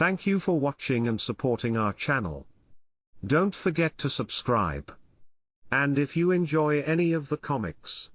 Thank you for watching and supporting our channel. Don't forget to subscribe. And if you enjoy any of the comics,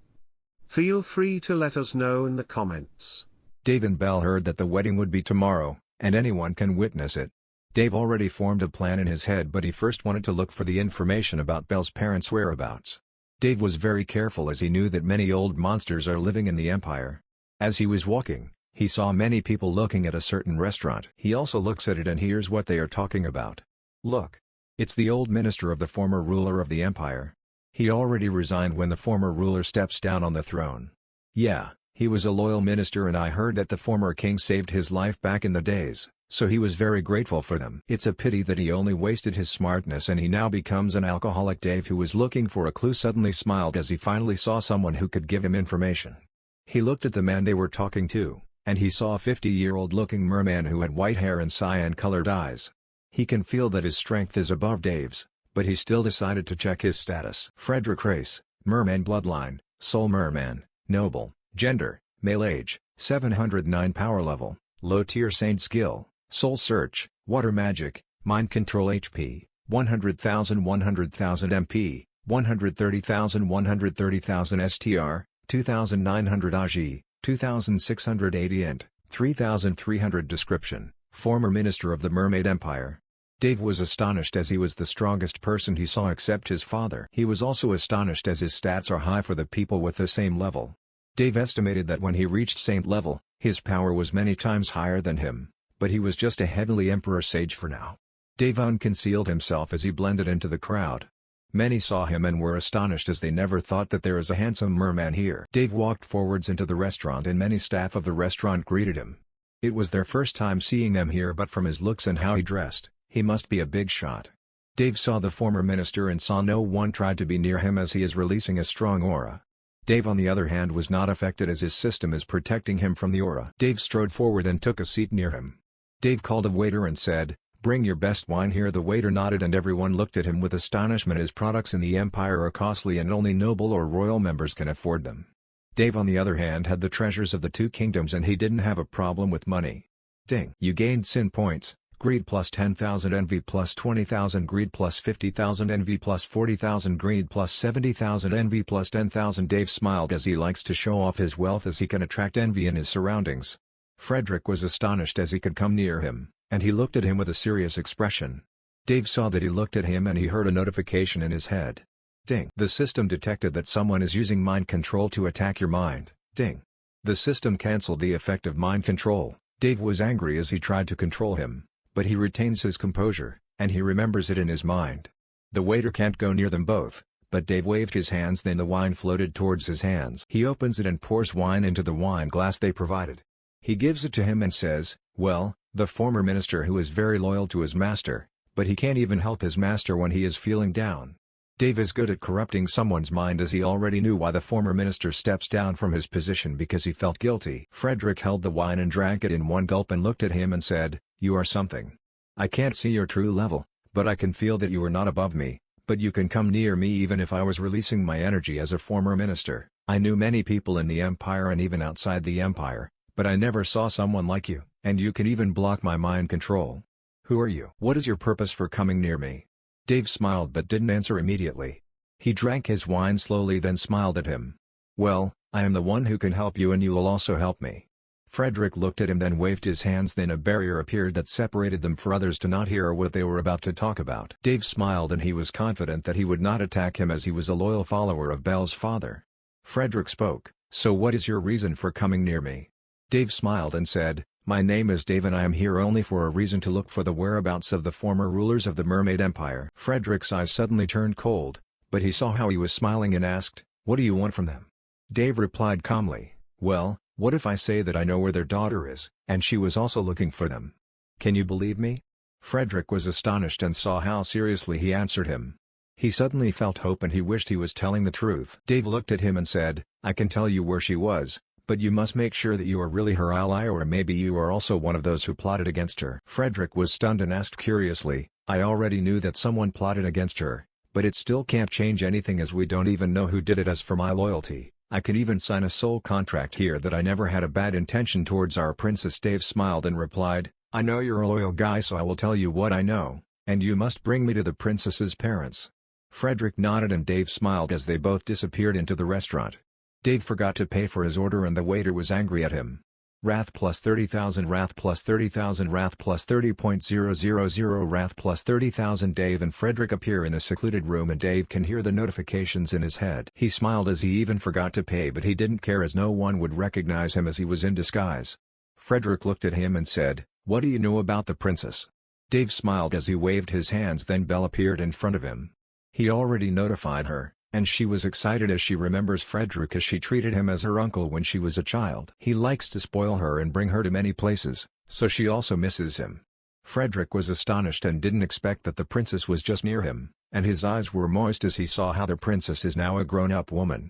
feel free to let us know in the comments. Dave and Belle heard that the wedding would be tomorrow, and anyone can witness it. Dave already formed a plan in his head, but he first wanted to look for the information about Belle's parents' whereabouts. Dave was very careful as he knew that many old monsters are living in the Empire. As he was walking, he saw many people looking at a certain restaurant. He also looks at it and hears what they are talking about. Look! It's the old minister of the former ruler of the Empire. He already resigned when the former ruler steps down on the throne. Yeah, he was a loyal minister, and I heard that the former king saved his life back in the days, so he was very grateful for them. It's a pity that he only wasted his smartness and he now becomes an alcoholic. Dave, who was looking for a clue, suddenly smiled as he finally saw someone who could give him information. He looked at the man they were talking to, and he saw a 50-year-old looking merman who had white hair and cyan-colored eyes. He can feel that his strength is above Dave's, but he still decided to check his status. Frederick race, merman bloodline, soul merman, noble, gender, male, age, 709 power level, low tier saint skill, soul search, water magic, mind control HP, 100,000 MP, 130,000 STR, 2,900 AG, 2,680 int, 3,300 description, former minister of the Mermaid Empire. Dave was astonished as he was the strongest person he saw except his father. He was also astonished as his stats are high for the people with the same level. Dave estimated that when he reached saint level, his power was many times higher than him, but he was just a heavenly emperor sage for now. Dave unconcealed himself as he blended into the crowd. Many saw him and were astonished as they never thought that there is a handsome merman here. Dave walked forwards into the restaurant and many staff of the restaurant greeted him. It was their first time seeing them here, but from his looks and how he dressed, he must be a big shot. Dave saw the former minister and saw no one tried to be near him as he is releasing a strong aura. Dave, on the other hand, was not affected as his system is protecting him from the aura. Dave strode forward and took a seat near him. Dave called a waiter and said, "Bring your best wine here." The waiter nodded and everyone looked at him with astonishment as products in the Empire are costly and only noble or royal members can afford them. Dave, on the other hand, had the treasures of the two kingdoms and he didn't have a problem with money. Ding! You gained sin points. Greed plus 10,000 envy plus 20,000 greed plus 50,000 envy plus 40,000 greed plus 70,000 envy plus 10,000. Dave smiled as he likes to show off his wealth as he can attract envy in his surroundings. Frederick was astonished as he could come near him, and he looked at him with a serious expression. Dave saw that he looked at him and he heard a notification in his head. Ding! The system detected that someone is using mind control to attack your mind. Ding! The system cancelled the effect of mind control. Dave was angry as he tried to control him, but he retains his composure, and he remembers it in his mind. The waiter can't go near them both, but Dave waved his hands, then the wine floated towards his hands. He opens it and pours wine into the wine glass they provided. He gives it to him and says, "Well, the former minister who is very loyal to his master, but he can't even help his master when he is feeling down." Dave is good at corrupting someone's mind as he already knew why the former minister steps down from his position because he felt guilty. Frederick held the wine and drank it in one gulp and looked at him and said, "You are something. I can't see your true level, but I can feel that you are not above me, but you can come near me even if I was releasing my energy as a former minister. I knew many people in the Empire and even outside the Empire, but I never saw someone like you, and you can even block my mind control. Who are you? What is your purpose for coming near me?" Dave smiled but didn't answer immediately. He drank his wine slowly then smiled at him. "Well, I am the one who can help you and you will also help me." Frederick looked at him then waved his hands, then a barrier appeared that separated them for others to not hear what they were about to talk about. Dave smiled and he was confident that he would not attack him as he was a loyal follower of Belle's father. Frederick spoke, "So what is your reason for coming near me?" Dave smiled and said, "My name is Dave and I am here only for a reason to look for the whereabouts of the former rulers of the Mermaid Empire." Frederick's eyes suddenly turned cold, but he saw how he was smiling and asked, "What do you want from them?" Dave replied calmly, "Well, what if I say that I know where their daughter is, and she was also looking for them? Can you believe me?" Frederick was astonished and saw how seriously he answered him. He suddenly felt hope and he wished he was telling the truth. Dave looked at him and said, "I can tell you where she was, but you must make sure that you are really her ally or maybe you are also one of those who plotted against her." Frederick was stunned and asked curiously, "I already knew that someone plotted against her, but it still can't change anything as we don't even know who did it. As for my loyalty, I could even sign a soul contract here that I never had a bad intention towards our princess." Dave smiled and replied, I know you're a loyal guy, so I will tell you what I know, and you must bring me to the princess's parents." Frederick nodded and Dave smiled as they both disappeared into the restaurant. Dave forgot to pay for his order and the waiter was angry at him. Wrath plus 30,000, wrath plus 30,000, wrath plus 30.000, wrath plus 30,000. Dave and Frederick appear in a secluded room and Dave can hear the notifications in his head. He smiled as he even forgot to pay, but he didn't care as no one would recognize him as he was in disguise. Frederick looked at him and said, "What do you know about the princess?" Dave smiled as he waved his hands. Then Belle appeared in front of him. He already notified her, and she was excited as she remembers Frederick as she treated him as her uncle when she was a child. He likes to spoil her and bring her to many places, so she also misses him. Frederick was astonished and didn't expect that the princess was just near him, and his eyes were moist as he saw how the princess is now a grown-up woman.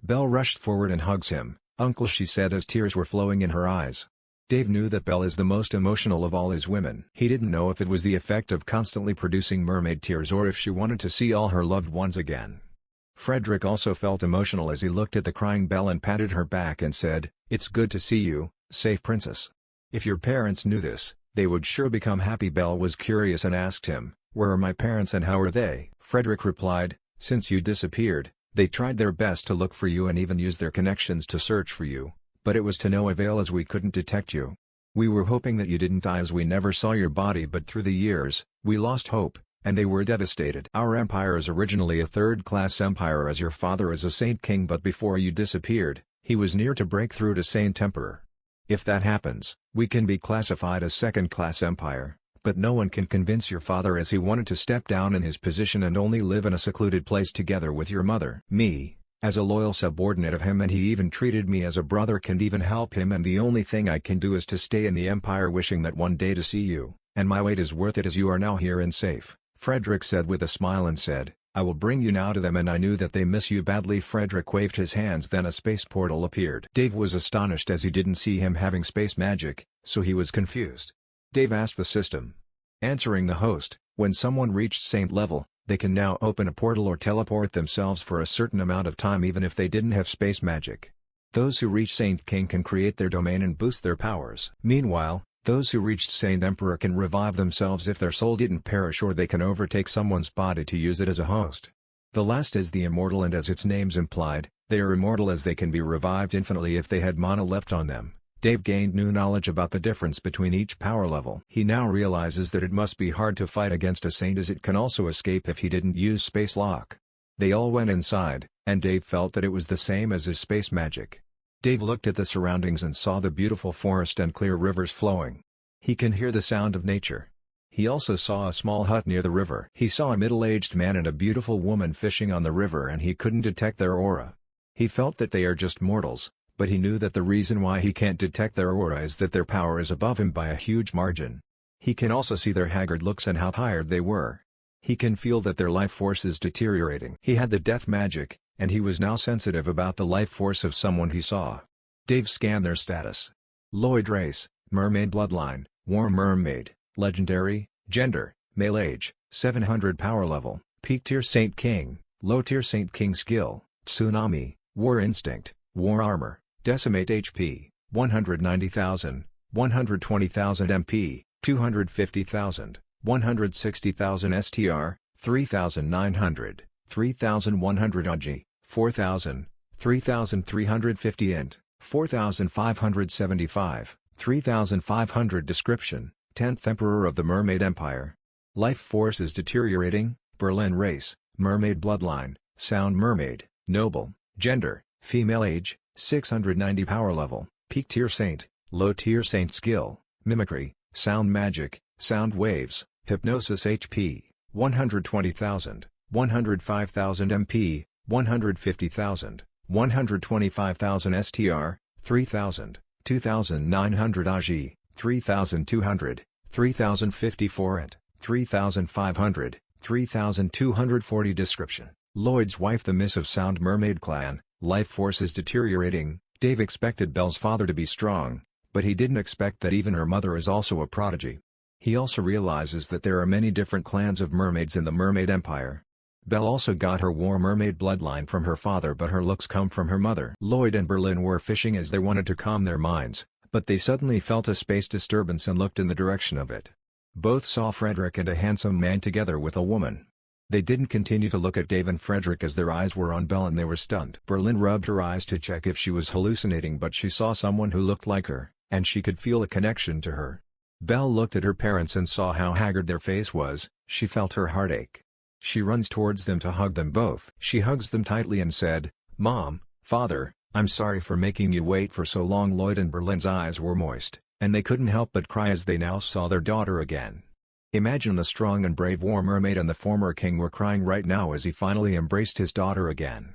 Belle rushed forward and hugs him. "Uncle," she said as tears were flowing in her eyes. Dave knew that Belle is the most emotional of all his women. He didn't know if it was the effect of constantly producing mermaid tears or if she wanted to see all her loved ones again. Frederick also felt emotional as he looked at the crying Belle and patted her back and said, "It's good to see you, safe princess. If your parents knew this, they would sure become happy." Belle was curious and asked him, "Where are my parents and how are they?" Frederick replied, "Since you disappeared, they tried their best to look for you and even used their connections to search for you. But it was to no avail as we couldn't detect you. We were hoping that you didn't die as we never saw your body, but through the years, we lost hope, and they were devastated. Our empire is originally a third-class empire as your father is a saint king, but before you disappeared, he was near to break through to saint emperor. If that happens, we can be classified as second-class empire, but no one can convince your father as he wanted to step down in his position and only live in a secluded place together with your mother. Me, as a loyal subordinate of him, and he even treated me as a brother, can even help him, and the only thing I can do is to stay in the empire wishing that one day to see you, and my wait is worth it as you are now here and safe." Frederick said with a smile and said, "I will bring you now to them, and I knew that they miss you badly." Frederick waved his hands, then a space portal appeared. Dave was astonished as he didn't see him having space magic, so he was confused. Dave asked the system. Answering the host, when someone reached saint level, they can now open a portal or teleport themselves for a certain amount of time even if they didn't have space magic. Those who reach Saint King can create their domain and boost their powers. Meanwhile, those who reached Saint Emperor can revive themselves if their soul didn't perish, or they can overtake someone's body to use it as a host. The last is the immortal, and as its name's implied, they are immortal as they can be revived infinitely if they had mana left on them. Dave gained new knowledge about the difference between each power level. He now realizes that it must be hard to fight against a saint as it can also escape if he didn't use space lock. They all went inside, and Dave felt that it was the same as his space magic. Dave looked at the surroundings and saw the beautiful forest and clear rivers flowing. He can hear the sound of nature. He also saw a small hut near the river. He saw a middle-aged man and a beautiful woman fishing on the river, and he couldn't detect their aura. He felt that they are just mortals, but he knew that the reason why he can't detect their aura is that their power is above him by a huge margin. He can also see their haggard looks and how tired they were. He can feel that their life force is deteriorating. He had the death magic, and he was now sensitive about the life force of someone he saw. Dave scanned their status. Lloyd race, mermaid bloodline, war mermaid, legendary, gender, male, age, 700 power level, peak tier Saint King, low tier Saint King skill, tsunami, war instinct, war armor, decimate HP, 190,000, 120,000 MP, 250,000, 160,000 STR, 3,900, 3,100 AG, 4,000, 3,350 int, 4,575, 3,500 description, 10th Emperor of the Mermaid Empire. Life force is deteriorating, Berlin race, mermaid bloodline, sound mermaid, noble, gender, female, age, 690 power level, peak tier saint, low tier saint skill, mimicry, sound magic, sound waves, hypnosis HP, 120,000, 105,000 MP, 150,000, 125,000 STR, 3,000, 2,900 AG, 3,200, 3,054 int, 3,500, 3,240 description. Lloyd's wife, the Miss of Sound Mermaid Clan. Life force is deteriorating. Dave expected Belle's father to be strong, but he didn't expect that even her mother is also a prodigy. He also realizes that there are many different clans of mermaids in the Mermaid Empire. Belle also got her war mermaid bloodline from her father, but her looks come from her mother. Lloyd and Berlin were fishing as they wanted to calm their minds, But they suddenly felt a space disturbance and looked in the direction of it. Both saw Frederick and a handsome man together with a woman. They didn't continue to look at Dave and Frederick as their eyes were on Belle and they were stunned. Berlin rubbed her eyes to check if she was hallucinating, but she saw someone who looked like her, and she could feel a connection to her. Belle looked at her parents and saw how haggard their face was. She felt her heart ache. She runs towards them to hug them both. She hugs them tightly and said, "Mom, Father, I'm sorry for making you wait for so long." Lloyd and Berlin's eyes were moist, and they couldn't help but cry as they now saw their daughter again. Imagine the strong and brave war mermaid and the former king were crying right now as he finally embraced his daughter again.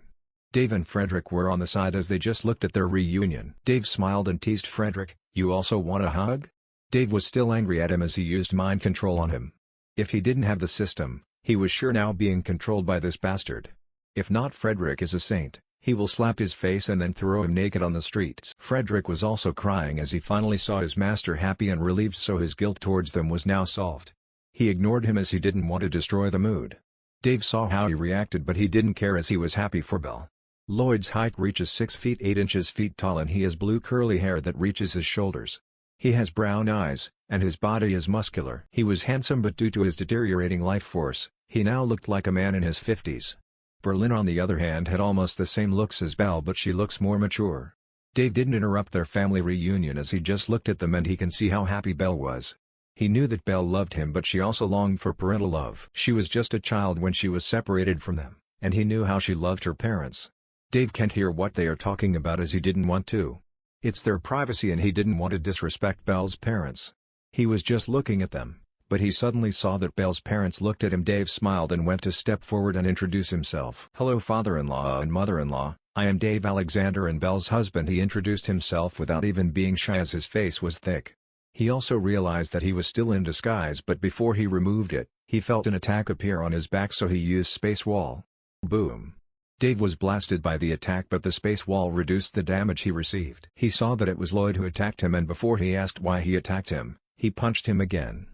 Dave and Frederick were on the side as they just looked at their reunion. Dave smiled and teased Frederick, "You also want a hug?" Dave was still angry at him as he used mind control on him. If he didn't have the system, he was sure now being controlled by this bastard. If not, Frederick is a saint. He will slap his face and then throw him naked on the streets. Frederick was also crying as he finally saw his master happy and relieved, so his guilt towards them was now solved. He ignored him as he didn't want to destroy the mood. Dave saw how he reacted, but he didn't care as he was happy for Belle. Lloyd's height reaches 6 feet 8 inches tall and he has blue curly hair that reaches his shoulders. He has brown eyes, and his body is muscular. He was handsome, but due to his deteriorating life force, he now looked like a man in his 50s. Berlin on the other hand had almost the same looks as Belle, but she looks more mature. Dave didn't interrupt their family reunion as he just looked at them, and he can see how happy Belle was. He knew that Belle loved him, but she also longed for parental love. She was just a child when she was separated from them, and he knew how she loved her parents. Dave can't hear what they are talking about as he didn't want to. It's their privacy and he didn't want to disrespect Belle's parents. He was just looking at them, but he suddenly saw that Belle's parents looked at him. Dave smiled and went to step forward and introduce himself. "Hello, father-in-law and mother-in-law, I am Dave Alexander and Belle's husband." He introduced himself without even being shy as his face was thick. He also realized that he was still in disguise, but before he removed it, he felt an attack appear on his back, so he used space wall. Boom. Dave was blasted by the attack, but the space wall reduced the damage he received. He saw that it was Lloyd who attacked him, and before he asked why he attacked him, he punched him again.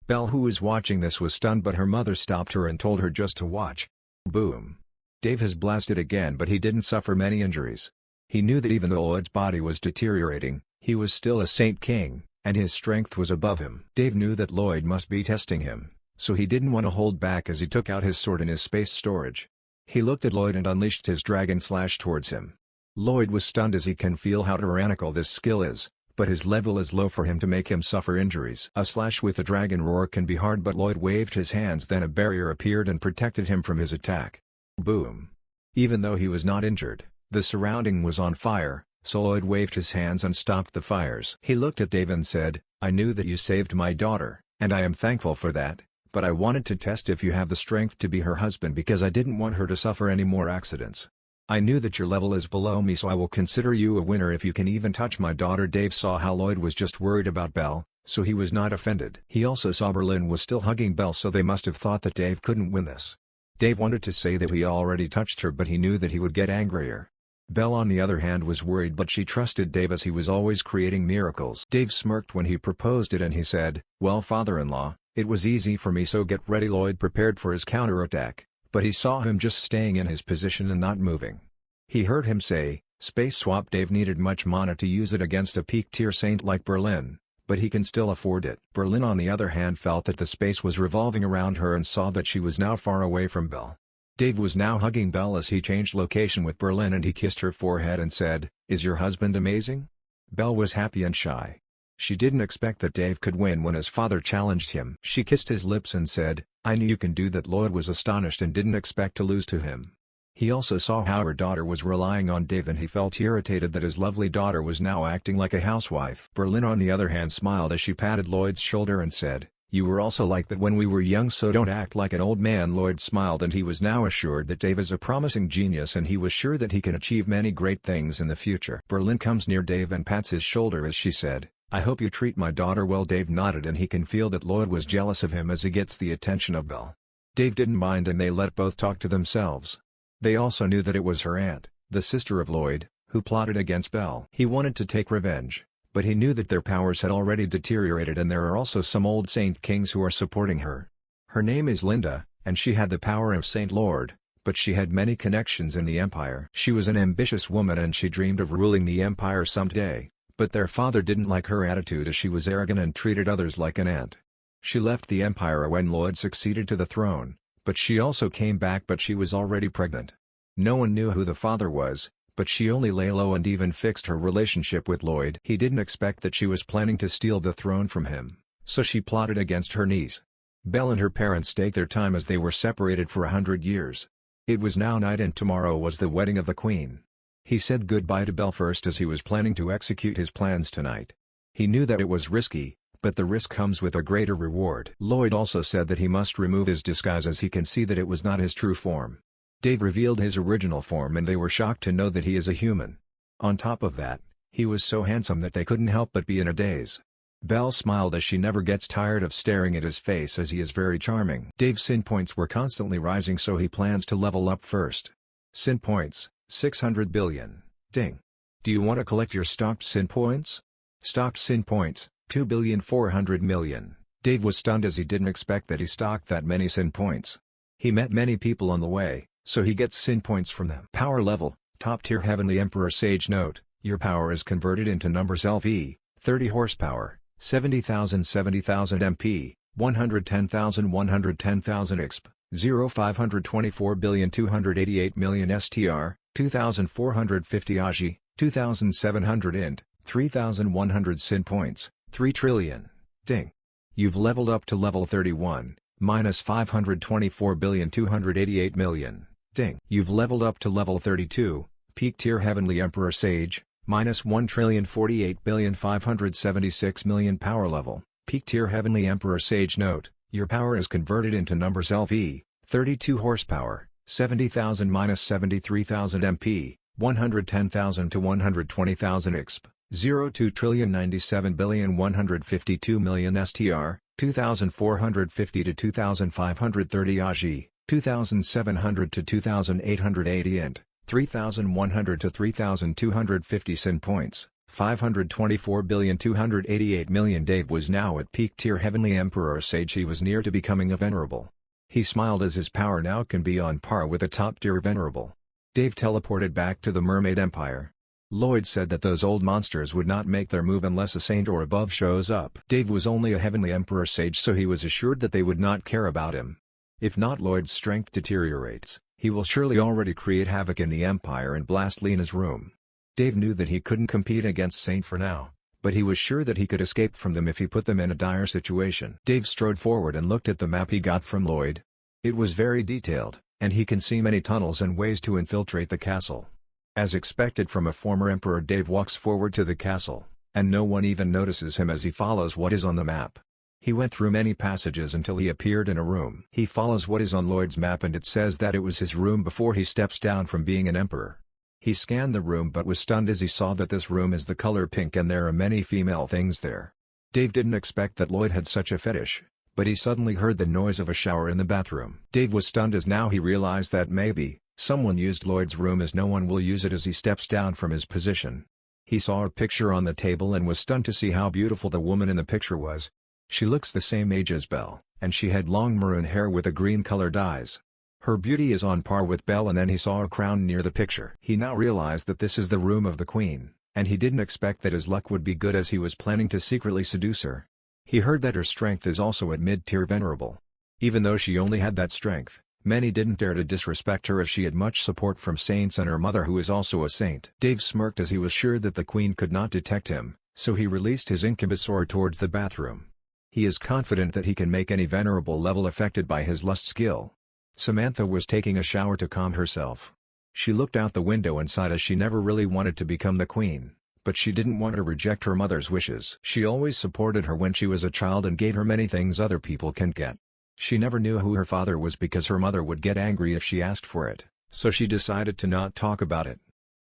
Belle, who was watching this, was stunned, but her mother stopped her and told her just to watch. Boom. Dave has blasted again, but he didn't suffer many injuries. He knew that even though Lloyd's body was deteriorating, he was still a Saint King, and his strength was above him. Dave knew that Lloyd must be testing him, so he didn't want to hold back as he took out his sword in his space storage. He looked at Lloyd and unleashed his dragon slash towards him. Lloyd was stunned as he can feel how tyrannical this skill is, but his level is low for him to make him suffer injuries. A slash with a dragon roar can be hard, but Lloyd waved his hands, then a barrier appeared and protected him from his attack. Boom. Even though he was not injured, the surrounding was on fire, so Lloyd waved his hands and stopped the fires. He looked at Dave and said, "I knew that you saved my daughter, and I am thankful for that. But I wanted to test if you have the strength to be her husband, because I didn't want her to suffer any more accidents. I knew that your level is below me, so I will consider you a winner if you can even touch my daughter." Dave saw how Lloyd was just worried about Belle, so he was not offended. He also saw Berlin was still hugging Belle, so they must have thought that Dave couldn't win this. Dave wanted to say that he already touched her, but he knew that he would get angrier. Belle on the other hand was worried, but she trusted Dave as he was always creating miracles. Dave smirked when he proposed it and he said, "Well, father-in-law, it was easy for me, so get ready." Lloyd prepared for his counterattack, but he saw him just staying in his position and not moving. He heard him say, "Space swap." Dave needed much mana to use it against a peak-tier saint like Berlin, but he can still afford it. Berlin on the other hand felt that the space was revolving around her and saw that she was now far away from Belle. Dave was now hugging Belle as he changed location with Berlin, and he kissed her forehead and said, "Is your husband amazing?" Belle was happy and shy. She didn't expect that Dave could win when his father challenged him. She kissed his lips and said, "I knew you can do that." Lloyd was astonished and didn't expect to lose to him. He also saw how her daughter was relying on Dave, and he felt irritated that his lovely daughter was now acting like a housewife. Berlin on the other hand smiled as she patted Lloyd's shoulder and said, "You were also like that when we were young, so don't act like an old man." Lloyd smiled, and he was now assured that Dave is a promising genius, and he was sure that he can achieve many great things in the future. Berlin comes near Dave and pats his shoulder as she said, "I hope you treat my daughter well." Dave nodded, and he can feel that Lloyd was jealous of him as he gets the attention of Belle. Dave didn't mind, and they let both talk to themselves. They also knew that it was her aunt, the sister of Lloyd, who plotted against Belle. He wanted to take revenge, but he knew that their powers had already deteriorated, and there are also some old Saint Kings who are supporting her. Her name is Linda, and she had the power of Saint Lord, but she had many connections in the Empire. She was an ambitious woman and she dreamed of ruling the Empire someday, But their father didn't like her attitude as she was arrogant and treated others like an ant. She left the empire when Lloyd succeeded to the throne, but she also came back, but she was already pregnant. No one knew who the father was, but she only lay low and even fixed her relationship with Lloyd. He didn't expect that she was planning to steal the throne from him, so she plotted against her niece. Belle and her parents take their time as they were separated for 100 years. It was now night and tomorrow was the wedding of the queen. He said goodbye to Belle first as he was planning to execute his plans tonight. He knew that it was risky, but the risk comes with a greater reward. Lloyd also said that he must remove his disguise as he can see that it was not his true form. Dave revealed his original form and they were shocked to know that he is a human. On top of that, he was so handsome that they couldn't help but be in a daze. Belle smiled as she never gets tired of staring at his face as he is very charming. Dave's sin points were constantly rising, so he plans to level up first. Sin points, 600 billion. Ding. Do you want to collect your stocked sin points? Stocked sin points, 2,400,000,000. Dave was stunned as he didn't expect that he stocked that many sin points. He met many people on the way, so he gets sin points from them. Power level, top tier Heavenly Emperor Sage note, your power is converted into numbers LV, 30 horsepower, 70,000 MP, 110,000 exp, 524,288,000,000 STR, 2,450 AGI, 2,700 int, 3,100 sin points, 3 trillion. Ding. You've leveled up to level 31, minus 524,288,000,000. Ding. You've leveled up to level 32, peak tier Heavenly Emperor Sage, minus 1,048,576,000,000 power level, peak tier Heavenly Emperor Sage note, your power is converted into numbers LV, 32 horsepower, 70,000 minus 73,000 MP, 110,000 to 120,000 exp, 02,097,152,000,000 STR, 2,450 to 2,530 AGI, 2,700 to 2,880 int, 3,100 to 3,250 sin points, 524,288,000,000. Dave was now at peak tier Heavenly Emperor Sage. He was near to becoming a venerable. He smiled as his power now can be on par with a top tier venerable. Dave teleported back to the Mermaid Empire. Lloyd said that those old monsters would not make their move unless a saint or above shows up. Dave was only a Heavenly Emperor Sage, so he was assured that they would not care about him. If not, Lloyd's strength deteriorates, he will surely already create havoc in the Empire and blast Lena's room. Dave knew that he couldn't compete against Saint for now, but he was sure that he could escape from them if he put them in a dire situation. Dave strode forward and looked at the map he got from Lloyd. It was very detailed, and he can see many tunnels and ways to infiltrate the castle. As expected from a former emperor, Dave walks forward to the castle, and no one even notices him as he follows what is on the map. He went through many passages until he appeared in a room. He follows what is on Lloyd's map and it says that it was his room before he steps down from being an emperor. He scanned the room but was stunned as he saw that this room is the color pink and there are many female things there. Dave didn't expect that Lloyd had such a fetish, but he suddenly heard the noise of a shower in the bathroom. Dave was stunned as now he realized that maybe someone used Lloyd's room as no one will use it as he steps down from his position. He saw a picture on the table and was stunned to see how beautiful the woman in the picture was. She looks the same age as Belle, and she had long maroon hair with a green-colored eyes. Her beauty is on par with Belle, and then he saw a crown near the picture. He now realized that this is the room of the queen, and he didn't expect that his luck would be good as he was planning to secretly seduce her. He heard that her strength is also at mid-tier venerable. Even though she only had that strength, many didn't dare to disrespect her as she had much support from saints and her mother who is also a saint. Dave smirked as he was sure that the queen could not detect him, so he released his incubasaur towards the bathroom. He is confident that he can make any venerable level affected by his lust skill. Samantha was taking a shower to calm herself. She looked out the window and sighed as she never really wanted to become the queen, but she didn't want to reject her mother's wishes. She always supported her when she was a child and gave her many things other people can't get. She never knew who her father was because her mother would get angry if she asked for it, so she decided to not talk about it.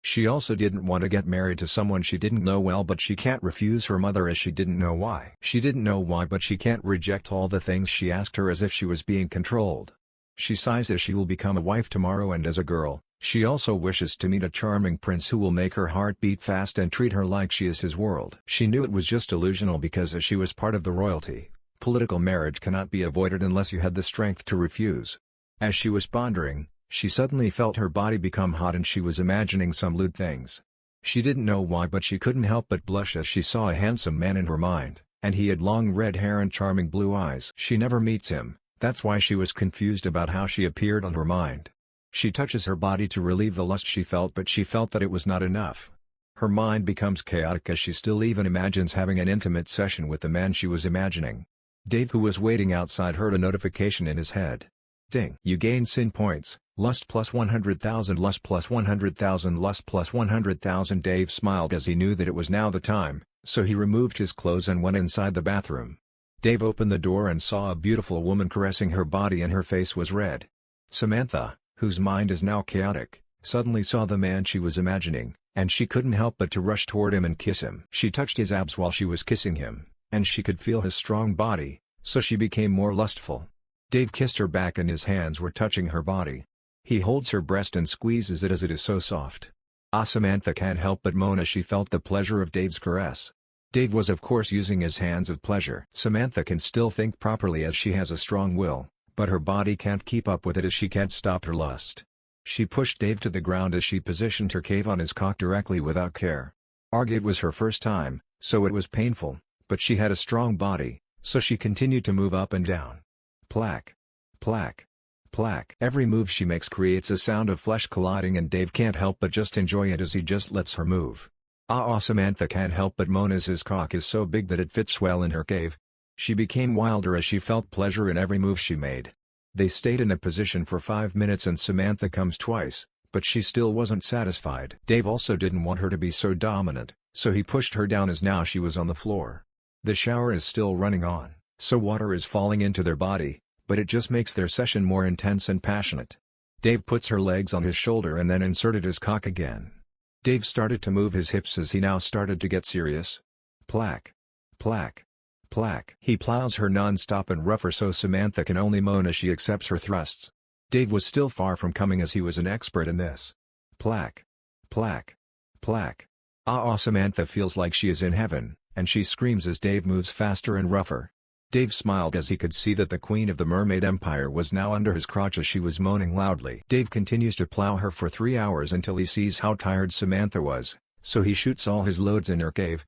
She also didn't want to get married to someone she didn't know well, but she can't refuse her mother as she didn't know why. She didn't know why, but she can't reject all the things she asked her as if she was being controlled. She sighs as she will become a wife tomorrow, and as a girl, she also wishes to meet a charming prince who will make her heart beat fast and treat her like she is his world. She knew it was just illusional because as she was part of the royalty, political marriage cannot be avoided unless you had the strength to refuse. As she was pondering, she suddenly felt her body become hot and she was imagining some lewd things. She didn't know why, but she couldn't help but blush as she saw a handsome man in her mind, and he had long red hair and charming blue eyes. She never meets him, that's why she was confused about how she appeared on her mind. She touches her body to relieve the lust she felt, but she felt that it was not enough. Her mind becomes chaotic as she still even imagines having an intimate session with the man she was imagining. Dave, who was waiting outside, heard a notification in his head. Ding! You gain sin points, lust plus 100,000, lust plus 100,000, lust plus 100,000. Dave smiled as he knew that it was now the time, so he removed his clothes and went inside the bathroom. Dave opened the door and saw a beautiful woman caressing her body, and her face was red. Samantha, whose mind is now chaotic, suddenly saw the man she was imagining, and she couldn't help but to rush toward him and kiss him. She touched his abs while she was kissing him, and she could feel his strong body, so she became more lustful. Dave kissed her back and his hands were touching her body. He holds her breast and squeezes it as it is so soft. Samantha can't help but moan as she felt the pleasure of Dave's caress. Dave was of course using his hands of pleasure. Samantha can still think properly as she has a strong will, but her body can't keep up with it as she can't stop her lust. She pushed Dave to the ground as she positioned her cave on his cock directly without care. It was her first time, so it was painful, but she had a strong body, so she continued to move up and down. Plack. Plack. Plack. Every move she makes creates a sound of flesh colliding, and Dave can't help but just enjoy it as he just lets her move. Samantha can't help but moan as his cock is so big that it fits well in her cave. She became wilder as she felt pleasure in every move she made. They stayed in the position for 5 minutes and Samantha comes twice, but she still wasn't satisfied. Dave also didn't want her to be so dominant, so he pushed her down as now she was on the floor. The shower is still running on, so water is falling into their body, but it just makes their session more intense and passionate. Dave puts her legs on his shoulder and then inserted his cock again. Dave started to move his hips as he now started to get serious. Plack. Plack. Plack. He plows her non-stop and rougher so Samantha can only moan as she accepts her thrusts. Dave was still far from coming as he was an expert in this. Plack. Plack. Plack. Samantha feels like she is in heaven, and she screams as Dave moves faster and rougher. Dave smiled as he could see that the Queen of the Mermaid Empire was now under his crotch as she was moaning loudly. Dave continues to plow her for 3 hours until he sees how tired Samantha was, so he shoots all his loads in her cave.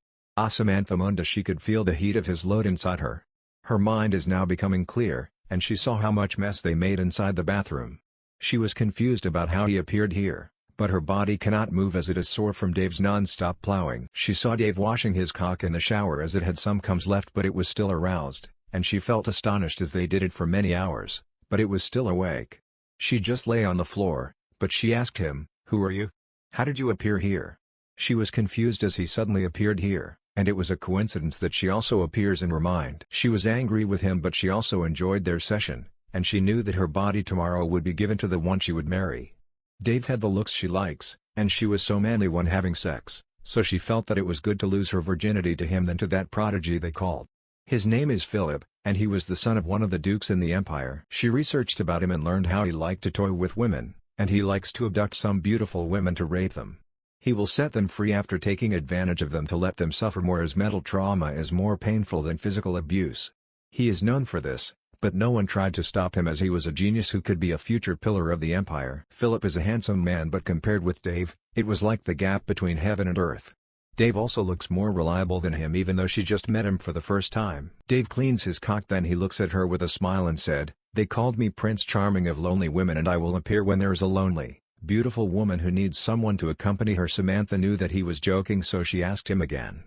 Samantha moaned as she could feel the heat of his load inside her. Her mind is now becoming clear, and she saw how much mess they made inside the bathroom. She was confused about how he appeared here, but her body cannot move as it is sore from Dave's non-stop plowing. She saw Dave washing his cock in the shower as it had some cums left, but it was still aroused, and she felt astonished as they did it for many hours, but it was still awake. She just lay on the floor, but she asked him, "Who are you? How did you appear here?" She was confused as he suddenly appeared here, and it was a coincidence that she also appears in her mind. She was angry with him, but she also enjoyed their session, and she knew that her body tomorrow would be given to the one she would marry. Dave had the looks she likes, and she was so manly when having sex, so she felt that it was good to lose her virginity to him than to that prodigy they called. His name is Philip, and he was the son of one of the dukes in the empire. She researched about him and learned how he liked to toy with women, and he likes to abduct some beautiful women to rape them. He will set them free after taking advantage of them to let them suffer more, as mental trauma is more painful than physical abuse. He is known for this, but no one tried to stop him as he was a genius who could be a future pillar of the empire. Philip is a handsome man, but compared with Dave, it was like the gap between heaven and earth. Dave also looks more reliable than him even though she just met him for the first time. Dave cleans his cock, then he looks at her with a smile and said, "They called me Prince Charming of lonely women, and I will appear when there is a lonely, beautiful woman who needs someone to accompany her." Samantha knew that he was joking, so she asked him again.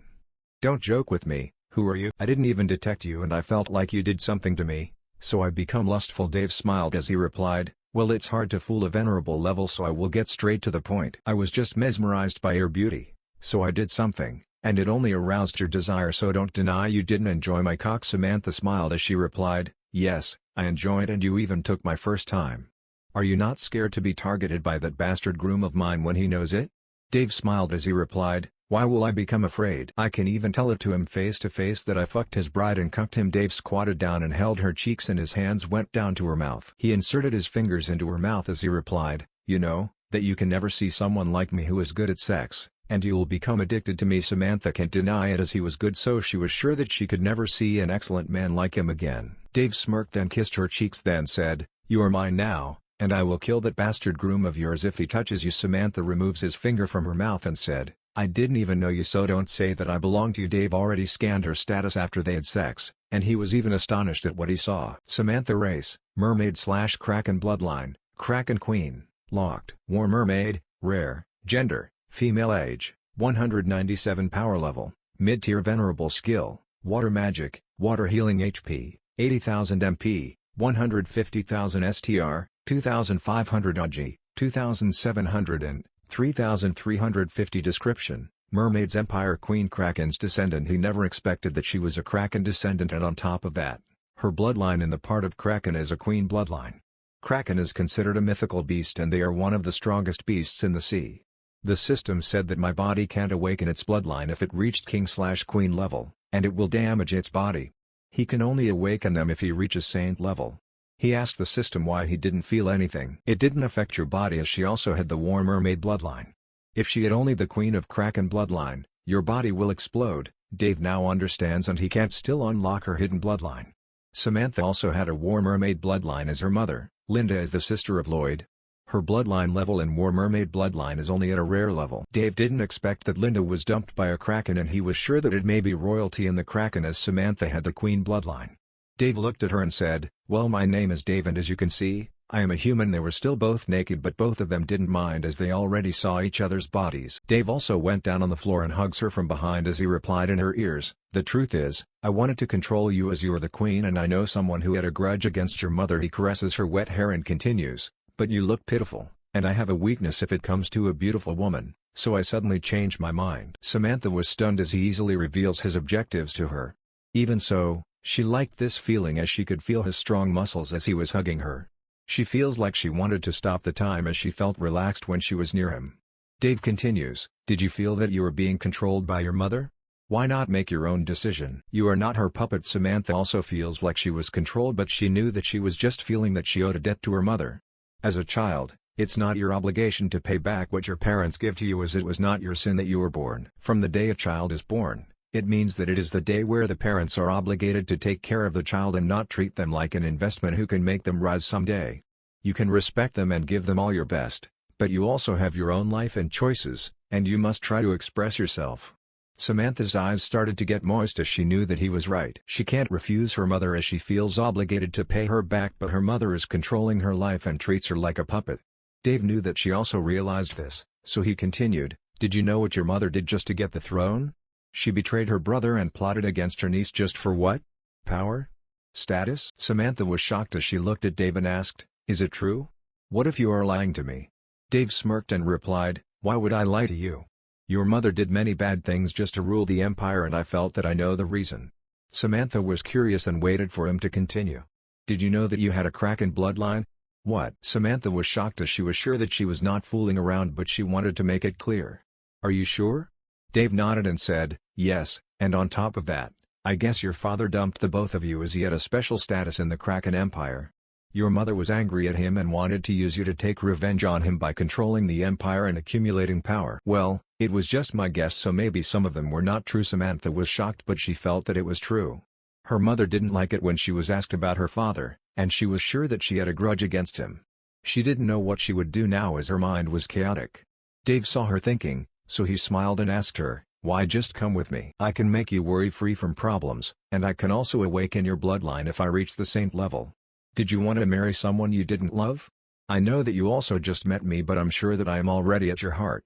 "Don't joke with me, who are you? I didn't even detect you and I felt like you did something to me, so I become lustful." Dave smiled as he replied, "Well, it's hard to fool a venerable level, so I will get straight to the point. I was just mesmerized by your beauty, so I did something, and it only aroused your desire, so don't deny you didn't enjoy my cock." Samantha smiled as she replied, "Yes, I enjoyed, and you even took my first time. Are you not scared to be targeted by that bastard groom of mine when he knows it?" Dave smiled as he replied, "Why will I become afraid? I can even tell it to him face to face that I fucked his bride and cucked him." Dave squatted down and held her cheeks and his hands went down to her mouth. He inserted his fingers into her mouth as he replied, "You know, that you can never see someone like me who is good at sex, and you will become addicted to me." Samantha can't deny it as he was good, so she was sure that she could never see an excellent man like him again. Dave smirked, then kissed her cheeks, then said, "You are mine now, and I will kill that bastard groom of yours if he touches you." Samantha removes his finger from her mouth and said, I didn't even know you, so don't say that I belong to you. Dave already scanned her status after they had sex, and he was even astonished at what he saw. Samantha race, mermaid/Kraken bloodline, Kraken queen, locked. War mermaid, rare, gender, female, age, 197 power level, mid-tier venerable skill, water magic, water healing HP, 80,000 MP, 150,000 STR, 2,500 OG, 2,700 and 3,350 description. Mermaid's Empire Queen, Kraken's descendant. He never expected that she was a Kraken descendant, and on top of that, her bloodline in the part of Kraken is a queen bloodline. Kraken is considered a mythical beast, and they are one of the strongest beasts in the sea. The system said that my body can't awaken its bloodline if it reached king/queen level, and it will damage its body. He can only awaken them if he reaches saint level. He asked the system why he didn't feel anything. It didn't affect your body, as she also had the War Mermaid bloodline. If she had only the Queen of Kraken bloodline, your body will explode. Dave now understands, and he can't still unlock her hidden bloodline. Samantha also had a War Mermaid bloodline as her mother. Linda is the sister of Lloyd. Her bloodline level in War Mermaid bloodline is only at a rare level. Dave didn't expect that Linda was dumped by a Kraken, and he was sure that it may be royalty in the Kraken, as Samantha had the Queen bloodline. Dave looked at her and said, "Well, my name is Dave, and as you can see, I am a human." They were still both naked, but both of them didn't mind, as they already saw each other's bodies. Dave also went down on the floor and hugs her from behind as he replied in her ears, "The truth is, I wanted to control you as you are the queen, and I know someone who had a grudge against your mother." He caresses her wet hair and continues, "But you look pitiful, and I have a weakness if it comes to a beautiful woman, so I suddenly changed my mind." Samantha was stunned as he easily reveals his objectives to her. Even so, she liked this feeling, as she could feel his strong muscles as he was hugging her. She feels like she wanted to stop the time, as she felt relaxed when she was near him. Dave continues, "Did you feel that you were being controlled by your mother? Why not make your own decision? You are not her puppet." Samantha also feels like she was controlled, but she knew that she was just feeling that she owed a debt to her mother. As a child, it's not your obligation to pay back what your parents give to you, as it was not your sin that you were born. From the day a child is born, it means that it is the day where the parents are obligated to take care of the child and not treat them like an investment who can make them rise someday. You can respect them and give them all your best, but you also have your own life and choices, and you must try to express yourself. Samantha's eyes started to get moist as she knew that he was right. She can't refuse her mother, as she feels obligated to pay her back, but her mother is controlling her life and treats her like a puppet. Dave knew that she also realized this, so he continued, "Did you know what your mother did just to get the throne? She betrayed her brother and plotted against her niece just for what? Power? Status?" Samantha was shocked as she looked at Dave and asked, "Is it true? What if you are lying to me?" Dave smirked and replied, "Why would I lie to you? Your mother did many bad things just to rule the empire, and I felt that I know the reason." Samantha was curious and waited for him to continue. "Did you know that you had a Kraken bloodline?" "What?" Samantha was shocked, as she was sure that she was not fooling around, but she wanted to make it clear. "Are you sure?" Dave nodded and said, "Yes, and on top of that, I guess your father dumped the both of you as he had a special status in the Kraken Empire. Your mother was angry at him and wanted to use you to take revenge on him by controlling the empire and accumulating power." "Well, it was just my guess, so maybe some of them were not true." Samantha was shocked, but she felt that it was true. Her mother didn't like it when she was asked about her father, and she was sure that she had a grudge against him. She didn't know what she would do now, as her mind was chaotic. Dave saw her thinking, so he smiled and asked her, "Why just come with me? I can make you worry-free from problems, and I can also awaken your bloodline if I reach the saint level. Did you want to marry someone you didn't love? I know that you also just met me, but I'm sure that I am already at your heart."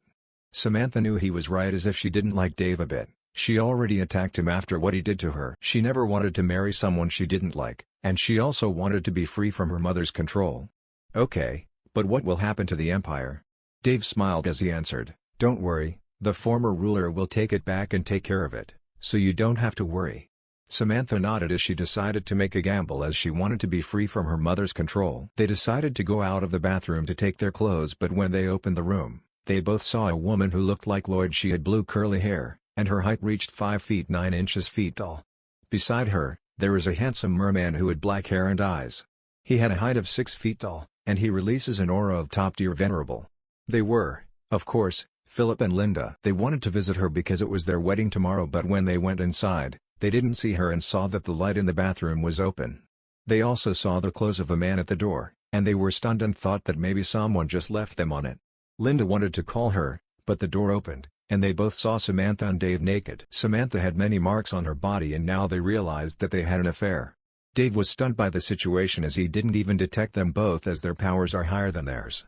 Samantha knew he was right, as if she didn't like Dave a bit, she already attacked him after what he did to her. She never wanted to marry someone she didn't like, and she also wanted to be free from her mother's control. "Okay, but what will happen to the empire?" Dave smiled as he answered, "Don't worry, the former ruler will take it back and take care of it, so you don't have to worry." Samantha nodded as she decided to make a gamble, as she wanted to be free from her mother's control. They decided to go out of the bathroom to take their clothes, but when they opened the room, they both saw a woman who looked like Lloyd. She had blue curly hair, and her height reached 5 feet 9 inches tall. Beside her, there is a handsome merman who had black hair and eyes. He had a height of 6 feet tall, and he releases an aura of top-tier venerable. They were, of course, Philip and Linda. They wanted to visit her because it was their wedding tomorrow, but when they went inside, they didn't see her and saw that the light in the bathroom was open. They also saw the clothes of a man at the door, and they were stunned and thought that maybe someone just left them on it. Linda wanted to call her, but the door opened, and they both saw Samantha and Dave naked. Samantha had many marks on her body and now they realized that they had an affair. Dave was stunned by the situation as he didn't even detect them both as their powers are higher than theirs.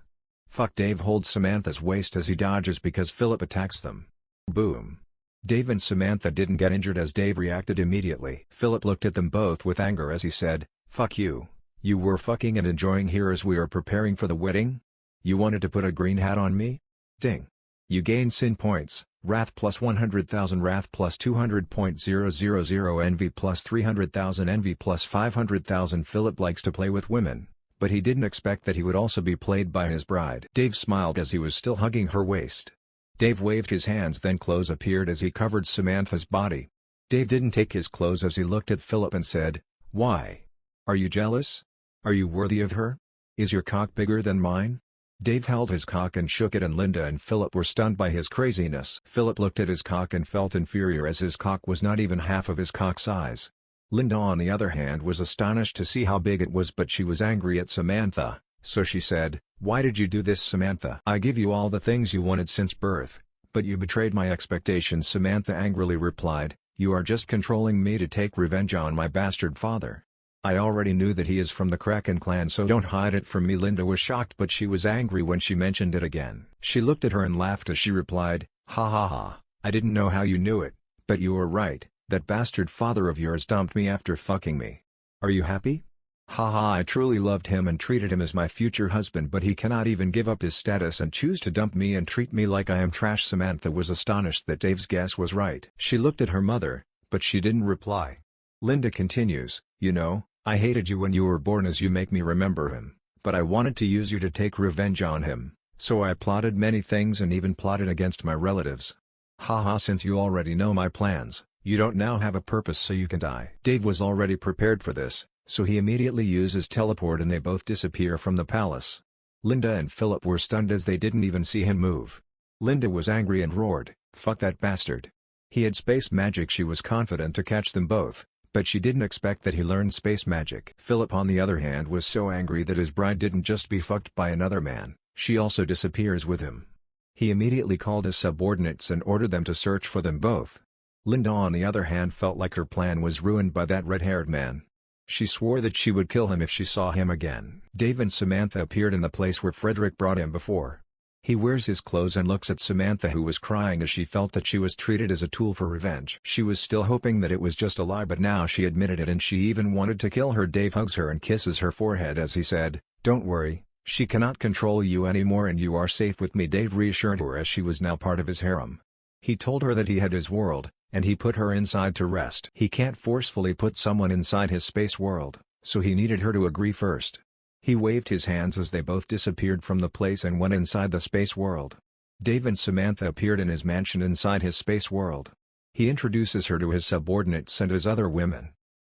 Fuck. Dave holds Samantha's waist as he dodges because Philip attacks them. Boom. Dave and Samantha didn't get injured as Dave reacted immediately. Philip looked at them both with anger as he said, "Fuck you. You were fucking and enjoying here as we are preparing for the wedding? You wanted to put a green hat on me? Ding. You gain sin points, wrath plus 100,000 wrath plus 200.000 envy plus 300,000 envy plus 500,000." Philip likes to play with women, but he didn't expect that he would also be played by his bride. Dave smiled as he was still hugging her waist. Dave waved his hands, then clothes appeared as he covered Samantha's body. Dave didn't take his clothes as he looked at Philip and said, "Why? Are you jealous? Are you worthy of her? Is your cock bigger than mine?" Dave held his cock and shook it and Linda and Philip were stunned by his craziness. Philip looked at his cock and felt inferior as his cock was not even half of his cock size. Linda on the other hand was astonished to see how big it was, but she was angry at Samantha, so she said, "Why did you do this, Samantha? I give you all the things you wanted since birth, but you betrayed my expectations." Samantha angrily replied, "You are just controlling me to take revenge on my bastard father. I already knew that he is from the Kraken clan, so don't hide it from me." Linda was shocked, but she was angry when she mentioned it again. She looked at her and laughed as she replied, "Ha ha ha, I didn't know how you knew it, but you were right, that bastard father of yours dumped me after fucking me. Are you happy? Ha ha, I truly loved him and treated him as my future husband, but he cannot even give up his status and choose to dump me and treat me like I am trash." Samantha was astonished that Dave's guess was right. She looked at her mother, but she didn't reply. Linda continues, "You know, I hated you when you were born as you make me remember him, but I wanted to use you to take revenge on him, so I plotted many things and even plotted against my relatives. Haha, since you already know my plans, you don't now have a purpose, so you can die." Dave was already prepared for this, so he immediately uses teleport and they both disappear from the palace. Linda and Philip were stunned as they didn't even see him move. Linda was angry and roared, "Fuck that bastard." He had space magic. She was confident to catch them both, but she didn't expect that he learned space magic. Philip on the other hand was so angry that his bride didn't just be fucked by another man, she also disappears with him. He immediately called his subordinates and ordered them to search for them both. Linda on the other hand felt like her plan was ruined by that red-haired man. She swore that she would kill him if she saw him again. Dave and Samantha appeared in the place where Frederick brought him before. He wears his clothes and looks at Samantha, who was crying as she felt that she was treated as a tool for revenge. She was still hoping that it was just a lie, but now she admitted it and she even wanted to kill her. Dave hugs her and kisses her forehead as he said, "Don't worry, she cannot control you anymore and you are safe with me." Dave reassured her as she was now part of his harem. He told her that he had his world, and he put her inside to rest. He can't forcefully put someone inside his space world, so he needed her to agree first. He waved his hands as they both disappeared from the place and went inside the space world. Dave and Samantha appeared in his mansion inside his space world. He introduces her to his subordinates and his other women.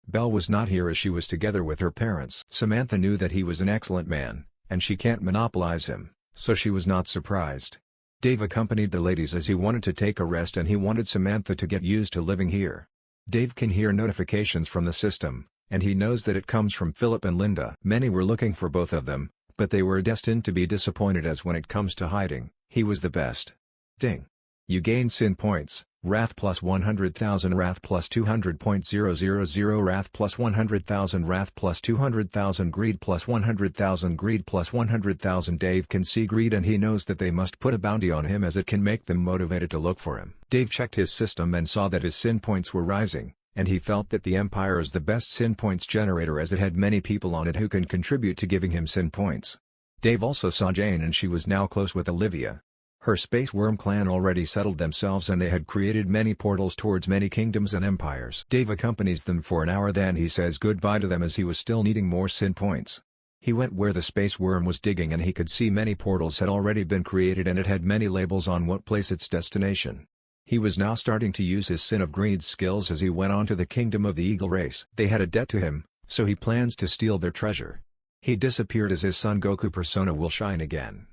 Belle was not here as she was together with her parents. Samantha knew that he was an excellent man, and she can't monopolize him, so she was not surprised. Dave accompanied the ladies as he wanted to take a rest and he wanted Samantha to get used to living here. Dave can hear notifications from the system, and he knows that it comes from Philip and Linda. Many were looking for both of them, but they were destined to be disappointed as when it comes to hiding, he was the best. Ding. You gain sin points, wrath plus 100,000 wrath plus 200.000 wrath plus 100,000 wrath plus 200,000 greed plus 100,000 greed plus 100,000. Dave can see greed and he knows that they must put a bounty on him as it can make them motivated to look for him. Dave checked his system and saw that his sin points were rising, and he felt that the Empire is the best sin points generator as it had many people on it who can contribute to giving him sin points. Dave also saw Jane and she was now close with Olivia. Her Space Worm clan already settled themselves and they had created many portals towards many kingdoms and empires. Dave accompanies them for an hour, then he says goodbye to them as he was still needing more sin points. He went where the Space Worm was digging and he could see many portals had already been created and it had many labels on what place its destination. He was now starting to use his Sin of Greed skills as he went on to the kingdom of the Eagle race. They had a debt to him, so he plans to steal their treasure. He disappeared as his son Goku persona will shine again.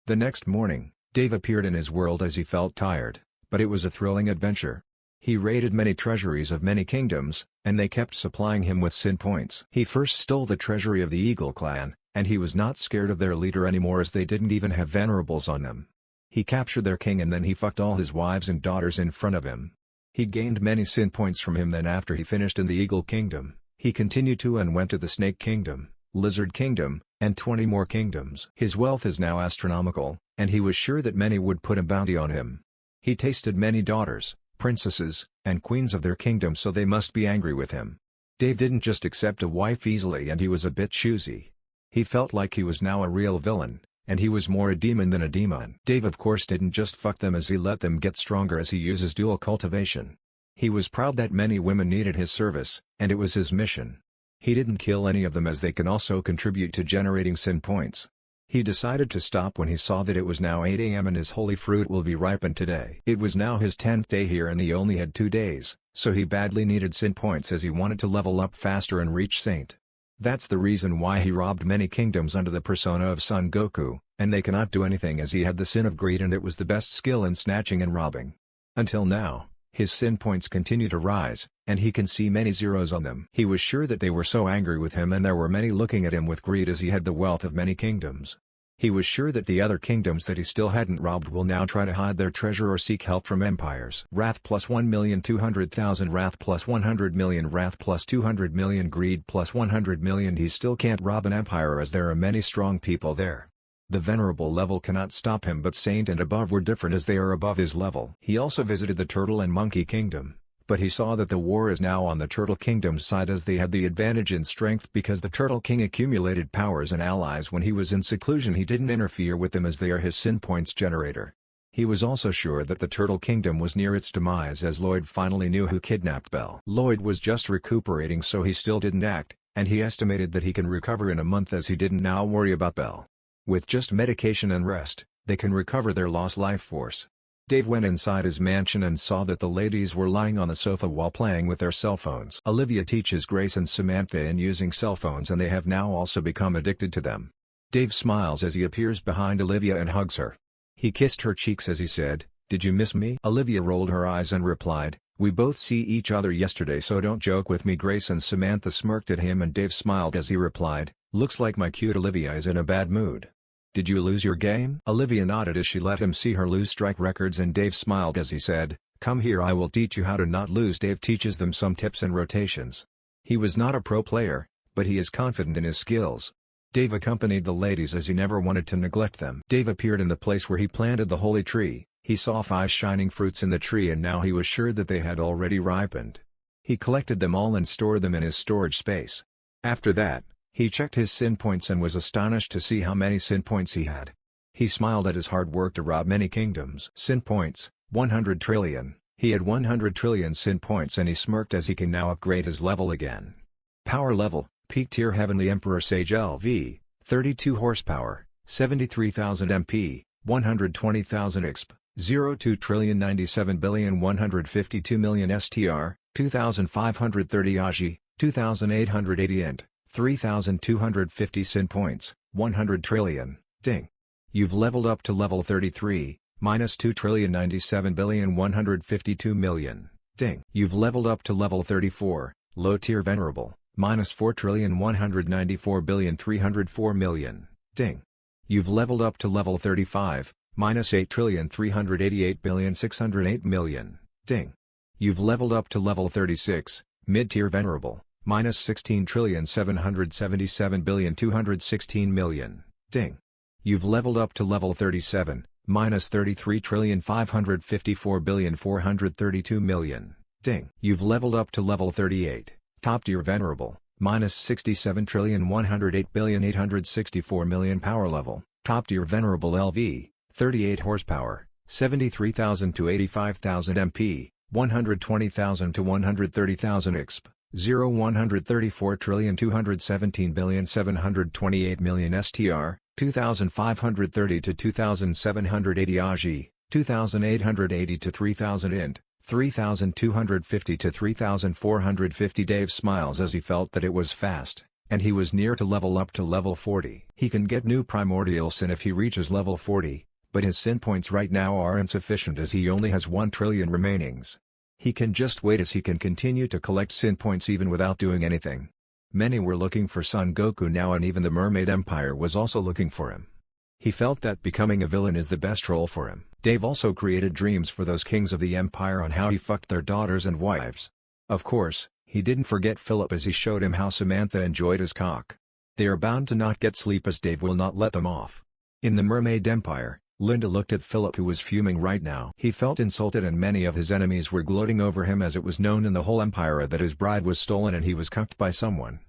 The next morning, Dave appeared in his world as he felt tired, but it was a thrilling adventure. He raided many treasuries of many kingdoms, and they kept supplying him with sin points. He first stole the treasury of the Eagle clan, and he was not scared of their leader anymore as they didn't even have venerables on them. He captured their king and then he fucked all his wives and daughters in front of him. He gained many sin points from him. Then after he finished in the Eagle Kingdom, he continued to and went to the Snake Kingdom, Lizard Kingdom, and 20 more kingdoms. His wealth is now astronomical, and he was sure that many would put a bounty on him. He tasted many daughters, princesses, and queens of their kingdom, so they must be angry with him. Dave didn't just accept a wife easily, and he was a bit choosy. He felt like he was now a real villain, and he was more a demon than a demon. Dave of course didn't just fuck them, as he let them get stronger as he uses dual cultivation. He was proud that many women needed his service, and it was his mission. He didn't kill any of them, as they can also contribute to generating sin points. He decided to stop when he saw that it was now 8 AM and his holy fruit will be ripened today. It was now his 10th day here and he only had 2 days, so he badly needed sin points as he wanted to level up faster and reach Saint. That's the reason why he robbed many kingdoms under the persona of Son Goku, and they cannot do anything as he had the sin of greed and it was the best skill in snatching and robbing. Until now, his sin points continue to rise, and he can see many zeros on them. He was sure that they were so angry with him and there were many looking at him with greed as he had the wealth of many kingdoms. He was sure that the other kingdoms that he still hadn't robbed will now try to hide their treasure or seek help from empires. Wrath plus 1,200,000, wrath plus 100 million, wrath plus 200 million, greed plus 100 million. He still can't rob an empire as there are many strong people there. The venerable level cannot stop him, but Saint and above were different as they are above his level. He also visited the Turtle and Monkey Kingdom, but he saw that the war is now on the Turtle Kingdom's side as they had the advantage in strength because the Turtle King accumulated powers and allies when he was in seclusion. He didn't interfere with them as they are his sin points generator. He was also sure that the Turtle Kingdom was near its demise as Lloyd finally knew who kidnapped Belle. Lloyd was just recuperating, so he still didn't act, and he estimated that he can recover in a month as he didn't now worry about Belle. With just medication and rest, they can recover their lost life force. Dave went inside his mansion and saw that the ladies were lying on the sofa while playing with their cell phones. Olivia teaches Grace and Samantha in using cell phones and they have now also become addicted to them. Dave smiles as he appears behind Olivia and hugs her. He kissed her cheeks as he said, "Did you miss me?" Olivia rolled her eyes and replied, "We both see each other yesterday, so don't joke with me." Grace and Samantha smirked at him and Dave smiled as he replied, "Looks like my cute Olivia is in a bad mood. Did you lose your game?" Olivia nodded as she let him see her lose strike records and Dave smiled as he said, "Come here, I will teach you how to not lose." Dave teaches them some tips and rotations. He was not a pro player, but he is confident in his skills. Dave accompanied the ladies as he never wanted to neglect them. Dave appeared in the place where he planted the holy tree. He saw 5 shining fruits in the tree and now he was sure that they had already ripened. He collected them all and stored them in his storage space. After that, he checked his sin points and was astonished to see how many sin points he had. He smiled at his hard work to rob many kingdoms. Sin points, 100 trillion. He had 100 trillion sin points and he smirked as he can now upgrade his level again. Power level, peak tier Heavenly Emperor Sage LV, 32 horsepower, 73,000 MP, 120,000 exp, 02,097,152,000,000 STR, 2,530 AGI, 2,880 int. 3,250 sin points, 100 trillion, ding. You've leveled up to level 33, minus 2,097,152,000,000, ding. You've leveled up to level 34, low tier venerable, minus 4,194,304,000,000, ding. You've leveled up to level 35, minus 8,388,608,000,000, ding. You've leveled up to level 36, mid-tier venerable, minus 16,777,216,000,000, ding. You've leveled up to level 37, minus 33,554,432,000,000, ding. You've leveled up to level 38, top tier venerable, minus 67,108,864,000,000 power level, top tier venerable LV, 38 horsepower, 73,000 to 85,000 MP, 120,000 to 130,000 exp. 134,217,728,000,000 STR, 2,530 to 2,780 AGI, 2,880 to 3,000 int, 3,250 to 3,450. Dave smiles as he felt that it was fast, and he was near to level up to level 40. He can get new Primordial Sin if he reaches level 40, but his sin points right now are insufficient as he only has 1 trillion remainings. He can just wait as he can continue to collect sin points even without doing anything. Many were looking for Son Goku now and even the Mermaid Empire was also looking for him. He felt that becoming a villain is the best role for him. Dave also created dreams for those kings of the empire on how he fucked their daughters and wives. Of course, he didn't forget Philip as he showed him how Samantha enjoyed his cock. They are bound to not get sleep as Dave will not let them off. In the Mermaid Empire, Linda looked at Philip, who was fuming right now. He felt insulted and many of his enemies were gloating over him as it was known in the whole empire that his bride was stolen and he was cucked by someone.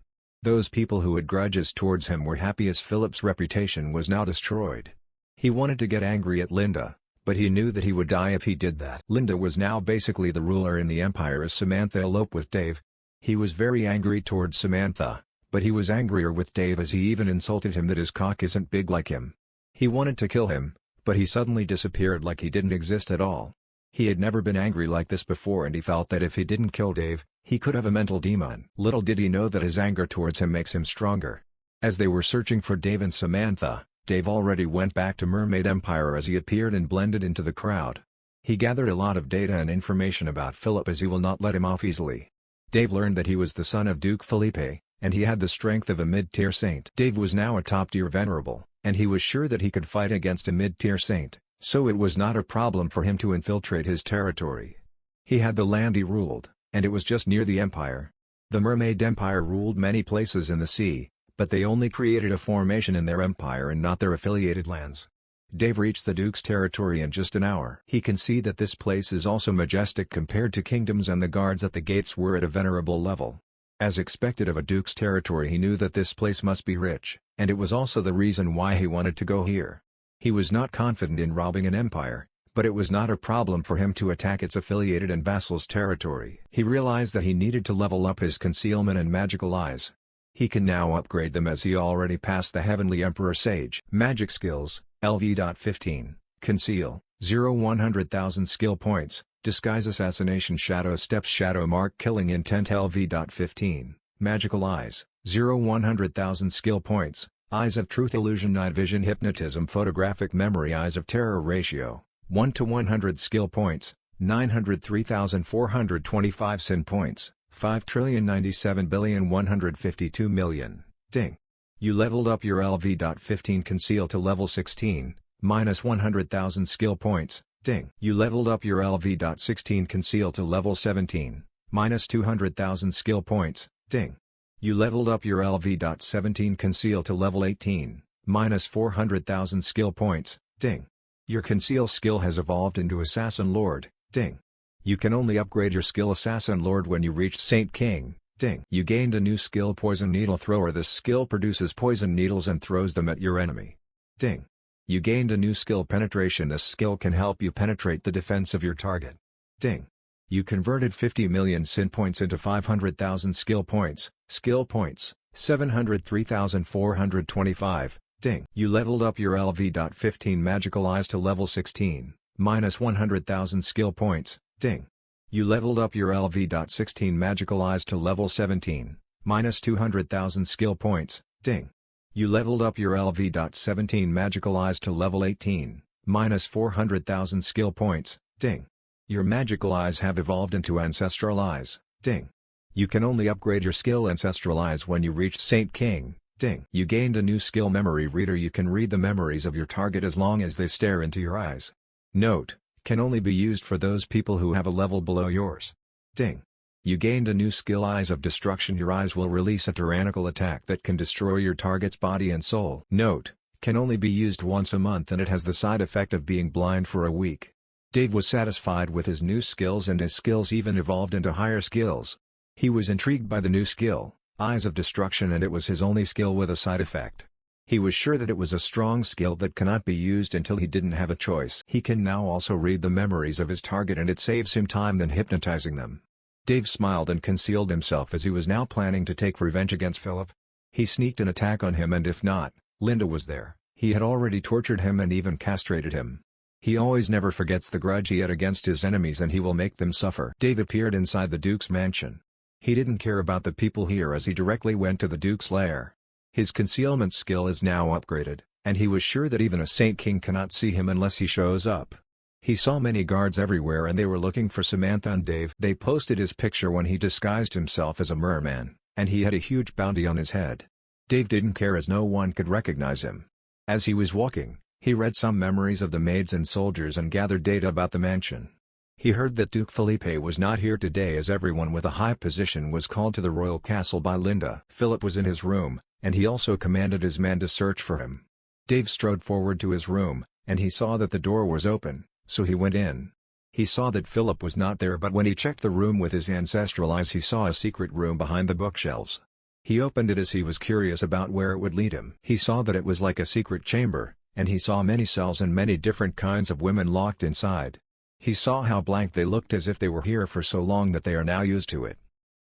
Those people who had grudges towards him were happy as Philip's reputation was now destroyed. He wanted to get angry at Linda, but he knew that he would die if he did that. Linda was now basically the ruler in the empire as Samantha eloped with Dave. He was very angry towards Samantha, but he was angrier with Dave as he even insulted him that his cock isn't big like him. He wanted to kill him, but he suddenly disappeared like he didn't exist at all. He had never been angry like this before and he felt that if he didn't kill Dave, he could have a mental demon. Little did he know that his anger towards him makes him stronger. As they were searching for Dave and Samantha, Dave already went back to Mermaid Empire as he appeared and blended into the crowd. He gathered a lot of data and information about Philip as he will not let him off easily. Dave learned that he was the son of Duke Felipe, and he had the strength of a mid-tier saint. Dave was now a top-tier venerable, and he was sure that he could fight against a mid-tier saint, so it was not a problem for him to infiltrate his territory. He had the land he ruled, and it was just near the empire. The Mermaid Empire ruled many places in the sea, but they only created a formation in their empire and not their affiliated lands. Dave reached the Duke's territory in just an hour. He can see that this place is also majestic compared to kingdoms and the guards at the gates were at a venerable level. As expected of a Duke's territory, he knew that this place must be rich, and it was also the reason why he wanted to go here. He was not confident in robbing an empire, but it was not a problem for him to attack its affiliated and vassals' territory. He realized that he needed to level up his concealment and magical eyes. He can now upgrade them as he already passed the Heavenly Emperor Sage. Magic skills, LV.15, Conceal, 0-100,000 skill points, Disguise Assassination Shadow Steps Shadow Mark Killing Intent LV.15, Magical Eyes, 0-100,000 skill points, Eyes of Truth Illusion Night Vision Hypnotism Photographic Memory Eyes of Terror Ratio, 1-100 skill points, 903,425 sin points, 5,097,152,000,000, ding. You leveled up your LV.15 Conceal to level 16, minus 100,000 skill points, ding. You leveled up your LV.16 Conceal to level 17, minus 200,000 skill points, ding. You leveled up your LV.17 Conceal to level 18, minus 400,000 skill points, ding. Your Conceal skill has evolved into Assassin Lord, ding. You can only upgrade your skill Assassin Lord when you reach Saint King, ding. You gained a new skill Poison Needle Thrower. This skill produces poison needles and throws them at your enemy, ding. You gained a new skill Penetration. This skill can help you penetrate the defense of your target, ding. You converted 50 million sin points into 500,000 skill points, 703,425, ding. You leveled up your LV.15 Magical Eyes to level 16, minus 100,000 skill points, ding. You leveled up your LV.16 Magical Eyes to level 17, minus 200,000 skill points, ding. You leveled up your LV.17 Magical Eyes to level 18, minus 400,000 skill points, ding. Your magical eyes have evolved into Ancestral Eyes, ding. You can only upgrade your skill Ancestral Eyes when you reach Saint King, ding. You gained a new skill Memory Reader. You can read the memories of your target as long as they stare into your eyes. Note: can only be used for those people who have a level below yours, ding. You gained a new skill Eyes of Destruction. Your eyes will release a tyrannical attack that can destroy your target's body and soul. Note: can only be used once a month and it has the side effect of being blind for a week. Dave was satisfied with his new skills and his skills even evolved into higher skills. He was intrigued by the new skill, Eyes of Destruction, and it was his only skill with a side effect. He was sure that it was a strong skill that cannot be used until he didn't have a choice. He can now also read the memories of his target and it saves him time than hypnotizing them. Dave smiled and concealed himself as he was now planning to take revenge against Philip. He sneaked an attack on him, and if not, Linda was there. He had already tortured him and even castrated him. He always never forgets the grudge he had against his enemies, and he will make them suffer. Dave appeared inside the Duke's mansion. He didn't care about the people here as he directly went to the Duke's lair. His concealment skill is now upgraded, and he was sure that even a Saint King cannot see him unless he shows up. He saw many guards everywhere and they were looking for Samantha and Dave. They posted his picture when he disguised himself as a merman, and he had a huge bounty on his head. Dave didn't care as no one could recognize him. As he was walking, he read some memories of the maids and soldiers and gathered data about the mansion. He heard that Duke Felipe was not here today as everyone with a high position was called to the royal castle by Linda. Philip was in his room, and he also commanded his men to search for him. Dave strode forward to his room, and he saw that the door was open, so he went in. He saw that Philip was not there, but when he checked the room with his ancestral eyes he saw a secret room behind the bookshelves. He opened it as he was curious about where it would lead him. He saw that it was like a secret chamber, and he saw many cells and many different kinds of women locked inside. He saw how blank they looked, as if they were here for so long that they are now used to it.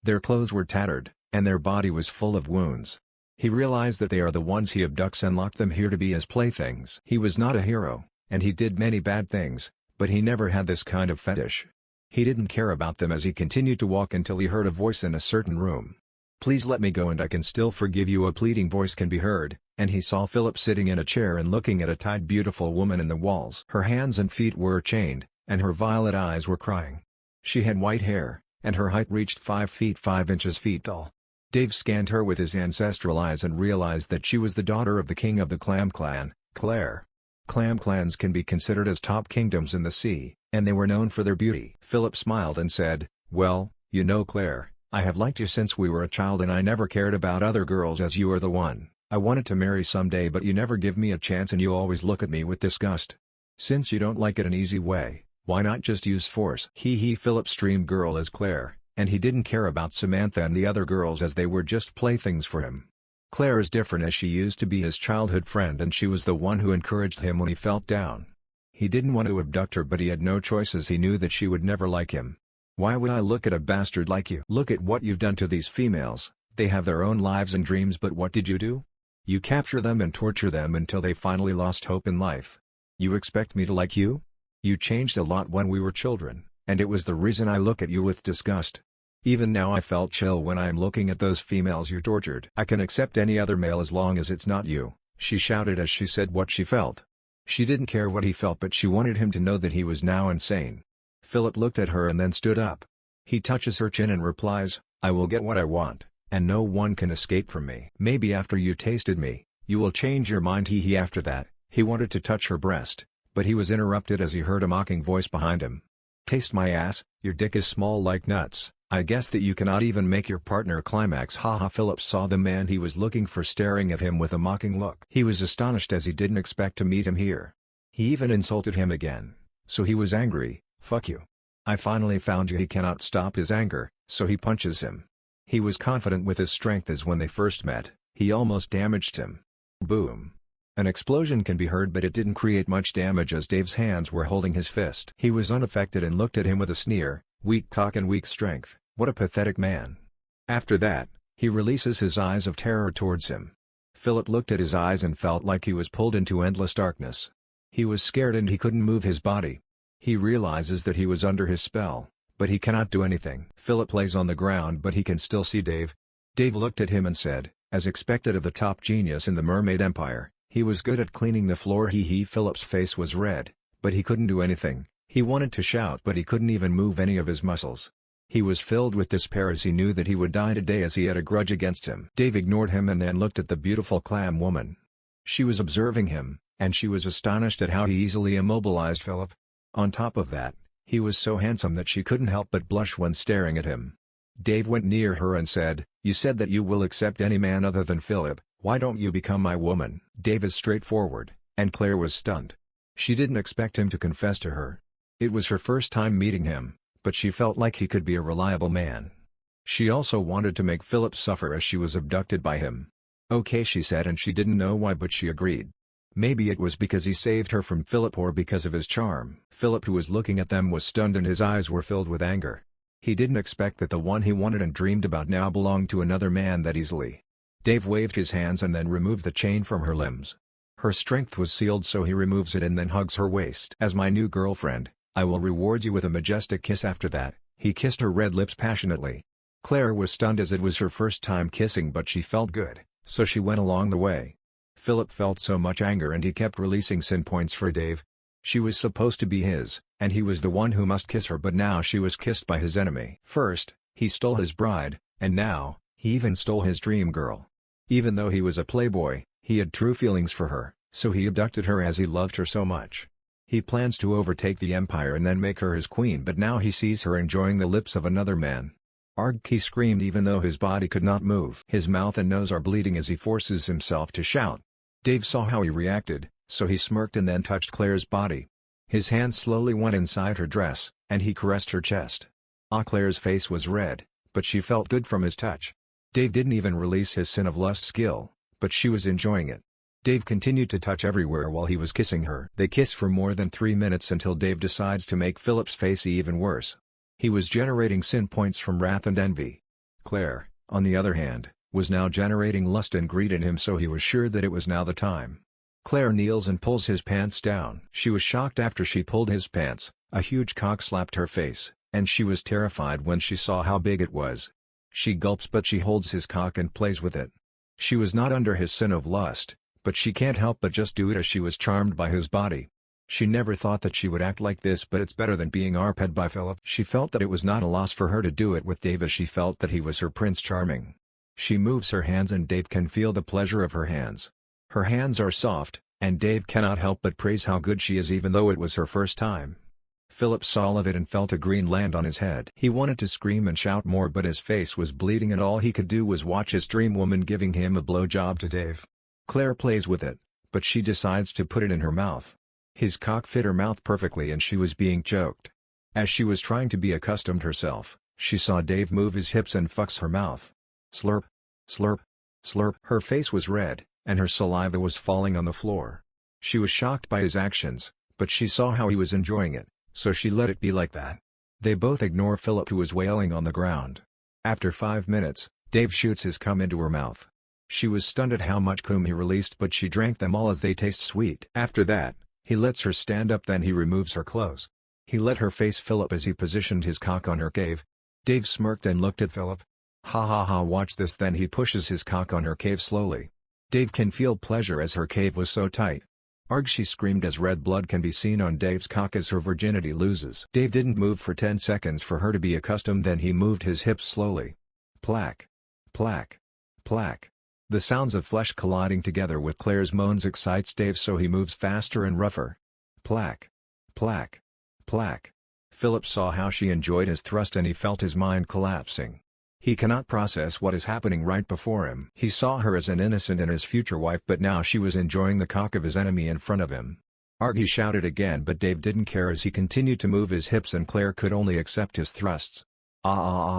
Their clothes were tattered, and their body was full of wounds. He realized that they are the ones he abducts and locked them here to be as playthings. He was not a hero, and he did many bad things, but he never had this kind of fetish. He didn't care about them as he continued to walk until he heard a voice in a certain room. "Please let me go and I can still forgive you," a pleading voice can be heard, and he saw Philip sitting in a chair and looking at a tied beautiful woman in the walls. Her hands and feet were chained, and her violet eyes were crying. She had white hair, and her height reached 5 feet 5 inches tall. Dave scanned her with his ancestral eyes and realized that she was the daughter of the king of the Clam Clan, Claire. Clam clans can be considered as top kingdoms in the sea, and they were known for their beauty. Philip smiled and said, "Well, you know, Claire, I have liked you since we were a child and I never cared about other girls as you are the one I wanted to marry someday, but you never give me a chance and you always look at me with disgust. Since you don't like it an easy way, why not just use force?" Philip's dream girl is Claire, and he didn't care about Samantha and the other girls as they were just playthings for him. Claire is different as she used to be his childhood friend and she was the one who encouraged him when he felt down. He didn't want to abduct her, but he had no choice as he knew that she would never like him. "Why would I look at a bastard like you? Look at what you've done to these females. They have their own lives and dreams, but what did you do? You capture them and torture them until they finally lost hope in life. You expect me to like you? You changed a lot when we were children, and it was the reason I look at you with disgust. Even now I felt chill when I am looking at those females you tortured. I can accept any other male as long as it's not you," she shouted as she said what she felt. She didn't care what he felt, but she wanted him to know that he was now insane. Philip looked at her and then stood up. He touches her chin and replies, "I will get what I want, and no one can escape from me. Maybe after you tasted me, you will change your mind." After that, he wanted to touch her breast, but he was interrupted as he heard a mocking voice behind him. "Taste my ass, your dick is small like nuts. I guess that you cannot even make your partner climax." Philip saw the man he was looking for staring at him with a mocking look. He was astonished as he didn't expect to meet him here. He even insulted him again, so he was angry. "Fuck you. I finally found you." He cannot stop his anger, so he punches him. He was confident with his strength as when they first met, he almost damaged him. Boom. An explosion can be heard, but it didn't create much damage as Dave's hands were holding his fist. He was unaffected and looked at him with a sneer. "Weak cock and weak strength, what a pathetic man." After that, he releases his eyes of terror towards him. Philip looked at his eyes and felt like he was pulled into endless darkness. He was scared and he couldn't move his body. He realizes that he was under his spell, but he cannot do anything. Philip lays on the ground but he can still see Dave. Dave looked at him and said, as expected of the top genius in the Mermaid Empire, he was good at cleaning the floor. Philip's face was red, but he couldn't do anything. He wanted to shout but he couldn't even move any of his muscles. He was filled with despair as he knew that he would die today as he had a grudge against him. Dave ignored him and then looked at the beautiful clam woman. She was observing him, and she was astonished at how he easily immobilized Philip. On top of that, he was so handsome that she couldn't help but blush when staring at him. Dave went near her and said, "You said that you will accept any man other than Philip, why don't you become my woman?" Dave is straightforward, and Claire was stunned. She didn't expect him to confess to her. It was her first time meeting him, but she felt like he could be a reliable man. She also wanted to make Philip suffer as she was abducted by him. "Okay," she said, and she didn't know why but she agreed. Maybe it was because he saved her from Philip or because of his charm. Philip, who was looking at them, was stunned and his eyes were filled with anger. He didn't expect that the one he wanted and dreamed about now belonged to another man that easily. Dave waved his hands and then removed the chain from her limbs. Her strength was sealed, so he removes it and then hugs her waist. "As my new girlfriend, I will reward you with a majestic kiss." After that, he kissed her red lips passionately. Claire was stunned as it was her first time kissing, but she felt good, so she went along the way. Philip felt so much anger and he kept releasing sin points for Dave. She was supposed to be his, and he was the one who must kiss her, but now she was kissed by his enemy. First, he stole his bride, and now, he even stole his dream girl. Even though he was a playboy, he had true feelings for her, So he abducted her as he loved her so much. He plans to overtake the empire and then make her his queen, but now he sees her enjoying the lips of another man. Arg! He screamed even though his body could not move. His mouth and nose are bleeding as he forces himself to shout. Dave saw how he reacted, so he smirked and then touched Claire's body. His hand slowly went inside her dress, and he caressed her chest. Claire's face was red, but she felt good from his touch. Dave didn't even release his sin of lust skill, but she was enjoying it. Dave continued to touch everywhere while he was kissing her. They kiss for more than 3 minutes until Dave decides to make Philip's face even worse. He was generating sin points from wrath and envy. Claire, on the other hand, was now generating lust and greed in him, so he was sure that it was now the time. Claire kneels and pulls his pants down. She was shocked after she pulled his pants. A huge cock slapped her face, and she was terrified when she saw how big it was. She gulps, but she holds his cock and plays with it. She was not under his sin of lust, but she can't help but just do it as she was charmed by his body. She never thought that she would act like this, but it's better than being arped by Philip. She felt that it was not a loss for her to do it with Dave, as she felt that he was her Prince Charming. She moves her hands and Dave can feel the pleasure of her hands. Her hands are soft, and Dave cannot help but praise how good she is even though it was her first time. Philip saw all of it and felt a green land on his head. He wanted to scream and shout more, but his face was bleeding and all he could do was watch his dream woman giving him a blowjob to Dave. Claire plays with it, but she decides to put it in her mouth. His cock fit her mouth perfectly and she was being choked. As she was trying to be accustomed herself, she saw Dave move his hips and fucks her mouth. Slurp, slurp, slurp. Her face was red, and her saliva was falling on the floor. She was shocked by his actions, but she saw how he was enjoying it, so she let it be like that. They both ignore Philip, who was wailing on the ground. After 5 minutes, Dave shoots his cum into her mouth. She was stunned at how much cum he released, but she drank them all as they taste sweet. After that, he lets her stand up, then he removes her clothes. He let her face Philip as he positioned his cock on her cave. Dave smirked and looked at Philip. Ha ha ha, watch this. Then he pushes his cock on her cave slowly. Dave can feel pleasure as her cave was so tight. Arg! She screamed as red blood can be seen on Dave's cock as her virginity loses. Dave didn't move for 10 seconds for her to be accustomed, then he moved his hips slowly. Plack. Plack. Plack. The sounds of flesh colliding together with Claire's moans excites Dave, so he moves faster and rougher. Plack. Plack. Plack. Philip saw how she enjoyed his thrust and he felt his mind collapsing. He cannot process what is happening right before him. He saw her as an innocent and his future wife, but now she was enjoying the cock of his enemy in front of him. Arg! He shouted again, but Dave didn't care as he continued to move his hips and Claire could only accept his thrusts.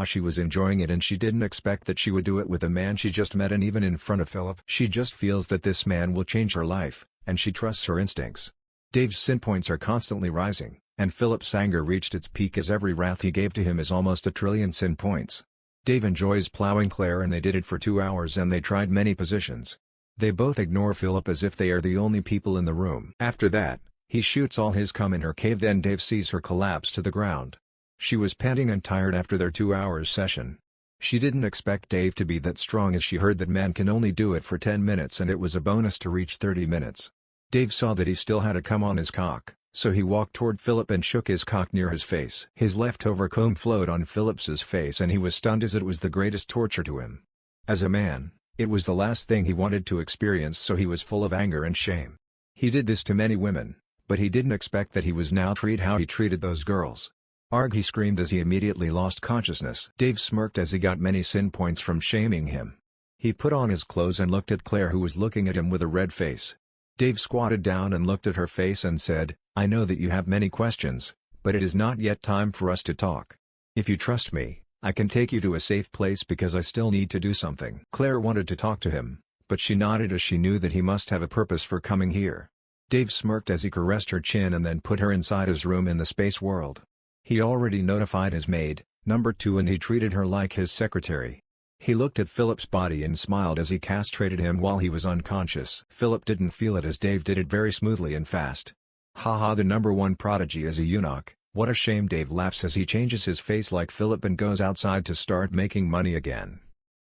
She was enjoying it and she didn't expect that she would do it with a man she just met and even in front of Philip. She just feels that this man will change her life, and she trusts her instincts. Dave's sin points are constantly rising, and Philip's anger reached its peak as every wrath he gave to him is almost 1 trillion sin points. Dave enjoys plowing Claire and they did it for 2 hours and they tried many positions. They both ignore Philip as if they are the only people in the room. After that, he shoots all his cum in her cave, then Dave sees her collapse to the ground. She was panting and tired after their 2 hours session. She didn't expect Dave to be that strong as she heard that man can only do it for 10 minutes and it was a bonus to reach 30 minutes. Dave saw that he still had a cum on his cock, so he walked toward Philip and shook his cock near his face. His leftover cum flowed on Philip's face and he was stunned as it was the greatest torture to him. As a man, it was the last thing he wanted to experience, so he was full of anger and shame. He did this to many women, but he didn't expect that he was now treated how he treated those girls. Arg! He screamed as he immediately lost consciousness. Dave smirked as he got many sin points from shaming him. He put on his clothes and looked at Claire, who was looking at him with a red face. Dave squatted down and looked at her face and said, "I know that you have many questions, but it is not yet time for us to talk. If you trust me, I can take you to a safe place because I still need to do something." Claire wanted to talk to him, but she nodded as she knew that he must have a purpose for coming here. Dave smirked as he caressed her chin and then put her inside his room in the space world. He already notified his maid, number 2, and he treated her like his secretary. He looked at Philip's body and smiled as he castrated him while he was unconscious. Philip didn't feel it as Dave did it very smoothly and fast. Haha, the number 1 prodigy is a eunuch, what a shame. Dave laughs as he changes his face like Philip and goes outside to start making money again.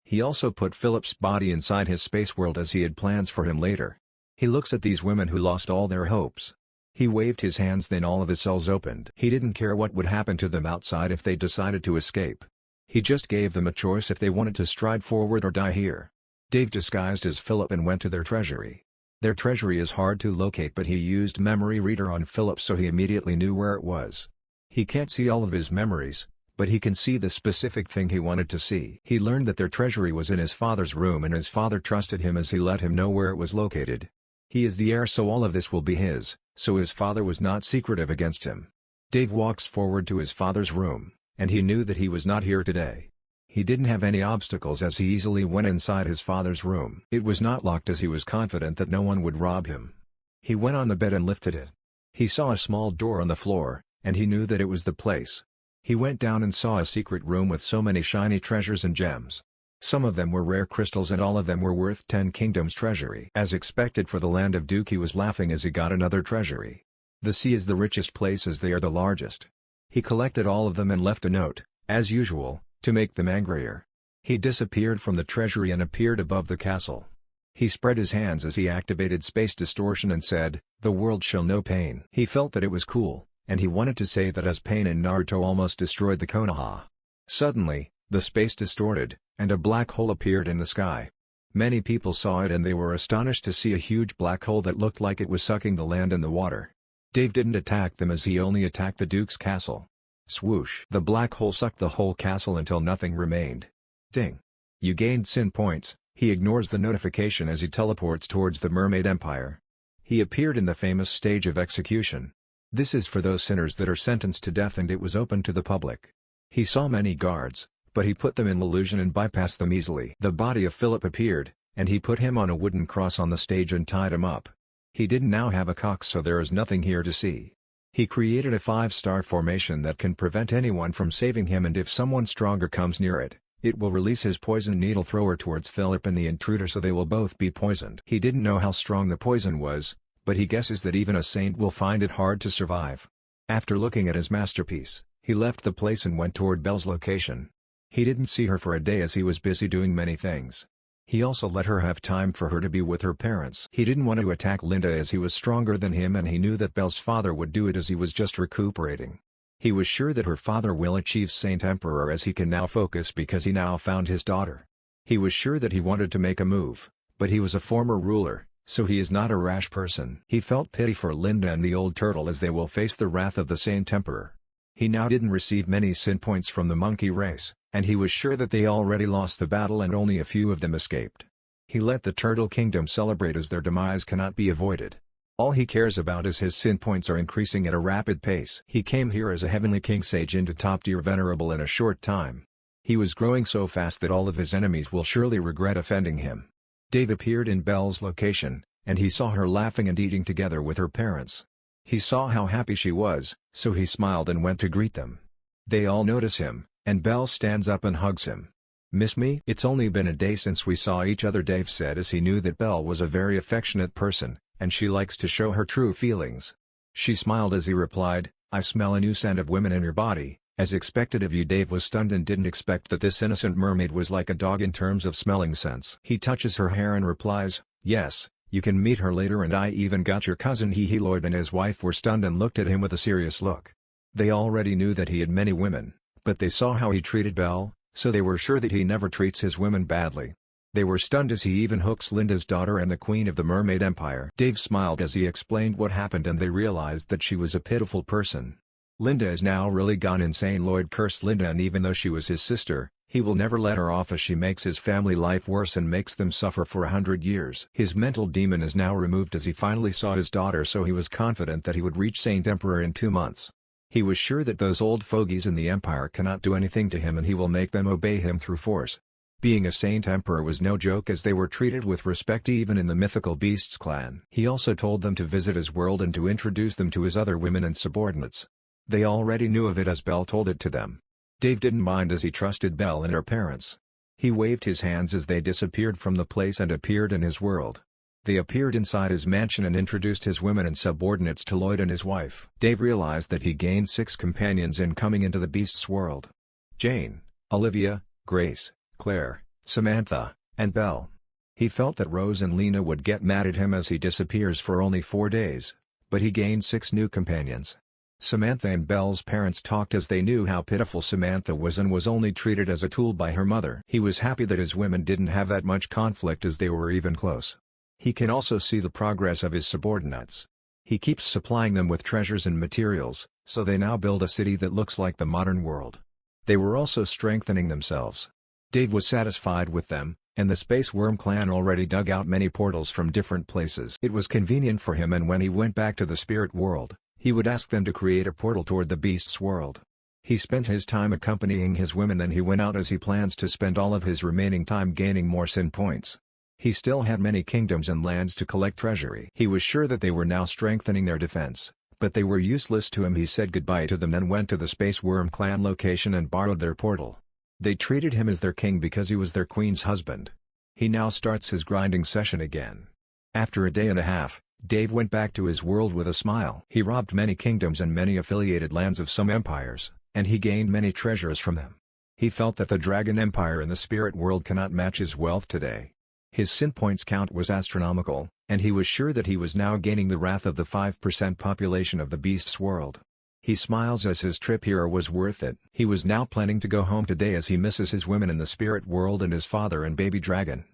He also put Philip's body inside his space world as he had plans for him later. He looks at these women who lost all their hopes. He waved his hands, then all of his cells opened. He didn't care what would happen to them outside if they decided to escape. He just gave them a choice if they wanted to stride forward or die here. Dave disguised as Philip and went to their treasury. Their treasury is hard to locate, but he used memory reader on Philip so he immediately knew where it was. He can't see all of his memories, but he can see the specific thing he wanted to see. He learned that their treasury was in his father's room and his father trusted him as he let him know where it was located. He is the heir, so all of this will be his, so his father was not secretive against him. Dave walks forward to his father's room, and he knew that he was not here today. He didn't have any obstacles as he easily went inside his father's room. It was not locked as he was confident that no one would rob him. He went on the bed and lifted it. He saw a small door on the floor, and he knew that it was the place. He went down and saw a secret room with so many shiny treasures and gems. Some of them were rare crystals and all of them were worth 10 kingdoms treasury. As expected for the land of Duke, he was laughing as he got another treasury. The sea is the richest place as they are the largest. He collected all of them and left a note, as usual, to make them angrier. He disappeared from the treasury and appeared above the castle. He spread his hands as he activated space distortion and said, "The world shall know pain." He felt that it was cool, and he wanted to say that as pain in Naruto almost destroyed the Konoha. Suddenly, the space distorted, and a black hole appeared in the sky. Many people saw it and they were astonished to see a huge black hole that looked like it was sucking the land and the water. Dave didn't attack them as he only attacked the Duke's castle. Swoosh! The black hole sucked the whole castle until nothing remained. Ding! You gained sin points. He ignores the notification as he teleports towards the Mermaid Empire. He appeared in the famous stage of execution. This is for those sinners that are sentenced to death and it was open to the public. He saw many guards, but he put them in illusion and bypassed them easily. The body of Philip appeared, and he put him on a wooden cross on the stage and tied him up. He didn't now have a cock, so there is nothing here to see. He created a 5-star formation that can prevent anyone from saving him, and if someone stronger comes near it, it will release his poison needle thrower towards Philip and the intruder, so they will both be poisoned. He didn't know how strong the poison was, but he guesses that even a saint will find it hard to survive. After looking at his masterpiece, he left the place and went toward Belle's location. He didn't see her for a day as he was busy doing many things. He also let her have time for her to be with her parents. He didn't want to attack Linda as he was stronger than him, and he knew that Belle's father would do it as he was just recuperating. He was sure that her father will achieve Saint Emperor as he can now focus because he now found his daughter. He was sure that he wanted to make a move, but he was a former ruler, so he is not a rash person. He felt pity for Linda and the old turtle as they will face the wrath of the Saint Emperor. He now didn't receive many sin points from the monkey race, and he was sure that they already lost the battle and only a few of them escaped. He let the Turtle Kingdom celebrate as their demise cannot be avoided. All he cares about is his sin points are increasing at a rapid pace. He came here as a heavenly king sage into top-tier venerable in a short time. He was growing so fast that all of his enemies will surely regret offending him. Dave appeared in Belle's location, and he saw her laughing and eating together with her parents. He saw how happy she was, so he smiled and went to greet them. They all notice him, and Belle stands up and hugs him. "Miss me?" "It's only been a day since we saw each other," Dave said as he knew that Belle was a very affectionate person, and she likes to show her true feelings. She smiled as he replied, "I smell a new scent of women in your body, as expected of you." Dave was stunned and didn't expect that this innocent mermaid was like a dog in terms of smelling scents. He touches her hair and replies, "Yes, you can meet her later, and I even got your cousin." Lloyd and his wife were stunned and looked at him with a serious look. They already knew that he had many women, but they saw how he treated Belle, so they were sure that he never treats his women badly. They were stunned as he even hooks Linda's daughter and the queen of the Mermaid Empire. Dave smiled as he explained what happened, and they realized that she was a pitiful person. Linda is now really gone insane. Lloyd cursed Linda, and even though she was his sister, he will never let her off as she makes his family life worse and makes them suffer for 100 years. His mental demon is now removed as he finally saw his daughter, so he was confident that he would reach Saint Emperor in 2 months. He was sure that those old fogies in the Empire cannot do anything to him, and he will make them obey him through force. Being a Saint Emperor was no joke as they were treated with respect even in the Mythical Beasts clan. He also told them to visit his world and to introduce them to his other women and subordinates. They already knew of it as Belle told it to them. Dave didn't mind as he trusted Belle and her parents. He waved his hands as they disappeared from the place and appeared in his world. They appeared inside his mansion and introduced his women and subordinates to Lloyd and his wife. Dave realized that he gained 6 companions in coming into the Beast's world: Jane, Olivia, Grace, Claire, Samantha, and Belle. He felt that Rose and Lena would get mad at him as he disappears for only 4 days, but he gained 6 new companions. Samantha and Belle's parents talked as they knew how pitiful Samantha was and was only treated as a tool by her mother. He was happy that his women didn't have that much conflict as they were even close. He can also see the progress of his subordinates. He keeps supplying them with treasures and materials, so they now build a city that looks like the modern world. They were also strengthening themselves. Dave was satisfied with them, and the Space Worm clan already dug out many portals from different places. It was convenient for him, and when he went back to the spirit world, he would ask them to create a portal toward the beast's world. He spent his time accompanying his women, then he went out as he plans to spend all of his remaining time gaining more sin points. He still had many kingdoms and lands to collect treasury. He was sure that they were now strengthening their defense, but they were useless to him. He said goodbye to them, then went to the Space Worm clan location and borrowed their portal. They treated him as their king because he was their queen's husband. He now starts his grinding session again. After a day and a half, Dave went back to his world with a smile. He robbed many kingdoms and many affiliated lands of some empires, and he gained many treasures from them. He felt that the Dragon Empire in the spirit world cannot match his wealth today. His sin points count was astronomical, and he was sure that he was now gaining the wrath of the 5% population of the beast's world. He smiles as his trip here was worth it. He was now planning to go home today as he misses his women in the spirit world and his father and baby dragon.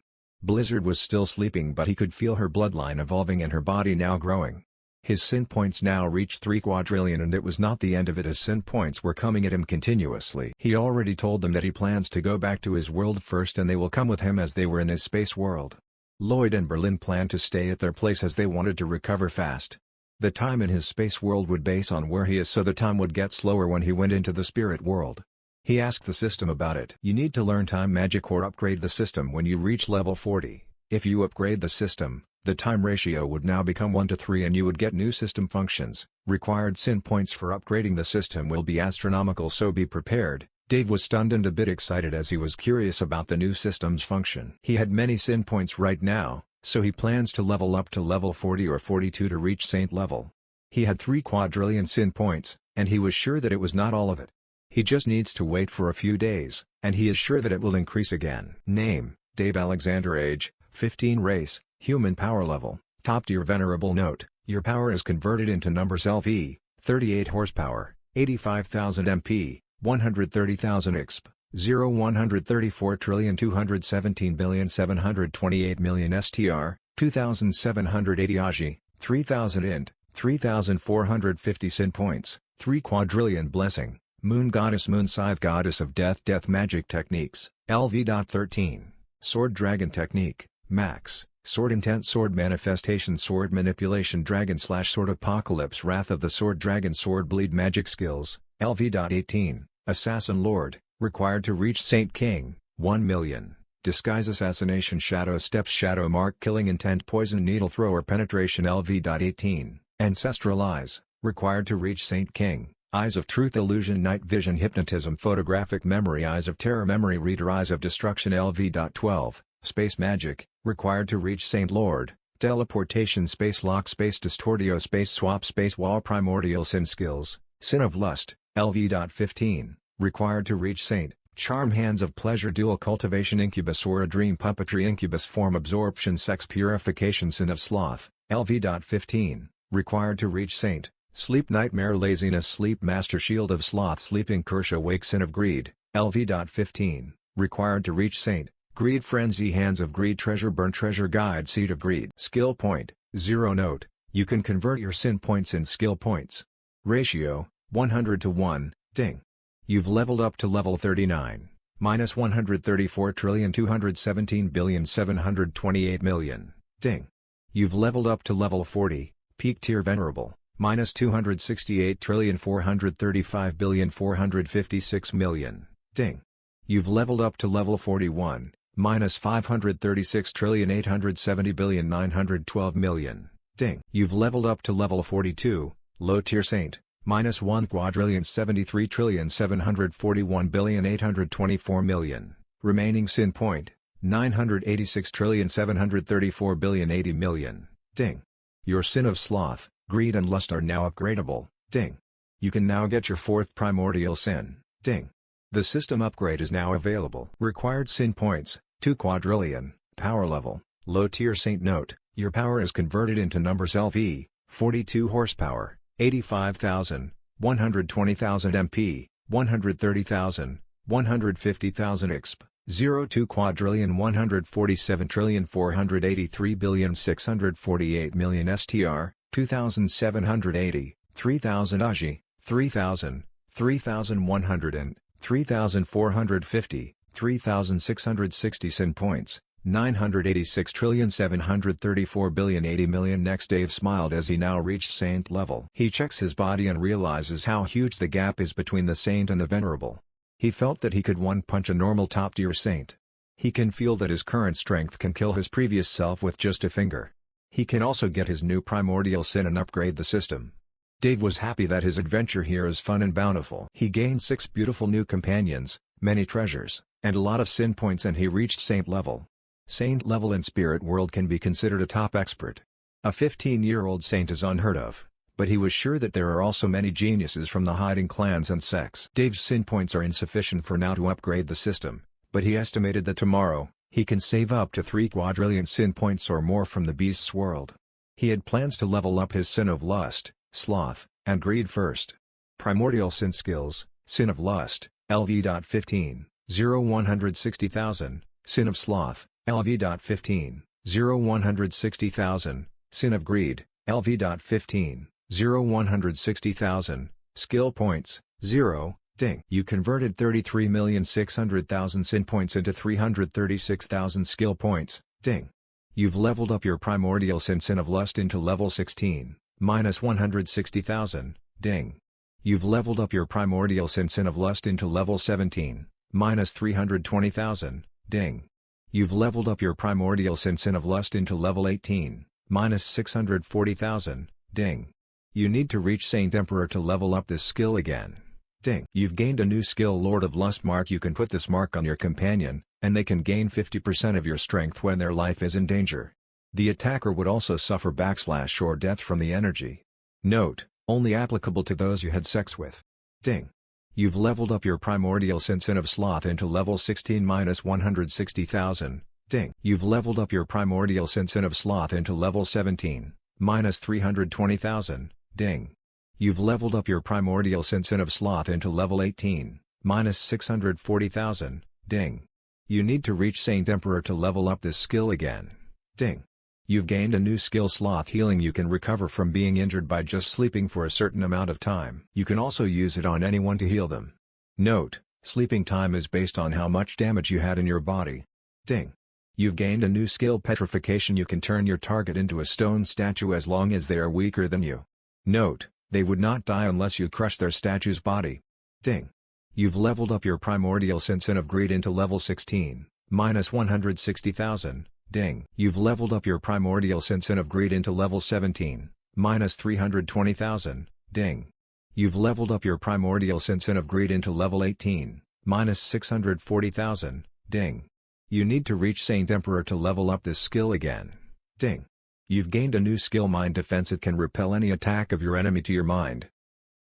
Blizzard was still sleeping, but he could feel her bloodline evolving and her body now growing. His sin points now reached 3 quadrillion, and it was not the end of it as sin points were coming at him continuously. He already told them that he plans to go back to his world first and they will come with him as they were in his space world. Lloyd and Berlin planned to stay at their place as they wanted to recover fast. The time in his space world would base on where he is, so the time would get slower when he went into the spirit world. He asked the system about it. You need to learn time magic or upgrade the system when you reach level 40. If you upgrade the system, the time ratio would now become 1:3 and you would get new system functions. Required sin points for upgrading the system will be astronomical, so be prepared. Dave was stunned and a bit excited as he was curious about the new system's function. He had many sin points right now, so he plans to level up to level 40 or 42 to reach saint level. He had 3 quadrillion sin points, and he was sure that it was not all of it. He just needs to wait for a few days, and he is sure that it will increase again. Name: Dave Alexander. Age: 15. Race: human. Power level: top tier. Venerable note: your power is converted into numbers. LV: 38 horsepower, 85,000 MP, 130,000 exp. 134,217,728,000,000 STR, 2,780 AGI, 3,000 int, 3,450 sin points, 3 quadrillion blessing, Moon Goddess. Moon Scythe, Goddess of Death. Death Magic Techniques, LV.13, Sword Dragon Technique, Max, Sword Intent. Sword Manifestation. Sword Manipulation. Dragon/Sword Apocalypse. Wrath of the Sword Dragon. Sword Bleed. Magic Skills, LV.18, Assassin Lord, required to reach Saint King, 1 million, Disguise. Assassination. Shadow Steps. Shadow Mark. Killing Intent. Poison Needle Thrower. Penetration. LV.18, Ancestral Eyes, required to reach Saint King, Eyes of Truth. Illusion. Night Vision. Hypnotism. Photographic Memory. Eyes of Terror. Memory Reader. Eyes of Destruction. LV.12, Space Magic, required to reach Saint Lord, Teleportation. Space Lock. Space Distortio. Space Swap. Space Wall. Primordial. Sin Skills, Sin of Lust, LV.15, required to reach Saint, Charm. Hands of Pleasure. Dual Cultivation. Incubus or a Dream. Puppetry. Incubus Form. Absorption. Sex Purification. Sin of Sloth, LV.15, required to reach Saint, Sleep. Nightmare. Laziness. Sleep Master. Shield of Sloth. Sleeping Curse. Awake. Sin of Greed, LV.15, required to reach Saint, Greed. Frenzy. Hands of Greed. Treasure. Burn Treasure Guide. Seed of Greed. Skill point, 0. Note: you can convert your sin points in skill points. Ratio: 100:1. Ding. You've leveled up to level 39, minus 134,217,728,000,000. Ding. You've leveled up to level 40, peak tier. Venerable, minus 268,435,456,000,000. Ding. You've leveled up to level 41, minus 536,870,912,000,000. Ding. You've leveled up to level 42, low tier Saint, minus 1,741,824,000,000. Remaining sin point, 986,734,080,000,000. Ding. Your Sin of Sloth, Greed and Lust are now upgradable. Ding. You can now get your 4th primordial sin. Ding. The system upgrade is now available. Required sin points, 2 quadrillion. Power level, low tier Saint. Note: your power is converted into numbers. LV: 42 horsepower, 85,000, 120,000 MP, 130,000, 150,000 exp. 02 quadrillion 147 trillion 483 billion 648 million STR, 2780, 3000 AJI, 3000, 3100 and 3450, 3660 sin points, 986 trillion 734 billion 80 million. Next Dave smiled as he now reached saint level. He checks his body and realizes how huge the gap is between the saint and the venerable. He felt that he could one-punch a normal top-tier saint. He can feel that his current strength can kill his previous self with just a finger. He can also get his new primordial sin and upgrade the system. Dave was happy that his adventure here is fun and bountiful. He gained 6 beautiful new companions, many treasures, and a lot of sin points, and he reached saint level. Saint level in spirit world can be considered a top expert. A 15-year-old saint is unheard of, but he was sure that there are also many geniuses from the hiding clans and sects. Dave's sin points are insufficient for now to upgrade the system, but he estimated that tomorrow, he can save up to 3 quadrillion sin points or more from the beast's world. He had plans to level up his sin of lust, sloth, and greed first. Primordial sin skills: sin of lust, LV.15, 160,000, sin of sloth, LV.15, 160,000, sin of greed, LV.15, 160,000, skill points, 0, ding. You converted 33,600,000 sin points into 336,000 skill points, ding. You've leveled up your primordial sin of lust into level 16, minus 160,000, ding. You've leveled up your primordial sin of lust into level 17, minus 320,000, ding. You've leveled up your primordial sin of lust into level 18, minus 640,000, ding. You need to reach Saint Emperor to level up this skill again, ding. You've gained a new skill, Lord of Lust mark. You can put this mark on your companion, and they can gain 50% of your strength when their life is in danger. The attacker would also suffer backslash or death from the energy. Note: only applicable to those you had sex with, ding. You've leveled up your primordial sin of sloth into level 16 minus 160,000, ding. You've leveled up your primordial sin of sloth into level 17, minus 320,000, ding. You've leveled up your primordial sin of sloth into level 18, minus 640,000, ding. You need to reach Saint Emperor to level up this skill again, ding. You've gained a new skill, sloth healing. You can recover from being injured by just sleeping for a certain amount of time. You can also use it on anyone to heal them. Note: sleeping time is based on how much damage you had in your body, ding. You've gained a new skill, petrification. You can turn your target into a stone statue as long as they are weaker than you. Note: they would not die unless you crush their statue's body, ding. You've leveled up your primordial sin of greed into level 16, minus 160,000, ding. You've leveled up your primordial sin of greed into level 17, minus 320,000, ding. You've leveled up your primordial sin of greed into level 18, minus 640,000, ding. You need to reach Saint Emperor to level up this skill again, ding. You've gained a new skill, mind defense. It can repel any attack of your enemy to your mind,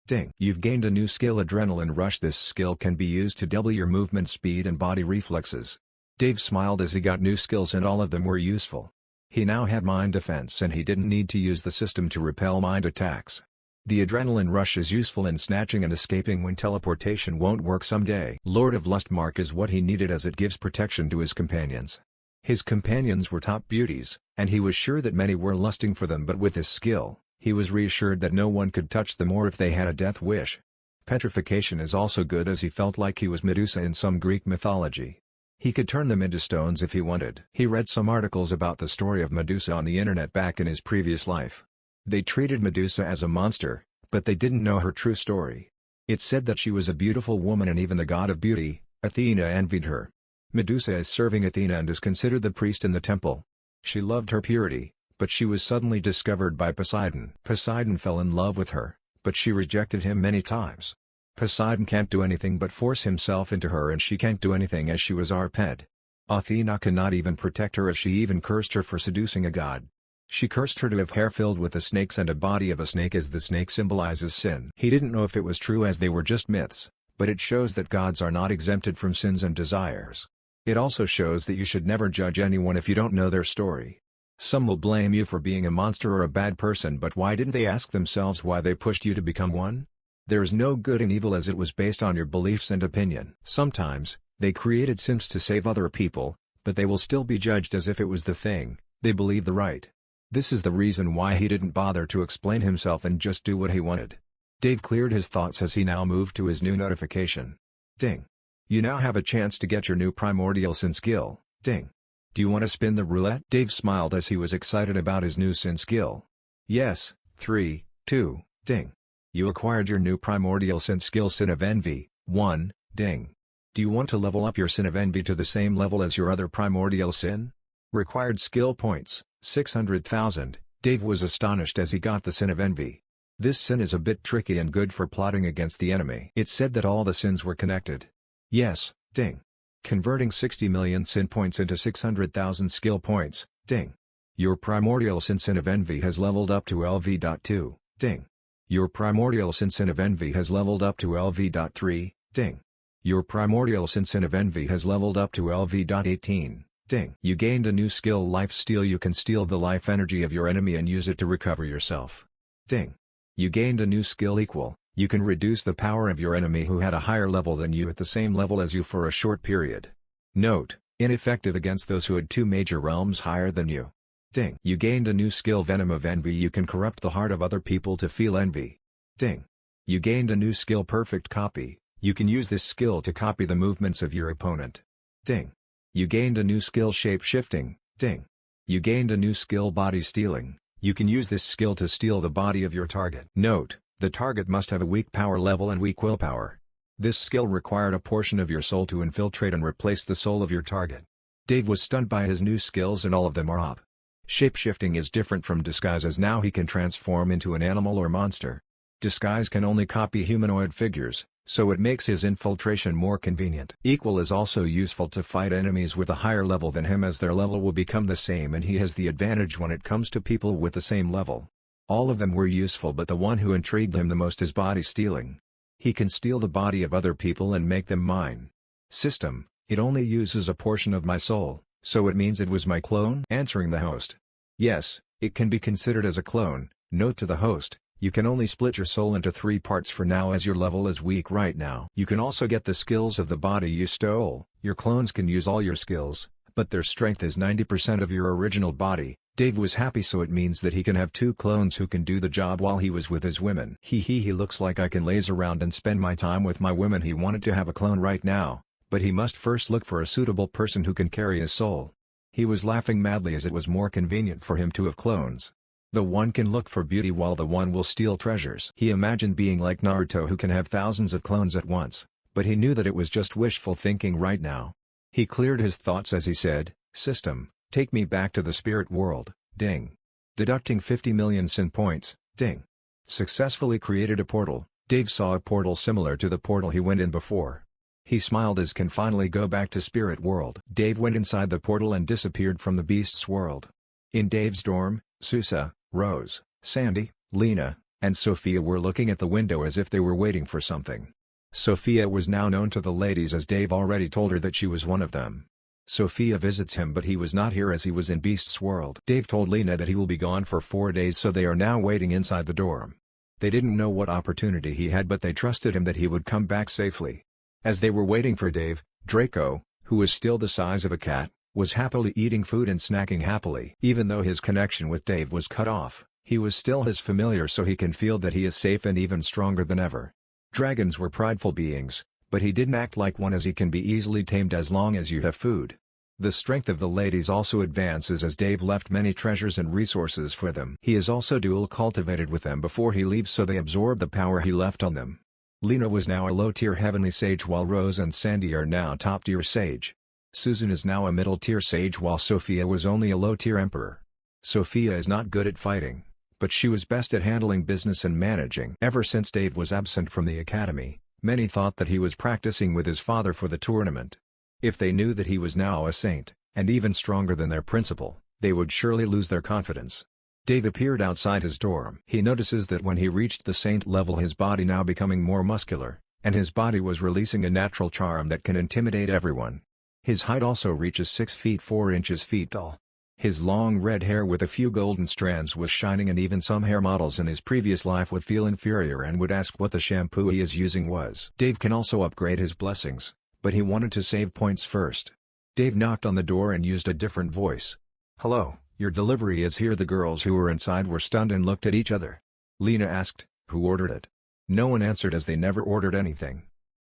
ding. You've gained a new skill, adrenaline rush. This skill can be used to double your movement speed and body reflexes. Dave smiled as he got new skills, and all of them were useful. He now had mind defense, and he didn't need to use the system to repel mind attacks. The adrenaline rush is useful in snatching and escaping when teleportation won't work someday. Lord of Lust mark is what he needed, as it gives protection to his companions. His companions were top beauties, and he was sure that many were lusting for them, but with his skill, he was reassured that no one could touch them or if they had a death wish. Petrification is also good, as he felt like he was Medusa in some Greek mythology. He could turn them into stones if he wanted. He read some articles about the story of Medusa on the internet back in his previous life. They treated Medusa as a monster, but they didn't know her true story. It said that she was a beautiful woman, and even the god of beauty, Athena, envied her. Medusa is serving Athena and is considered the priest in the temple. She loved her purity, but she was suddenly discovered by Poseidon. Poseidon fell in love with her, but she rejected him many times. Poseidon can't do anything but force himself into her, and she can't do anything as she was Arped. Athena cannot even protect her, as she even cursed her for seducing a god. She cursed her to have hair filled with the snakes and a body of a snake, as the snake symbolizes sin. He didn't know if it was true, as they were just myths, but it shows that gods are not exempted from sins and desires. It also shows that you should never judge anyone if you don't know their story. Some will blame you for being a monster or a bad person, but why didn't they ask themselves why they pushed you to become one? There is no good and evil, as it was based on your beliefs and opinion. Sometimes, They created sins to save other people, but they will still be judged as if it was the thing they believe the right. This is the reason why he didn't bother to explain himself and just do what he wanted. Dave cleared his thoughts as he now moved to his new notification. Ding. You now have a chance to get your new Primordial Sin skill. Ding. Do you want to spin the roulette? Dave smiled as he was excited about his new Sin skill. Yes. 3, 2, ding. You acquired your new Primordial Sin skill, Sin of Envy, 1, ding. Do you want to level up your Sin of Envy to the same level as your other Primordial Sin? Required skill points, 600,000. Dave was astonished as he got the Sin of Envy. This sin is a bit tricky and good for plotting against the enemy. It said that all the sins were connected. Yes, ding. Converting 60 million sin points into 600,000 skill points, ding. Your Primordial Sin of Envy has leveled up to LV.2, ding. Your Primordial Sin of Envy has leveled up to LV.3, ding. Your Primordial Sin of Envy has leveled up to LV.18, ding. You gained a new skill, Life Steal. You can steal the life energy of your enemy and use it to recover yourself. Ding. You gained a new skill, Equal. You can reduce the power of your enemy who had a higher level than you at the same level as you for a short period. Note, ineffective against those who had 2 major realms higher than you. Ding. You gained a new skill, Venom of Envy. You can corrupt the heart of other people to feel envy. Ding. You gained a new skill, Perfect Copy. You can use this skill to copy the movements of your opponent. Ding. You gained a new skill, Shape Shifting. Ding. You gained a new skill, Body Stealing. You can use this skill to steal the body of your target. Note, the target must have a weak power level and weak willpower. This skill required a portion of your soul to infiltrate and replace the soul of your target. Dave was stunned by his new skills, and all of them are up. Shapeshifting is different from disguise, as now he can transform into an animal or monster. Disguise can only copy humanoid figures, so it makes his infiltration more convenient. Equal is also useful to fight enemies with a higher level than him, as their level will become the same and he has the advantage when it comes to people with the same level. All of them were useful, but the one who intrigued him the most is Body Stealing. He can steal the body of other people and make them mine. System, it only uses a portion of my soul, so it means it was my clone? Answering the host. Yes, it can be considered as a clone. Note to the host, you can only split your soul into 3 parts for now, as your level is weak right now. You can also get the skills of the body you stole. Your clones can use all your skills, but their strength is 90% of your original body. Dave was happy, so it means that he can have 2 clones who can do the job while he was with his women. He looks like I can laze around and spend my time with my women. He wanted to have a clone right now, but he must first look for a suitable person who can carry his soul. He was laughing madly as it was more convenient for him to have clones. The one can look for beauty while the one will steal treasures. He imagined being like Naruto, who can have thousands of clones at once, but he knew that it was just wishful thinking right now. He cleared his thoughts as he said, System, take me back to the spirit world, ding. Deducting 50 million sin points, ding. Successfully created a portal. Dave saw a portal similar to the portal he went in before. He smiled as can finally go back to spirit world. Dave went inside the portal and disappeared from the beast's world. In Dave's dorm, Susa, Rose, Sandy, Lena, and Sophia were looking at the window as if they were waiting for something. Sophia was now known to the ladies, as Dave already told her that she was one of them. Sophia visits him, but he was not here as he was in Beast's world. Dave told Lena that he will be gone for 4 days, so they are now waiting inside the dorm. They didn't know what opportunity he had, but they trusted him that he would come back safely. As they were waiting for Dave, Draco, who was still the size of a cat, was happily eating food and snacking happily. Even though his connection with Dave was cut off, he was still his familiar, so he can feel that he is safe and even stronger than ever. Dragons were prideful beings, but he didn't act like one, as he can be easily tamed as long as you have food. The strength of the ladies also advances as Dave left many treasures and resources for them. He is also dual cultivated with them before he leaves, so they absorb the power he left on them. Lena was now a low-tier heavenly sage, while Rose and Sandy are now top-tier sage. Susan is now a middle-tier sage, while Sophia was only a low-tier emperor. Sophia is not good at fighting, but she was best at handling business and managing. Ever since Dave was absent from the academy, many thought that he was practicing with his father for the tournament. If they knew that he was now a saint, and even stronger than their principal, they would surely lose their confidence. Dave appeared outside his dorm. He notices that when he reached the saint level, his body now becoming more muscular, and his body was releasing a natural charm that can intimidate everyone. His height also reaches 6 feet 4 inches tall. His long red hair with a few golden strands was shining, and even some hair models in his previous life would feel inferior and would ask what the shampoo he is using was. Dave can also upgrade his blessings, but he wanted to save points first. Dave knocked on the door and used a different voice. "Hello, your delivery is here." The girls who were inside were stunned and looked at each other. Lena asked, "Who ordered it?" No one answered as they never ordered anything.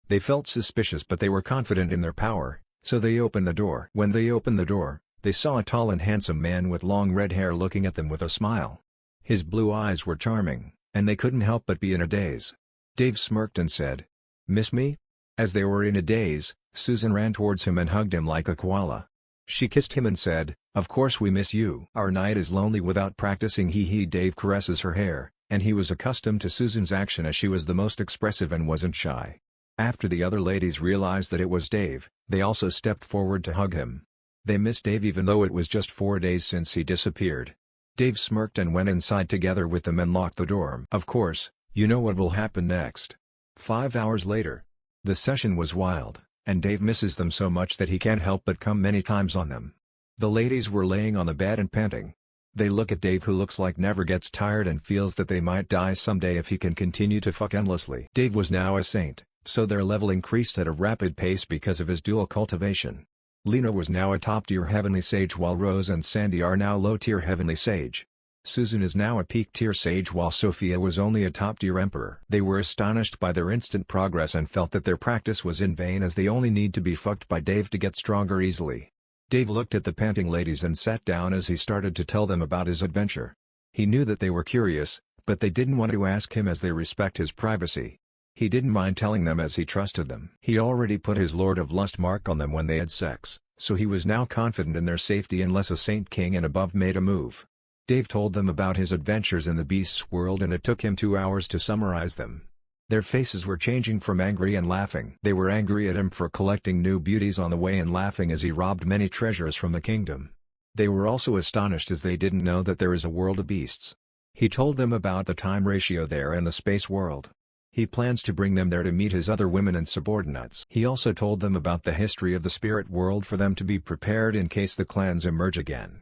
They felt suspicious but they were confident in their power, so they opened the door. When they opened the door, they saw a tall and handsome man with long red hair looking at them with a smile. His blue eyes were charming, and they couldn't help but be in a daze. Dave smirked and said, "Miss me?" As they were in a daze, Susan ran towards him and hugged him like a koala. She kissed him and said, "Of course we miss you." "Our night is lonely without practicing." Dave caresses her hair, and he was accustomed to Susan's action as she was the most expressive and wasn't shy. After the other ladies realized that it was Dave, they also stepped forward to hug him. They missed Dave even though it was just 4 days since he disappeared. Dave smirked and went inside together with them and locked the door. Of course, you know what will happen next. 5 hours later. The session was wild, and Dave misses them so much that he can't help but come many times on them. The ladies were laying on the bed and panting. They look at Dave, who looks like never gets tired and feels that they might die someday if he can continue to fuck endlessly. Dave was now a saint, so their level increased at a rapid pace because of his dual cultivation. Lena was now a top-tier heavenly sage while Rose and Sandy are now low-tier heavenly sage. Susan is now a peak-tier sage while Sophia was only a top-tier emperor. They were astonished by their instant progress and felt that their practice was in vain as they only need to be fucked by Dave to get stronger easily. Dave looked at the panting ladies and sat down as he started to tell them about his adventure. He knew that they were curious, but they didn't want to ask him as they respect his privacy. He didn't mind telling them as he trusted them. He already put his Lord of Lust mark on them when they had sex, so he was now confident in their safety unless a Saint King and above made a move. Dave told them about his adventures in the Beast's world and it took him 2 hours to summarize them. Their faces were changing from angry and laughing. They were angry at him for collecting new beauties on the way and laughing as he robbed many treasures from the kingdom. They were also astonished as they didn't know that there is a world of beasts. He told them about the time ratio there and the space world. He plans to bring them there to meet his other women and subordinates. He also told them about the history of the spirit world for them to be prepared in case the clans emerge again.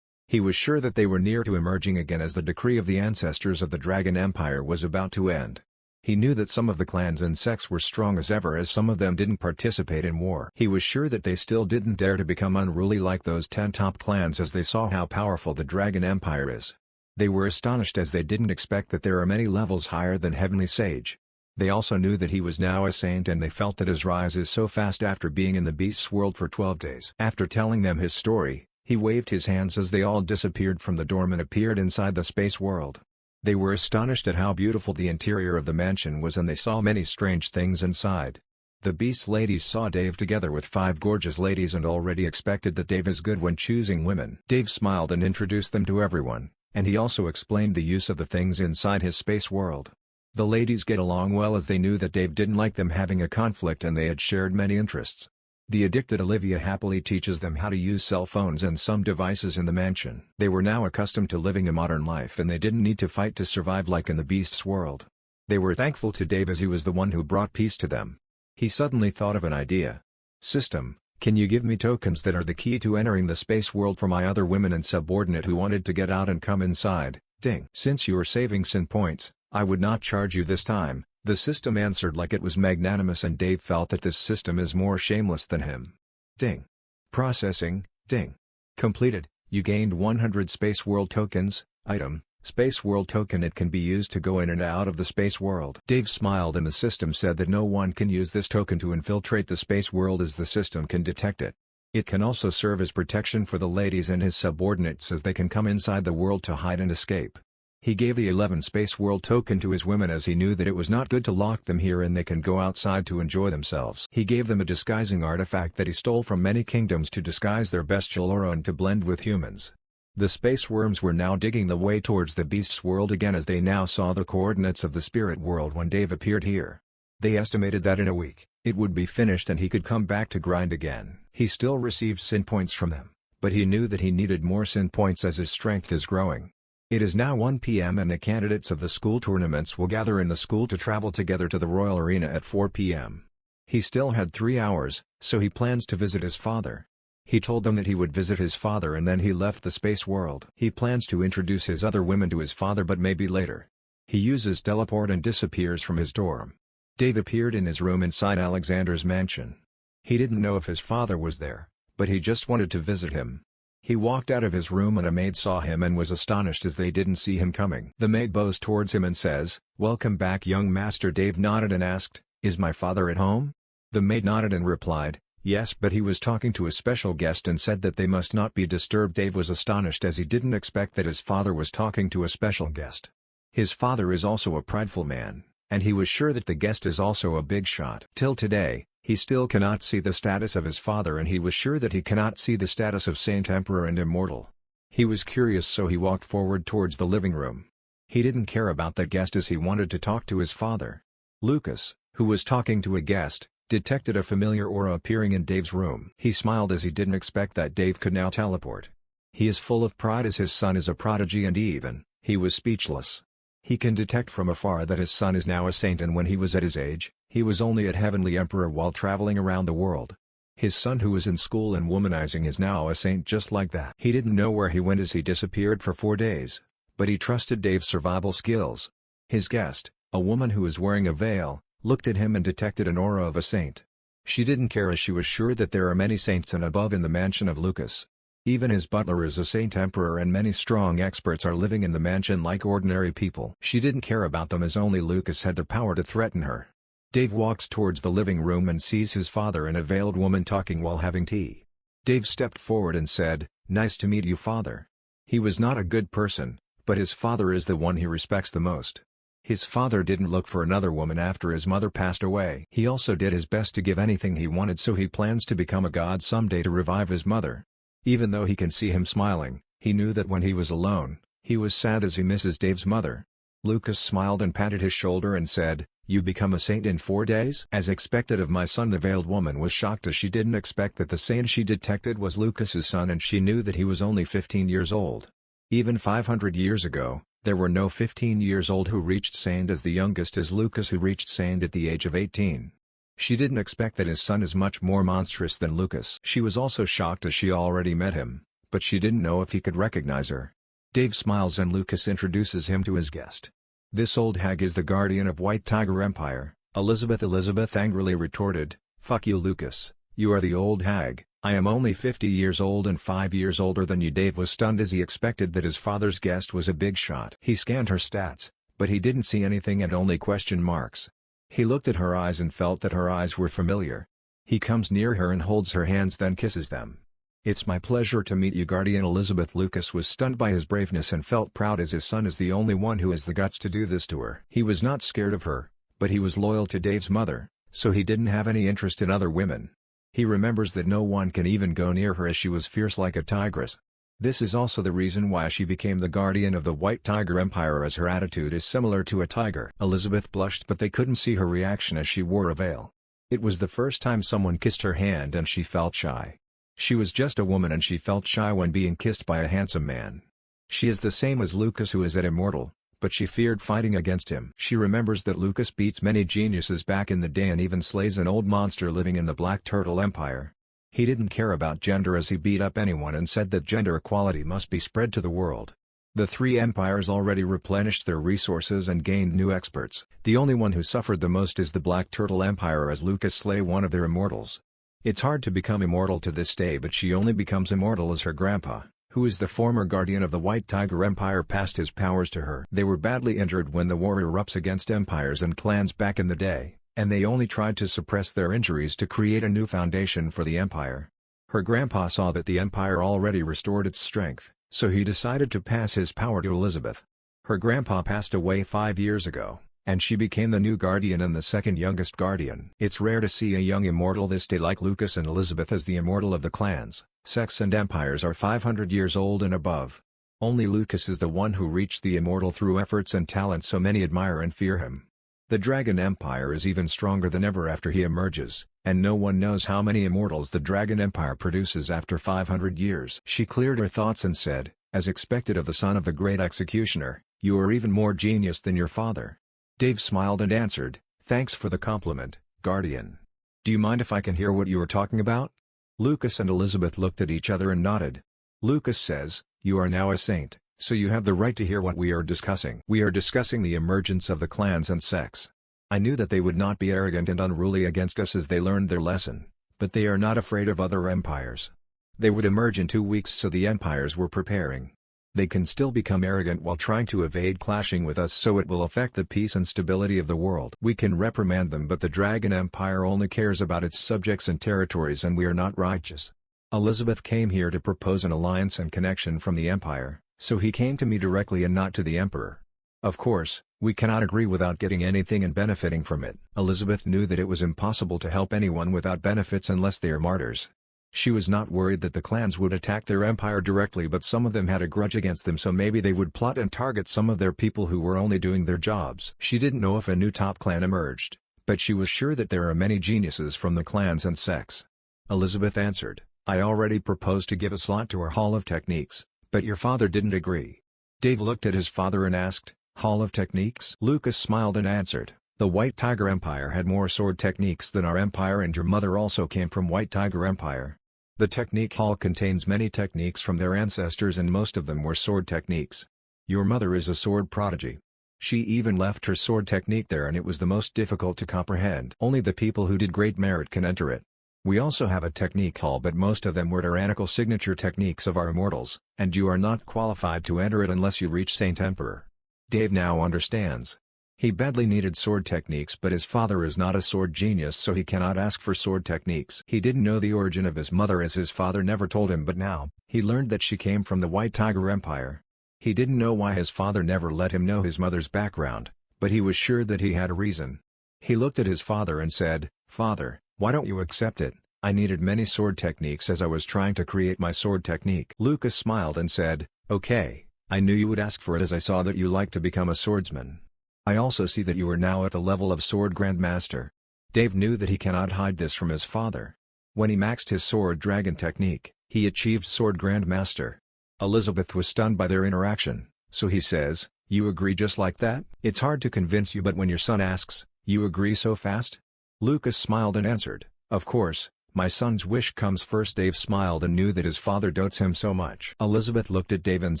He was sure that they were near to emerging again as the decree of the ancestors of the Dragon Empire was about to end. He knew that some of the clans and sects were strong as ever as some of them didn't participate in war. He was sure that they still didn't dare to become unruly like those 10 top clans as they saw how powerful the Dragon Empire is. They were astonished as they didn't expect that there are many levels higher than Heavenly Sage. They also knew that he was now a saint and they felt that his rise is so fast after being in the Beast's world for 12 days. After telling them his story, he waved his hands as they all disappeared from the dorm and appeared inside the space world. They were astonished at how beautiful the interior of the mansion was and they saw many strange things inside. The Beast ladies saw Dave together with 5 gorgeous ladies and already expected that Dave is good when choosing women. Dave smiled and introduced them to everyone, and he also explained the use of the things inside his space world. The ladies get along well as they knew that Dave didn't like them having a conflict and they had shared many interests. The addicted Olivia happily teaches them how to use cell phones and some devices in the mansion. They were now accustomed to living a modern life and they didn't need to fight to survive like in the Beast's world. They were thankful to Dave as he was the one who brought peace to them. He suddenly thought of an idea. "System, can you give me tokens that are the key to entering the space world for my other women and subordinate who wanted to get out and come inside?" Ding. "Since you are saving sin points, I would not charge you this time," the system answered like it was magnanimous and Dave felt that this system is more shameless than him. Ding. Processing, ding. Completed, you gained 100 Space World tokens. Item, Space World token. It can be used to go in and out of the space world. Dave smiled and the system said that no one can use this token to infiltrate the space world as the system can detect it. It can also serve as protection for the ladies and his subordinates as they can come inside the world to hide and escape. He gave the 11 Space World token to his women as he knew that it was not good to lock them here and they can go outside to enjoy themselves. He gave them a disguising artifact that he stole from many kingdoms to disguise their bestial aura and to blend with humans. The space worms were now digging the way towards the Beast's world again as they now saw the coordinates of the spirit world when Dave appeared here. They estimated that in a week, it would be finished and he could come back to grind again. He still received sin points from them, but he knew that he needed more sin points as his strength is growing. It is now 1 p.m. and the candidates of the school tournaments will gather in the school to travel together to the Royal Arena at 4 p.m. He still had 3 hours, so he plans to visit his father. He told them that he would visit his father and then he left the space world. He plans to introduce his other women to his father but maybe later. He uses teleport and disappears from his dorm. Dave appeared in his room inside Alexander's mansion. He didn't know if his father was there, but he just wanted to visit him. He walked out of his room and a maid saw him and was astonished as they didn't see him coming. The maid bows towards him and says, "Welcome back, young master." Dave nodded and asked, "Is my father at home?" The maid nodded and replied, "Yes, but he was talking to a special guest and said that they must not be disturbed." Dave was astonished as he didn't expect that his father was talking to a special guest. His father is also a prideful man, and he was sure that the guest is also a big shot. Till today, he still cannot see the status of his father, and he was sure that he cannot see the status of Saint, Emperor and Immortal. He was curious, so he walked forward towards the living room. He didn't care about the guest as he wanted to talk to his father. Lucas, who was talking to a guest, detected a familiar aura appearing in Dave's room. He smiled as he didn't expect that Dave could now teleport. He is full of pride as his son is a prodigy, and he was speechless. He can detect from afar that his son is now a saint, and when he was at his age, he was only at Heavenly Emperor while traveling around the world. His son, who was in school and womanizing, is now a saint just like that. He didn't know where he went as he disappeared for 4 days, but he trusted Dave's survival skills. His guest, a woman who was wearing a veil, looked at him and detected an aura of a saint. She didn't care as she was sure that there are many saints and above in the mansion of Lucas. Even his butler is a Saint Emperor, and many strong experts are living in the mansion like ordinary people. She didn't care about them as only Lucas had the power to threaten her. Dave walks towards the living room and sees his father and a veiled woman talking while having tea. Dave stepped forward and said, "Nice to meet you, father." He was not a good person, but his father is the one he respects the most. His father didn't look for another woman after his mother passed away. He also did his best to give anything he wanted, so he plans to become a god someday to revive his mother. Even though he can see him smiling, he knew that when he was alone, he was sad as he misses Dave's mother. Lucas smiled and patted his shoulder and said, "You become a saint in 4 days?" As expected of my son, the veiled woman was shocked as she didn't expect that the saint she detected was Lucas's son, and she knew that he was only 15 years old. Even 500 years ago, there were no 15 years old who reached saint as the youngest is Lucas, who reached saint at the age of 18. She didn't expect that his son is much more monstrous than Lucas. She was also shocked as she already met him, but she didn't know if he could recognize her. Dave smiles and Lucas introduces him to his guest. "This old hag is the guardian of White Tiger Empire." Elizabeth angrily retorted, "Fuck you, Lucas, you are the old hag. I am only 50 years old and 5 years older than you." Dave was stunned as he expected that his father's guest was a big shot. He scanned her stats, but he didn't see anything and only question marks. He looked at her eyes and felt that her eyes were familiar. He comes near her and holds her hands, then kisses them. "It's my pleasure to meet you, Guardian Elizabeth." Lucas was stunned by his braveness and felt proud as his son is the only one who has the guts to do this to her. He was not scared of her, but he was loyal to Dave's mother, so he didn't have any interest in other women. He remembers that no one can even go near her as she was fierce like a tigress. This is also the reason why she became the guardian of the White Tiger Empire, as her attitude is similar to a tiger. Elizabeth blushed, but they couldn't see her reaction as she wore a veil. It was the first time someone kissed her hand and she felt shy. She was just a woman and she felt shy when being kissed by a handsome man. She is the same as Lucas, who is at Immortal, but she feared fighting against him. She remembers that Lucas beats many geniuses back in the day and even slays an old monster living in the Black Turtle Empire. He didn't care about gender as he beat up anyone and said that gender equality must be spread to the world. The 3 empires already replenished their resources and gained new experts. The only one who suffered the most is the Black Turtle Empire, as Lucas slay one of their immortals. It's hard to become immortal to this day, but she only becomes immortal as her grandpa, who is the former guardian of the White Tiger Empire, passed his powers to her. They were badly injured when the war erupts against empires and clans back in the day, and they only tried to suppress their injuries to create a new foundation for the empire. Her grandpa saw that the empire already restored its strength, so he decided to pass his power to Elizabeth. Her grandpa passed away 5 years ago, and she became the new guardian and the second youngest guardian. It's rare to see a young immortal this day like Lucas and Elizabeth, as the immortal of the clans, sects and empires are 500 years old and above. Only Lucas is the one who reached the immortal through efforts and talent, so many admire and fear him. The Dragon Empire is even stronger than ever after he emerges, and no one knows how many immortals the Dragon Empire produces after 500 years. She cleared her thoughts and said, as expected of the son of the great executioner, "You are even more genius than your father." Dave smiled and answered, "Thanks for the compliment, Guardian. Do you mind if I can hear what you are talking about?" Lucas and Elizabeth looked at each other and nodded. Lucas says, "You are now a saint, so you have the right to hear what we are discussing. We are discussing the emergence of the clans and sects. I knew that they would not be arrogant and unruly against us as they learned their lesson, But they are not afraid of other empires. They would emerge in 2 weeks, so the empires were preparing. They can still become arrogant while trying to evade clashing with us, so it will affect the peace and stability of the world. We can reprimand them, but the Dragon Empire only cares about its subjects and territories, and we are not righteous. Elizabeth came here to propose an alliance and connection from the Empire, so he came to me directly and not to the Emperor. Of course, we cannot agree without getting anything and benefiting from it. Elizabeth knew that it was impossible to help anyone without benefits unless they are martyrs. She was not worried that the clans would attack their empire directly, but some of them had a grudge against them, so maybe they would plot and target some of their people who were only doing their jobs. She didn't know if a new top clan emerged, but she was sure that there are many geniuses from the clans and sects. Elizabeth answered, I already proposed to give a slot to our Hall of Techniques, but your father didn't agree. Dave looked at his father and asked, Hall of Techniques? Lucas smiled and answered, the White Tiger Empire had more sword techniques than our empire, and your mother also came from White Tiger Empire. The Technique Hall contains many techniques from their ancestors, and most of them were sword techniques. Your mother is a sword prodigy. She even left her sword technique there, and it was the most difficult to comprehend. Only the people who did great merit can enter it. We also have a technique hall, but most of them were tyrannical signature techniques of our immortals, and you are not qualified to enter it unless you reach Saint Emperor. Dave now understands. He badly needed sword techniques, but his father is not a sword genius, so he cannot ask for sword techniques. He didn't know the origin of his mother, as his father never told him, but now, he learned that she came from the White Tiger Empire. He didn't know why his father never let him know his mother's background, but he was sure that he had a reason. He looked at his father and said, Father, why don't you accept it? I needed many sword techniques as I was trying to create my sword technique. Lucas smiled and said, Okay, I knew you would ask for it, as I saw that you like to become a swordsman. I also see that you are now at the level of Sword Grandmaster. Dave knew that he cannot hide this from his father. When he maxed his Sword Dragon technique, he achieved Sword Grandmaster. Elizabeth was stunned by their interaction, so he says, You agree just like that? It's hard to convince you, but when your son asks, you agree so fast? Lucas smiled and answered, Of course, my son's wish comes first. Dave smiled and knew that his father dotes him so much. Elizabeth looked at Dave and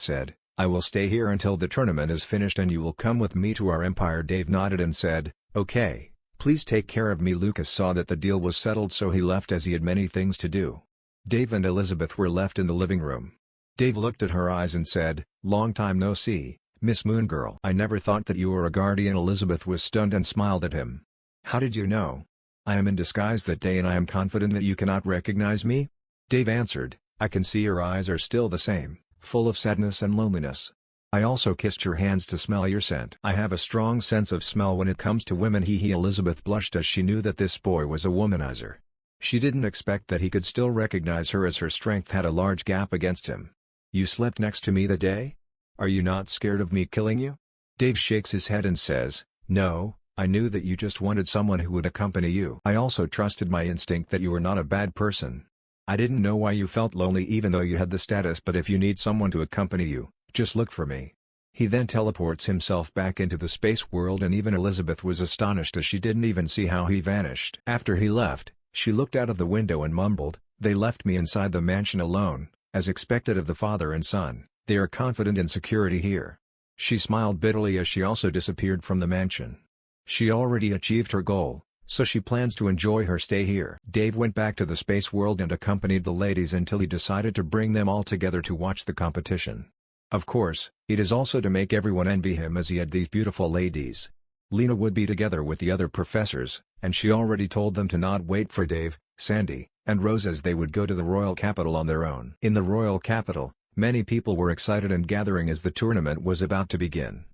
said, I will stay here until the tournament is finished, and you will come with me to our empire. Dave nodded and said, Okay, please take care of me. Lucas saw that the deal was settled, so he left as he had many things to do. Dave and Elizabeth were left in the living room. Dave looked at her eyes and said, Long time no see, Miss Moon Girl. I never thought that you were a guardian. Elizabeth was stunned and smiled at him. How did you know? I am in disguise that day, and I am confident that you cannot recognize me? Dave answered, I can see your eyes are still the same, full of sadness and loneliness. I also kissed your hands to smell your scent. I have a strong sense of smell when it comes to women. Elizabeth blushed as she knew that this boy was a womanizer. She didn't expect that he could still recognize her, as her strength had a large gap against him. You slept next to me that day? Are you not scared of me killing you? Dave shakes his head and says, No, I knew that you just wanted someone who would accompany you. I also trusted my instinct that you were not a bad person. I didn't know why you felt lonely even though you had the status, but if you need someone to accompany you, just look for me. He then teleports himself back into the space world, and even Elizabeth was astonished as she didn't even see how he vanished. After he left, she looked out of the window and mumbled, They left me inside the mansion alone, as expected of the father and son. They are confident in security here. She smiled bitterly as she also disappeared from the mansion. She already achieved her goal, so she plans to enjoy her stay here. Dave went back to the space world and accompanied the ladies until he decided to bring them all together to watch the competition. Of course, it is also to make everyone envy him, as he had these beautiful ladies. Lena would be together with the other professors, and she already told them to not wait for Dave, Sandy, and Rose, as they would go to the royal capital on their own. In the royal capital, many people were excited and gathering as the tournament was about to begin.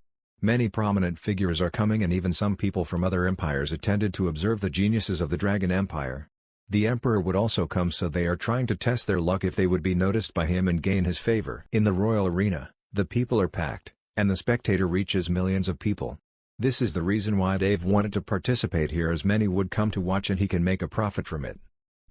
Many prominent figures are coming, and even some people from other empires attended to observe the geniuses of the Dragon Empire. The Emperor would also come, so they are trying to test their luck if they would be noticed by him and gain his favor. In the royal arena, the people are packed, and the spectator reaches millions of people. This is the reason why Dave wanted to participate here, as many would come to watch and he can make a profit from it.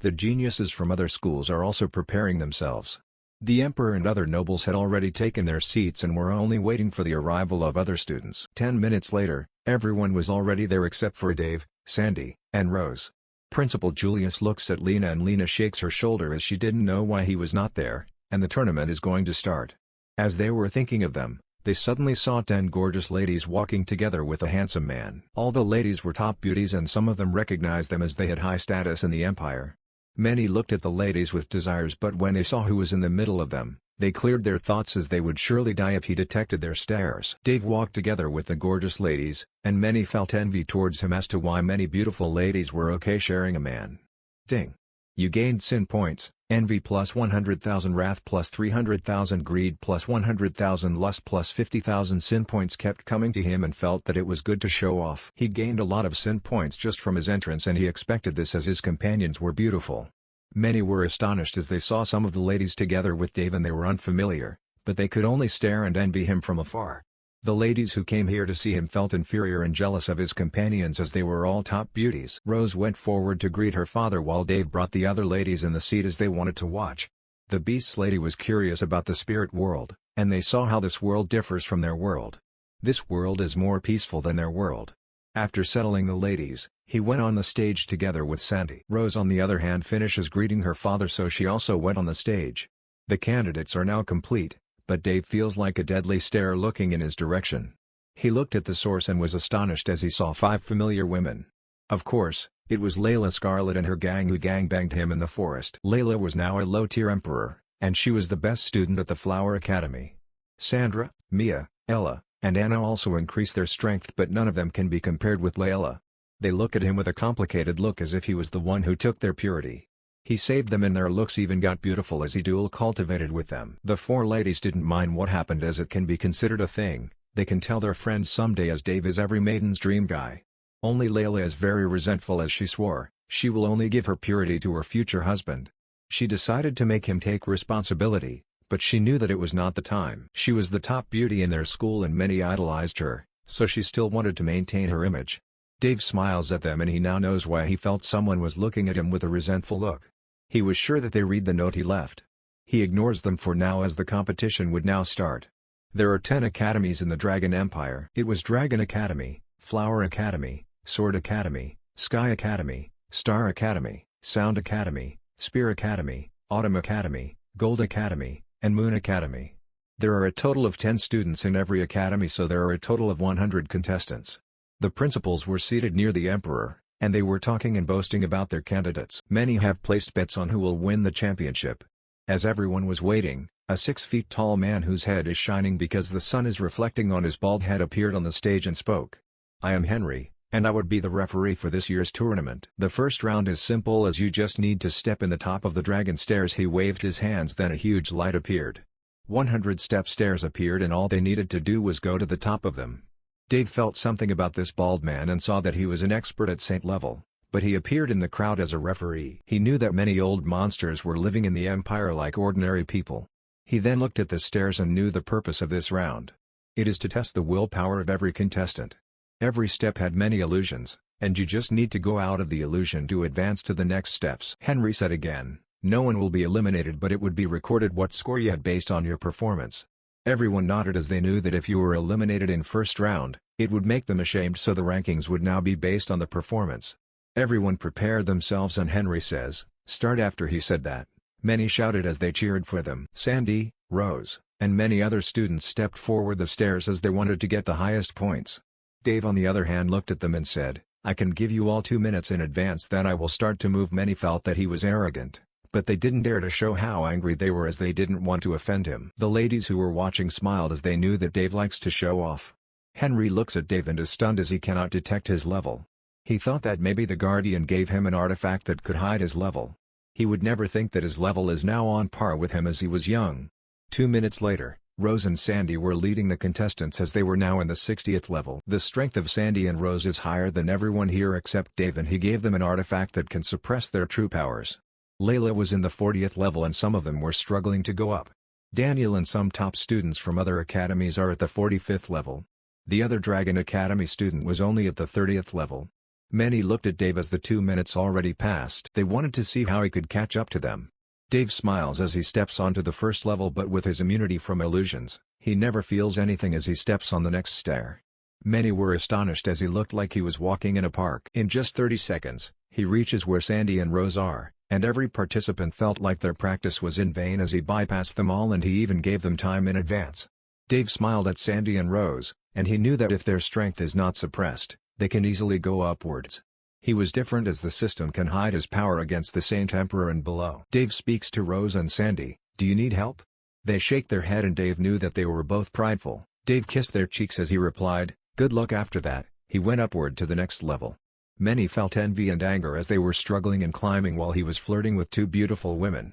The geniuses from other schools are also preparing themselves. The Emperor and other nobles had already taken their seats and were only waiting for the arrival of other students. 10 minutes later, everyone was already there except for Dave, Sandy, and Rose. Principal Julius looks at Lena, and Lena shakes her shoulder as she didn't know why he was not there, and the tournament is going to start. As they were thinking of them, they suddenly saw 10 gorgeous ladies walking together with a handsome man. All the ladies were top beauties, and some of them recognized them as they had high status in the empire. Many looked at the ladies with desires, but when they saw who was in the middle of them, they cleared their thoughts as they would surely die if he detected their stares. Dave walked together with the gorgeous ladies, and many felt envy towards him as to why many beautiful ladies were okay sharing a man. Ding. You gained sin points, envy plus 100,000, wrath plus 300,000, greed plus 100,000, lust plus 50,000. Sin points kept coming to him and felt that it was good to show off. He gained a lot of sin points just from his entrance, and he expected this as his companions were beautiful. Many were astonished as they saw some of the ladies together with Dave, and they were unfamiliar, but they could only stare and envy him from afar. The ladies who came here to see him felt inferior and jealous of his companions as they were all top beauties. Rose went forward to greet her father while Dave brought the other ladies in the seat as they wanted to watch. The Beast's lady was curious about the spirit world, and they saw how this world differs from their world. This world is more peaceful than their world. After settling the ladies, he went on the stage together with Sandy. Rose on the other hand finishes greeting her father, so she also went on the stage. The candidates are now complete, but Dave feels like a deadly stare looking in his direction. He looked at the source and was astonished as he saw 5 familiar women. Of course, it was Layla Scarlet and her gang who gangbanged him in the forest. Layla was now a low-tier emperor, and she was the best student at the Flower Academy. Sandra, Mia, Ella, and Anna also increased their strength, but none of them can be compared with Layla. They look at him with a complicated look as if he was the one who took their purity. He saved them, and their looks even got beautiful as he dual cultivated with them. The 4 ladies didn't mind what happened as it can be considered a thing. They can tell their friends someday, as Dave is every maiden's dream guy. Only Layla is very resentful as she swore she will only give her purity to her future husband. She decided to make him take responsibility, but she knew that it was not the time. She was the top beauty in their school and many idolized her, so she still wanted to maintain her image. Dave smiles at them, and he now knows why he felt someone was looking at him with a resentful look. He was sure that they read the note he left. He ignores them for now as the competition would now start. There are 10 academies in the Dragon Empire. It was Dragon Academy, Flower Academy, Sword Academy, Sky Academy, Star Academy, Sound Academy, Spear Academy, Autumn Academy, Gold Academy, and Moon Academy. There are a total of 10 students in every academy, so there are a total of 100 contestants. The principals were seated near the emperor, and they were talking and boasting about their candidates. Many have placed bets on who will win the championship. As everyone was waiting, a 6 feet tall man whose head is shining because the sun is reflecting on his bald head appeared on the stage and spoke. I am Henry, and I would be the referee for this year's tournament. The first round is simple, as you just need to step in the top of the dragon stairs. He waved his hands, then a huge light appeared. 100 step stairs appeared, and all they needed to do was go to the top of them. Dave felt something about this bald man and saw that he was an expert at saint level, but he appeared in the crowd as a referee. He knew that many old monsters were living in the empire like ordinary people. He then looked at the stairs and knew the purpose of this round. It is to test the willpower of every contestant. Every step had many illusions, and you just need to go out of the illusion to advance to the next steps. Henry said again, no one will be eliminated, but it would be recorded what score you had based on your performance. Everyone nodded as they knew that if you were eliminated in first round, it would make them ashamed, so the rankings would now be based on the performance. Everyone prepared themselves, and Henry says, start. After he said that, many shouted as they cheered for them. Sandy, Rose, and many other students stepped forward the stairs as they wanted to get the highest points. Dave on the other hand looked at them and said, I can give you all 2 minutes in advance, then I will start to move. Many felt that he was arrogant, but they didn't dare to show how angry they were as they didn't want to offend him. The ladies who were watching smiled as they knew that Dave likes to show off. Henry looks at Dave and is stunned as he cannot detect his level. He thought that maybe the Guardian gave him an artifact that could hide his level. He would never think that his level is now on par with him as he was young. 2 minutes later, Rose and Sandy were leading the contestants as they were now in the 60th level. The strength of Sandy and Rose is higher than everyone here except Dave, and he gave them an artifact that can suppress their true powers. Layla was in the 40th level and some of them were struggling to go up. Daniel and some top students from other academies are at the 45th level. The other Dragon Academy student was only at the 30th level. Many looked at Dave as the 2 minutes already passed. They wanted to see how he could catch up to them. Dave smiles as he steps onto the first level, but with his immunity from illusions, he never feels anything as he steps on the next stair. Many were astonished as he looked like he was walking in a park. In just 30 seconds, he reaches where Sandy and Rose are, and every participant felt like their practice was in vain as he bypassed them all, and he even gave them time in advance. Dave smiled at Sandy and Rose, and he knew that if their strength is not suppressed, they can easily go upwards. He was different as the system can hide his power against the Saint Emperor and below. Dave speaks to Rose and Sandy, "Do you need help?" They shake their head and Dave knew that they were both prideful. Dave kissed their cheeks as he replied, "Good luck." After that, he went upward to the next level. Many felt envy and anger as they were struggling and climbing while he was flirting with two beautiful women.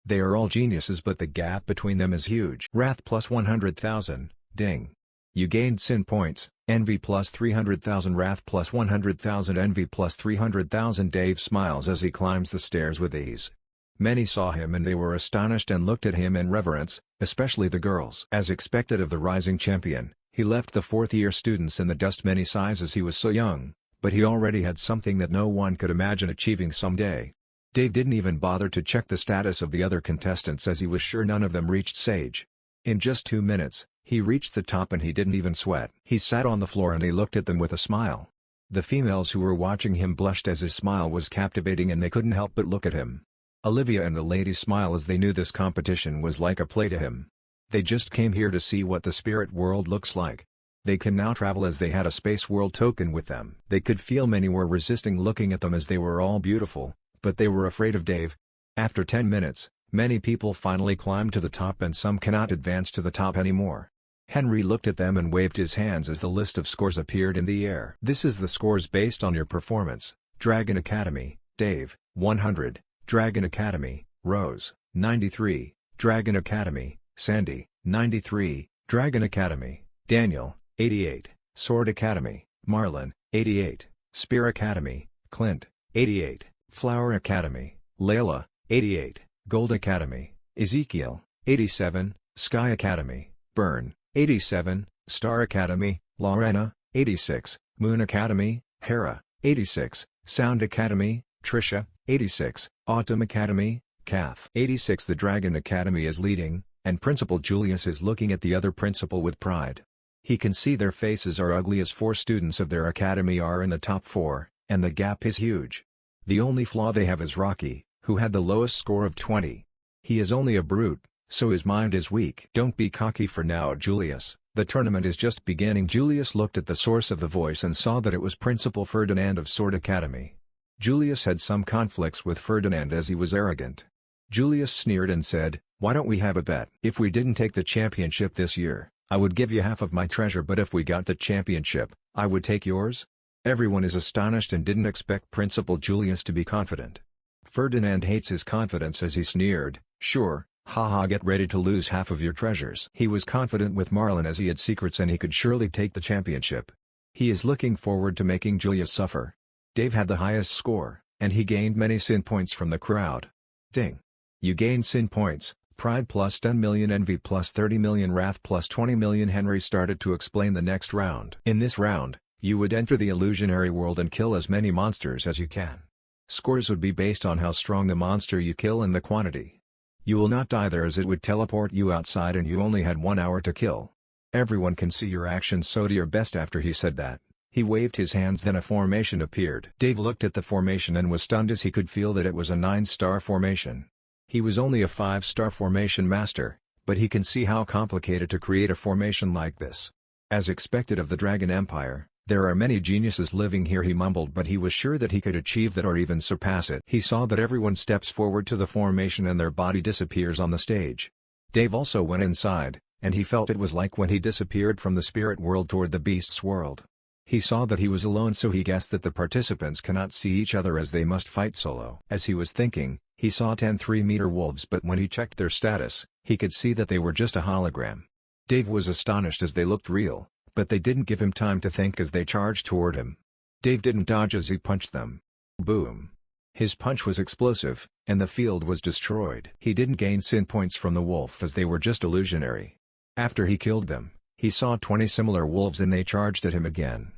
They are all geniuses but the gap between them is huge. Wrath plus 100,000, ding. You gained sin points, envy plus 300,000, wrath plus 100,000, envy plus 300,000. Dave smiles as he climbs the stairs with ease. Many saw him and they were astonished and looked at him in reverence, especially the girls. As expected of the rising champion, he left the fourth-year students in the dust. Many sighs as he was so young, but he already had something that no one could imagine achieving someday. Dave didn't even bother to check the status of the other contestants as he was sure none of them reached Sage. In just 2 minutes, he reached the top and he didn't even sweat. He sat on the floor and he looked at them with a smile. The females who were watching him blushed as his smile was captivating and they couldn't help but look at him. Olivia and the ladies smile as they knew this competition was like a play to him. They just came here to see what the spirit world looks like. They can now travel as they had a space world token with them. They could feel many were resisting looking at them as they were all beautiful, but they were afraid of Dave. After 10 minutes, many people finally climbed to the top and some cannot advance to the top anymore. Henry looked at them and waved his hands as the list of scores appeared in the air. This is the scores based on your performance. Dragon Academy, Dave, 100, Dragon Academy, Rose, 93, Dragon Academy, Sandy, 93, Dragon Academy, Daniel, 88, Sword Academy, Marlon, 88, Spear Academy, Clint, 88, Flower Academy, Layla, 88, Gold Academy, Ezekiel, 87, Sky Academy, Burn, 87, Star Academy, Lorena, 86, Moon Academy, Hera, 86, Sound Academy, Trisha, 86, Autumn Academy, Kath, 86. The Dragon Academy is leading, and Principal Julius is looking at the other principal with pride. He can see their faces are ugly as 4 students of their academy are in the top 4, and the gap is huge. The only flaw they have is Rocky, who had the lowest score of 20. He is only a brute, so his mind is weak. Don't be cocky for now, Julius. The tournament is just beginning. Julius looked at the source of the voice and saw that it was Principal Ferdinand of Sword Academy. Julius had some conflicts with Ferdinand as he was arrogant. Julius sneered and said, "Why don't we have a bet? If we didn't take the championship this year, I would give you half of my treasure, but if we got the championship, I would take yours?" Everyone is astonished and didn't expect Principal Julius to be confident. Ferdinand hates his confidence as he sneered, "Sure, haha, get ready to lose half of your treasures." He was confident with Marlon as he had secrets and he could surely take the championship. He is looking forward to making Julius suffer. Dave had the highest score, and he gained many sin points from the crowd. Ding. You gained sin points, pride plus 10 million, envy plus 30 million, wrath plus 20 million. Henry started to explain the next round. In this round, you would enter the illusionary world and kill as many monsters as you can. Scores would be based on how strong the monster you kill and the quantity. You will not die there as it would teleport you outside and you only had 1 hour to kill. Everyone can see your actions, so do your best. After he said that, he waved his hands, then a formation appeared. Dave looked at the formation and was stunned as he could feel that it was a 9-star formation. He was only a 5-star formation master, but he can see how complicated to create a formation like this. As expected of the Dragon Empire, there are many geniuses living here, he mumbled, but he was sure that he could achieve that or even surpass it. He saw that everyone steps forward to the formation and their body disappears on the stage. Dave also went inside, and he felt it was like when he disappeared from the spirit world toward the beast's world. He saw that he was alone, so he guessed that the participants cannot see each other as they must fight solo. As he was thinking, he saw 10 3-meter wolves, but when he checked their status, he could see that they were just a hologram. Dave was astonished as they looked real, but they didn't give him time to think as they charged toward him. Dave didn't dodge as he punched them. Boom. His punch was explosive, and the field was destroyed. He didn't gain sin points from the wolf as they were just illusionary. After he killed them, he saw 20 similar wolves and they charged at him again.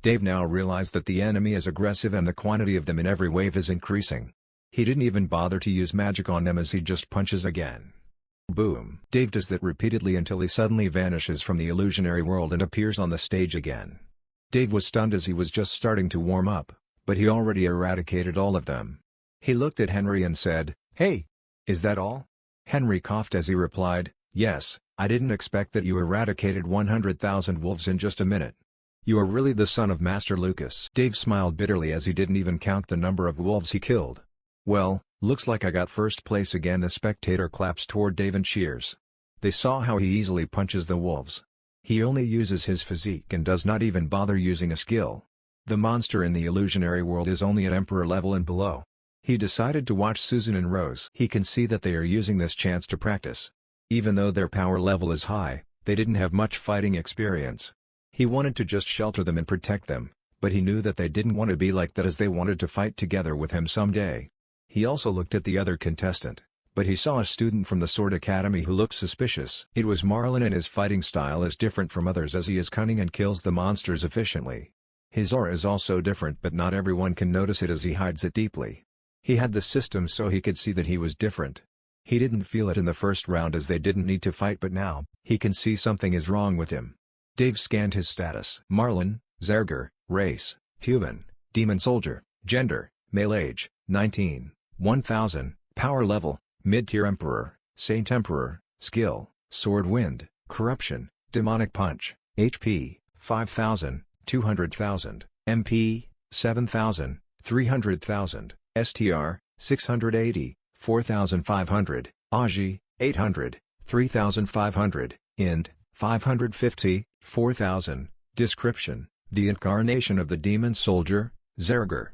Dave now realized that the enemy is aggressive and the quantity of them in every wave is increasing. He didn't even bother to use magic on them as he just punches again. Boom. Dave does that repeatedly until he suddenly vanishes from the illusionary world and appears on the stage again. Dave was stunned as he was just starting to warm up, but he already eradicated all of them. He looked at Henry and said, "Hey! Is that all?" Henry coughed as he replied, "Yes, I didn't expect that you eradicated 100,000 wolves in just a minute." You are really the son of Master Lucas. Dave smiled bitterly as he didn't even count the number of wolves he killed. Well, looks like I got first place again. The spectator claps toward Dave and cheers. They saw how he easily punches the wolves. He only uses his physique and does not even bother using a skill. The monster in the illusionary world is only at Emperor level and below. He decided to watch Susan and Rose. He can see that they are using this chance to practice. Even though their power level is high, they didn't have much fighting experience. He wanted to just shelter them and protect them, but he knew that they didn't want to be like that as they wanted to fight together with him someday. He also looked at the other contestant, but he saw a student from the Sword Academy who looked suspicious. It was Marlin, and his fighting style is different from others as he is cunning and kills the monsters efficiently. His aura is also different, but not everyone can notice it as he hides it deeply. He had the system so he could see that he was different. He didn't feel it in the first round as they didn't need to fight, but now, he can see something is wrong with him. Dave scanned his status. Marlin, Zerger, race, human, demon soldier, gender, male, age, 19, 1000, power level, mid-tier emperor, saint emperor, skill, sword wind, corruption, demonic punch, HP, 5000, 200,000, MP, 7,000, 300,000, STR, 680, 4,500, AGI, 800, 3,500, INT, 550, 4,000, description, the incarnation of the demon soldier, Zerger.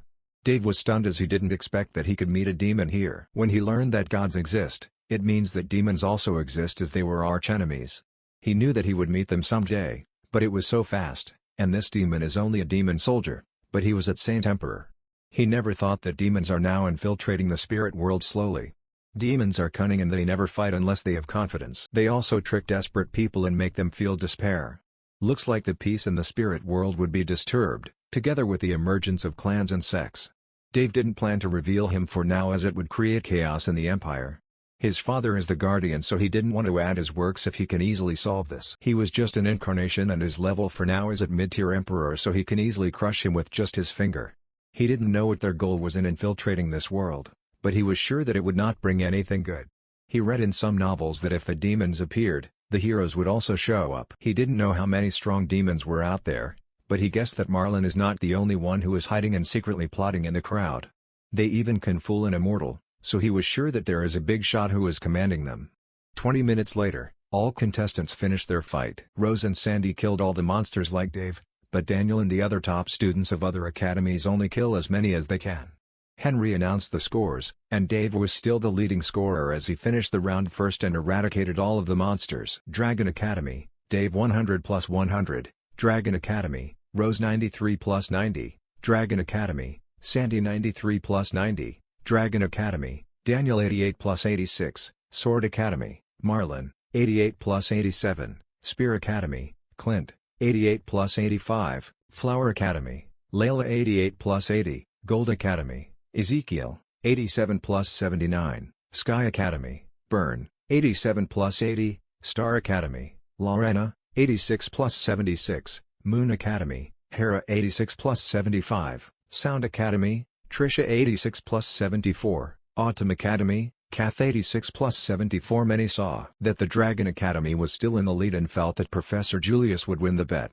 Dave was stunned as he didn't expect that he could meet a demon here. When he learned that gods exist, it means that demons also exist as they were arch-enemies. He knew that he would meet them someday, but it was so fast, and this demon is only a demon soldier, but he was at Saint Emperor. He never thought that demons are now infiltrating the spirit world slowly. Demons are cunning and they never fight unless they have confidence. They also trick desperate people and make them feel despair. Looks like the peace in the spirit world would be disturbed, together with the emergence of clans and sects. Dave didn't plan to reveal him for now as it would create chaos in the Empire. His father is the guardian, so he didn't want to add his works if he can easily solve this. He was just an incarnation and his level for now is at mid-tier emperor, so he can easily crush him with just his finger. He didn't know what their goal was in infiltrating this world, but he was sure that it would not bring anything good. He read in some novels that if the demons appeared, the heroes would also show up. He didn't know how many strong demons were out there, but he guessed that Marlin is not the only one who is hiding and secretly plotting in the crowd. They even can fool an immortal, so he was sure that there is a big shot who is commanding them. 20 minutes later, all contestants finished their fight. Rose and Sandy killed all the monsters like Dave, but Daniel and the other top students of other academies only kill as many as they can. Henry announced the scores, and Dave was still the leading scorer as he finished the round first and eradicated all of the monsters. Dragon Academy, Dave 100 plus 100, Dragon Academy, Rose 93 plus 90, Dragon Academy, Sandy 93 plus 90, Dragon Academy, Daniel 88 plus 86, Sword Academy, Marlin, 88 plus 87, Spear Academy, Clint, 88 plus 85, Flower Academy, Layla 88 plus 80, Gold Academy, Ezekiel, 87 plus 79, Sky Academy, Burn, 87 plus 80, Star Academy, Lorena, 86 plus 76, Moon Academy, Hera 86 plus 75, Sound Academy, Trisha 86 plus 74, Autumn Academy, Kath 86 plus 74. Many saw that the Dragon Academy was still in the lead and felt that Professor Julius would win the bet.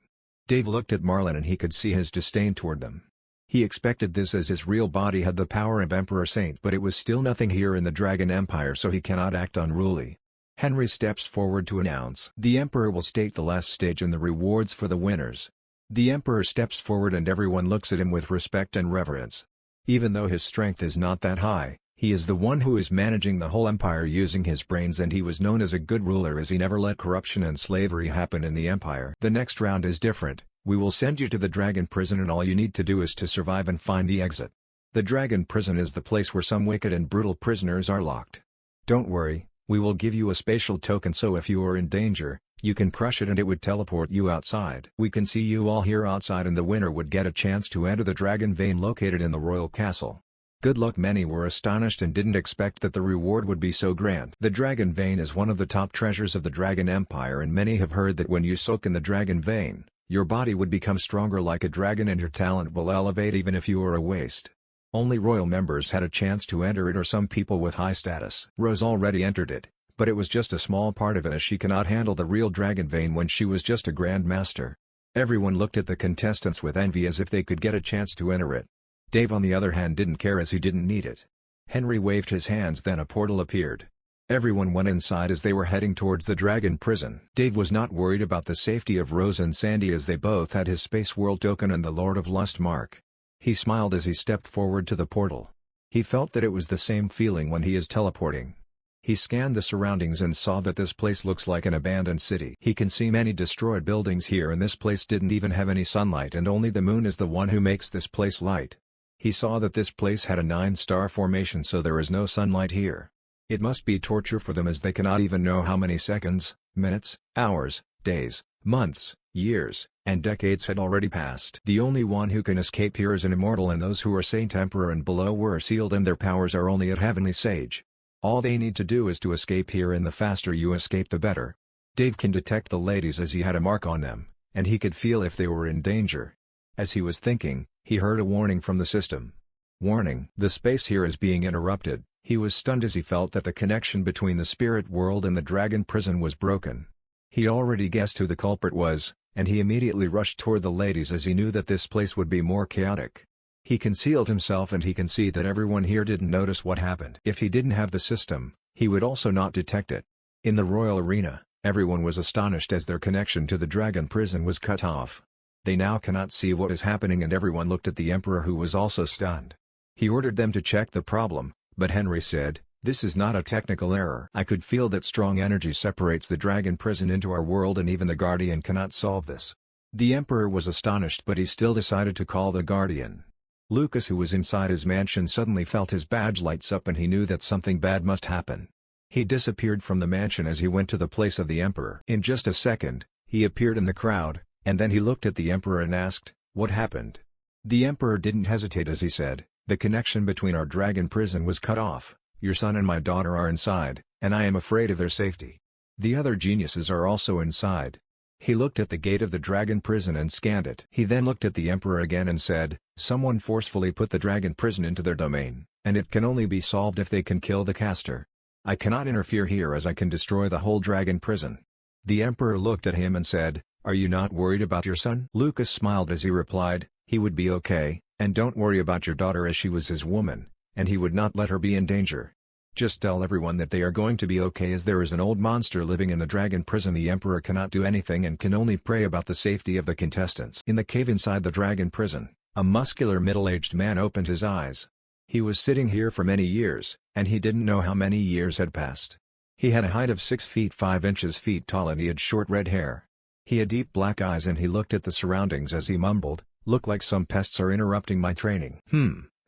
Dave looked at Marlin and he could see his disdain toward them. He expected this as his real body had the power of Emperor Saint, but it was still nothing here in the Dragon Empire, so he cannot act unruly. Henry steps forward to announce. The Emperor will state the last stage and the rewards for the winners. The Emperor steps forward and everyone looks at him with respect and reverence. Even though his strength is not that high, he is the one who is managing the whole empire using his brains, and he was known as a good ruler as he never let corruption and slavery happen in the empire. The next round is different. We will send you to the Dragon Prison and all you need to do is to survive and find the exit. The Dragon Prison is the place where some wicked and brutal prisoners are locked. Don't worry, we will give you a spatial token so if you are in danger, you can crush it and it would teleport you outside. We can see you all here outside and the winner would get a chance to enter the Dragon Vein located in the royal castle. Good luck. Many were astonished and didn't expect that the reward would be so grand. The Dragon Vein is one of the top treasures of the Dragon Empire, and many have heard that when you soak in the Dragon Vein, your body would become stronger like a dragon and your talent will elevate even if you are a waste. Only royal members had a chance to enter it or some people with high status. Rose already entered it, but it was just a small part of it as she cannot handle the real Dragon Vein when she was just a Grand Master. Everyone looked at the contestants with envy as if they could get a chance to enter it. Dave on the other hand didn't care as he didn't need it. Henry waved his hands, then a portal appeared. Everyone went inside as they were heading towards the dragon prison. Dave was not worried about the safety of Rose and Sandy as they both had his Space World token and the Lord of Lust mark. He smiled as he stepped forward to the portal. He felt that it was the same feeling when he is teleporting. He scanned the surroundings and saw that this place looks like an abandoned city. He can see many destroyed buildings here, and this place didn't even have any sunlight, and only the moon is the one who makes this place light. He saw that this place had a 9-star formation, so there is no sunlight here. It must be torture for them as they cannot even know how many seconds, minutes, hours, days, months, years, and decades had already passed. The only one who can escape here is an immortal, and those who are Saint Emperor and below were sealed and their powers are only at Heavenly Sage. All they need to do is to escape here, and the faster you escape the better. Dave can detect the ladies as he had a mark on them, and he could feel if they were in danger. As he was thinking, he heard a warning from the system. Warning: the space here is being interrupted. He was stunned as he felt that the connection between the spirit world and the dragon prison was broken. He already guessed who the culprit was, and he immediately rushed toward the ladies as he knew that this place would be more chaotic. He concealed himself, and he can see that everyone here didn't notice what happened. If he didn't have the system, he would also not detect it. In the royal arena, everyone was astonished as their connection to the dragon prison was cut off. They now cannot see what is happening, and everyone looked at the emperor, who was also stunned. He ordered them to check the problem, but Henry said, "This is not a technical error. I could feel that strong energy separates the dragon prison into our world, and even the Guardian cannot solve this." The emperor was astonished, but he still decided to call the Guardian. Lucas, who was inside his mansion, suddenly felt his badge lights up, and he knew that something bad must happen. He disappeared from the mansion as he went to the place of the emperor. In just a second, he appeared in the crowd, and then he looked at the emperor and asked, "What happened?" The emperor didn't hesitate as he said, "The connection between our dragon prison was cut off. Your son and my daughter are inside, and I am afraid of their safety. The other geniuses are also inside." He looked at the gate of the dragon prison and scanned it. He then looked at the emperor again and said, "Someone forcefully put the dragon prison into their domain, and it can only be solved if they can kill the caster. I cannot interfere here as I can destroy the whole dragon prison." The emperor looked at him and said, "Are you not worried about your son?" Lucas smiled as he replied, "He would be okay, and don't worry about your daughter as she was his woman, and he would not let her be in danger. Just tell everyone that they are going to be okay as there is an old monster living in the dragon prison. The emperor cannot do anything and can only pray about the safety of the contestants." In the cave inside the dragon prison, a muscular middle-aged man opened his eyes. He was sitting here for many years, and he didn't know how many years had passed. He had a height of 6 feet 5 inches tall, and he had short red hair. He had deep black eyes, and he looked at the surroundings as he mumbled, "Look like some pests are interrupting my training.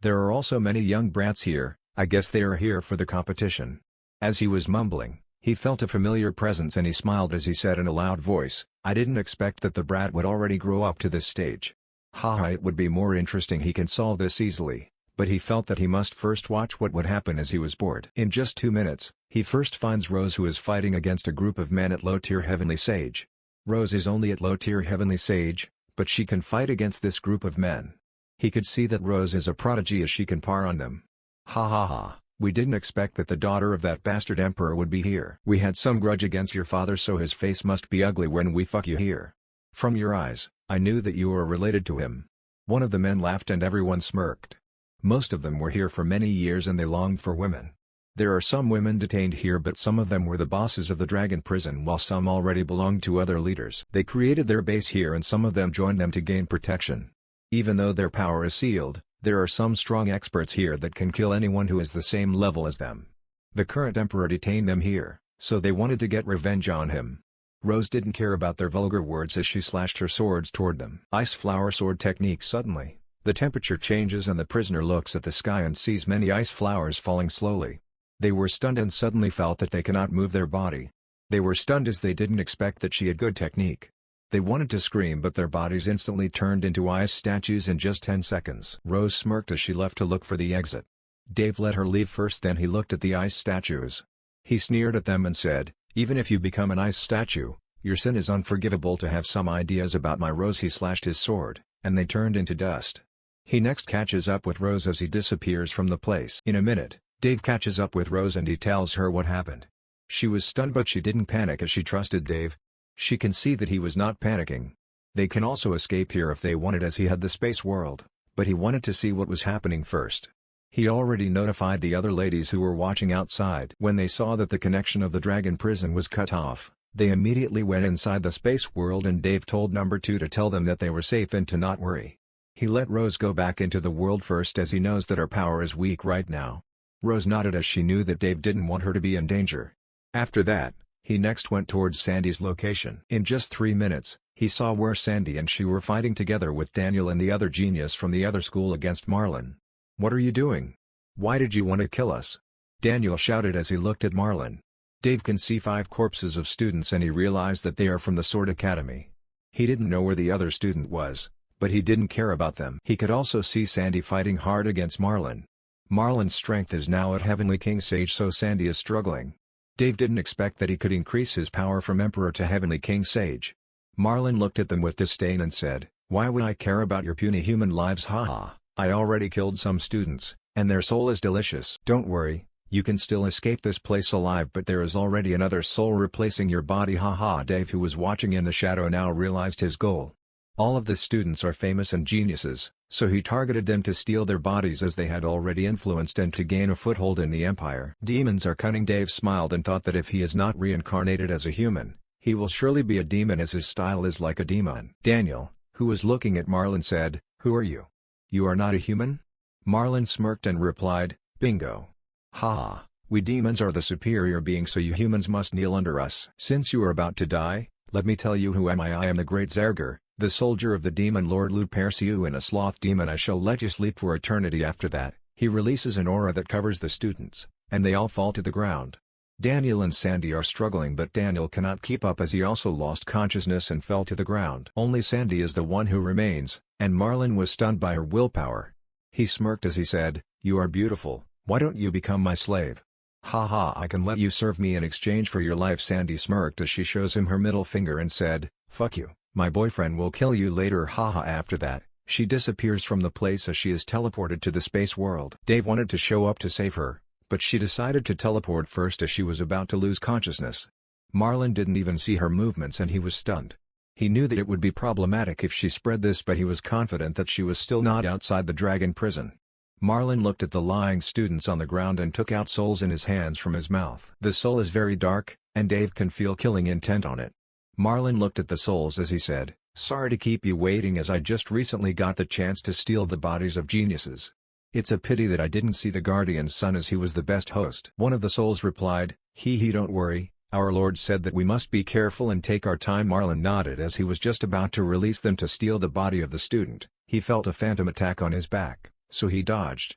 There are also many young brats here. I guess they are here for the competition." As he was mumbling, he felt a familiar presence, and he smiled as he said in a loud voice, "I didn't expect that the brat would already grow up to this stage. Haha, it would be more interesting. He can solve this easily." But he felt that he must first watch what would happen as he was bored. In just 2 minutes, he first finds Rose, who is fighting against a group of men at low-tier Heavenly Sage. Rose is only at low-tier Heavenly Sage, but she can fight against this group of men. He could see that Rose is a prodigy as she can par on them. "Ha ha ha, we didn't expect that the daughter of that bastard emperor would be here. We had some grudge against your father, so his face must be ugly when we fuck you here. From your eyes, I knew that you were related to him." One of the men laughed and everyone smirked. Most of them were here for many years and they longed for women. There are some women detained here, but some of them were the bosses of the dragon prison while some already belonged to other leaders. They created their base here and some of them joined them to gain protection. Even though their power is sealed, there are some strong experts here that can kill anyone who is the same level as them. The current emperor detained them here, so they wanted to get revenge on him. Rose didn't care about their vulgar words as she slashed her swords toward them. Ice flower sword technique. Suddenly, the temperature changes and the prisoner looks at the sky and sees many ice flowers falling slowly. They were stunned and suddenly felt that they cannot move their body. They were stunned as they didn't expect that she had good technique. They wanted to scream, but their bodies instantly turned into ice statues in just 10 seconds. Rose smirked as she left to look for the exit. Dave let her leave first, then he looked at the ice statues. He sneered at them and said, "Even if you become an ice statue, your sin is unforgivable. To have some ideas about my Rose." He slashed his sword, and they turned into dust. He next catches up with Rose as he disappears from the place. In a minute, Dave catches up with Rose and he tells her what happened. She was stunned, but she didn't panic as she trusted Dave. She can see that he was not panicking. They can also escape here if they wanted, as he had the space world, but he wanted to see what was happening first. He already notified the other ladies who were watching outside. When they saw that the connection of the dragon prison was cut off, they immediately went inside the space world, and Dave told number 2 to tell them that they were safe and to not worry. He let Rose go back into the world first, as he knows that her power is weak right now. Rose nodded, as she knew that Dave didn't want her to be in danger. After that, he next went towards Sandy's location. In just 3 minutes, he saw where Sandy and she were fighting together with Daniel and the other genius from the other school against Marlon. "What are you doing? Why did you want to kill us?" Daniel shouted as he looked at Marlon. Dave can see 5 corpses of students, and he realized that they are from the Sword Academy. He didn't know where the other student was, but he didn't care about them. He could also see Sandy fighting hard against Marlon. Marlon's strength is now at Heavenly King Sage, so Sandy is struggling. Dave didn't expect that he could increase his power from Emperor to Heavenly King Sage. Marlon looked at them with disdain and said, "Why would I care about your puny human lives? Haha, I already killed some students, and their soul is delicious. Don't worry, you can still escape this place alive, but there is already another soul replacing your body. Haha." Dave, who was watching in the shadow, now realized his goal. All of the students are famous and geniuses, so he targeted them to steal their bodies, as they had already influenced and to gain a foothold in the Empire. Demons are cunning. Dave smiled and thought that if he is not reincarnated as a human, he will surely be a demon, as his style is like a demon. Daniel, who was looking at Marlon, said, "Who are you? You are not a human?" Marlon smirked and replied, "Bingo. Haha, we demons are the superior beings, so you humans must kneel under us." "Since you are about to die, let me tell you who am I. I am the great Zerger, the soldier of the demon lord Luperciu, and a sloth demon. I shall let you sleep for eternity." After that, he releases an aura that covers the students, and they all fall to the ground. Daniel and Sandy are struggling, but Daniel cannot keep up, as he also lost consciousness and fell to the ground. Only Sandy is the one who remains, and Marlon was stunned by her willpower. He smirked as he said, "You are beautiful, why don't you become my slave? Haha, I can let you serve me in exchange for your life." Sandy smirked as she shows him her middle finger and said, "Fuck you, my boyfriend will kill you later." Haha. After that, she disappears from the place as she is teleported to the space world. Dave wanted to show up to save her, but she decided to teleport first, as she was about to lose consciousness. Marlon didn't even see her movements, and he was stunned. He knew that it would be problematic if she spread this, but he was confident that she was still not outside the dragon prison. Marlon looked at the lying students on the ground and took out souls in his hands from his mouth. The soul is very dark, and Dave can feel killing intent on it. Marlon looked at the souls as he said, "Sorry to keep you waiting, as I just recently got the chance to steal the bodies of geniuses. It's a pity that I didn't see the guardian's son, as he was the best host." One of the souls replied, He don't worry, our lord said that we must be careful and take our time." Marlon nodded as he was just about to release them to steal the body of the student. He felt a phantom attack on his back, so he dodged.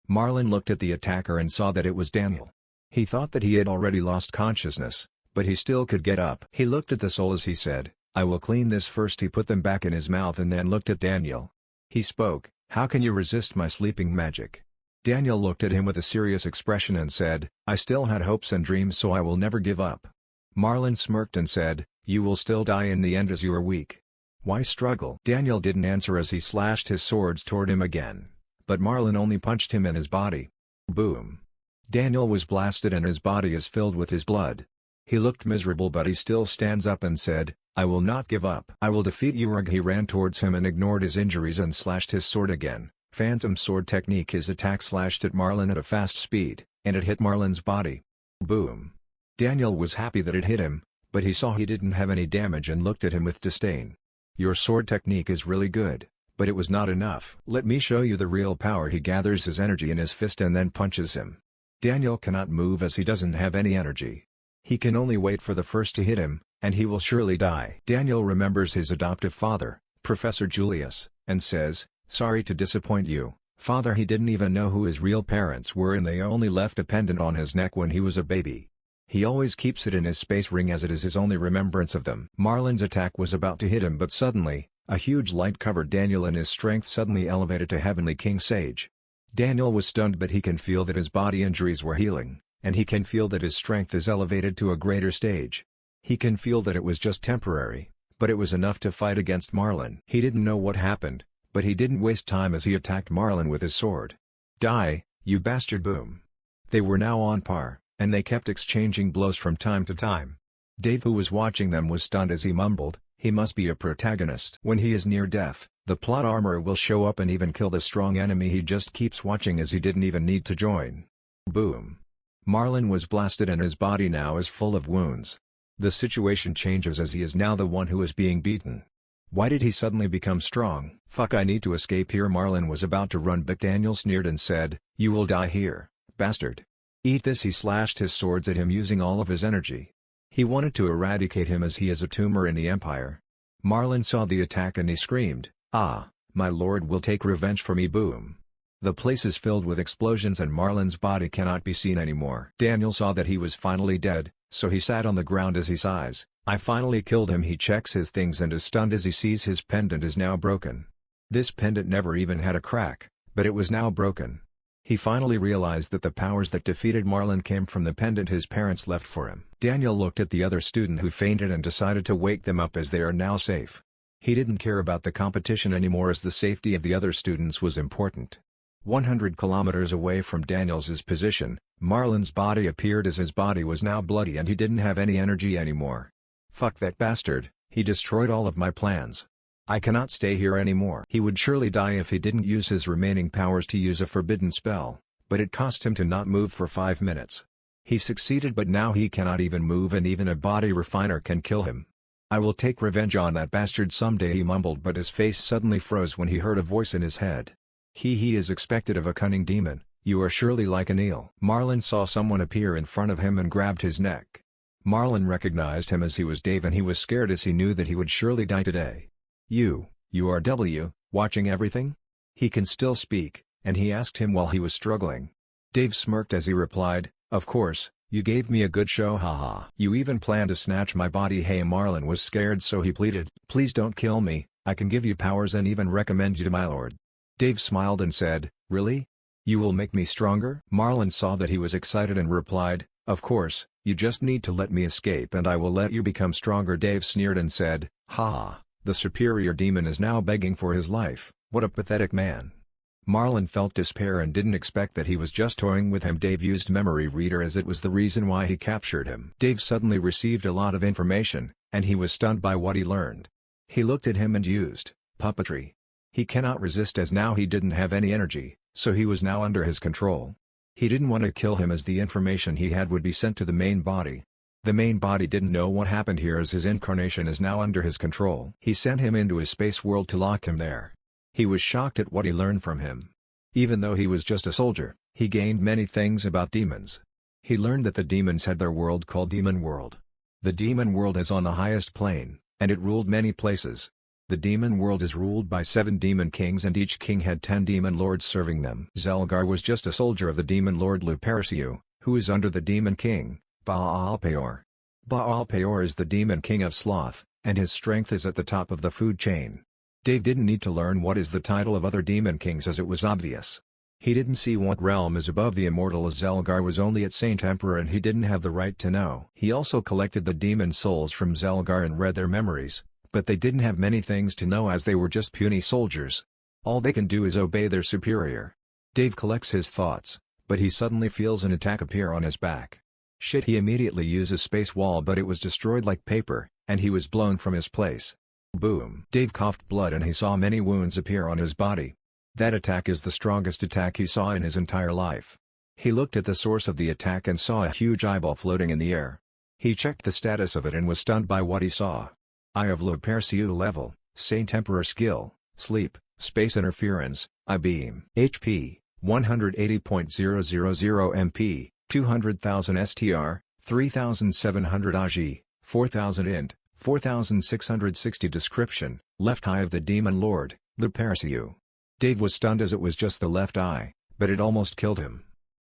Marlon looked at the attacker and saw that it was Daniel. He thought that he had already lost consciousness, but he still could get up. He looked at the soul as he said, "I will clean this first." He put them back in his mouth and then looked at Daniel. He spoke, "How can you resist my sleeping magic?" Daniel looked at him with a serious expression and said, "I still had hopes and dreams, so I will never give up." Marlon smirked and said, "You will still die in the end, as you are weak. Why struggle?" Daniel didn't answer as he slashed his swords toward him again, but Marlon only punched him in his body. Boom. Daniel was blasted and his body is filled with his blood. He looked miserable, but he still stands up and said, "I will not give up. I will defeat you." He ran towards him and ignored his injuries and slashed his sword again. Phantom sword technique. His attack slashed at Marlon at a fast speed, and it hit Marlon's body. Boom. Daniel was happy that it hit him, but he saw he didn't have any damage and looked at him with disdain. "Your sword technique is really good, but it was not enough. Let me show you the real power." He gathers his energy in his fist and then punches him. Daniel cannot move as he doesn't have any energy. He can only wait for the first to hit him, and he will surely die. Daniel remembers his adoptive father, Professor Julius, and says, "Sorry to disappoint you, father." He didn't even know who his real parents were, and they only left a pendant on his neck when he was a baby. He always keeps it in his space ring, as it is his only remembrance of them. Marlon's attack was about to hit him, but suddenly, a huge light covered Daniel and his strength suddenly elevated to Heavenly King Sage. Daniel was stunned, but he can feel that his body injuries were healing, and he can feel that his strength is elevated to a greater stage. He can feel that it was just temporary, but it was enough to fight against Marlon. He didn't know what happened, but he didn't waste time as he attacked Marlon with his sword. "Die, you bastard!" Boom. They were now on par, and they kept exchanging blows from time to time. Dave, who was watching them, was stunned as he mumbled, He must be a protagonist. When he is near death, the plot armor will show up and even kill the strong enemy he just keeps watching as he didn't even need to join. Boom. Marlin was blasted and his body now is full of wounds. The situation changes as he is now the one who is being beaten. Why did he suddenly become strong? Fuck, I need to escape here. Marlin was about to run but Daniel sneered and said, "You will die here, bastard. Eat this." He slashed his swords at him using all of his energy. He wanted to eradicate him as he is a tumor in the Empire. Marlin saw the attack and he screamed, "Ah, my lord will take revenge for me." Boom. The place is filled with explosions and Marlin's body cannot be seen anymore. Daniel saw that he was finally dead, so he sat on the ground as he sighs, "I finally killed him." He checks his things and is stunned as he sees his pendant is now broken. This pendant never even had a crack, but it was now broken. He finally realized that the powers that defeated Marlin came from the pendant his parents left for him. Daniel looked at the other student who fainted and decided to wake them up as they are now safe. He didn't care about the competition anymore as the safety of the other students was important. 100 kilometers away from Daniel's position, Marlin's body appeared as his body was now bloody and he didn't have any energy anymore. "Fuck that bastard, he destroyed all of my plans. I cannot stay here anymore." He would surely die if he didn't use his remaining powers to use a forbidden spell, but it cost him to not move for 5 minutes. He succeeded but now he cannot even move and even a body refiner can kill him. "I will take revenge on that bastard someday," he mumbled, but his face suddenly froze when he heard a voice in his head. He is expected of a cunning demon, "You are surely like an eel." Marlin saw someone appear in front of him and grabbed his neck. Marlin recognized him as he was Dave and he was scared as he knew that he would surely die today. You are watching everything?" He can still speak, and he asked him while he was struggling. Dave smirked as he replied, "Of course, you gave me a good show, haha. You even planned to snatch my body." Hey, Marlin was scared so he pleaded, "Please don't kill me, I can give you powers and even recommend you to my lord." Dave smiled and said, "Really? You will make me stronger?" Marlin saw that he was excited and replied, "Of course, you just need to let me escape and I will let you become stronger." Dave sneered and said, "Haha, the superior demon is now begging for his life, what a pathetic man." Marlin felt despair and didn't expect that he was just toying with him. Dave used memory reader as it was the reason why he captured him. Dave suddenly received a lot of information, and he was stunned by what he learned. He looked at him and used puppetry. He cannot resist as now he didn't have any energy, so he was now under his control. He didn't want to kill him as the information he had would be sent to the main body. The main body didn't know what happened here as his incarnation is now under his control. He sent him into his space world to lock him there. He was shocked at what he learned from him. Even though he was just a soldier, he gained many things about demons. He learned that the demons had their world called Demon World. The Demon World is on the highest plane, and it ruled many places. The Demon World is ruled by 7 demon kings and each king had 10 demon lords serving them. Zelgar was just a soldier of the demon lord Luperciu, who is under the demon king, Baal-Peor. Baal-Peor is the demon king of sloth, and his strength is at the top of the food chain. Dave didn't need to learn what is the title of other demon kings as it was obvious. He didn't see what realm is above the immortal as Zelgar was only at Saint Emperor and he didn't have the right to know. He also collected the demon souls from Zelgar and read their memories, but they didn't have many things to know as they were just puny soldiers. All they can do is obey their superior. Dave collects his thoughts, but he suddenly feels an attack appear on his back. Shit, he immediately uses space wall but it was destroyed like paper, and he was blown from his place. Boom. Dave coughed blood and he saw many wounds appear on his body. That attack is the strongest attack he saw in his entire life. He looked at the source of the attack and saw a huge eyeball floating in the air. He checked the status of it and was stunned by what he saw. Eye of Luperciu level, Saint Emperor skill, sleep, space interference, eye beam. HP, 180.000 MP, 200,000 STR, 3,700 AG, 4,000 int, 4,660 description, left eye of the demon lord, Luperciu. Dave was stunned as it was just the left eye, but it almost killed him.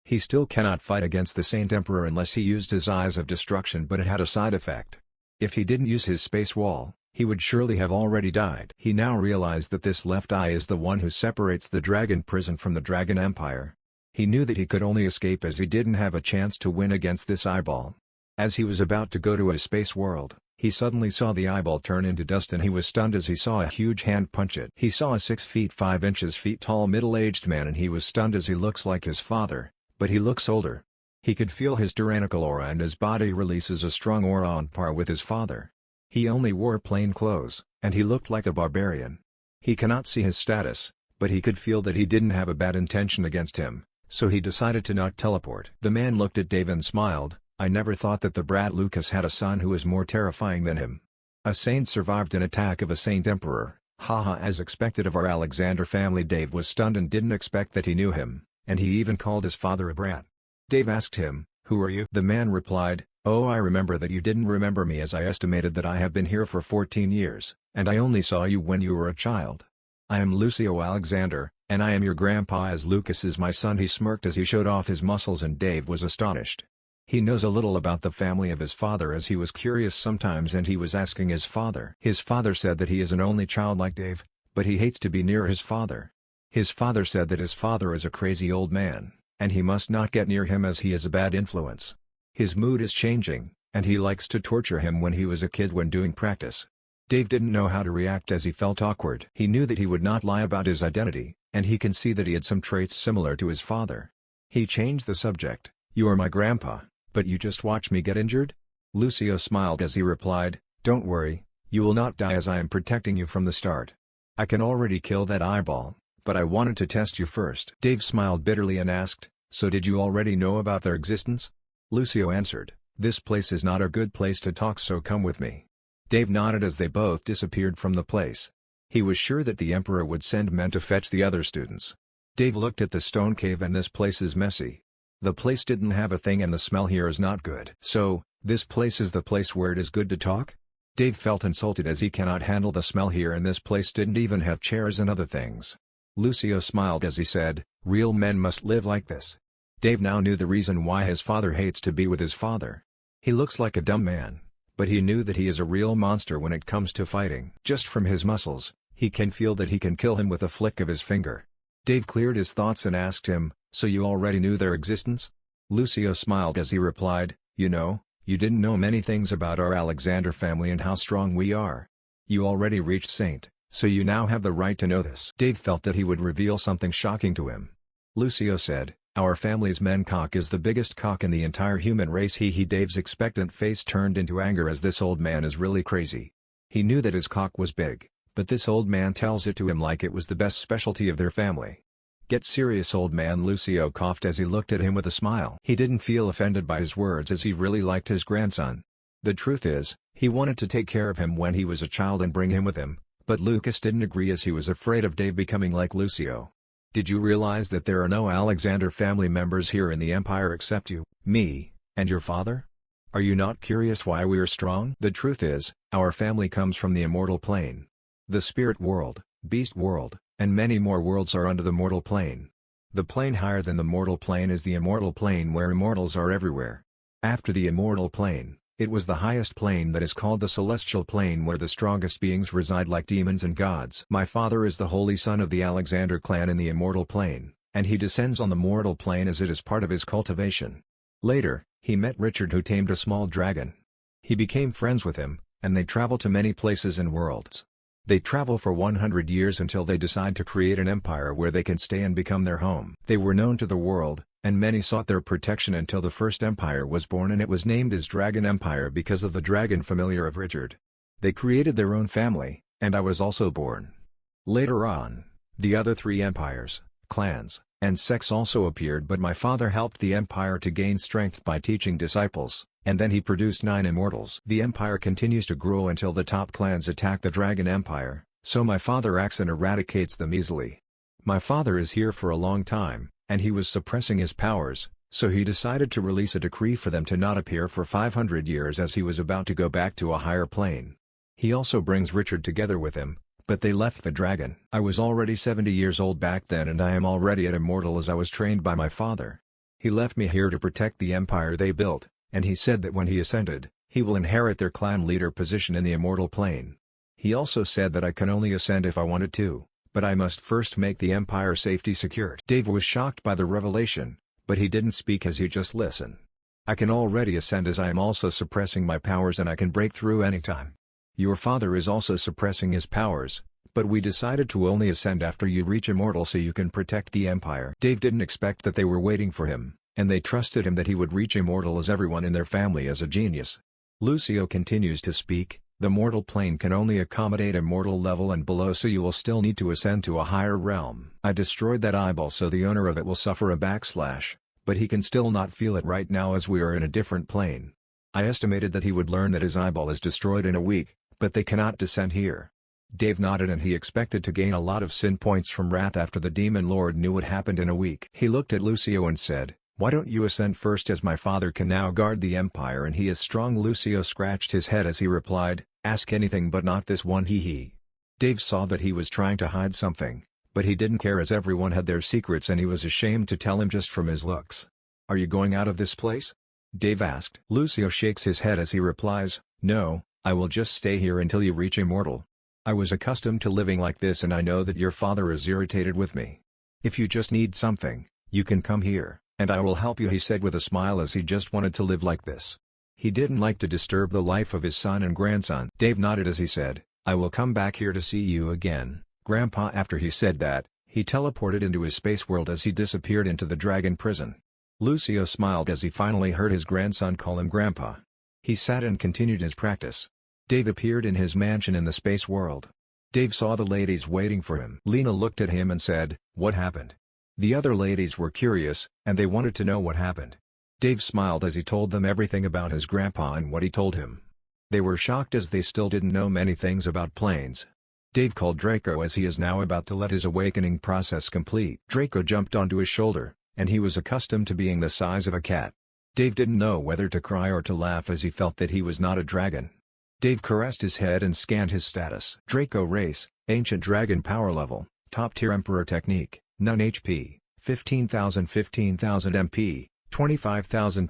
He still cannot fight against the Saint Emperor unless he used his eyes of destruction, but it had a side effect. If he didn't use his space wall, he would surely have already died. He now realized that this left eye is the one who separates the dragon prison from the dragon empire. He knew that he could only escape as he didn't have a chance to win against this eyeball. As he was about to go to a space world, he suddenly saw the eyeball turn into dust and he was stunned as he saw a huge hand punch it. He saw a 6 feet 5 inches tall middle-aged man and he was stunned as he looks like his father, but he looks older. He could feel his tyrannical aura and his body releases a strong aura on par with his father. He only wore plain clothes, and he looked like a barbarian. He cannot see his status, but he could feel that he didn't have a bad intention against him, so he decided to not teleport. The man looked at Dave and smiled. I never thought that the brat Lucas had a son who was more terrifying than him. A saint survived an attack of a saint emperor, haha, as expected of our Alexander family. Dave was stunned and didn't expect that he knew him, and he even called his father a brat. Dave asked him, "Who are you?" The man replied, "Oh, I remember that you didn't remember me, as I estimated that I have been here for 14 years, and I only saw you when you were a child. I am Lucio Alexander, and I am your grandpa, as Lucas is my son." He smirked as he showed off his muscles, and Dave was astonished. He knows a little about the family of his father, as he was curious sometimes and he was asking his father. His father said that he is an only child like Dave, but he hates to be near his father. His father said that his father is a crazy old man, and he must not get near him as he is a bad influence. His mood is changing, and he likes to torture him when he was a kid when doing practice. Dave didn't know how to react as he felt awkward. He knew that he would not lie about his identity, and he can see that he had some traits similar to his father. He changed the subject. "You are my grandpa, but you just watch me get injured?" Lucio smiled as he replied, "Don't worry, you will not die, as I am protecting you from the start. I can already kill that eyeball, but I wanted to test you first." Dave smiled bitterly and asked, "So did you already know about their existence?" Lucio answered, "This place is not a good place to talk, so come with me." Dave nodded as they both disappeared from the place. He was sure that the Emperor would send men to fetch the other students. Dave looked at the stone cave, and this place is messy. The place didn't have a thing, and the smell here is not good. "So, this place is the place where it is good to talk?" Dave felt insulted as he cannot handle the smell here, and this place didn't even have chairs and other things. Lucio smiled as he said, "Real men must live like this." Dave now knew the reason why his father hates to be with his father. He looks like a dumb man, but he knew that he is a real monster when it comes to fighting. Just from his muscles, he can feel that he can kill him with a flick of his finger. Dave cleared his thoughts and asked him, "So you already knew their existence?" Lucio smiled as he replied, "You know, you didn't know many things about our Alexander family and how strong we are. You already reached Saint, so you now have the right to know this." Dave felt that he would reveal something shocking to him. Lucio said, "Our family's men cock is the biggest cock in the entire human race." Dave's expectant face turned into anger, as this old man is really crazy. He knew that his cock was big, but this old man tells it to him like it was the best specialty of their family. "Get serious, old man," Lucio coughed as he looked at him with a smile. He didn't feel offended by his words, as he really liked his grandson. The truth is, he wanted to take care of him when he was a child and bring him with him, but Lucas didn't agree as he was afraid of Dave becoming like Lucio. "Did you realize that there are no Alexander family members here in the Empire except you, me, and your father? Are you not curious why we are strong?" "The truth is, our family comes from the immortal plane. The spirit world, beast world, and many more worlds are under the mortal plane. The plane higher than the mortal plane is the immortal plane, where immortals are everywhere. After the immortal plane, it was the highest plane that is called the celestial plane, where the strongest beings reside like demons and gods. My father is the holy son of the Alexander clan in the immortal plane, and he descends on the mortal plane as it is part of his cultivation. Later, he met Richard, who tamed a small dragon. He became friends with him, and they travel to many places and worlds. They travel for 100 years until they decide to create an empire where they can stay and become their home. They were known to the world, and many sought their protection until the first empire was born, and it was named as Dragon Empire because of the dragon familiar of Richard. They created their own family, and I was also born. Later on, the other 3 empires, clans, and sects also appeared, but my father helped the empire to gain strength by teaching disciples, and then he produced 9 immortals. The empire continues to grow until the top clans attack the Dragon Empire, so my father acts and eradicates them easily. My father is here for a long time, and he was suppressing his powers, so he decided to release a decree for them to not appear for 500 years, as he was about to go back to a higher plane. He also brings Richard together with him, but they left the dragon. I was already 70 years old back then, and I am already an immortal as I was trained by my father. He left me here to protect the empire they built, and he said that when he ascended, he will inherit their clan leader position in the immortal plane. He also said that I can only ascend if I wanted to, but I must first make the empire safety secured. Dave was shocked by the revelation, but he didn't speak as he just listened. "I can already ascend as I am also suppressing my powers, and I can break through anytime. Your father is also suppressing his powers, but we decided to only ascend after you reach immortal so you can protect the empire." Dave didn't expect that they were waiting for him, and they trusted him that he would reach immortal, as everyone in their family is a genius. Lucio continues to speak, The mortal plane can only accommodate a mortal level and below, so you will still need to ascend to a higher realm. I destroyed that eyeball, so the owner of it will suffer a backslash, but he can still not feel it right now as we are in a different plane. I estimated that he would learn that his eyeball is destroyed in a week, but they cannot descend here. Dave nodded, and he expected to gain a lot of sin points from Wrath after the Demon Lord knew what happened in a week. He looked at Lucio and said, "Why don't you ascend first, as my father can now guard the Empire and he is strong?" Lucio scratched his head as he replied, "Ask anything but not this one, hee hee." Dave saw that he was trying to hide something, but he didn't care as everyone had their secrets and he was ashamed to tell him just from his looks. "Are you going out of this place?" Dave asked. Lucio shakes his head as he replies, "No, I will just stay here until you reach immortal. I was accustomed to living like this and I know that your father is irritated with me. If you just need something, you can come here, and I will help you," he said with a smile, as he just wanted to live like this. He didn't like to disturb the life of his son and grandson. Dave nodded as he said, "I will come back here to see you again, Grandpa." After he said that, he teleported into his space world as he disappeared into the dragon prison. Lucio smiled as he finally heard his grandson call him Grandpa. He sat and continued his practice. Dave appeared in his mansion in the space world. Dave saw the ladies waiting for him. Lena looked at him and said, "What happened?" The other ladies were curious, and they wanted to know what happened. Dave smiled as he told them everything about his grandpa and what he told him. They were shocked as they still didn't know many things about planes. Dave called Draco as he is now about to let his awakening process complete. Draco jumped onto his shoulder, and he was accustomed to being the size of a cat. Dave didn't know whether to cry or to laugh as he felt that he was not a dragon. Dave caressed his head and scanned his status. Draco race, Ancient Dragon power level, top tier Emperor technique, none HP, 15,000 MP, 25,000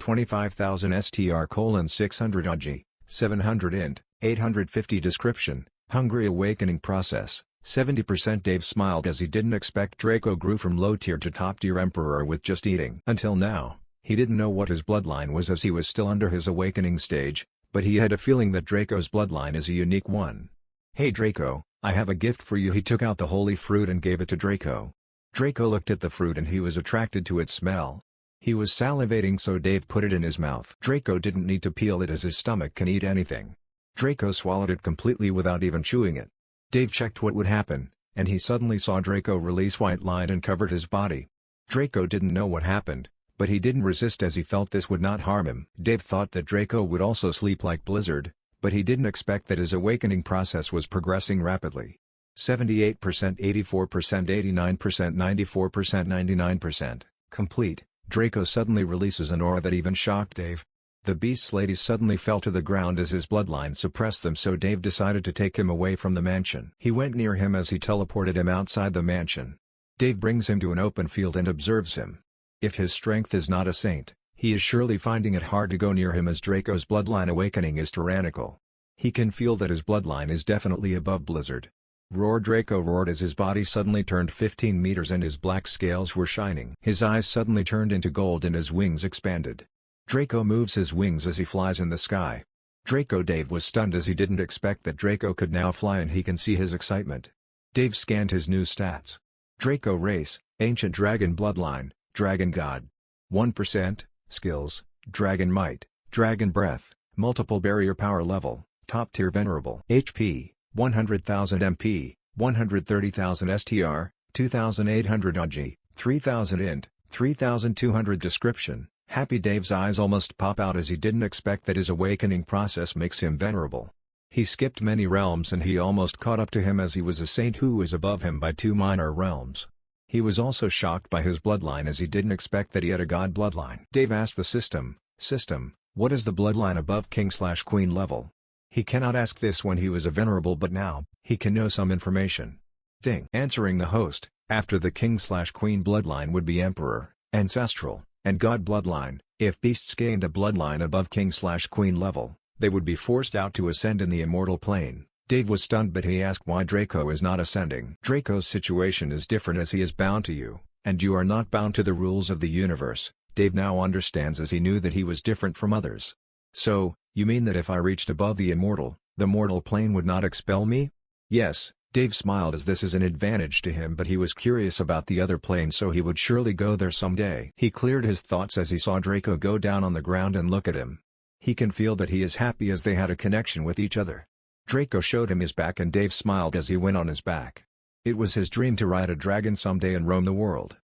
STR: 600 OG, 700 int, 850 description, hungry awakening process, 70%. Dave smiled as he didn't expect Draco grew from low tier to top tier Emperor with just eating. Until now, he didn't know what his bloodline was as he was still under his awakening stage, but he had a feeling that Draco's bloodline is a unique one. "Hey Draco, I have a gift for you." He took out the holy fruit and gave it to Draco. Draco looked at the fruit and he was attracted to its smell. He was salivating, so Dave put it in his mouth. Draco didn't need to peel it as his stomach can eat anything. Draco swallowed it completely without even chewing it. Dave checked what would happen, and he suddenly saw Draco release white light and covered his body. Draco didn't know what happened, but he didn't resist as he felt this would not harm him. Dave thought that Draco would also sleep like Blizzard, but he didn't expect that his awakening process was progressing rapidly. 78%, 84%, 89%, 94%, 99%, complete. Draco suddenly releases an aura that even shocked Dave. The beast's ladies suddenly fell to the ground as his bloodline suppressed them, so Dave decided to take him away from the mansion. He went near him as he teleported him outside the mansion. Dave brings him to an open field and observes him. If his strength is not a saint, he is surely finding it hard to go near him as Draco's bloodline awakening is tyrannical. He can feel that his bloodline is definitely above Blizzard. Roar! Draco roared as his body suddenly turned 15 meters and his black scales were shining. His eyes suddenly turned into gold and his wings expanded. Draco moves his wings as he flies in the sky. Dave was stunned as he didn't expect that Draco could now fly, and he can see his excitement. Dave scanned his new stats. Draco race, Ancient Dragon bloodline, Dragon God. 1%, skills, Dragon Might, Dragon Breath, multiple barrier power level, top tier Venerable. HP, 100,000 MP, 130,000 STR, 2,800 OG, 3,000 int, 3,200 description. Happy Dave's eyes almost pop out as he didn't expect that his awakening process makes him venerable. He skipped many realms and he almost caught up to him as he was a saint who is above him by 2 minor realms. He was also shocked by his bloodline as he didn't expect that he had a god bloodline. Dave asked the system, what is the bloodline above king/queen level? He cannot ask this when he was a venerable, but now, he can know some information. Ding. Answering the host, after the king/queen bloodline would be emperor, ancestral, and god bloodline. If beasts gained a bloodline above king/queen level, they would be forced out to ascend in the immortal plane. Dave was stunned, but he asked why Draco is not ascending. Draco's situation is different as he is bound to you, and you are not bound to the rules of the universe. Dave now understands as he knew that he was different from others. So, you mean that if I reached above the mortal plane would not expel me? Yes, Dave smiled as this is an advantage to him, but he was curious about the other plane, so he would surely go there someday. He cleared his thoughts as he saw Draco go down on the ground and look at him. He can feel that he is happy as they had a connection with each other. Draco showed him his back and Dave smiled as he went on his back. It was his dream to ride a dragon someday and roam the world.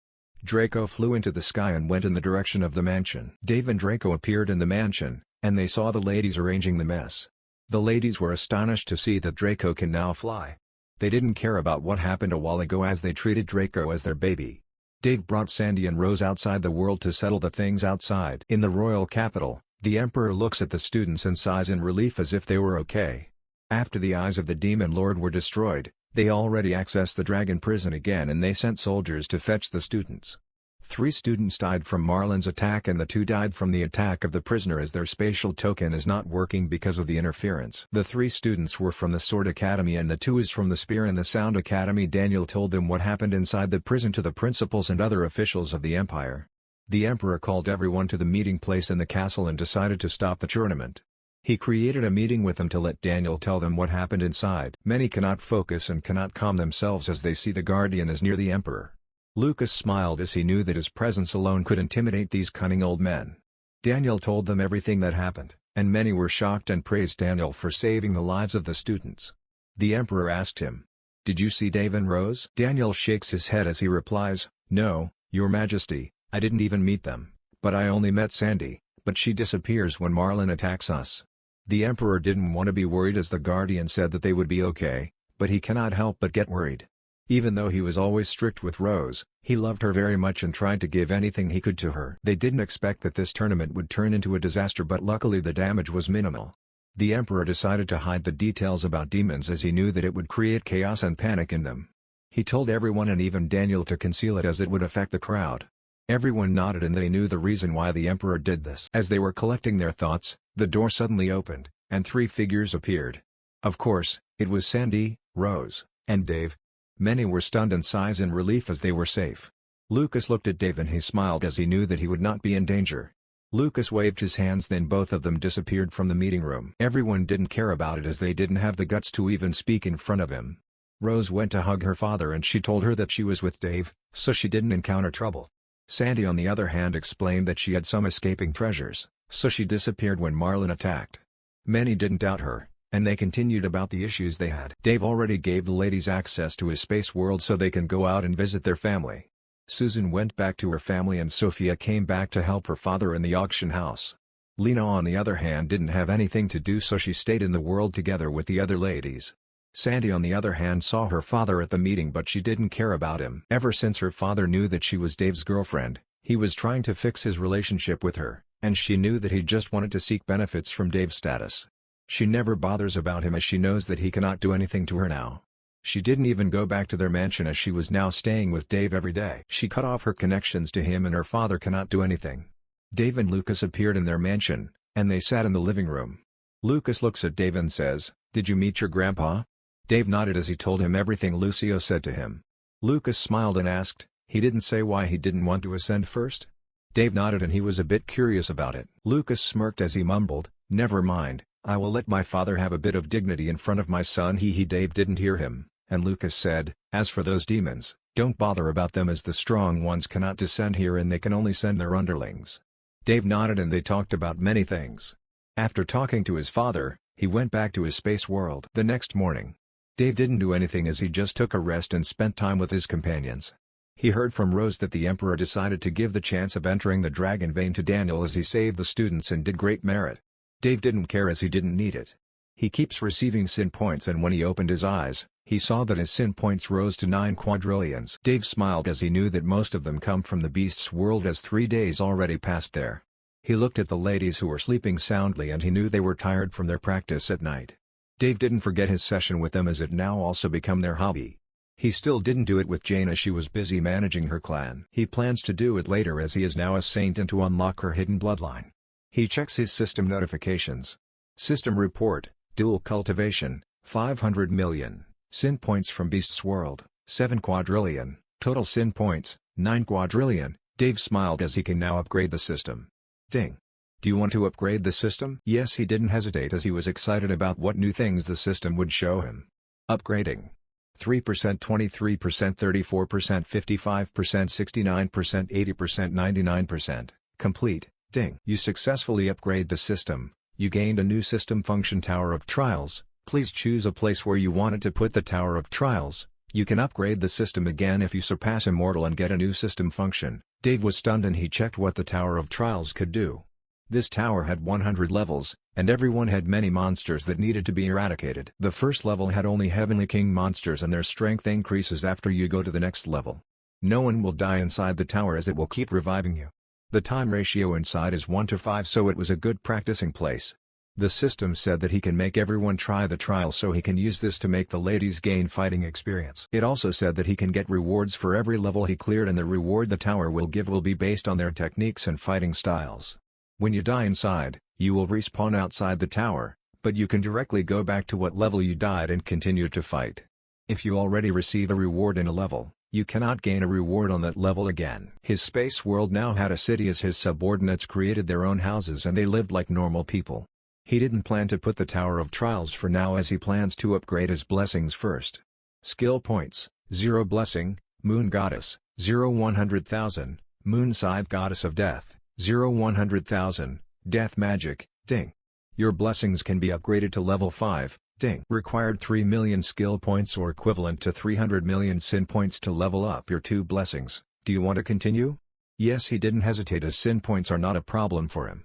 Draco flew into the sky and went in the direction of the mansion. Dave and Draco appeared in the mansion, and they saw the ladies arranging the mess. The ladies were astonished to see that Draco can now fly. They didn't care about what happened a while ago as they treated Draco as their baby. Dave brought Sandy and Rose outside the world to settle the things outside. In the royal capital, the Emperor looks at the students and sighs in relief as if they were okay. After the eyes of the Demon Lord were destroyed, they already accessed the dragon prison again and they sent soldiers to fetch the students. 3 students died from Marlin's attack and the 2 died from the attack of the prisoner as their spatial token is not working because of the interference. The 3 students were from the Sword Academy and the 2 is from the Spear and the Sound Academy. Daniel told them what happened inside the prison to the principals and other officials of the Empire. The Emperor called everyone to the meeting place in the castle and decided to stop the tournament. He created a meeting with them to let Daniel tell them what happened inside. Many cannot focus and cannot calm themselves as they see the Guardian is near the Emperor. Lucas smiled as he knew that his presence alone could intimidate these cunning old men. Daniel told them everything that happened, and many were shocked and praised Daniel for saving the lives of the students. The Emperor asked him, "Did you see Dave and Rose?" Daniel shakes his head as he replies, "No, Your Majesty, I didn't even meet them, but I only met Sandy, but she disappears when Marlin attacks us." The Emperor didn't want to be worried as the Guardian said that they would be okay, but he cannot help but get worried. Even though he was always strict with Rose, he loved her very much and tried to give anything he could to her. They didn't expect that this tournament would turn into a disaster, but luckily the damage was minimal. The Emperor decided to hide the details about demons as he knew that it would create chaos and panic in them. He told everyone and even Daniel to conceal it as it would affect the crowd. Everyone nodded and they knew the reason why the Emperor did this. As they were collecting their thoughts, the door suddenly opened, and 3 figures appeared. Of course, it was Sandy, Rose, and Dave. Many were stunned and sighs in relief as they were safe. Lucas looked at Dave and he smiled as he knew that he would not be in danger. Lucas waved his hands, then both of them disappeared from the meeting room. Everyone didn't care about it as they didn't have the guts to even speak in front of him. Rose went to hug her father and she told her that she was with Dave, so she didn't encounter trouble. Sandy on the other hand explained that she had some escaping treasures, so she disappeared when Marlin attacked. Many didn't doubt her, and they continued about the issues they had. Dave already gave the ladies access to his space world so they can go out and visit their family. Susan went back to her family and Sophia came back to help her father in the auction house. Lena on the other hand didn't have anything to do, so she stayed in the world together with the other ladies. Sandy on the other hand saw her father at the meeting, but she didn't care about him. Ever since her father knew that she was Dave's girlfriend, he was trying to fix his relationship with her, and she knew that he just wanted to seek benefits from Dave's status. She never bothers about him as she knows that he cannot do anything to her now. She didn't even go back to their mansion as she was now staying with Dave every day. She cut off her connections to him and her father cannot do anything. Dave and Lucas appeared in their mansion, and they sat in the living room. Lucas looks at Dave and says, "Did you meet your grandpa?" Dave nodded as he told him everything Lucio said to him. Lucas smiled and asked, "He didn't say why he didn't want to ascend first?" Dave nodded and he was a bit curious about it. Lucas smirked as he mumbled, "Never mind, I will let my father have a bit of dignity in front of my son." Dave didn't hear him, and Lucas said, "As for those demons, don't bother about them as the strong ones cannot descend here and they can only send their underlings." Dave nodded and they talked about many things. After talking to his father, he went back to his space world. The next morning, Dave didn't do anything as he just took a rest and spent time with his companions. He heard from Rose that the Emperor decided to give the chance of entering the Dragon Vein to Daniel as he saved the students and did great merit. Dave didn't care as he didn't need it. He keeps receiving sin points, and when he opened his eyes, he saw that his sin points rose to 9 quadrillions. Dave smiled as he knew that most of them come from the beast's world as 3 days already passed there. He looked at the ladies who were sleeping soundly and he knew they were tired from their practice at night. Dave didn't forget his session with them as it now also become their hobby. He still didn't do it with Jane as she was busy managing her clan. He plans to do it later as he is now a saint and to unlock her hidden bloodline. He checks his system notifications. System report, dual cultivation, 500 million, sin points from Beast's World, 7 quadrillion, total sin points, 9 quadrillion. Dave smiled as he can now upgrade the system. Ding. Do you want to upgrade the system? Yes, he didn't hesitate as he was excited about what new things the system would show him. Upgrading. 3%, 23%, 34%, 55%, 69%, 80%, 99%. Complete. Ding. You successfully upgrade the system. You gained a new system function Tower of Trials. Please choose a place where you wanted to put the Tower of Trials. You can upgrade the system again if you surpass Immortal and get a new system function. Dave was stunned and he checked what the Tower of Trials could do. This tower had 100 levels, and everyone had many monsters that needed to be eradicated. The first level had only Heavenly King monsters and their strength increases after you go to the next level. No one will die inside the tower as it will keep reviving you. The time ratio inside is 1 to 5, so it was a good practicing place. The system said that he can make everyone try the trial so he can use this to make the ladies gain fighting experience. It also said that he can get rewards for every level he cleared, and the reward the tower will give will be based on their techniques and fighting styles. When you die inside, you will respawn outside the tower, but you can directly go back to what level you died and continue to fight. If you already receive a reward in a level, you cannot gain a reward on that level again. His space world now had a city as his subordinates created their own houses and they lived like normal people. He didn't plan to put the Tower of Trials for now as he plans to upgrade his blessings first. Skill points: 0 Blessing, Moon Goddess, 0 100,000, Moon Scythe Goddess of Death, 0 100,000, Death Magic, ding. Your blessings can be upgraded to level 5, ding. Required 3 million skill points or equivalent to 300 million sin points to level up your 2 blessings. Do you want to continue? Yes, he didn't hesitate as sin points are not a problem for him.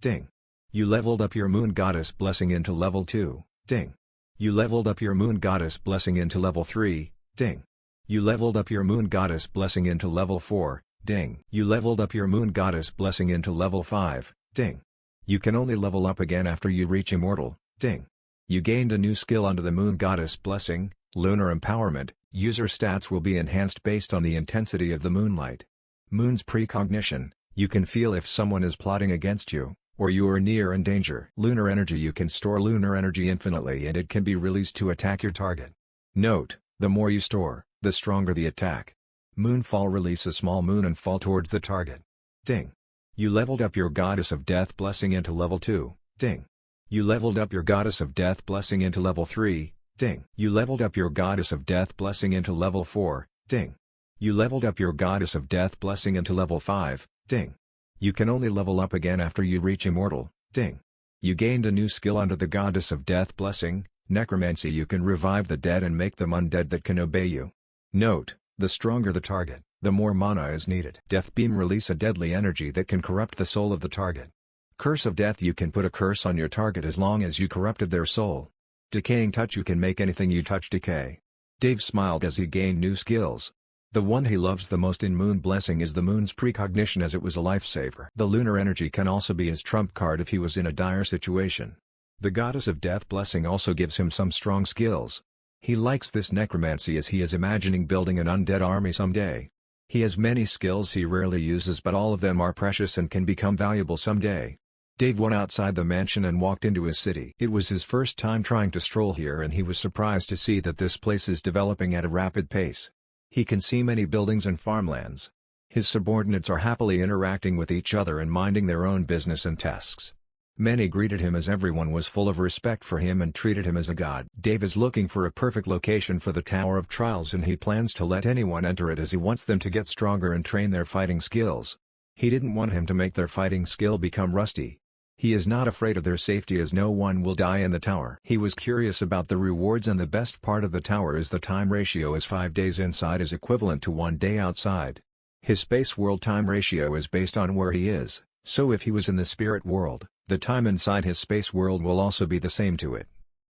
Ding. You leveled up your Moon Goddess blessing into level 2, ding. You leveled up your Moon Goddess blessing into level 3, ding. You leveled up your Moon Goddess blessing into level 4, ding. You leveled up your Moon Goddess blessing into level 5, ding. You can only level up again after you reach Immortal, ding. You gained a new skill under the Moon Goddess blessing, Lunar Empowerment. User stats will be enhanced based on the intensity of the moonlight. Moon's Precognition. You can feel if someone is plotting against you, or you are near in danger. Lunar Energy. You can store lunar energy infinitely and it can be released to attack your target. Note: the more you store, the stronger the attack. Moonfall. Release a small moon and fall towards the target. Ding. You leveled up your Goddess of Death blessing into level 2, ding. You leveled up your Goddess of Death blessing into level 3, ding. You leveled up your Goddess of Death blessing into level 4, ding. You leveled up your Goddess of Death blessing into level 5, ding. You can only level up again after you reach Immortal, ding. You gained a new skill under the Goddess of Death blessing, Necromancy. You can revive the dead and make them undead that can obey you. Note: the stronger the target, the more mana is needed. Death Beam. Release a deadly energy that can corrupt the soul of the target. Curse of Death. You can put a curse on your target as long as you corrupted their soul. Decaying Touch. You can make anything you touch decay. Dave smiled as he gained new skills. The one he loves the most in Moon Blessing is the Moon's Precognition, as it was a lifesaver. The Lunar Energy can also be his trump card if he was in a dire situation. The Goddess of Death blessing also gives him some strong skills. He likes this Necromancy as he is imagining building an undead army someday. He has many skills he rarely uses, but all of them are precious and can become valuable someday. Dave went outside the mansion and walked into his city. It was his first time trying to stroll here and he was surprised to see that this place is developing at a rapid pace. He can see many buildings and farmlands. His subordinates are happily interacting with each other and minding their own business and tasks. Many greeted him as everyone was full of respect for him and treated him as a god. Dave is looking for a perfect location for the Tower of Trials and he plans to let anyone enter it as he wants them to get stronger and train their fighting skills. He didn't want him to make their fighting skill become rusty. He is not afraid of their safety as no one will die in the tower. He was curious about the rewards, and the best part of the tower is the time ratio, as 5 days inside is equivalent to 1 day outside. His space world time ratio is based on where he is, so if he was in the spirit world, the time inside his space world will also be the same to it.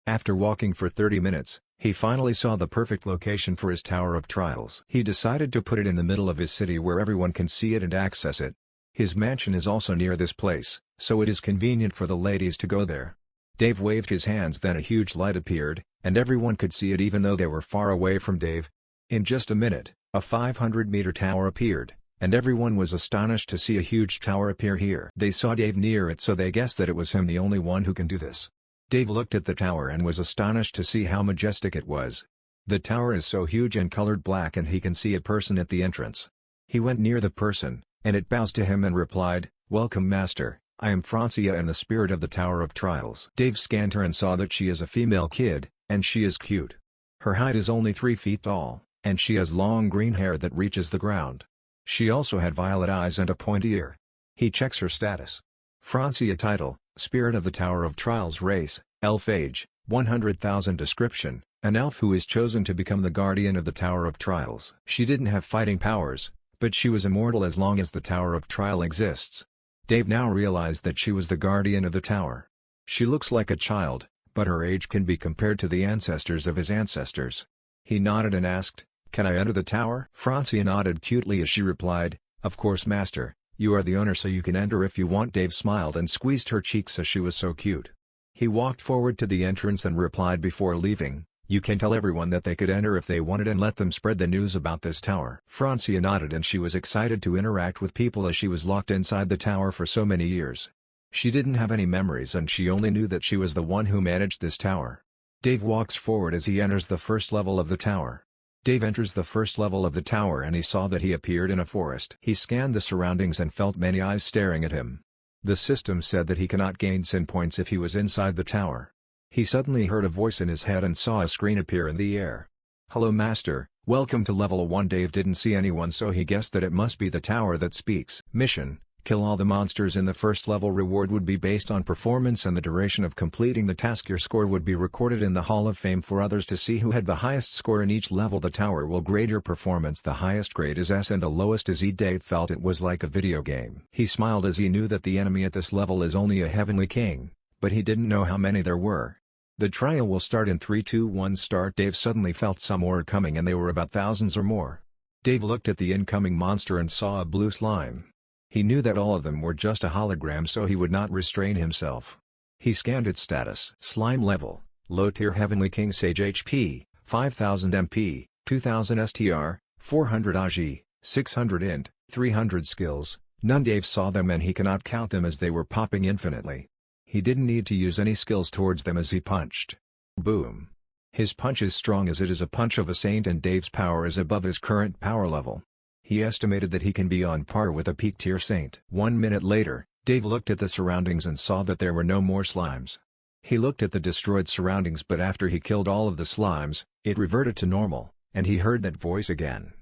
After walking for 30 minutes, he finally saw the perfect location for his Tower of Trials. He decided to put it in the middle of his city where everyone can see it and access it. His mansion is also near this place, so it is convenient for the ladies to go there. Dave waved his hands, then a huge light appeared, and everyone could see it even though they were far away from Dave. In just a minute, a 500-meter tower appeared, and everyone was astonished to see a huge tower appear here. They saw Dave near it, so they guessed that it was him, the only one who can do this. Dave looked at the tower and was astonished to see how majestic it was. The tower is so huge and colored black, and he can see a person at the entrance. He went near the person, and it bows to him and replied, "Welcome, Master. I am Francia and the spirit of the Tower of Trials." Dave scanned her and saw that she is a female kid, and she is cute. Her height is only 3 feet tall, and she has long green hair that reaches the ground. She also had violet eyes and a pointy ear. He checks her status. Francia title: Spirit of the Tower of Trials. Race: Elf. Age: 100,000 description: an elf who is chosen to become the guardian of the Tower of Trials. She didn't have fighting powers, but she was immortal as long as the Tower of Trial exists. Dave now realized that she was the guardian of the tower. She looks like a child, but her age can be compared to the ancestors of his ancestors. He nodded and asked, "Can I enter the tower?" Francia nodded cutely as she replied, "Of course, master, you are the owner, so you can enter if you want." Dave smiled and squeezed her cheeks as she was so cute. He walked forward to the entrance and replied before leaving, "You can tell everyone that they could enter if they wanted and let them spread the news about this tower." Francia nodded and she was excited to interact with people as she was locked inside the tower for so many years. She didn't have any memories and she only knew that she was the one who managed this tower. Dave walks forward as he enters the first level of the tower. Dave enters the first level of the tower and he saw that he appeared in a forest. He scanned the surroundings and felt many eyes staring at him. The system said that he cannot gain sin points if he was inside the tower. He suddenly heard a voice in his head and saw a screen appear in the air. "Hello master, welcome to level 1." Dave didn't see anyone, so he guessed that it must be the tower that speaks. Mission: kill all the monsters in the first level. Reward would be based on performance and the duration of completing the task. Your score would be recorded in the Hall of Fame for others to see who had the highest score in each level. The tower will grade your performance. The highest grade is S and the lowest is E. Dave felt it was like a video game. He smiled as he knew that the enemy at this level is only a heavenly king, but he didn't know how many there were. The trial will start in 3, 2, 1 start. Dave suddenly felt some more coming and they were about thousands or more. Dave looked at the incoming monster and saw a blue slime. He knew that all of them were just a hologram, so he would not restrain himself. He scanned its status. Slime level: low tier heavenly king sage, HP 5000 MP, 2000 STR, 400 AG, 600 int, 300 skills, none. Dave saw them and he cannot count them as they were popping infinitely. He didn't need to use any skills towards them as he punched. Boom. His punch is strong as it is a punch of a saint and Dave's power is above his current power level. He estimated that he can be on par with a peak tier saint. 1 minute later, Dave looked at the surroundings and saw that there were no more slimes. He looked at the destroyed surroundings, but after he killed all of the slimes, it reverted to normal, and he heard that voice again.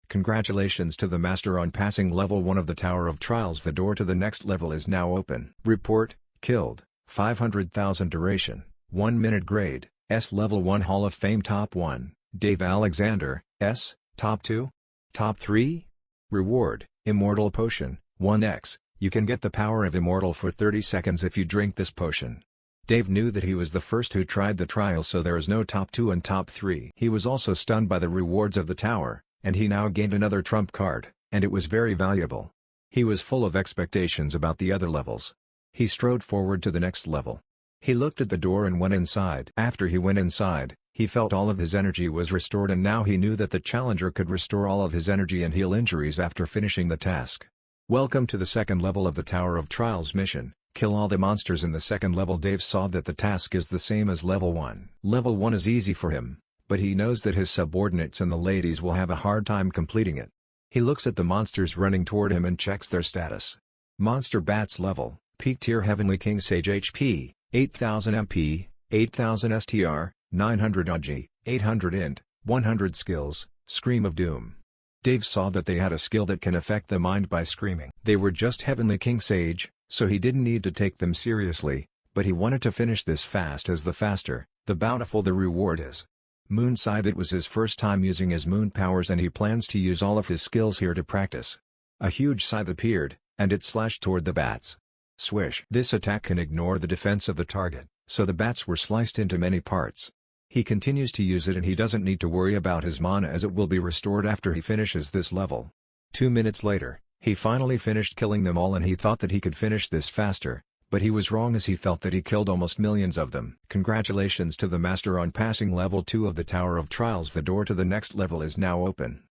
"Congratulations to the master on passing level 1 of the Tower of Trials. The door to the next level is now open." Report: killed, 500,000 duration, 1 minute grade, S level 1 Hall of Fame top 1, Dave Alexander, S, top 2? Top 3? Reward: Immortal Potion, 1x, you can get the power of Immortal for 30 seconds if you drink this potion. Dave knew that he was the first who tried the trial, so there is no top 2 and top 3. He was also stunned by the rewards of the tower, and he now gained another trump card, and it was very valuable. He was full of expectations about the other levels. He strode forward to the next level. He looked at the door and went inside. After he went inside, he felt all of his energy was restored, and now he knew that the challenger could restore all of his energy and heal injuries after finishing the task. Welcome to the second level of the Tower of Trials mission: kill all the monsters in the second level. Dave saw that the task is the same as level 1. Level 1 is easy for him, but he knows that his subordinates and the ladies will have a hard time completing it. He looks at the monsters running toward him and checks their status. Monster Bats level: peak tier heavenly king sage, HP 8000 MP, 8000 STR, 900 AG, 800 int, 100 skills, Scream of Doom. Dave saw that they had a skill that can affect the mind by screaming. They were just heavenly king sage, so he didn't need to take them seriously, but he wanted to finish this fast, as the faster, the bountiful the reward is. Moon Scythe: it was his first time using his moon powers and he plans to use all of his skills here to practice. A huge scythe appeared, and it slashed toward the bats. Swish. This attack can ignore the defense of the target, so the bats were sliced into many parts. He continues to use it and he doesn't need to worry about his mana as it will be restored after he finishes this level. 2 minutes later, he finally finished killing them all and he thought that he could finish this faster, but he was wrong as he felt that he killed almost millions of them. Congratulations to the master on passing level 2 of the Tower of Trials. The door to the next level is now open.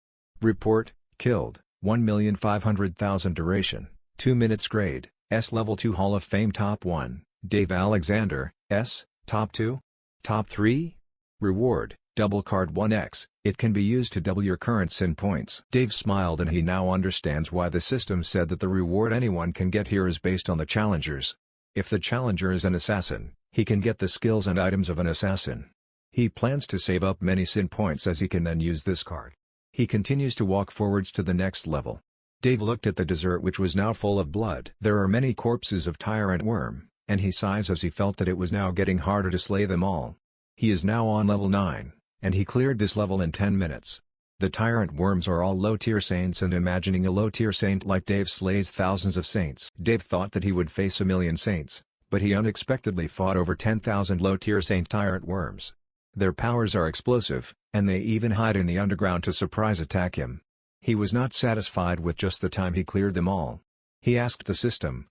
Report: killed, 1,500,000 duration, 2 minutes grade, S level 2 Hall of Fame top 1, Dave Alexander, S, top 2? Top 3? Reward: double card 1x, it can be used to double your current sin points. Dave smiled and he now understands why the system said that the reward anyone can get here is based on the challengers. If the challenger is an assassin, he can get the skills and items of an assassin. He plans to save up many sin points as he can then use this card. He continues to walk forwards to the next level. Dave looked at the desert, which was now full of blood. There are many corpses of Tyrant Worm, and he sighs as he felt that it was now getting harder to slay them all. He is now on level 9, and he cleared this level in 10 minutes. The tyrant worms are all low-tier saints, and imagining a low-tier saint like Dave slays thousands of saints. Dave thought that he would face 1,000,000 saints, but he unexpectedly fought over 10,000 low-tier saint tyrant worms. Their powers are explosive, and they even hide in the underground to surprise attack him. He was not satisfied with just the time he cleared them all. He asked the system,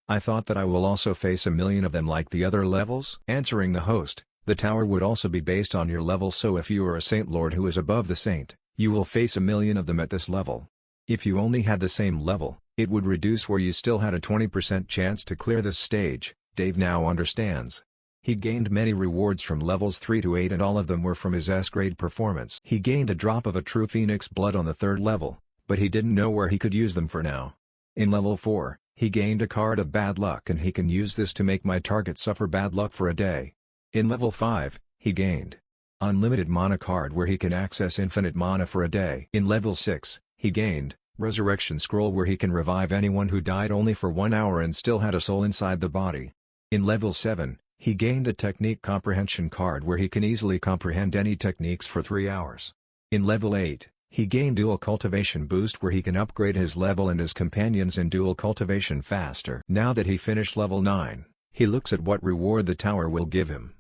I thought that I will also face 1,000,000 of them like the other levels? Answering the host, the tower would also be based on your level, so if you are a saint lord who is above the saint, you will face 1,000,000 of them at this level. If you only had the same level, it would reduce where you still had a 20% chance to clear this stage. Dave now understands. He gained many rewards from levels 3 to 8, and all of them were from his S-grade performance. He gained a drop of a true phoenix blood on the 3rd level, but he didn't know where he could use them for now. In level 4, he gained a card of bad luck, and he can use this to make my target suffer bad luck for a day. In level 5, he gained unlimited mana card where he can access infinite mana for a day. In level 6, he gained resurrection scroll where he can revive anyone who died only for 1 hour and still had a soul inside the body. In level 7, he gained a technique comprehension card where he can easily comprehend any techniques for 3 hours. In level 8, he gained dual cultivation boost where he can upgrade his level and his companions in dual cultivation faster. Now that he finished level 9, he looks at what reward the tower will give him.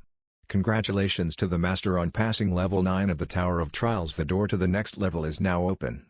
Congratulations to the master on passing level 9 of the Tower of Trials. The door to the next level is now open.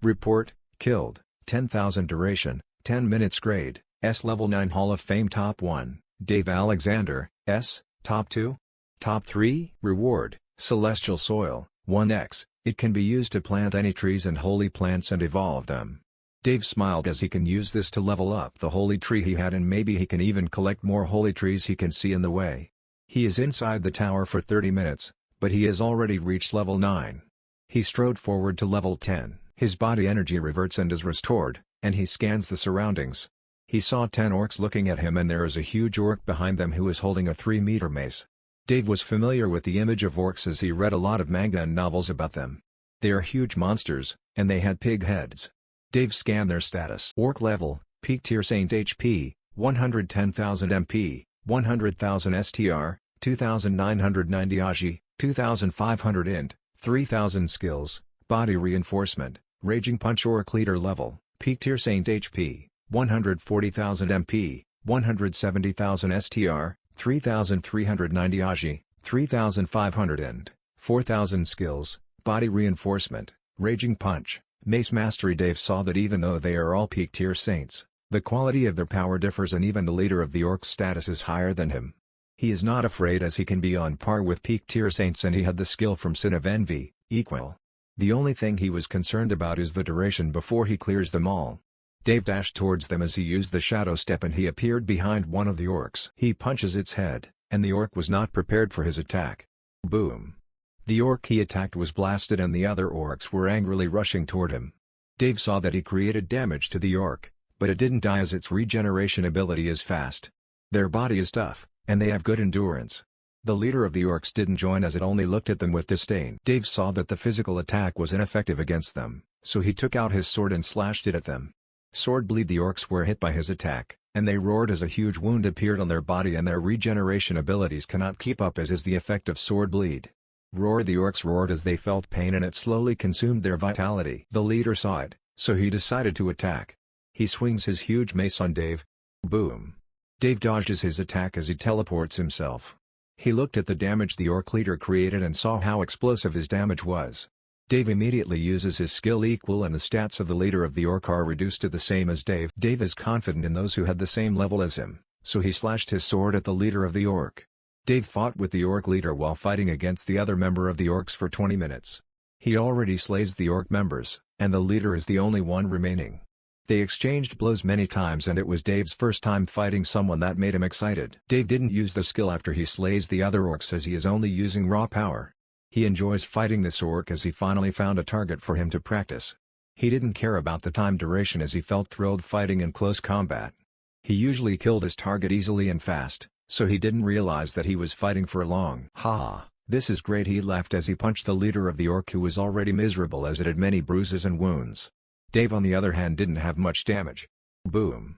Report, killed, 10,000 duration, 10 minutes grade, S level 9 Hall of Fame Top 1, Dave Alexander, S, Top 2? Top 3? Reward, Celestial Soil, 1x, it can be used to plant any trees and holy plants and evolve them. Dave smiled as he can use this to level up the holy tree he had, and maybe he can even collect more holy trees he can see in the way. He is inside the tower for 30 minutes, but he has already reached level 9. He strode forward to level 10, his body energy reverts and is restored, and he scans the surroundings. He saw 10 orcs looking at him, and there is a huge orc behind them who is holding a 3-meter mace. Dave was familiar with the image of orcs as he read a lot of manga and novels about them. They are huge monsters, and they had pig heads. Dave scanned their status. Orc level, peak tier saint HP, 110,000 MP, 100,000 STR, 2,990 AGI, 2,500 int, 3,000 skills, body reinforcement, raging punch. Orc leader level, peak tier saint HP, 140,000 MP, 170,000 STR, 3,390 AGI, 3,500 int, 4,000 skills, body reinforcement, raging punch, mace mastery. Dave saw that even though they are all peak tier saints, the quality of their power differs, and even the leader of the orcs status is higher than him. He is not afraid as he can be on par with peak tier saints, and he had the skill from Sin of Envy, equal. The only thing he was concerned about is the duration before he clears them all. Dave dashed towards them as he used the shadow step, and he appeared behind one of the orcs. He punches its head, and the orc was not prepared for his attack. Boom. The orc he attacked was blasted, and the other orcs were angrily rushing toward him. Dave saw that he created damage to the orc, but it didn't die as its regeneration ability is fast. Their body is tough, and they have good endurance. The leader of the orcs didn't join as it only looked at them with disdain. Dave saw that the physical attack was ineffective against them, so he took out his sword and slashed it at them. Sword bleed. The orcs were hit by his attack, and they roared as a huge wound appeared on their body, and their regeneration abilities cannot keep up, as is the effect of sword bleed. Roar. The orcs roared as they felt pain, and it slowly consumed their vitality. The leader saw it, so he decided to attack. He swings his huge mace on Dave. Boom. Dave dodges his attack as he teleports himself. He looked at the damage the orc leader created and saw how explosive his damage was. Dave immediately uses his skill equal, and the stats of the leader of the orc are reduced to the same as Dave. Dave is confident in those who had the same level as him, so he slashed his sword at the leader of the orc. Dave fought with the orc leader while fighting against the other member of the orcs for 20 minutes. He already slays the orc members, and the leader is the only one remaining. They exchanged blows many times, and it was Dave's first time fighting someone that made him excited. Dave didn't use the skill after he slays the other orcs as he is only using raw power. He enjoys fighting this orc as he finally found a target for him to practice. He didn't care about the time duration as he felt thrilled fighting in close combat. He usually killed his target easily and fast, so he didn't realize that he was fighting for long. Ha, this is great, he laughed as he punched the leader of the orc, who was already miserable as it had many bruises and wounds. Dave on the other hand didn't have much damage. Boom.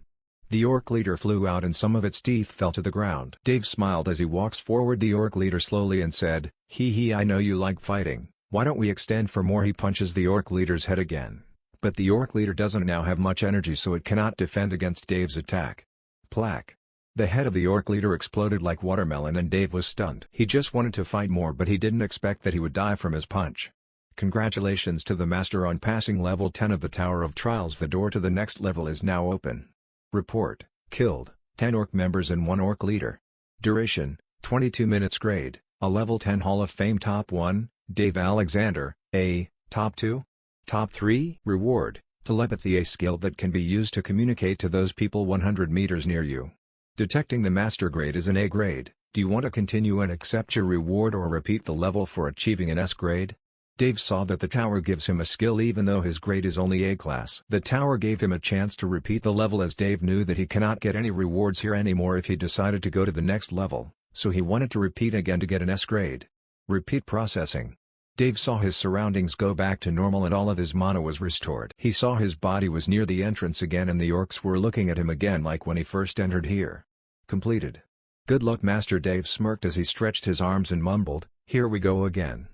The orc leader flew out and some of its teeth fell to the ground. Dave smiled as he walks forward the orc leader slowly and said, "Hee hee, I know you like fighting, why don't we extend for more?" He punches the orc leader's head again. But the orc leader doesn't now have much energy, so it cannot defend against Dave's attack. Plaque. The head of the orc leader exploded like watermelon and Dave was stunned. He just wanted to fight more, but he didn't expect that he would die from his punch. Congratulations to the master on passing level 10 of the Tower of Trials. The door to the next level is now open. Report: killed 10 orc members and 1 orc leader. Duration: 22 minutes. Grade: a level 10 Hall of Fame. Top 1, Dave Alexander, A. Top 2? Top 3? Reward: telepathy, a skill that can be used to communicate to those people 100 meters near you. Detecting the master grade is an A grade. Do you want to continue and accept your reward or repeat the level for achieving an S grade? Dave saw that the tower gives him a skill even though his grade is only A class. The tower gave him a chance to repeat the level as Dave knew that he cannot get any rewards here anymore if he decided to go to the next level, so he wanted to repeat again to get an S grade. Repeat processing. Dave saw his surroundings go back to normal and all of his mana was restored. He saw his body was near the entrance again and the orcs were looking at him again like when he first entered here. Completed. Good luck, Master. Dave smirked as he stretched his arms and mumbled, "Here we go again."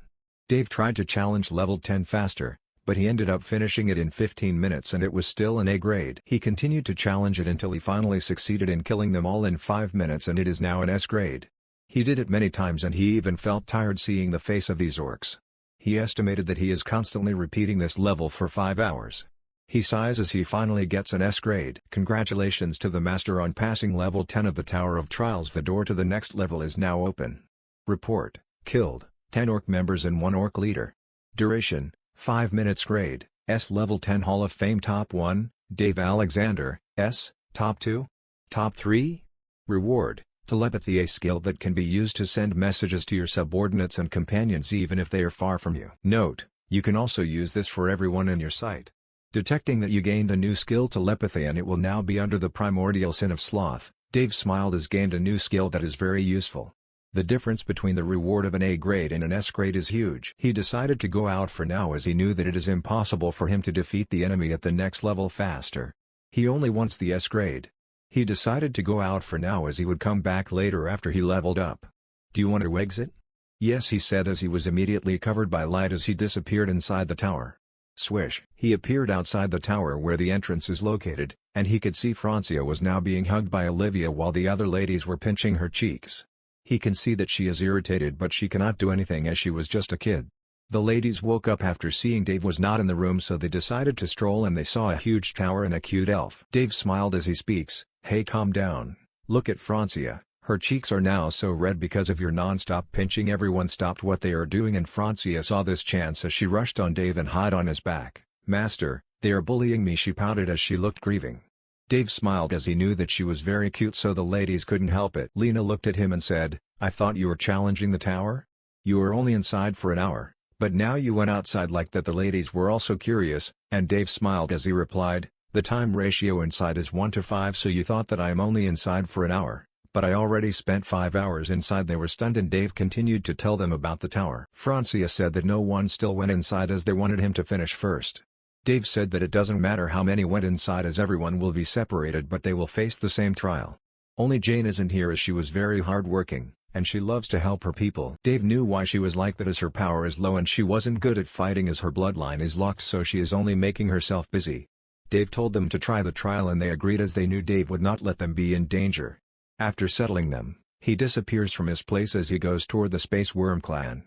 Dave tried to challenge level 10 faster, but he ended up finishing it in 15 minutes and it was still an A grade. He continued to challenge it until he finally succeeded in killing them all in 5 minutes and it is now an S grade. He did it many times and he even felt tired seeing the face of these orcs. He estimated that he is constantly repeating this level for 5 hours. He sighs as he finally gets an S grade. Congratulations to the master on passing level 10 of the Tower of Trials. The door to the next level is now open. Report: killed 10 orc members and 1 orc leader. Duration: 5 minutes. Grade: S level 10 Hall of Fame. Top 1, Dave Alexander, S. Top 2? Top 3? Reward: telepathy, a skill that can be used to send messages to your subordinates and companions even if they are far from you. Note: you can also use this for everyone in your sight. Detecting that you gained a new skill, telepathy, and it will now be under the primordial sin of sloth, Dave smiled as gained a new skill that is very useful. The difference between the reward of an A grade and an S grade is huge. He decided to go out for now as he knew that it is impossible for him to defeat the enemy at the next level faster. He only wants the S grade. He decided to go out for now as he would come back later after he leveled up. "Do you want to exit?" "Yes," he said as he was immediately covered by light as he disappeared inside the tower. Swish! He appeared outside the tower where the entrance is located, and he could see Francia was now being hugged by Olivia while the other ladies were pinching her cheeks. He can see that she is irritated but she cannot do anything as she was just a kid. The ladies woke up after seeing Dave was not in the room, so they decided to stroll and they saw a huge tower and a cute elf. Dave smiled as he speaks, "Hey, calm down. Look at Francia. Her cheeks are now so red because of your non-stop pinching." Everyone stopped what they are doing and Francia saw this chance as she rushed on Dave and hid on his back. "Master, they are bullying me," she pouted as she looked grieving. Dave smiled as he knew that she was very cute, so the ladies couldn't help it. Lena looked at him and said, "I thought you were challenging the tower? You were only inside for an hour, but now you went outside like that." The ladies were also curious, and Dave smiled as he replied, "The time ratio inside is 1 to 5, so you thought that I am only inside for an hour. But I already spent 5 hours inside." They were stunned and Dave continued to tell them about the tower. Francia said that no one still went inside as they wanted him to finish first. Dave said that it doesn't matter how many went inside as everyone will be separated but they will face the same trial. Only Jane isn't here as she was very hard-working, and she loves to help her people. Dave knew why she was like that as her power is low and she wasn't good at fighting as her bloodline is locked, so she is only making herself busy. Dave told them to try the trial and they agreed as they knew Dave would not let them be in danger. After settling them, he disappears from his place as he goes toward the Space Worm clan.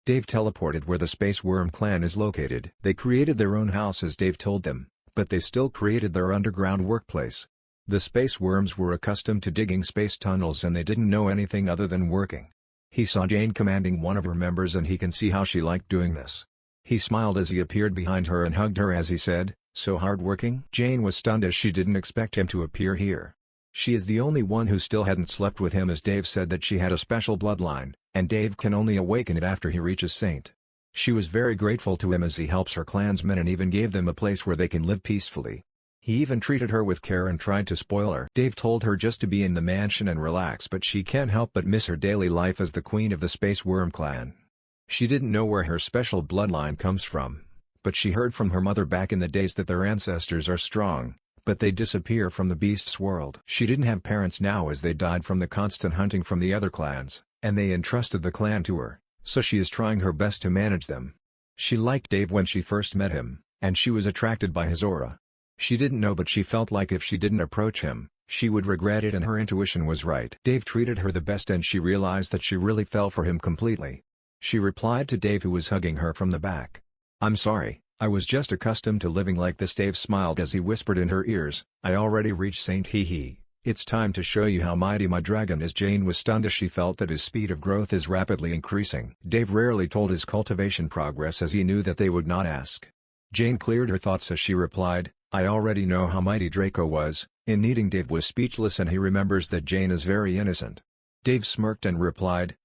Dave teleported where the Space Worm clan is located. They created their own house as Dave told them, but they still created their underground workplace. The Space Worms were accustomed to digging space tunnels and they didn't know anything other than working. He saw Jane commanding one of her members and he can see how she liked doing this. He smiled as he appeared behind her and hugged her as he said, "So hardworking?" Jane was stunned as she didn't expect him to appear here. She is the only one who still hadn't slept with him as Dave said that she had a special bloodline, and Dave can only awaken it after he reaches Saint. She was very grateful to him as he helps her clansmen and even gave them a place where they can live peacefully. He even treated her with care and tried to spoil her. Dave told her just to be in the mansion and relax, but she can't help but miss her daily life as the queen of the Space Worm clan. She didn't know where her special bloodline comes from, but she heard from her mother back in the days that their ancestors are strong, but they disappear from the beast's world. She didn't have parents now as they died from the constant hunting from the other clans, and they entrusted the clan to her, so she is trying her best to manage them. She liked Dave when she first met him, and she was attracted by his aura. She didn't know, but she felt like if she didn't approach him, she would regret it, and her intuition was right. Dave treated her the best and she realized that she really fell for him completely. She replied to Dave, who was hugging her from the back. "I'm sorry, I was just accustomed to living like this." Dave smiled as he whispered in her ears, "I already reached Saint Hee. It's time to show you how mighty my dragon is." Jane was stunned as she felt that his speed of growth is rapidly increasing. Dave rarely told his cultivation progress as he knew that they would not ask. Jane cleared her thoughts as she replied, "I already know how mighty Draco was." In needing, Dave was speechless and he remembers that Jane is very innocent. Dave smirked and replied,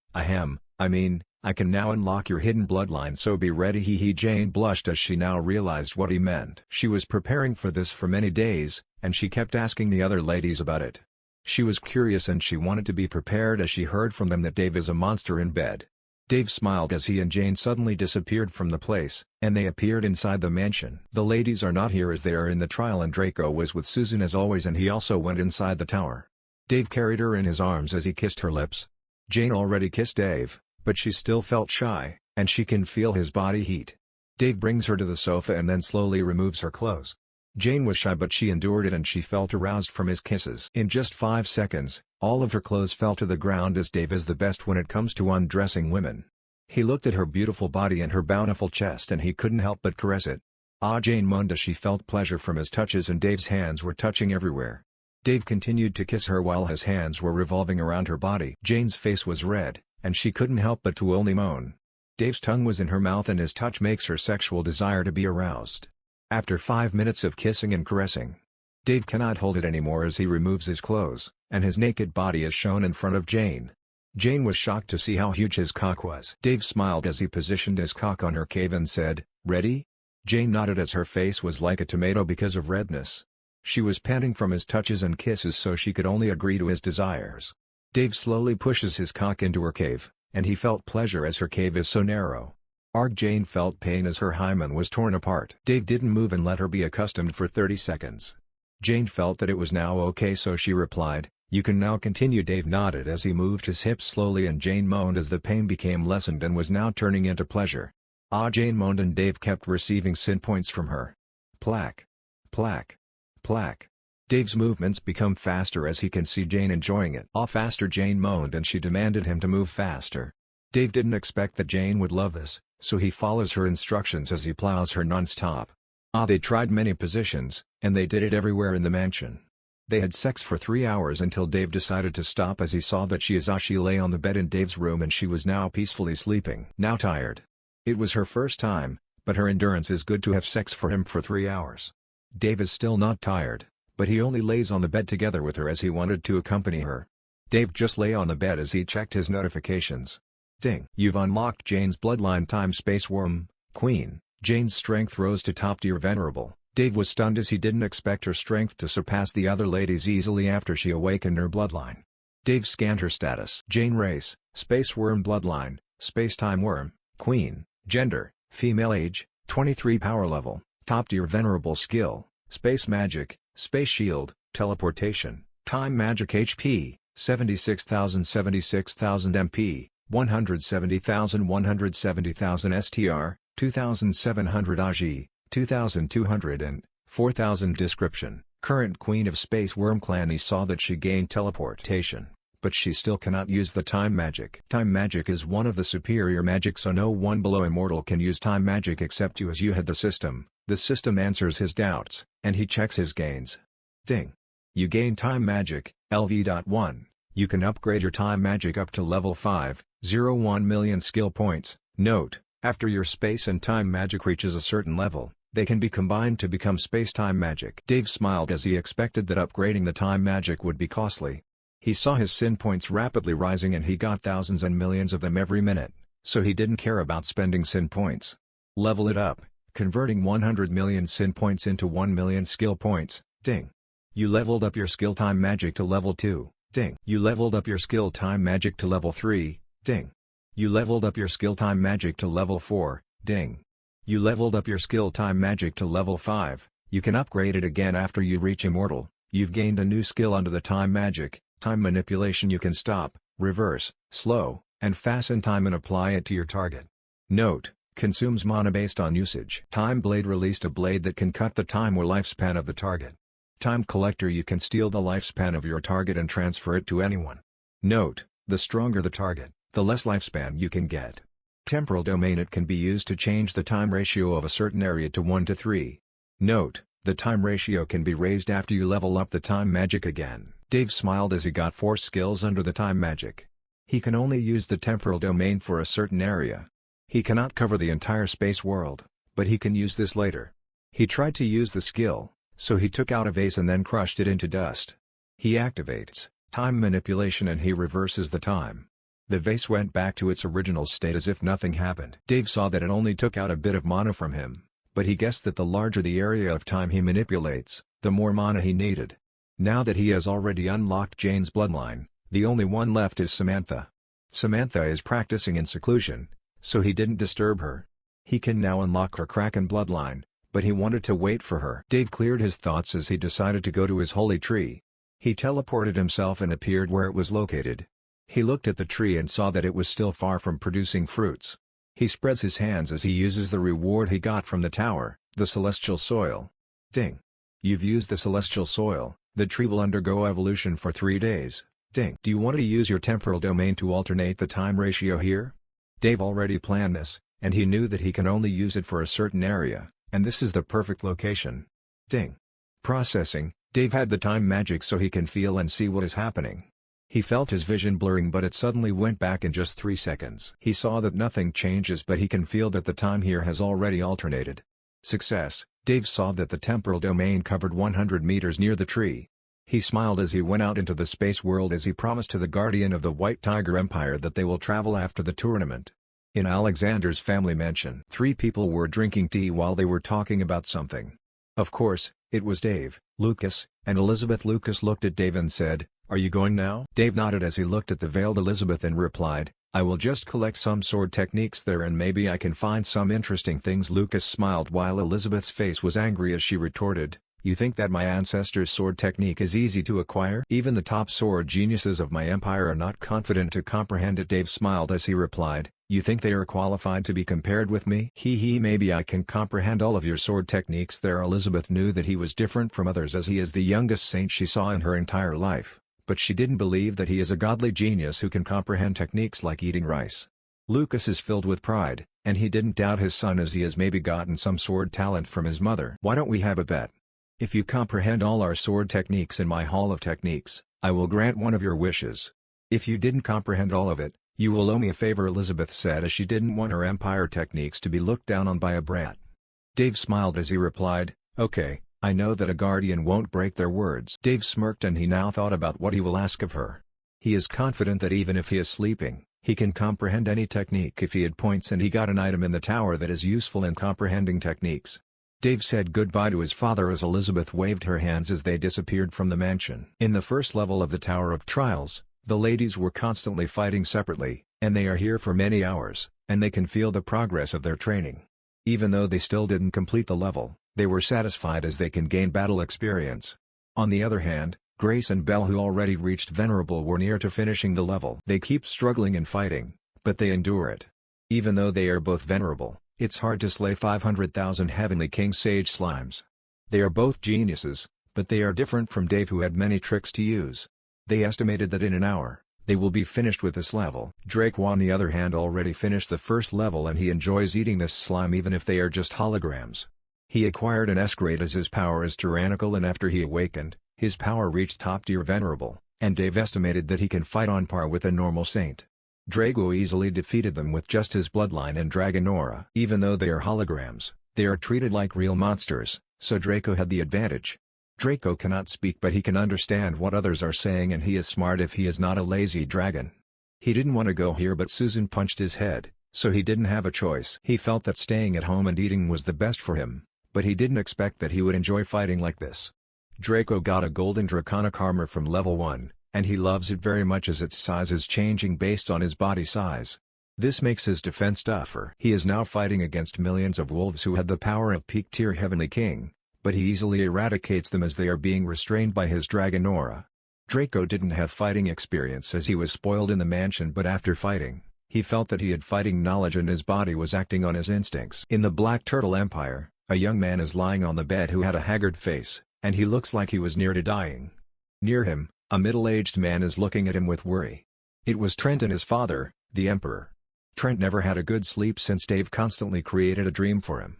I can now unlock your hidden bloodline, so be ready." Jane blushed as she now realized what he meant. She was preparing for this for many days, and she kept asking the other ladies about it. She was curious and she wanted to be prepared as she heard from them that Dave is a monster in bed. Dave smiled as he and Jane suddenly disappeared from the place, and they appeared inside the mansion. The ladies are not here as they are in the trial, and Draco was with Susan as always, and he also went inside the tower. Dave carried her in his arms as he kissed her lips. Jane already kissed Dave, but she still felt shy, and she can feel his body heat. Dave brings her to the sofa and then slowly removes her clothes. Jane was shy, but she endured it and she felt aroused from his kisses. In just 5 seconds, all of her clothes fell to the ground as Dave is the best when it comes to undressing women. He looked at her beautiful body and her bountiful chest and he couldn't help but caress it. Jane moaned as she felt pleasure from his touches, and Dave's hands were touching everywhere. Dave continued to kiss her while his hands were revolving around her body. Jane's face was red, and she couldn't help but to only moan. Dave's tongue was in her mouth and his touch makes her sexual desire to be aroused. After 5 minutes of kissing and caressing, Dave cannot hold it anymore as he removes his clothes, and his naked body is shown in front of Jane. Jane was shocked to see how huge his cock was. Dave smiled as he positioned his cock on her cave and said, "Ready?" Jane nodded as her face was like a tomato because of redness. She was panting from his touches and kisses, so she could only agree to his desires. Dave slowly pushes his cock into her cave, and he felt pleasure as her cave is so narrow. Jane felt pain as her hymen was torn apart. Dave didn't move and let her be accustomed for 30 seconds. Jane felt that it was now okay, so she replied, "You can now continue." Dave nodded as he moved his hips slowly, and Jane moaned as the pain became lessened and was now turning into pleasure. Jane moaned and Dave kept receiving sin points from her. Plack. Plack. Plack. Dave's movements become faster as he can see Jane enjoying it. Faster. Jane moaned and she demanded him to move faster. Dave didn't expect that Jane would love this, so he follows her instructions as he plows her non-stop. They tried many positions, and they did it everywhere in the mansion. They had sex for 3 hours until Dave decided to stop as he saw that she lay on the bed in Dave's room and she was now peacefully sleeping. Now tired. It was her first time, but her endurance is good to have sex for him for 3 hours. Dave is still not tired, but he only lays on the bed together with her as he wanted to accompany her. Dave just lay on the bed as he checked his notifications. Ding. You've unlocked Jane's bloodline. Time Space Worm, Queen. Jane's strength rose to top tier venerable. Dave was stunned as he didn't expect her strength to surpass the other ladies easily after she awakened her bloodline. Dave scanned her status. Jane race, Space Worm bloodline, Space-Time Worm, Queen, gender, female, age, 23, power level, top tier venerable skill, Space Magic, Space Shield, Teleportation, Time Magic. HP, 76,000 MP, 170,000 170,000 STR, 2,700 AG, 2,200 and 4,000 Description. Current Queen of Space Worm Clan. He saw that she gained teleportation, but she still cannot use the time magic. Time magic is one of the superior magic, so no one below immortal can use time magic except you, as you head the system. The system answers his doubts, and he checks his gains. Ding. You gain time magic, LV.1. You can upgrade your time magic up to level 5, 1 million skill points. Note, after your space and time magic reaches a certain level, they can be combined to become space-time magic. Dave smiled as he expected that upgrading the time magic would be costly. He saw his sin points rapidly rising and he got thousands and millions of them every minute, so he didn't care about spending sin points. Level it up, converting 100 million sin points into 1 million skill points. Ding. You leveled up your skill time magic to level 2. Ding. You leveled up your skill time magic to level 3. Ding. You leveled up your skill time magic to level 4. Ding. You leveled up your skill time magic to level 5. You can upgrade it again after you reach Immortal. You've gained a new skill under the time magic, time manipulation. You can stop, reverse, slow, and fasten time and apply it to your target. Note: consumes mana based on usage. Time Blade released a blade that can cut the time or lifespan of the target. Time Collector: you can steal the lifespan of your target and transfer it to anyone. Note: the stronger the target, the less lifespan you can get. Temporal Domain: it can be used to change the time ratio of a certain area to 1 to 3. Note: the time ratio can be raised after you level up the time magic again. Dave smiled as he got 4 skills under the time magic. He can only use the Temporal Domain for a certain area. He cannot cover the entire space world, but he can use this later. He tried to use the skill, so he took out a vase and then crushed it into dust. He activates time manipulation and he reverses the time. The vase went back to its original state as if nothing happened. Dave saw that it only took out a bit of mana from him, but he guessed that the larger the area of time he manipulates, the more mana he needed. Now that he has already unlocked Jane's bloodline, the only one left is Samantha. Samantha is practicing in seclusion, so he didn't disturb her. He can now unlock her Kraken bloodline, but he wanted to wait for her. Dave cleared his thoughts as he decided to go to his holy tree. He teleported himself and appeared where it was located. He looked at the tree and saw that it was still far from producing fruits. He spreads his hands as he uses the reward he got from the tower, the celestial soil. Ding. You've used the celestial soil. The tree will undergo evolution for 3 days. Ding. Do you want to use your temporal domain to alternate the time ratio here? Dave already planned this, and he knew that he can only use it for a certain area, and this is the perfect location. Ding. Processing. Dave had the time magic so he can feel and see what is happening. He felt his vision blurring, but it suddenly went back in just 3 seconds. He saw that nothing changes, but he can feel that the time here has already alternated. Success. Dave saw that the temporal domain covered 100 meters near the tree. He smiled as he went out into the space world as he promised to the guardian of the White Tiger Empire that they will travel after the tournament. In Alexander's family mansion, 3 people were drinking tea while they were talking about something. Of course, it was Dave, Lucas, and Elizabeth. Lucas looked at Dave and said, "Are you going now?" Dave nodded as he looked at the veiled Elizabeth and replied, "I will just collect some sword techniques there and maybe I can find some interesting things." Lucas smiled while Elizabeth's face was angry as she retorted, "You think that my ancestors' sword technique is easy to acquire? Even the top sword geniuses of my empire are not confident to comprehend it." Dave smiled as he replied, "You think they are qualified to be compared with me?" Maybe I can comprehend all of your sword techniques there." Elizabeth knew that he was different from others as he is the youngest saint she saw in her entire life, but she didn't believe that he is a godly genius who can comprehend techniques like eating rice. Lucas is filled with pride, and he didn't doubt his son as he has maybe gotten some sword talent from his mother. "Why don't we have a bet? If you comprehend all our sword techniques in my Hall of Techniques, I will grant one of your wishes. If you didn't comprehend all of it, you will owe me a favor," Elizabeth said as she didn't want her empire techniques to be looked down on by a brat. Dave smiled as he replied, "Okay, I know that a guardian won't break their words." Dave smirked and he now thought about what he will ask of her. He is confident that even if he is sleeping, he can comprehend any technique if he had points, and he got an item in the tower that is useful in comprehending techniques. Dave said goodbye to his father as Elizabeth waved her hands as they disappeared from the mansion. In the first level of the Tower of Trials, the ladies were constantly fighting separately, and they are here for many hours, and they can feel the progress of their training. Even though they still didn't complete the level, they were satisfied as they can gain battle experience. On the other hand, Grace and Belle, who already reached Venerable, were near to finishing the level. They keep struggling and fighting, but they endure it. Even though they are both Venerable, it's hard to slay 500,000 Heavenly King Sage Slimes. They are both geniuses, but they are different from Dave, who had many tricks to use. They estimated that in an hour, they will be finished with this level. Drake, on the other hand, already finished the first level and he enjoys eating this slime even if they are just holograms. He acquired an S grade as his power is tyrannical, and after he awakened, his power reached top tier Venerable, and Dave estimated that he can fight on par with a normal saint. Drago easily defeated them with just his bloodline and dragon aura. Even though they are holograms, they are treated like real monsters, so Draco had the advantage. Draco cannot speak, but he can understand what others are saying, and he is smart if he is not a lazy dragon. He didn't want to go here, but Susan punched his head, so he didn't have a choice. He felt that staying at home and eating was the best for him, but he didn't expect that he would enjoy fighting like this. Draco got a golden draconic armor from level 1, and he loves it very much as its size is changing based on his body size. This makes his defense tougher. He is now fighting against millions of wolves who had the power of peak tier Heavenly King, but he easily eradicates them as they are being restrained by his dragon aura. Draco didn't have fighting experience as he was spoiled in the mansion, but after fighting, he felt that he had fighting knowledge and his body was acting on his instincts. In the Black Turtle Empire, a young man is lying on the bed who had a haggard face, and he looks like he was near to dying. Near him, a middle-aged man is looking at him with worry. It was Trent and his father, the Emperor. Trent never had a good sleep since Dave constantly created a dream for him.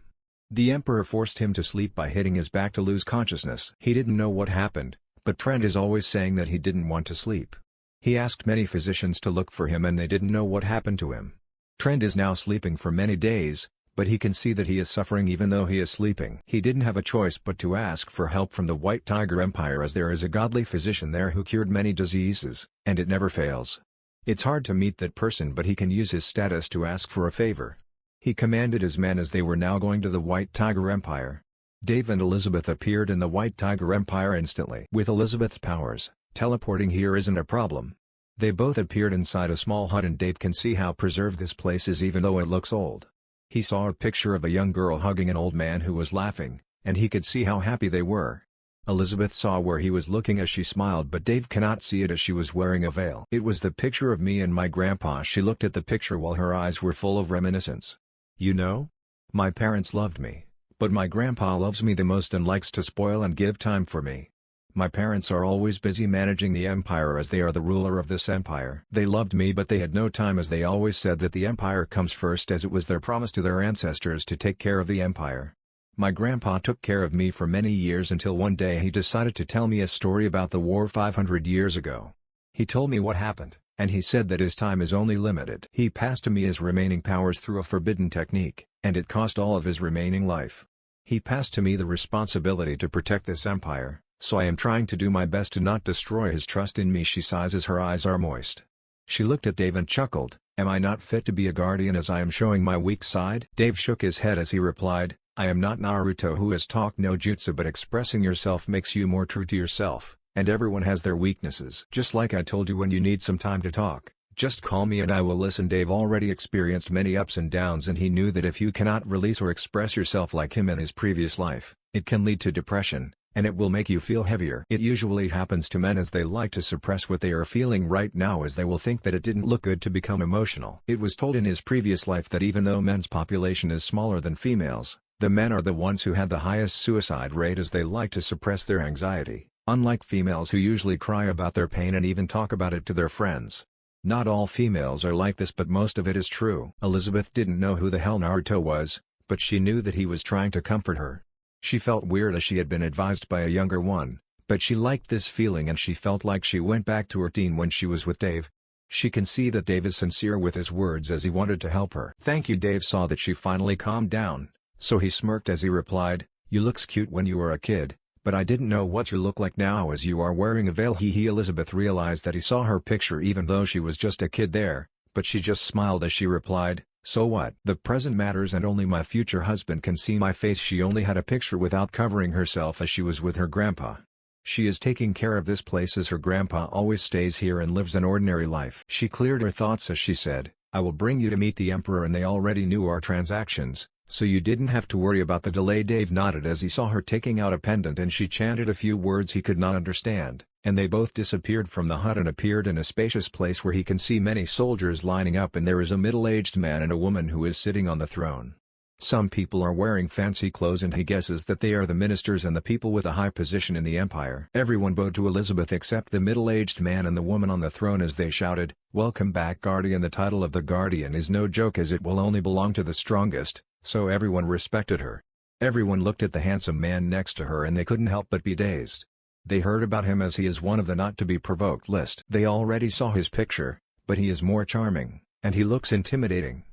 The Emperor forced him to sleep by hitting his back to lose consciousness. He didn't know what happened, but Trent is always saying that he didn't want to sleep. He asked many physicians to look for him and they didn't know what happened to him. Trent is now sleeping for many days, but he can see that he is suffering even though he is sleeping. He didn't have a choice but to ask for help from the White Tiger Empire as there is a godly physician there who cured many diseases, and it never fails. It's hard to meet that person, but he can use his status to ask for a favor. He commanded his men as they were now going to the White Tiger Empire. Dave and Elizabeth appeared in the White Tiger Empire instantly. With Elizabeth's powers, teleporting here isn't a problem. They both appeared inside a small hut and Dave can see how preserved this place is even though it looks old. He saw a picture of a young girl hugging an old man who was laughing, and he could see how happy they were. Elizabeth saw where he was looking as she smiled, but Dave cannot see it as she was wearing a veil. It was the picture of me and my grandpa. She looked at the picture while her eyes were full of reminiscence. You know? My parents loved me, but my grandpa loves me the most and likes to spoil and give time for me. My parents are always busy managing the empire as they are the ruler of this empire. They loved me but they had no time as they always said that the empire comes first as it was their promise to their ancestors to take care of the empire. My grandpa took care of me for many years until one day he decided to tell me a story about the war 500 years ago. He told me what happened, and he said that his time is only limited. He passed to me his remaining powers through a forbidden technique, and it cost all of his remaining life. He passed to me the responsibility to protect this empire, so I am trying to do my best to not destroy his trust in me. She sighs as her eyes are moist. She looked at Dave and chuckled, am I not fit to be a guardian as I am showing my weak side? Dave shook his head as he replied, I am not Naruto who has talked no jutsu, but expressing yourself makes you more true to yourself, and everyone has their weaknesses. Just like I told you, when you need some time to talk, just call me and I will listen. Dave already experienced many ups and downs and he knew that if you cannot release or express yourself like him in his previous life, it can lead to depression, and it will make you feel heavier. It usually happens to men as they like to suppress what they are feeling right now as they will think that it didn't look good to become emotional. It was told in his previous life that even though men's population is smaller than females, the men are the ones who have the highest suicide rate as they like to suppress their anxiety, unlike females who usually cry about their pain and even talk about it to their friends. Not all females are like this, but most of it is true. Elizabeth didn't know who the hell Naruto was, but she knew that he was trying to comfort her. She felt weird as she had been advised by a younger one, but she liked this feeling and she felt like she went back to her teen when she was with Dave. She can see that Dave is sincere with his words as he wanted to help her. Thank you. Dave saw that she finally calmed down, so he smirked as he replied, you looks cute when you were a kid, but I didn't know what you look like now as you are wearing a veil. Elizabeth realized that he saw her picture even though she was just a kid there, but she just smiled as she replied, so what? The present matters and only my future husband can see my face. She only had a picture without covering herself as she was with her grandpa. She is taking care of this place as her grandpa always stays here and lives an ordinary life. She cleared her thoughts as she said, I will bring you to meet the emperor and they already knew our transactions, so you didn't have to worry about the delay. Dave nodded as he saw her taking out a pendant and she chanted a few words he could not understand, and they both disappeared from the hut and appeared in a spacious place where he can see many soldiers lining up and there is a middle-aged man and a woman who is sitting on the throne. Some people are wearing fancy clothes and he guesses that they are the ministers and the people with a high position in the empire. Everyone bowed to Elizabeth except the middle-aged man and the woman on the throne as they shouted, welcome back Guardian. The title of the Guardian is no joke as it will only belong to the strongest, so everyone respected her. Everyone looked at the handsome man next to her and they couldn't help but be dazed. They heard about him as he is one of the not-to-be-provoked list. They already saw his picture, but he is more charming, and he looks intimidating.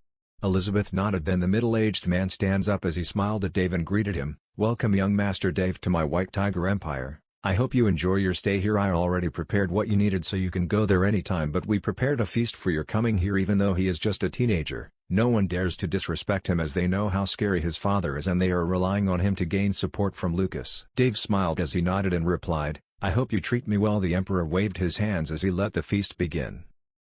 Elizabeth nodded. Then the middle-aged man stands up as he smiled at Dave and greeted him, welcome young Master Dave to my White Tiger Empire. I hope you enjoy your stay here. I already prepared what you needed so you can go there anytime, but we prepared a feast for your coming here. Even though he is just a teenager, no one dares to disrespect him as they know how scary his father is and they are relying on him to gain support from Lucas. Dave smiled as he nodded and replied, I hope you treat me well. The emperor waved his hands as he let the feast begin.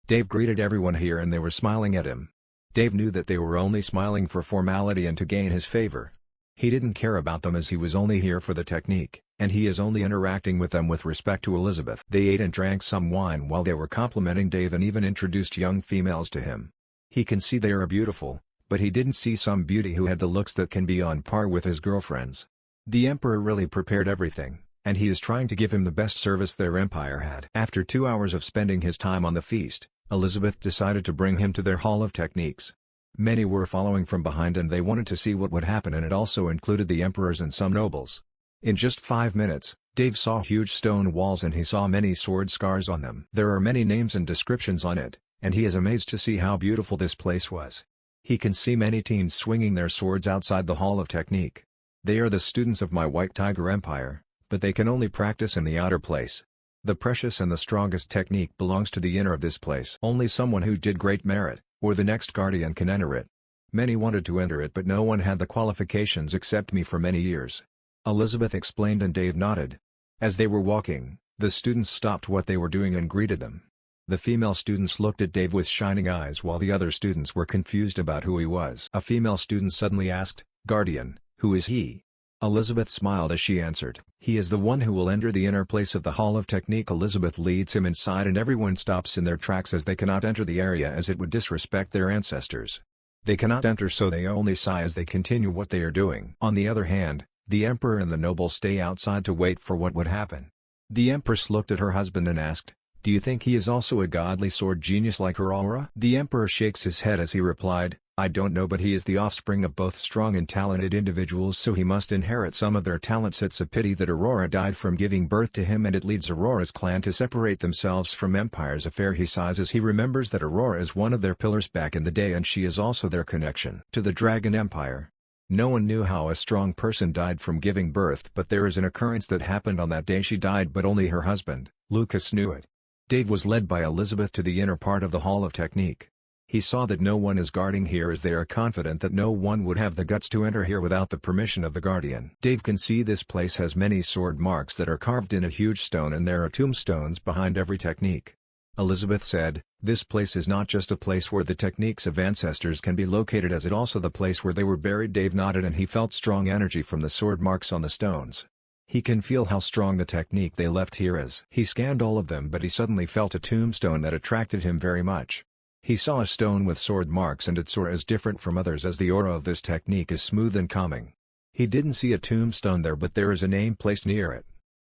Dave greeted everyone here and they were smiling at him. Dave knew that they were only smiling for formality and to gain his favor. He didn't care about them as he was only here for the technique, and he is only interacting with them with respect to Elizabeth. They ate and drank some wine while they were complimenting Dave and even introduced young females to him. He can see they are beautiful, but he didn't see some beauty who had the looks that can be on par with his girlfriends. The emperor really prepared everything, and he is trying to give him the best service their empire had. After 2 hours of spending his time on the feast, Elizabeth decided to bring him to their Hall of Techniques. Many were following from behind and they wanted to see what would happen, and it also included the emperors and some nobles. In just 5 minutes, Dave saw huge stone walls and he saw many sword scars on them. There are many names and descriptions on it, and he is amazed to see how beautiful this place was. He can see many teens swinging their swords outside the Hall of Technique. They are the students of my White Tiger Empire, but they can only practice in the outer place. The precious and the strongest technique belongs to the inner of this place. Only someone who did great merit, or the next guardian can enter it. Many wanted to enter it but no one had the qualifications except me for many years. Elizabeth explained and Dave nodded. As they were walking, the students stopped what they were doing and greeted them. The female students looked at Dave with shining eyes while the other students were confused about who he was. A female student suddenly asked, "Guardian, who is he?" Elizabeth smiled as she answered, "He is the one who will enter the inner place of the Hall of Technique." Elizabeth leads him inside and everyone stops in their tracks as they cannot enter the area as it would disrespect their ancestors. They cannot enter so they only sigh as they continue what they are doing. On the other hand, the emperor and the nobles stay outside to wait for what would happen. The empress looked at her husband and asked, "Do you think he is also a godly sword genius like Aurora?" The emperor shakes his head as he replied, "I don't know, but he is the offspring of both strong and talented individuals, so he must inherit some of their talents. It's a pity that Aurora died from giving birth to him and it leads Aurora's clan to separate themselves from Empire's affair." He sighs as he remembers that Aurora is one of their pillars back in the day and she is also their connection to the Dragon Empire. No one knew how a strong person died from giving birth, but there is an occurrence that happened on that day she died, but only her husband, Lucas, knew it. Dave was led by Elizabeth to the inner part of the Hall of Technique. He saw that no one is guarding here as they are confident that no one would have the guts to enter here without the permission of the guardian. Dave can see this place has many sword marks that are carved in a huge stone and there are tombstones behind every technique. Elizabeth said, "This place is not just a place where the techniques of ancestors can be located as it also the place where they were buried." Dave nodded and he felt strong energy from the sword marks on the stones. He can feel how strong the technique they left here is. He scanned all of them but he suddenly felt a tombstone that attracted him very much. He saw a stone with sword marks and its aura is different from others as the aura of this technique is smooth and calming. He didn't see a tombstone there but there is a name placed near it.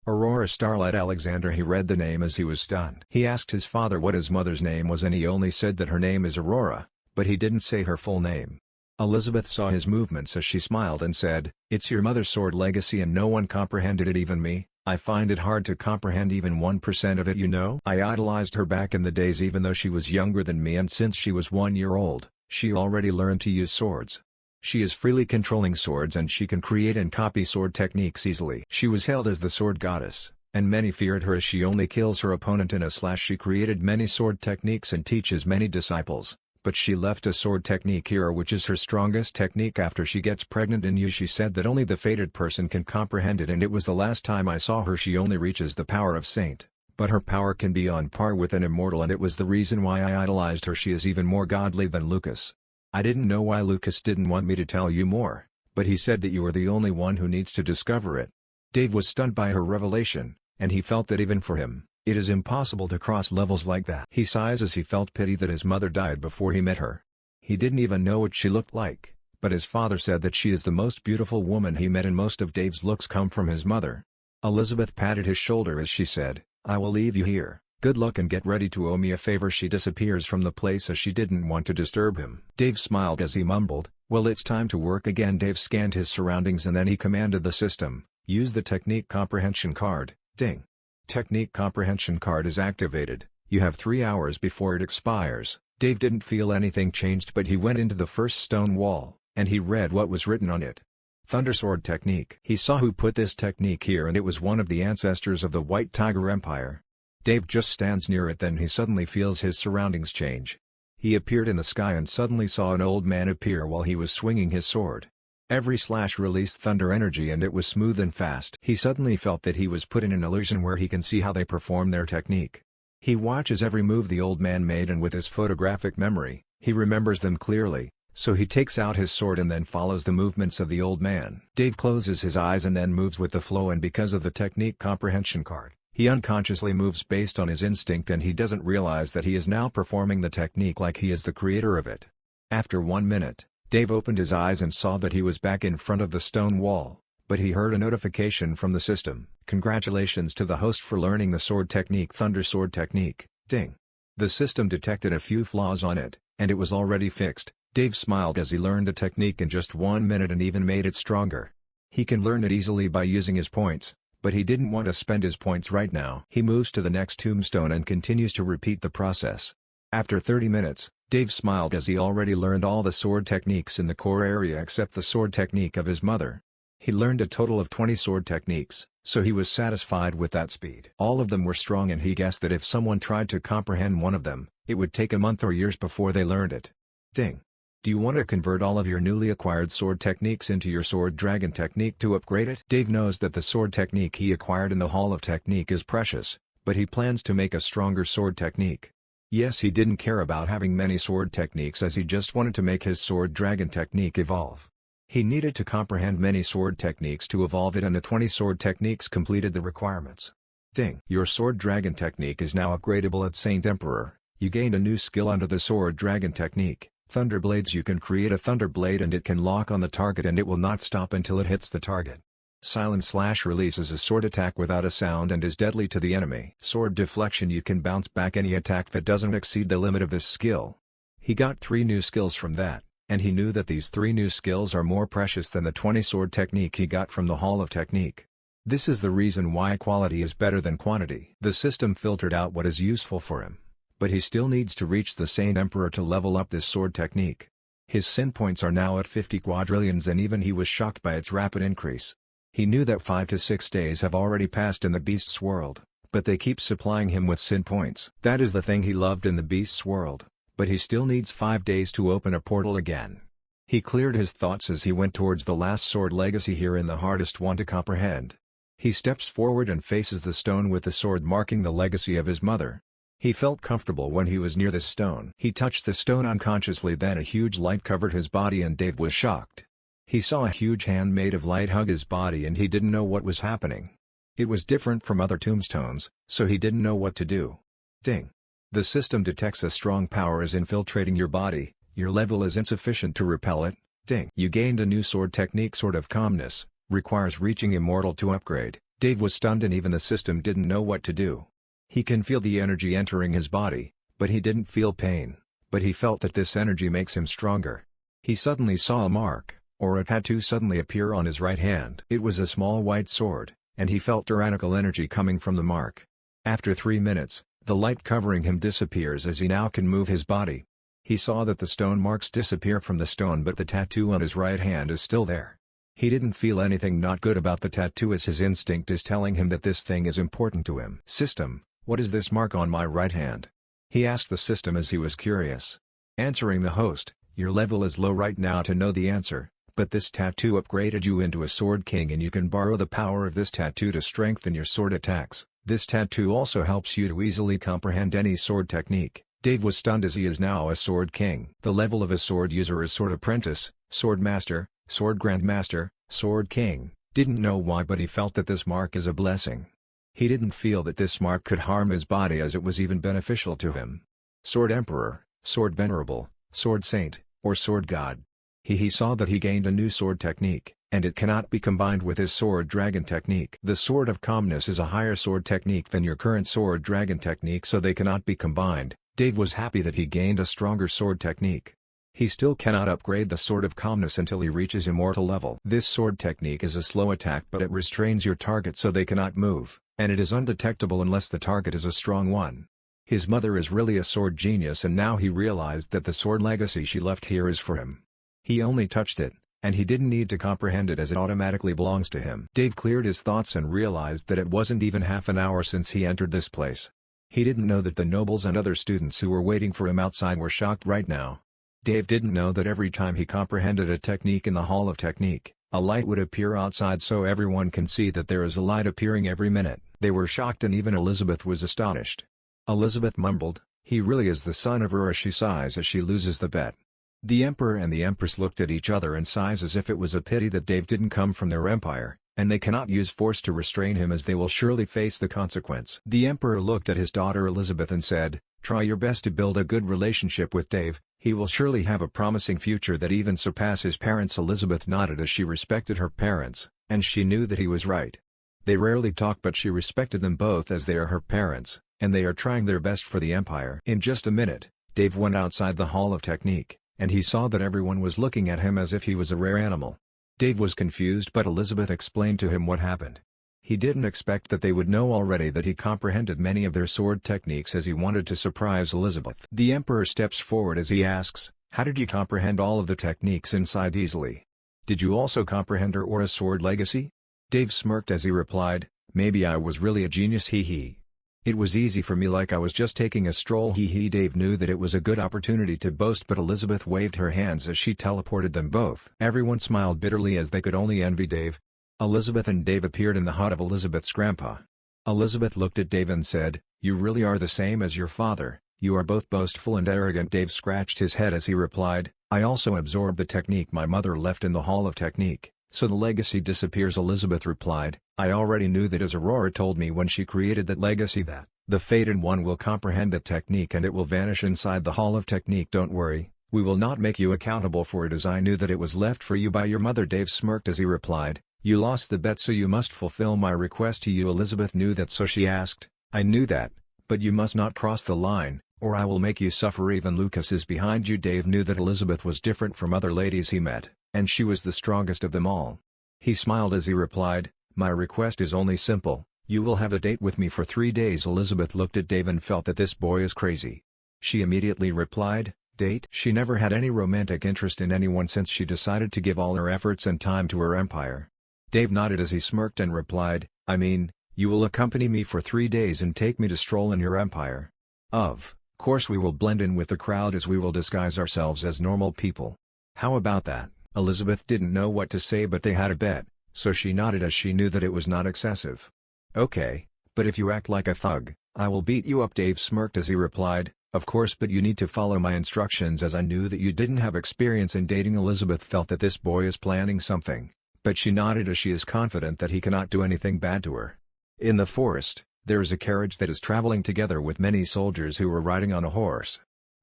Aurora Starlight Alexander. He read the name as he was stunned. He asked his father what his mother's name was and he only said that her name is Aurora, but he didn't say her full name. Elizabeth saw his movements as she smiled and said, "It's your mother's sword legacy and no one comprehended it, even me. I find it hard to comprehend even 1% of it, you know. I idolized her back in the days even though she was younger than me, and since she was 1 year old, she already learned to use swords. She is freely controlling swords and she can create and copy sword techniques easily. She was hailed as the sword goddess, and many feared her as she only kills her opponent in a slash. She created many sword techniques and teaches many disciples, but she left a sword technique here which is her strongest technique after she gets pregnant in you. She said that only the fated person can comprehend it, and it was the last time I saw her. She only reaches the power of saint, but her power can be on par with an immortal, and it was the reason why I idolized her. She is even more godly than Lucas. I didn't know why Lucas didn't want me to tell you more, but he said that you are the only one who needs to discover it." Dave was stunned by her revelation, and he felt that even for him, it is impossible to cross levels like that. He sighs as he felt pity that his mother died before he met her. He didn't even know what she looked like, but his father said that she is the most beautiful woman he met, and most of Dave's looks come from his mother. Elizabeth patted his shoulder as she said, "I will leave you here. Good luck and get ready to owe me a favor." She disappears from the place as she didn't want to disturb him. Dave smiled as he mumbled, "Well, it's time to work again." Dave scanned his surroundings and then he commanded the system, "Use the technique comprehension card." Ding. Technique comprehension card is activated. You have 3 hours before it expires. Dave didn't feel anything changed, but he went into the first stone wall, and he read what was written on it. Thundersword technique. He saw who put this technique here, and it was one of the ancestors of the White Tiger Empire. Dave just stands near it, then he suddenly feels his surroundings change. He appeared in the sky and suddenly saw an old man appear while he was swinging his sword. Every slash released thunder energy and it was smooth and fast. He suddenly felt that he was put in an illusion where he can see how they perform their technique. He watches every move the old man made, and with his photographic memory, he remembers them clearly. So he takes out his sword and then follows the movements of the old man. Dave closes his eyes and then moves with the flow, and because of the technique comprehension card, he unconsciously moves based on his instinct, and he doesn't realize that he is now performing the technique like he is the creator of it. After 1 minute, Dave opened his eyes and saw that he was back in front of the stone wall, but he heard a notification from the system. Congratulations to the host for learning the sword technique, Thunder Sword Technique, ding. The system detected a few flaws on it, and it was already fixed. Dave smiled as he learned the technique in just 1 minute and even made it stronger. He can learn it easily by using his points, but he didn't want to spend his points right now. He moves to the next tombstone and continues to repeat the process. After 30 minutes, Dave smiled as he already learned all the sword techniques in the core area except the sword technique of his mother. He learned a total of 20 sword techniques, so he was satisfied with that speed. All of them were strong, and he guessed that if someone tried to comprehend one of them, it would take a month or years before they learned it. Ding. Do you want to convert all of your newly acquired sword techniques into your sword dragon technique to upgrade it? Dave knows that the sword technique he acquired in the Hall of Technique is precious, but he plans to make a stronger sword technique. Yes, he didn't care about having many sword techniques, as he just wanted to make his sword dragon technique evolve. He needed to comprehend many sword techniques to evolve it, and the 20 sword techniques completed the requirements. Ding. Your sword dragon technique is now upgradable at Saint Emperor. You gained a new skill under the sword dragon technique, Thunder Blades. You can create a Thunder Blade and it can lock on the target and it will not stop until it hits the target. Silent Slash releases a sword attack without a sound and is deadly to the enemy. Sword Deflection. You can bounce back any attack that doesn't exceed the limit of this skill. He got 3 new skills from that, and he knew that these 3 new skills are more precious than the 20 sword technique he got from the Hall of Technique. This is the reason why quality is better than quantity. The system filtered out what is useful for him, but he still needs to reach the Saint Emperor to level up this sword technique. His sin points are now at 50 quadrillions, and even he was shocked by its rapid increase. He knew that 5 to 6 days have already passed in the Beast's world, but they keep supplying him with sin points. That is the thing he loved in the Beast's world, but he still needs 5 days to open a portal again. He cleared his thoughts as he went towards the last sword legacy here, in the hardest one to comprehend. He steps forward and faces the stone with the sword marking the legacy of his mother. He felt comfortable when he was near this stone. He touched the stone unconsciously, then a huge light covered his body and Dave was shocked. He saw a huge hand made of light hug his body and he didn't know what was happening. It was different from other tombstones, so he didn't know what to do. Ding. The system detects a strong power is infiltrating your body. Your level is insufficient to repel it. Ding. You gained a new sword technique, Sword of Calmness, requires reaching Immortal to upgrade. Dave was stunned and even the system didn't know what to do. He can feel the energy entering his body, but he didn't feel pain, but he felt that this energy makes him stronger. He suddenly saw a mark, or a tattoo suddenly appear on his right hand. It was a small white sword, and he felt tyrannical energy coming from the mark. After 3 minutes, the light covering him disappears as he now can move his body. He saw that the stone marks disappear from the stone, but the tattoo on his right hand is still there. He didn't feel anything not good about the tattoo, as his instinct is telling him that this thing is important to him. System, what is this mark on my right hand? He asked the system as he was curious. Answering the host, your level is low right now to know the answer, but this tattoo upgraded you into a Sword King and you can borrow the power of this tattoo to strengthen your sword attacks. This tattoo also helps you to easily comprehend any sword technique. Dave was stunned as he is now a Sword King. The level of a sword user is Sword Apprentice, Sword Master, Sword Grandmaster, Sword King. Didn't know why, but he felt that this mark is a blessing. He didn't feel that this mark could harm his body, as it was even beneficial to him. Sword Emperor, Sword Venerable, Sword Saint, or Sword God. He saw that he gained a new sword technique, and it cannot be combined with his sword dragon technique. The Sword of Calmness is a higher sword technique than your current sword dragon technique, so they cannot be combined. Dave was happy that he gained a stronger sword technique. He still cannot upgrade the Sword of Calmness until he reaches immortal level. This sword technique is a slow attack, but it restrains your target so they cannot move, and it is undetectable unless the target is a strong one. His mother is really a sword genius, and now he realized that the sword legacy she left here is for him. He only touched it, and he didn't need to comprehend it as it automatically belongs to him. Dave cleared his thoughts and realized that it wasn't even half an hour since he entered this place. He didn't know that the nobles and other students who were waiting for him outside were shocked right now. Dave didn't know that every time he comprehended a technique in the Hall of Technique, a light would appear outside so everyone can see that there is a light appearing every minute. They were shocked, and even Elizabeth was astonished. Elizabeth mumbled, "He really is the son of Ura." She sighs as she loses the bet. The Emperor and the Empress looked at each other and sighed as if it was a pity that Dave didn't come from their empire, and they cannot use force to restrain him as they will surely face the consequence. The Emperor looked at his daughter Elizabeth and said, "Try your best to build a good relationship with Dave, he will surely have a promising future that even surpass his parents." Elizabeth nodded as she respected her parents, and she knew that he was right. They rarely talk but she respected them both as they are her parents, and they are trying their best for the Empire. In just a minute, Dave went outside the Hall of Technique, and he saw that everyone was looking at him as if he was a rare animal. Dave was confused but Elizabeth explained to him what happened. He didn't expect that they would know already that he comprehended many of their sword techniques as he wanted to surprise Elizabeth. The Emperor steps forward as he asks, "How did you comprehend all of the techniques inside easily? Did you also comprehend her aura sword legacy?" Dave smirked as he replied, "Maybe I was really a genius hee. It was easy for me like I was just taking a stroll hee." Dave knew that it was a good opportunity to boast but Elizabeth waved her hands as she teleported them both. Everyone smiled bitterly as they could only envy Dave. Elizabeth and Dave appeared in the hut of Elizabeth's grandpa. Elizabeth looked at Dave and said, "You really are the same as your father, you are both boastful and arrogant." Dave scratched his head as he replied, "I also absorbed the technique my mother left in the Hall of Technique, so the legacy disappears." Elizabeth replied, "I already knew that as Aurora told me when she created that legacy that the Fated One will comprehend the technique and it will vanish inside the Hall of Technique. Don't worry, we will not make you accountable for it as I knew that it was left for you by your mother." Dave smirked as he replied, "You lost the bet so you must fulfill my request to you." Elizabeth knew that so she asked, "I knew that, but you must not cross the line, or I will make you suffer." Even Lucas is behind you. Dave knew that Elizabeth was different from other ladies he met, and she was the strongest of them all. He smiled as he replied, "My request is only simple, you will have a date with me for 3 days." Elizabeth looked at Dave and felt that this boy is crazy. She immediately replied, "Date?" She never had any romantic interest in anyone since she decided to give all her efforts and time to her empire. Dave nodded as he smirked and replied, "I mean, you will accompany me for 3 days and take me to stroll in your empire. Of course we will blend in with the crowd as we will disguise ourselves as normal people. How about that?" Elizabeth didn't know what to say but they had a bet, so she nodded as she knew that it was not excessive. "Okay, but if you act like a thug, I will beat you up." Dave smirked as he replied, "Of course, but you need to follow my instructions as I knew that you didn't have experience in dating." Elizabeth felt that this boy is planning something, but she nodded as she is confident that he cannot do anything bad to her. In the forest, there is a carriage that is traveling together with many soldiers who are riding on a horse.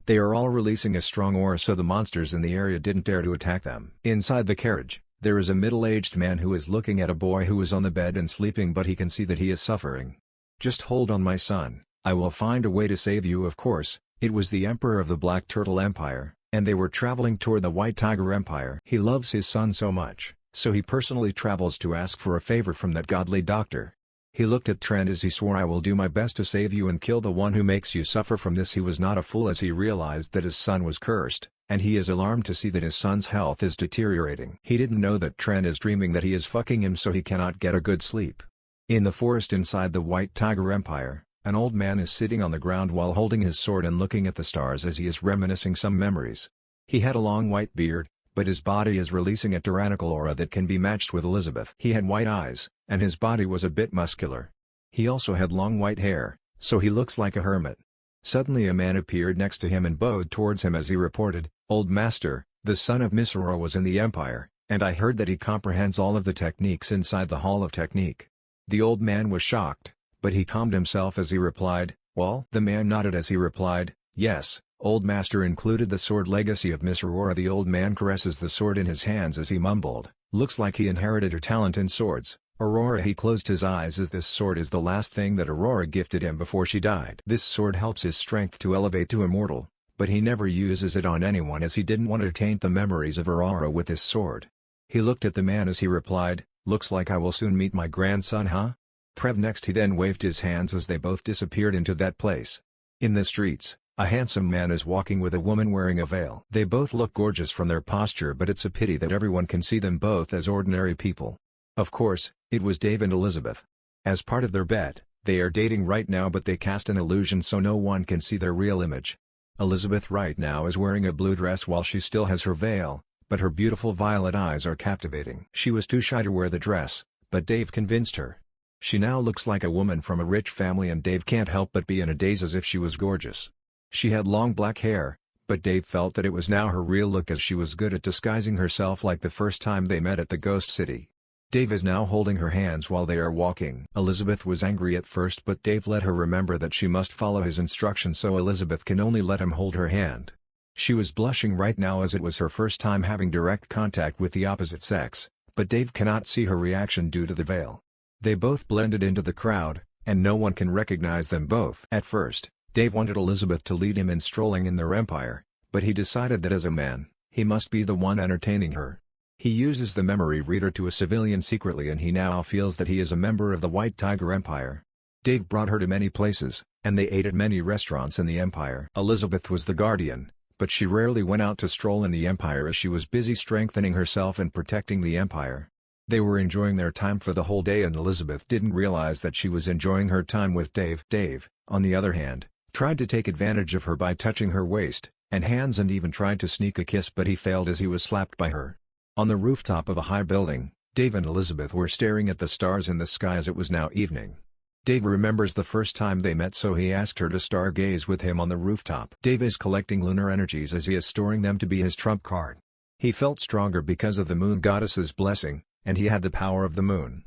They are all releasing a strong aura so the monsters in the area didn't dare to attack them. Inside the carriage, there is a middle-aged man who is looking at a boy who is on the bed and sleeping but he can see that he is suffering. "Just hold on my son, I will find a way to save you." Of course, it was the Emperor of the Black Turtle Empire, and they were traveling toward the White Tiger Empire. He loves his son so much, so he personally travels to ask for a favor from that godly doctor. He looked at Trent as he swore, "I will do my best to save you and kill the one who makes you suffer from this." He was not a fool as he realized that his son was cursed, and he is alarmed to see that his son's health is deteriorating. He didn't know that Trent is dreaming that he is fucking him so he cannot get a good sleep. In the forest inside the White Tiger Empire, an old man is sitting on the ground while holding his sword and looking at the stars as he is reminiscing some memories. He had a long white beard, but his body is releasing a tyrannical aura that can be matched with Elizabeth. He had white eyes, and his body was a bit muscular. He also had long white hair, so he looks like a hermit. Suddenly a man appeared next to him and bowed towards him as he reported, "Old Master, the son of Miss Aurora was in the Empire, and I heard that he comprehends all of the techniques inside the Hall of Technique." The old man was shocked, but he calmed himself as he replied, "Well?" The man nodded as he replied, "Yes, Old Master included the sword legacy of Miss Aurora." The old man caresses the sword in his hands as he mumbled, "Looks like he inherited her talent in swords, Aurora." He closed his eyes as this sword is the last thing that Aurora gifted him before she died. This sword helps his strength to elevate to immortal, but he never uses it on anyone as he didn't want to taint the memories of Aurora with this sword. He looked at the man as he replied, "Looks like I will soon meet my grandson, huh? Prev." Next he then waved his hands as they both disappeared into that place. In the streets, a handsome man is walking with a woman wearing a veil. They both look gorgeous from their posture but it's a pity that everyone can see them both as ordinary people. Of course, it was Dave and Elizabeth. As part of their bet, they are dating right now but they cast an illusion so no one can see their real image. Elizabeth right now is wearing a blue dress while she still has her veil, but her beautiful violet eyes are captivating. She was too shy to wear the dress, but Dave convinced her. She now looks like a woman from a rich family and Dave can't help but be in a daze as if she was gorgeous. She had long black hair, but Dave felt that it was now her real look as she was good at disguising herself like the first time they met at the Ghost City. Dave is now holding her hands while they are walking. Elizabeth was angry at first, but Dave let her remember that she must follow his instructions, so Elizabeth can only let him hold her hand. She was blushing right now as it was her first time having direct contact with the opposite sex, but Dave cannot see her reaction due to the veil. They both blended into the crowd, and no one can recognize them both. At first, Dave wanted Elizabeth to lead him in strolling in their empire, but he decided that as a man, he must be the one entertaining her. He uses the memory reader to a civilian secretly, and he now feels that he is a member of the White Tiger Empire. Dave brought her to many places, and they ate at many restaurants in the empire. Elizabeth was the guardian, but she rarely went out to stroll in the empire as she was busy strengthening herself and protecting the empire. They were enjoying their time for the whole day, and Elizabeth didn't realize that she was enjoying her time with Dave. Dave, on the other hand, tried to take advantage of her by touching her waist and hands and even tried to sneak a kiss, but he failed as he was slapped by her. On the rooftop of a high building, Dave and Elizabeth were staring at the stars in the sky as it was now evening. Dave remembers the first time they met, so he asked her to stargaze with him on the rooftop. Dave is collecting lunar energies as he is storing them to be his trump card. He felt stronger because of the moon goddess's blessing, and he had the power of the moon.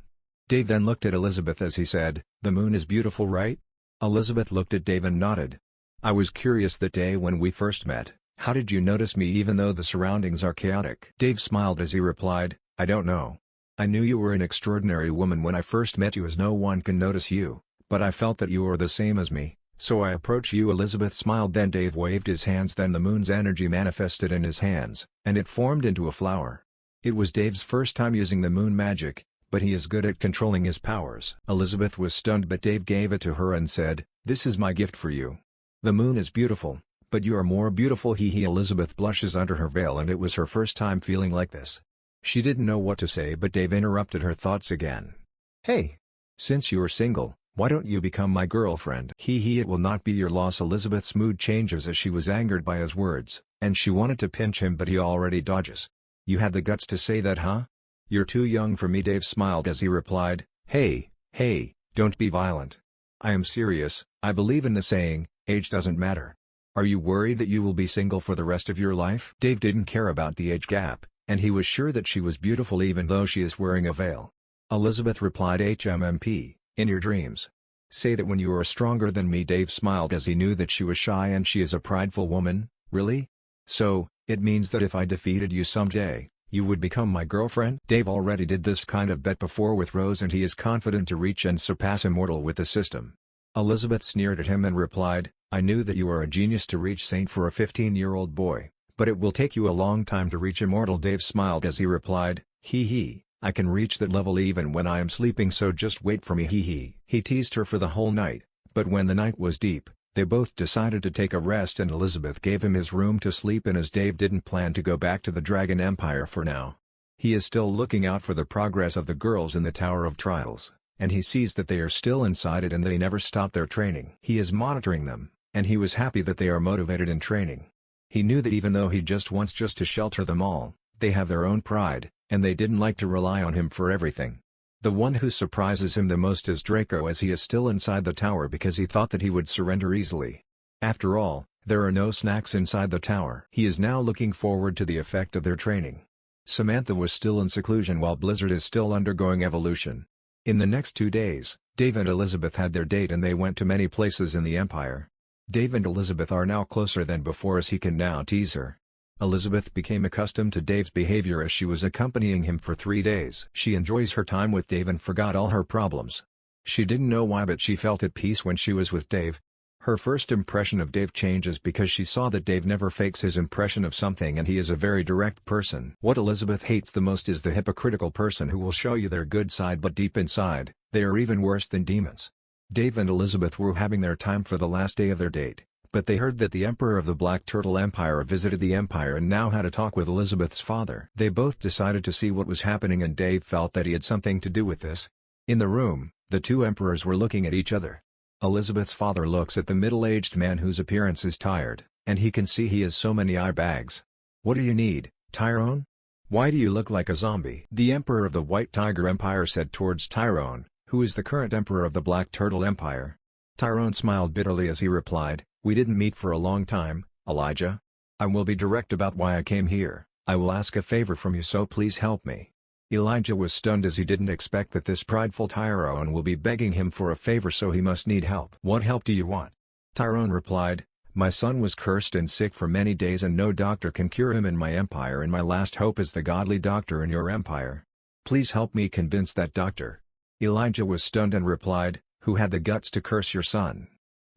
Dave then looked at Elizabeth as he said, "The moon is beautiful, right?" Elizabeth looked at Dave and nodded. "I was curious that day when we first met. How did you notice me even though the surroundings are chaotic?" Dave smiled as he replied, "I don't know. I knew you were an extraordinary woman when I first met you, as no one can notice you, but I felt that you were the same as me, so I approached you." Elizabeth smiled. Then Dave waved his hands, then the moon's energy manifested in his hands, and it formed into a flower. It was Dave's first time using the moon magic, but he is good at controlling his powers. Elizabeth was stunned, but Dave gave it to her and said, "This is my gift for you. The moon is beautiful, but you are more beautiful." Elizabeth blushes under her veil, and it was her first time feeling like this. She didn't know what to say, but Dave interrupted her thoughts again. "Hey! Since you're single, why don't you become my girlfriend?" It will not be your loss." Elizabeth's mood changes as she was angered by his words, and she wanted to pinch him, but he already dodges. "You had the guts to say that, huh? You're too young for me." Dave smiled as he replied, Hey, don't be violent. I am serious. I believe in the saying, age doesn't matter. Are you worried that you will be single for the rest of your life?" Dave didn't care about the age gap, and he was sure that she was beautiful even though she is wearing a veil. Elizabeth replied, "HMMP, in your dreams. Say that when you are stronger than me." Dave smiled as he knew that she was shy and she is a prideful woman. "Really? So, it means that if I defeated you someday, you would become my girlfriend?" Dave already did this kind of bet before with Rose, and he is confident to reach and surpass Immortal with the system. Elizabeth sneered at him and replied, "I knew that you are a genius to reach Saint for a 15-year-old boy, but it will take you a long time to reach Immortal." Dave smiled as he replied, I can reach that level even when I am sleeping, so just wait for me." He teased her for the whole night, but when the night was deep, they both decided to take a rest, and Elizabeth gave him his room to sleep in as Dave didn't plan to go back to the Dragon Empire for now. He is still looking out for the progress of the girls in the Tower of Trials, and he sees that they are still inside it and they never stop their training. He is monitoring them, and he was happy that they are motivated in training. He knew that even though he just wants to shelter them all, they have their own pride, and they didn't like to rely on him for everything. The one who surprises him the most is Draco, as he is still inside the tower because he thought that he would surrender easily. After all, there are no snacks inside the tower. He is now looking forward to the effect of their training. Samantha was still in seclusion while Blizzard is still undergoing evolution. In the next 2 days, Dave and Elizabeth had their date and they went to many places in the Empire. Dave and Elizabeth are now closer than before as he can now tease her. Elizabeth became accustomed to Dave's behavior as she was accompanying him for 3 days. She enjoys her time with Dave and forgot all her problems. She didn't know why, but she felt at peace when she was with Dave. Her first impression of Dave changes because she saw that Dave never fakes his impression of something and he is a very direct person. What Elizabeth hates the most is the hypocritical person who will show you their good side but deep inside, they are even worse than demons. Dave and Elizabeth were having their time for the last day of their date, but they heard that the Emperor of the Black Turtle Empire visited the Empire and now had a talk with Elizabeth's father. They both decided to see what was happening and Dave felt that he had something to do with this. In the room, the two emperors were looking at each other. Elizabeth's father looks at the middle-aged man whose appearance is tired, and he can see he has so many eye bags. "What do you need, Tyrone? Why do you look like a zombie?" The Emperor of the White Tiger Empire said towards Tyrone, who is the current Emperor of the Black Turtle Empire. Tyrone smiled bitterly as he replied, "We didn't meet for a long time, Elijah. I will be direct about why I came here. I will ask a favor from you, so please help me." Elijah was stunned as he didn't expect that this prideful Tyrone will be begging him for a favor, so he must need help. "What help do you want?" Tyrone replied, "My son was cursed and sick for many days and no doctor can cure him in my empire, and my last hope is the godly doctor in your empire. Please help me convince that doctor." Elijah was stunned and replied, "Who had the guts to curse your son?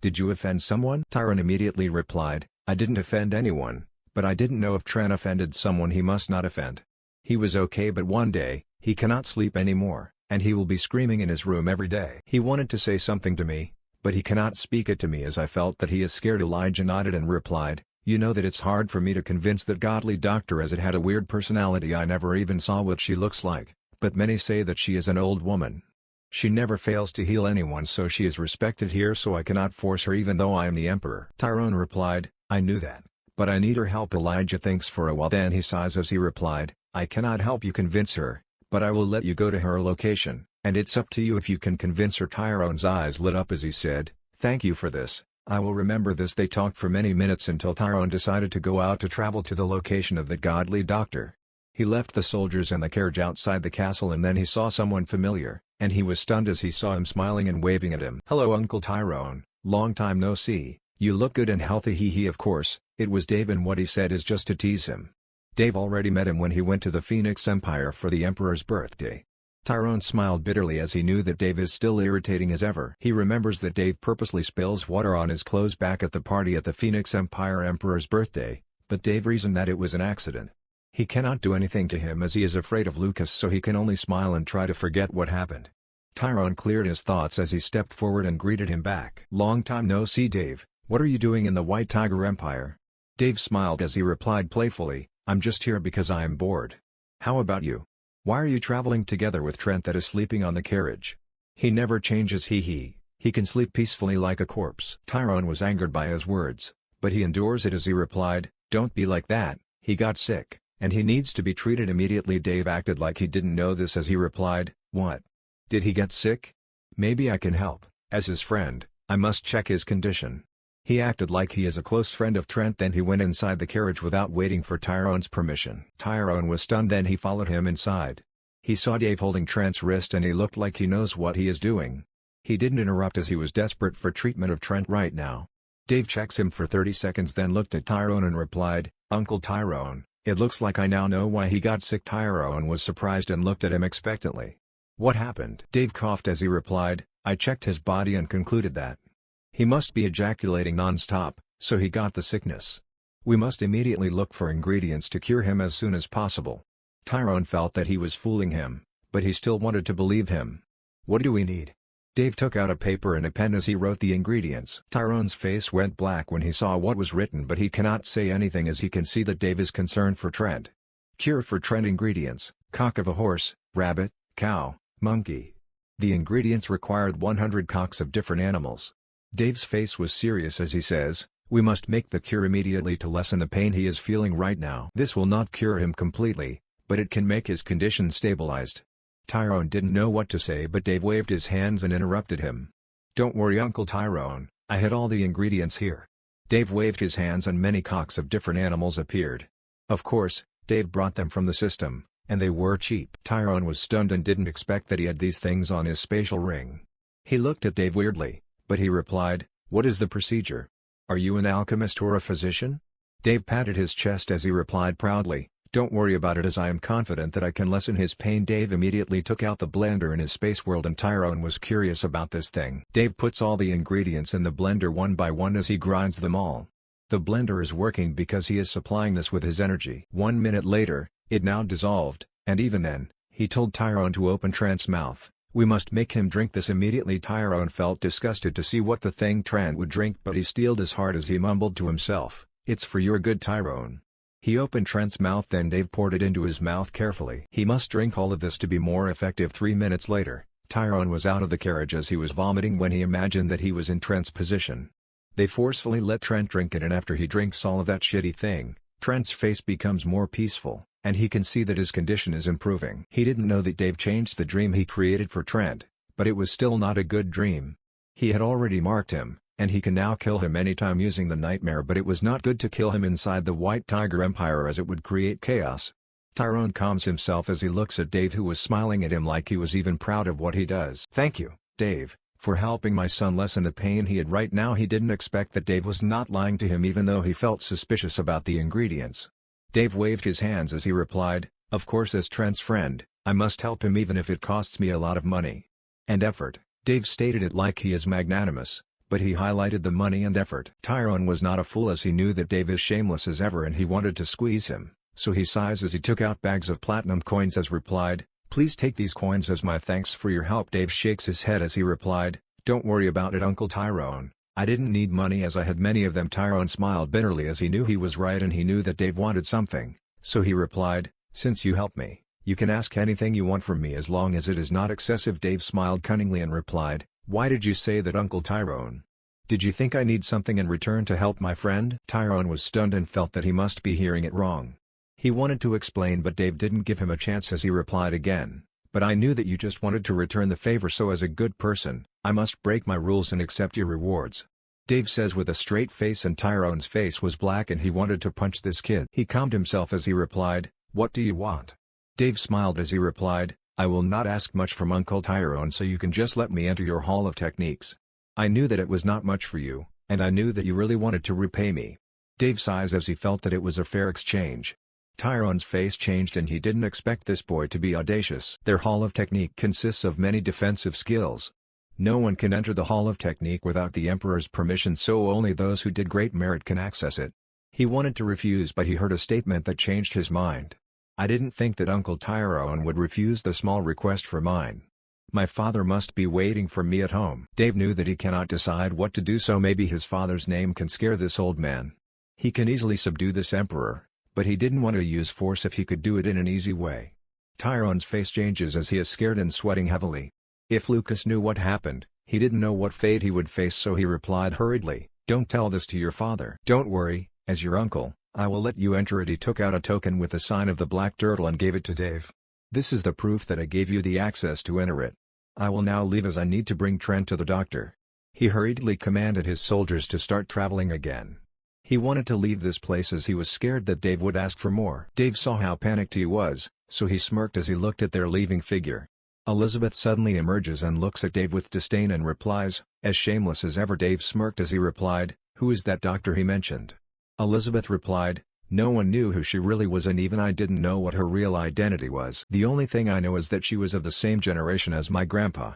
Did you offend someone?" Tyrone immediately replied, "I didn't offend anyone, but I didn't know if Trent offended someone he must not offend. He was okay, but one day, he cannot sleep anymore, and he will be screaming in his room every day. He wanted to say something to me, but he cannot speak it to me as I felt that he is scared." Elijah nodded and replied, "You know that it's hard for me to convince that godly doctor, as it had a weird personality. I never even saw what she looks like, but many say that she is an old woman. She never fails to heal anyone, so she is respected here, so I cannot force her even though I am the emperor." Tyrone replied, "I knew that, but I need her help." Elijah thinks for a while, then he sighs as he replied, "I cannot help you convince her, but I will let you go to her location, and it's up to you if you can convince her." Tyrone's eyes lit up as he said, "Thank you for this, I will remember this." They talked for many minutes until Tyrone decided to go out to travel to the location of the godly doctor. He left the soldiers and the carriage outside the castle, and then he saw someone familiar, and he was stunned as he saw him smiling and waving at him. "Hello Uncle Tyrone, long time no see, you look good and healthy." He of course, it was Dave, and what he said is just to tease him. Dave already met him when he went to the Phoenix Empire for the Emperor's birthday. Tyrone smiled bitterly as he knew that Dave is still irritating as ever. He remembers that Dave purposely spills water on his clothes back at the party at the Phoenix Empire Emperor's birthday, but Dave reasoned that it was an accident. He cannot do anything to him as he is afraid of Lucas, so he can only smile and try to forget what happened. Tyrone cleared his thoughts as he stepped forward and greeted him back. "Long time no see, Dave. What are you doing in the White Tiger Empire?" Dave smiled as he replied playfully, "I'm just here because I am bored. How about you? Why are you traveling together with Trent that is sleeping on the carriage? He never changes, he can sleep peacefully like a corpse." Tyrone was angered by his words, but he endures it as he replied, "Don't be like that, he got sick, and he needs to be treated immediately." Dave acted like he didn't know this as he replied, "What? Did he get sick? Maybe I can help. As his friend, I must check his condition." He acted like he is a close friend of Trent, then he went inside the carriage without waiting for Tyrone's permission. Tyrone was stunned, then he followed him inside. He saw Dave holding Trent's wrist and he looked like he knows what he is doing. He didn't interrupt as he was desperate for treatment of Trent right now. Dave checks him for 30 seconds, then looked at Tyrone and replied, "Uncle Tyrone, it looks like I now know why he got sick." Tyrone was surprised and looked at him expectantly. "What happened?" Dave coughed as he replied, "I checked his body and concluded that he must be ejaculating non-stop, so he got the sickness. We must immediately look for ingredients to cure him as soon as possible." Tyrone felt that he was fooling him, but he still wanted to believe him. "What do we need?" Dave took out a paper and a pen as he wrote the ingredients. Tyrone's face went black when he saw what was written, but he cannot say anything as he can see that Dave is concerned for Trent. Cure for Trent ingredients: cock of a horse, rabbit, cow, monkey. The ingredients required 100 cocks of different animals. Dave's face was serious as he says, "We must make the cure immediately to lessen the pain he is feeling right now. This will not cure him completely, but it can make his condition stabilized." Tyrone didn't know what to say, but Dave waved his hands and interrupted him. "Don't worry Uncle Tyrone, I had all the ingredients here." Dave waved his hands and many cocks of different animals appeared. Of course, Dave brought them from the system, and they were cheap. Tyrone was stunned and didn't expect that he had these things on his spatial ring. He looked at Dave weirdly, but he replied, "What is the procedure? Are you an alchemist or a physician?" Dave patted his chest as he replied proudly, "Don't worry about it as I am confident that I can lessen his pain." Dave immediately took out the blender in his space world and Tyrone was curious about this thing. Dave puts all the ingredients in the blender one by one as he grinds them all. The blender is working because he is supplying this with his energy. 1 minute later, it now dissolved, and even then, he told Tyrone to open Trent's mouth. "We must make him drink this immediately." Tyrone felt disgusted to see what the thing Trent would drink, but he steeled his heart as he mumbled to himself, "It's for your good, Tyrone." He opened Trent's mouth, then Dave poured it into his mouth carefully. He must drink all of this to be more effective. 3 minutes later, Tyrone was out of the carriage as he was vomiting when he imagined that he was in Trent's position. They forcefully let Trent drink it, and after he drinks all of that shitty thing, Trent's face becomes more peaceful, and he can see that his condition is improving. He didn't know that Dave changed the dream he created for Trent, but it was still not a good dream. He had already marked him, and he can now kill him anytime using the nightmare, but it was not good to kill him inside the White Tiger Empire as it would create chaos. Tyrone calms himself as he looks at Dave, who was smiling at him like he was even proud of what he does. "Thank you, Dave, for helping my son lessen the pain he had." Right now he didn't expect that Dave was not lying to him, even though he felt suspicious about the ingredients. Dave waved his hands as he replied, "Of course, as Trent's friend, I must help him even if it costs me a lot of money and effort." Dave stated it like he is magnanimous, but he highlighted the money and effort. Tyrone was not a fool, as he knew that Dave is shameless as ever and he wanted to squeeze him, so he sighs as he took out bags of platinum coins as replied, "Please take these coins as my thanks for your help." Dave shakes his head as he replied, "Don't worry about it, Uncle Tyrone. I didn't need money as I had many of them." Tyrone smiled bitterly as he knew he was right and he knew that Dave wanted something, so he replied, "Since you helped me, you can ask anything you want from me as long as it is not excessive." Dave smiled cunningly and replied, "Why did you say that, Uncle Tyrone? Did you think I need something in return to help my friend?" Tyrone was stunned and felt that he must be hearing it wrong. He wanted to explain, but Dave didn't give him a chance as he replied again, "But I knew that you just wanted to return the favor, so as a good person, I must break my rules and accept your rewards." Dave says with a straight face, and Tyrone's face was black and he wanted to punch this kid. He calmed himself as he replied, "What do you want?" Dave smiled as he replied, "I will not ask much from Uncle Tyrone, so you can just let me enter your Hall of Techniques. I knew that it was not much for you, and I knew that you really wanted to repay me." Dave sighs as he felt that it was a fair exchange. Tyrone's face changed and he didn't expect this boy to be audacious. Their Hall of Technique consists of many defensive skills. No one can enter the Hall of Technique without the Emperor's permission, so only those who did great merit can access it. He wanted to refuse, but he heard a statement that changed his mind. "I didn't think that Uncle Tyrone would refuse the small request for mine. My father must be waiting for me at home." Dave knew that he cannot decide what to do, so maybe his father's name can scare this old man. He can easily subdue this emperor, but he didn't want to use force if he could do it in an easy way. Tyrone's face changes as he is scared and sweating heavily. If Lucas knew what happened, he didn't know what fate he would face, so he replied hurriedly, "Don't tell this to your father." "Don't worry, as your uncle, I will let you enter it." He took out a token with the sign of the black turtle and gave it to Dave. "This is the proof that I gave you the access to enter it. I will now leave as I need to bring Trent to the doctor." He hurriedly commanded his soldiers to start traveling again. He wanted to leave this place as he was scared that Dave would ask for more. Dave saw how panicked he was, so he smirked as he looked at their leaving figure. Elizabeth suddenly emerges and looks at Dave with disdain and replies, as shameless as ever. Dave smirked as he replied, "Who is that doctor he mentioned?" Elizabeth replied, "No one knew who she really was, and even I didn't know what her real identity was. The only thing I know is that she was of the same generation as my grandpa.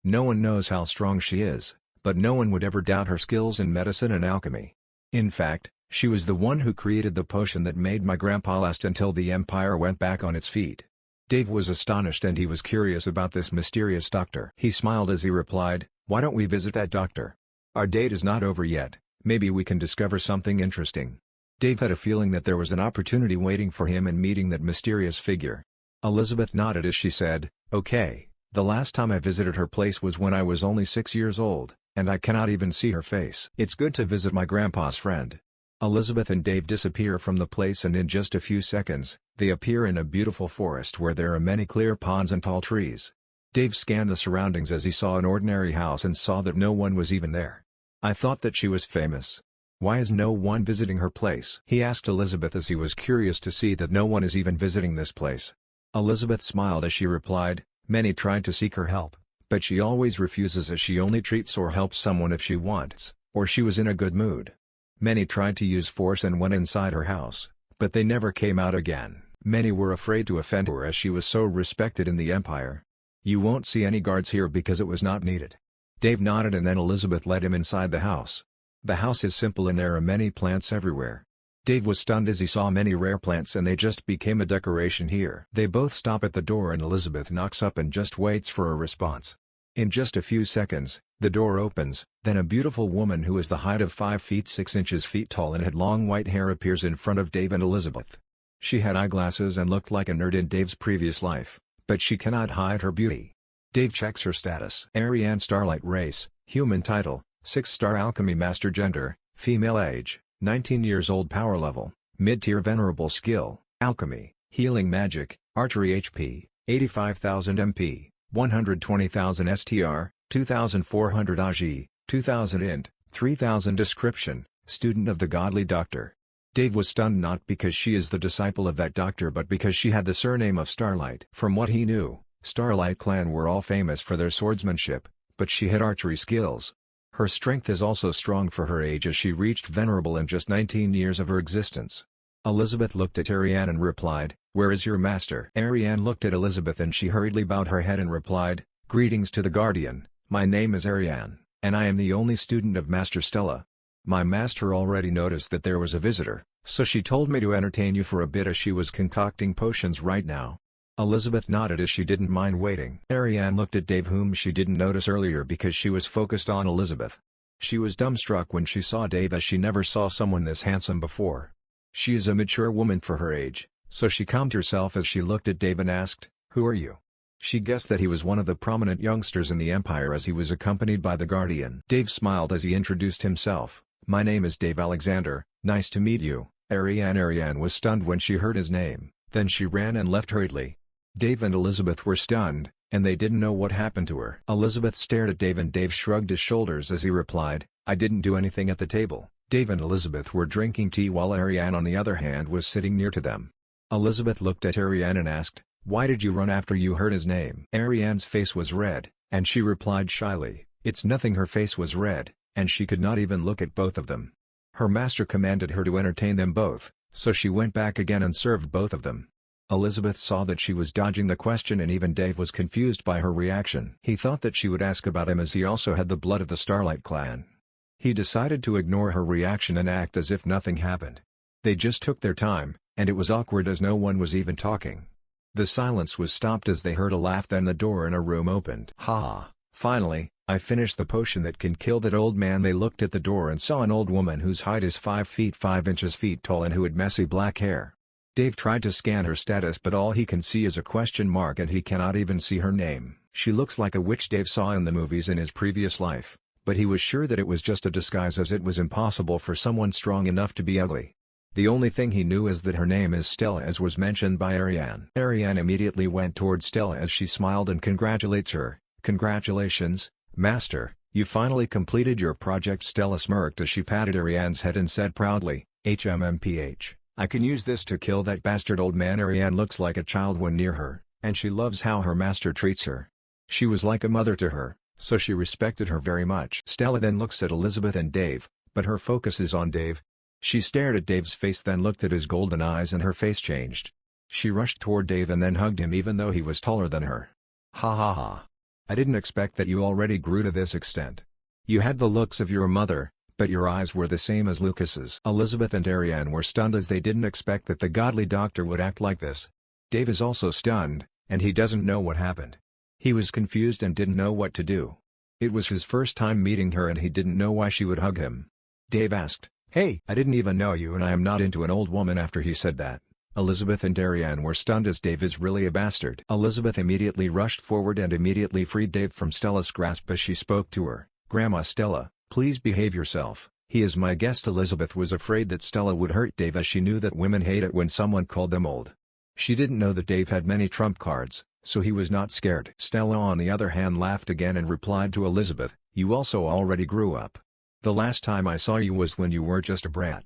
No one knows how strong she is, but no one would ever doubt her skills in medicine and alchemy. In fact, she was the one who created the potion that made my grandpa last until the empire went back on its feet." Dave was astonished and he was curious about this mysterious doctor. He smiled as he replied, "Why don't we visit that doctor? Our date is not over yet, maybe we can discover something interesting." Dave had a feeling that there was an opportunity waiting for him in meeting that mysterious figure. Elizabeth nodded as she said, "Okay, the last time I visited her place was when I was only 6 years old, and I cannot even see her face. It's good to visit my grandpa's friend." Elizabeth and Dave disappear from the place, and in just a few seconds, they appear in a beautiful forest where there are many clear ponds and tall trees. Dave scanned the surroundings as he saw an ordinary house and saw that no one was even there. "I thought that she was famous. Why is no one visiting her place?" he asked Elizabeth as he was curious to see that no one is even visiting this place. Elizabeth smiled as she replied, "Many tried to seek her help, but she always refuses, as she only treats or helps someone if she wants, or she was in a good mood. Many tried to use force and went inside her house, but they never came out again. Many were afraid to offend her as she was so respected in the empire. You won't see any guards here because it was not needed." Dave nodded and then Elizabeth led him inside the house. The house is simple and there are many plants everywhere. Dave was stunned as he saw many rare plants and they just became a decoration here. They both stop at the door and Elizabeth knocks up and just waits for a response. In just a few seconds, the door opens, then a beautiful woman who is the height of 5 feet 6 inches tall and had long white hair appears in front of Dave and Elizabeth. She had eyeglasses and looked like a nerd in Dave's previous life, but she cannot hide her beauty. Dave checks her status. Ariane Starlight race, human title, 6-star alchemy master gender, female age, 19 years old power level, mid-tier venerable skill, alchemy, healing magic, archery HP, 85,000 MP, 120,000 STR, 2,400 AG, 2,000 INT, 3000 Description: Student of the Godly Doctor. Dave was stunned not because she is the disciple of that doctor but because she had the surname of Starlight. From what he knew, Starlight clan were all famous for their swordsmanship, but she had archery skills. Her strength is also strong for her age as she reached venerable in just 19 years of her existence. Elizabeth looked at Ariane and replied, "Where is your master?" Ariane looked at Elizabeth and she hurriedly bowed her head and replied, "Greetings to the Guardian, my name is Ariane, and I am the only student of Master Stella. My master already noticed that there was a visitor, so she told me to entertain you for a bit as she was concocting potions right now." Elizabeth nodded as she didn't mind waiting. Ariane looked at Dave, whom she didn't notice earlier because she was focused on Elizabeth. She was dumbstruck when she saw Dave as she never saw someone this handsome before. She is a mature woman for her age, so she calmed herself as she looked at Dave and asked, "Who are you?" She guessed that he was one of the prominent youngsters in the Empire as he was accompanied by the Guardian. Dave smiled as he introduced himself. "My name is Dave Alexander, nice to meet you." Ariane was stunned when she heard his name, then she ran and left hurriedly. Dave and Elizabeth were stunned, and they didn't know what happened to her. Elizabeth stared at Dave and Dave shrugged his shoulders as he replied, "I didn't do anything at the table." Dave and Elizabeth were drinking tea while Ariane on the other hand was sitting near to them. Elizabeth looked at Ariane and asked, "Why did you run after you heard his name?" Ariane's face was red, and she replied shyly, "It's nothing." Her face was red, and she could not even look at both of them. Her master commanded her to entertain them both, so she went back again and served both of them. Elizabeth saw that she was dodging the question and even Dave was confused by her reaction. He thought that she would ask about him as he also had the blood of the Starlight clan. He decided to ignore her reaction and act as if nothing happened. They just took their time, and it was awkward as no one was even talking. The silence was stopped as they heard a laugh, then the door in a room opened. "Ha! Finally, I finished the potion that can kill that old man." They looked at the door and saw an old woman whose height is 5 feet 5 inches tall and who had messy black hair. Dave tried to scan her status but all he can see is a question mark and he cannot even see her name. She looks like a witch Dave saw in the movies in his previous life, but he was sure that it was just a disguise as it was impossible for someone strong enough to be ugly. The only thing he knew is that her name is Stella as was mentioned by Ariane. Ariane immediately went toward Stella as she smiled and congratulates her. "Congratulations, Master, you finally completed your project." Stella smirked as she patted Ariane's head and said proudly, "HMMPH. I can use this to kill that bastard old man." Ariane looks like a child when near her, and she loves how her master treats her. She was like a mother to her, so she respected her very much. Stella then looks at Elizabeth and Dave, but her focus is on Dave. She stared at Dave's face then looked at his golden eyes and her face changed. She rushed toward Dave and then hugged him even though he was taller than her. "Ha ha ha. I didn't expect that you already grew to this extent. You had the looks of your mother, but your eyes were the same as Lucas's." Elizabeth and Ariane were stunned as they didn't expect that the godly doctor would act like this. Dave is also stunned, and he doesn't know what happened. He was confused and didn't know what to do. It was his first time meeting her and he didn't know why she would hug him. Dave asked, "Hey, I didn't even know you and I am not into an old woman." After he said that, Elizabeth and Ariane were stunned as Dave is really a bastard. Elizabeth immediately rushed forward and immediately freed Dave from Stella's grasp as she spoke to her. "Grandma Stella, please behave yourself. He is my guest." Elizabeth was afraid that Stella would hurt Dave as she knew that women hate it when someone called them old. She didn't know that Dave had many trump cards, so he was not scared. Stella on the other hand laughed again and replied to Elizabeth, "You also already grew up. The last time I saw you was when you were just a brat."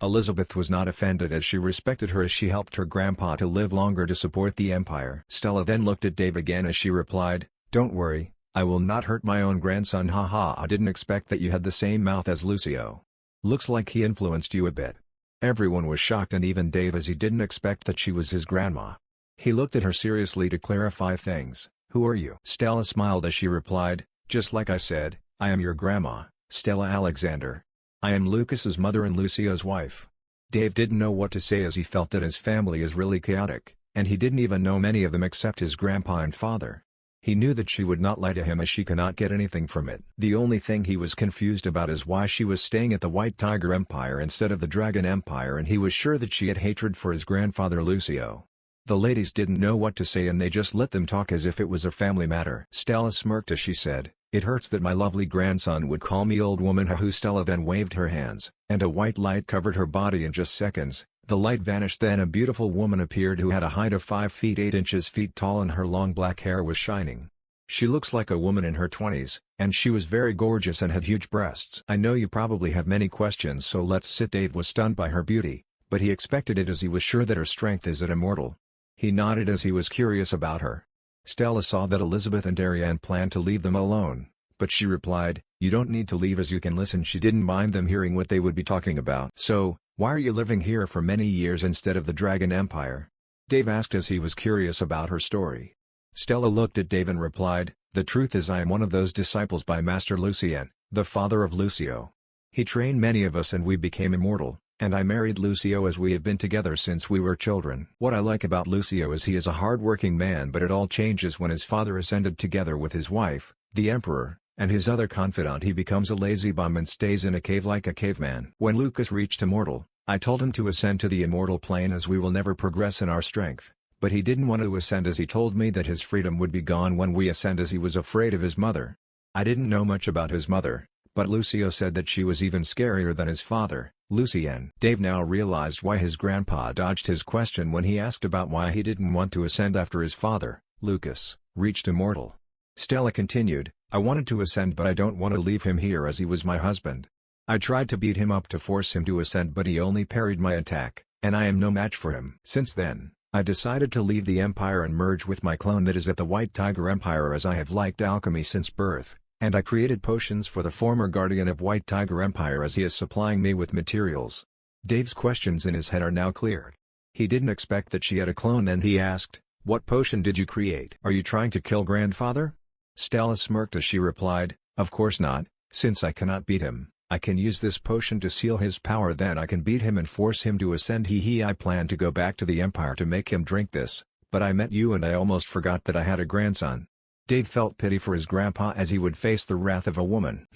Elizabeth was not offended as she respected her as she helped her grandpa to live longer to support the empire. Stella then looked at Dave again as she replied, "Don't worry, I will not hurt my own grandson." "Haha, I didn't expect that you had the same mouth as Lucio. Looks like he influenced you a bit." Everyone was shocked and even Dave as he didn't expect that she was his grandma. He looked at her seriously to clarify things. "Who are you?" Stella smiled as she replied, "Just like I said, I am your grandma, Stella Alexander. I am Lucas's mother and Lucio's wife." Dave didn't know what to say as he felt that his family is really chaotic, and he didn't even know many of them except his grandpa and father. He knew that she would not lie to him as she cannot get anything from it. The only thing he was confused about is why she was staying at the White Tiger Empire instead of the Dragon Empire, and he was sure that she had hatred for his grandfather Lucio. The ladies didn't know what to say and they just let them talk as if it was a family matter. Stella smirked as she said, "It hurts that my lovely grandson would call me old woman." Hahu. Stella then waved her hands, and a white light covered her body in just seconds. The light vanished, then a beautiful woman appeared who had a height of 5 feet 8 inches tall and her long black hair was shining. She looks like a woman in her 20s, And she was very gorgeous and had huge breasts. I know you probably have many questions, so let's sit. Dave was stunned by her beauty, but he expected it as he was sure that her strength is immortal. He nodded as he was curious about her. Stella saw that Elizabeth and Ariane planned to leave them alone, but she replied, "You don't need to leave as you can listen." She didn't mind them hearing what they would be talking about. "So, why are you living here for many years instead of the Dragon Empire?" Dave asked as he was curious about her story. Stella looked at Dave and replied, "The truth is I am one of those disciples by Master Lucien, the father of Lucio. He trained many of us and we became immortal, and I married Lucio as we have been together since we were children. What I like about Lucio is he is a hard-working man, but it all changes when his father ascended together with his wife, the Emperor, and his other confidant. He becomes a lazy bum and stays in a cave like a caveman. When Lucas reached immortal, I told him to ascend to the immortal plane as we will never progress in our strength. But he didn't want to ascend as he told me that his freedom would be gone when we ascend as he was afraid of his mother. I didn't know much about his mother, but Lucio said that she was even scarier than his father, Lucien." Dave now realized why his grandpa dodged his question when he asked about why he didn't want to ascend after his father, Lucas, reached immortal. Stella continued, "I wanted to ascend but I don't want to leave him here as he was my husband. I tried to beat him up to force him to ascend but he only parried my attack, and I am no match for him. Since then, I decided to leave the Empire and merge with my clone that is at the White Tiger Empire as I have liked alchemy since birth, and I created potions for the former guardian of White Tiger Empire as he is supplying me with materials." Dave's questions in his head are now cleared. He didn't expect that she had a clone. Then he asked, "What potion did you create? Are you trying to kill grandfather?" Stella smirked as she replied, "Of course not, since I cannot beat him. I can use this potion to seal his power, then I can beat him and force him to ascend. I plan to go back to the Empire to make him drink this, but I met you and I almost forgot that I had a grandson." Dave felt pity for his grandpa as he would face the wrath of a woman.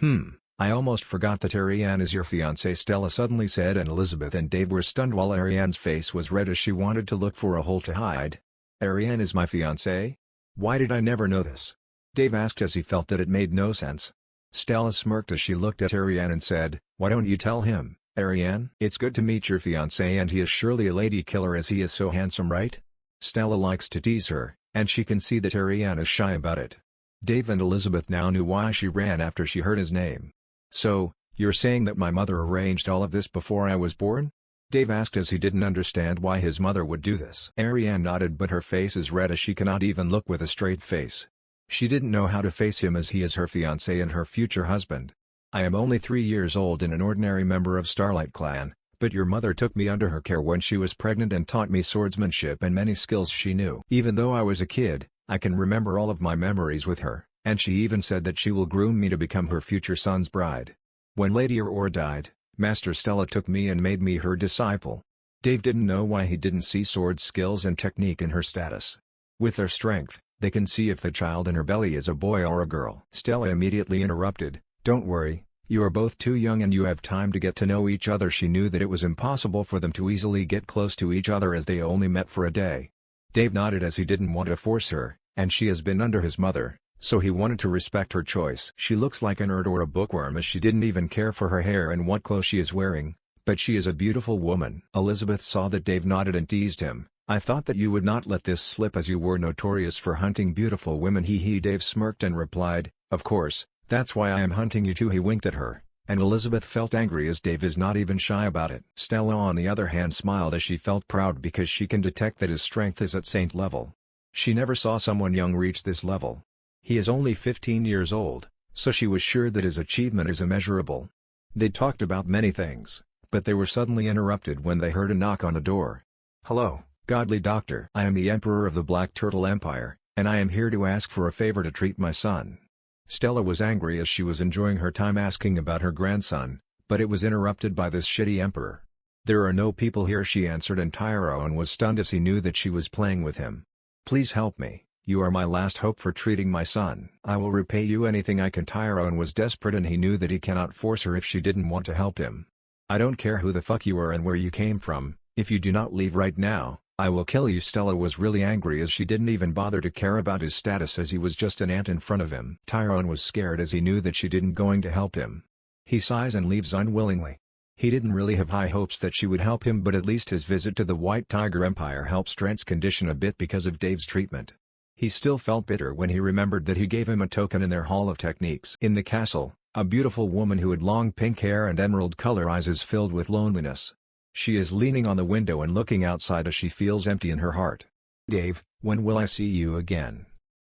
I almost forgot that Ariane is your fiancée," Stella suddenly said, and Elizabeth and Dave were stunned while Ariane's face was red as she wanted to look for a hole to hide. "Ariane is my fiancée? Why did I never know this?" Dave asked as he felt that it made no sense. Stella smirked as she looked at Ariane and said, "Why don't you tell him, Ariane? It's good to meet your fiancé and he is surely a lady killer as he is so handsome, right?" Stella likes to tease her, and she can see that Ariane is shy about it. Dave and Elizabeth now knew why she ran after she heard his name. "So, you're saying that my mother arranged all of this before I was born?" Dave asked as he didn't understand why his mother would do this. Ariane nodded, but her face is red as she cannot even look with a straight face. She didn't know how to face him as he is her fiancé and her future husband. "I am only 3 years old and an ordinary member of Starlight Clan, but your mother took me under her care when she was pregnant and taught me swordsmanship and many skills she knew. Even though I was a kid, I can remember all of my memories with her, and she even said that she will groom me to become her future son's bride. When Lady Aurora died, Master Stella took me and made me her disciple." Dave didn't know why he didn't see sword skills and technique in her status. With their strength, they can see if the child in her belly is a boy or a girl. Stella immediately interrupted, "Don't worry, you are both too young and you have time to get to know each other." She knew that it was impossible for them to easily get close to each other as they only met for a day. Dave nodded as he didn't want to force her, and she has been under his mother, so he wanted to respect her choice. "She looks like a nerd or a bookworm as she didn't even care for her hair and what clothes she is wearing, but she is a beautiful woman." Elizabeth saw that Dave nodded and teased him. "I thought that you would not let this slip as you were notorious for hunting beautiful women." Dave smirked and replied, "Of course, that's why I am hunting you too." He winked at her, and Elizabeth felt angry as Dave is not even shy about it. Stella on the other hand smiled as she felt proud because she can detect that his strength is at saint level. She never saw someone young reach this level. He is only 15 years old, so she was sure that his achievement is immeasurable. They talked about many things, but they were suddenly interrupted when they heard a knock on the door. "Hello, godly doctor. I am the Emperor of the Black Turtle Empire, and I am here to ask for a favor to treat my son." Stella was angry as she was enjoying her time asking about her grandson, but it was interrupted by this shitty emperor. "There are no people here," she answered, and Tyrone was stunned as he knew that she was playing with him. "Please help me, you are my last hope for treating my son." "I will repay you anything I can." Tyrone was desperate and he knew that he cannot force her if she didn't want to help him. "I don't care who the fuck you are and where you came from, if you do not leave right now, I will kill you." Stella was really angry as she didn't even bother to care about his status as he was just an ant in front of him. Tyrone was scared as he knew that she didn't going to help him. He sighs and leaves unwillingly. He didn't really have high hopes that she would help him, but at least his visit to the White Tiger Empire helped Trent's condition a bit because of Dave's treatment. He still felt bitter when he remembered that he gave him a token in their Hall of Techniques. In the castle, a beautiful woman who had long pink hair and emerald-color eyes is filled with loneliness. She is leaning on the window and looking outside as she feels empty in her heart. "Dave, when will I see you again?"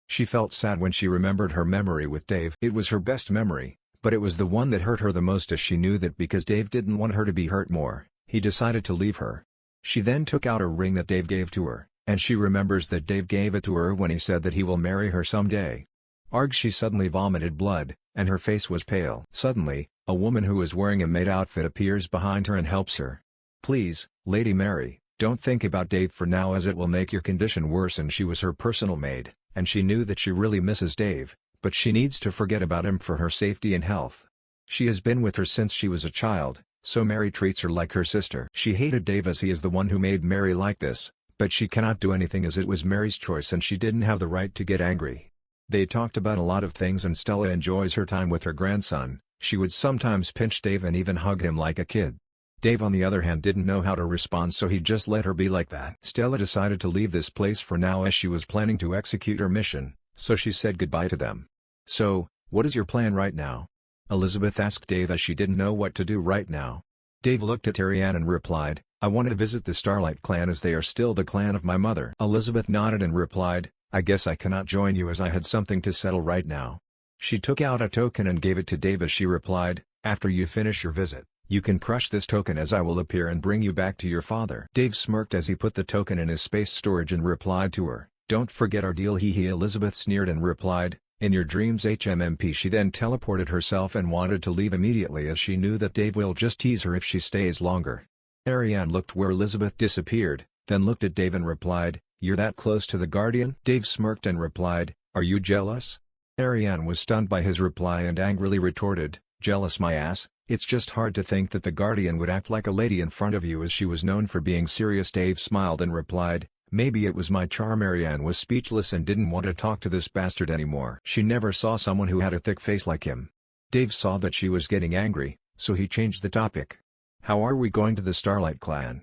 She felt sad when she remembered her memory with Dave. It was her best memory, but it was the one that hurt her the most, as she knew that because Dave didn't want her to be hurt more, he decided to leave her. She then took out a ring that Dave gave to her, and she remembers that Dave gave it to her when he said that he will marry her someday. Arg! She suddenly vomited blood, and her face was pale. Suddenly, a woman who is wearing a maid outfit appears behind her and helps her. "Please, Lady Mary, don't think about Dave for now, as it will make your condition worse." And she was her personal maid, and she knew that she really misses Dave, but she needs to forget about him for her safety and health. She has been with her since she was a child, so Mary treats her like her sister. She hated Dave as he is the one who made Mary like this, but she cannot do anything as it was Mary's choice and she didn't have the right to get angry. They talked about a lot of things and Stella enjoys her time with her grandson. She would sometimes pinch Dave and even hug him like a kid. Dave on the other hand didn't know how to respond, so he just let her be like that. Stella decided to leave this place for now as she was planning to execute her mission, so she said goodbye to them. "So, what is your plan right now?" Elizabeth asked Dave as she didn't know what to do right now. Dave looked at Ariane and replied, "I want to visit the Starlight clan as they are still the clan of my mother." Elizabeth nodded and replied, "I guess I cannot join you as I had something to settle right now." She took out a token and gave it to Dave as she replied, "After you finish your visit, you can crush this token as I will appear and bring you back to your father." Dave smirked as he put the token in his space storage and replied to her, "Don't forget our deal, hee hee." Elizabeth sneered and replied, "In your dreams HMMP." She then teleported herself and wanted to leave immediately as she knew that Dave will just tease her if she stays longer. Ariane looked where Elizabeth disappeared, then looked at Dave and replied, "You're that close to the Guardian?" Dave smirked and replied, "Are you jealous?" Ariane was stunned by his reply and angrily retorted, "Jealous my ass, it's just hard to think that the Guardian would act like a lady in front of you as she was known for being serious." Dave smiled and replied, "Maybe it was my charm." Ariane was speechless and didn't want to talk to this bastard anymore. She never saw someone who had a thick face like him. Dave saw that she was getting angry, so he changed the topic. "How are we going to the Starlight clan?"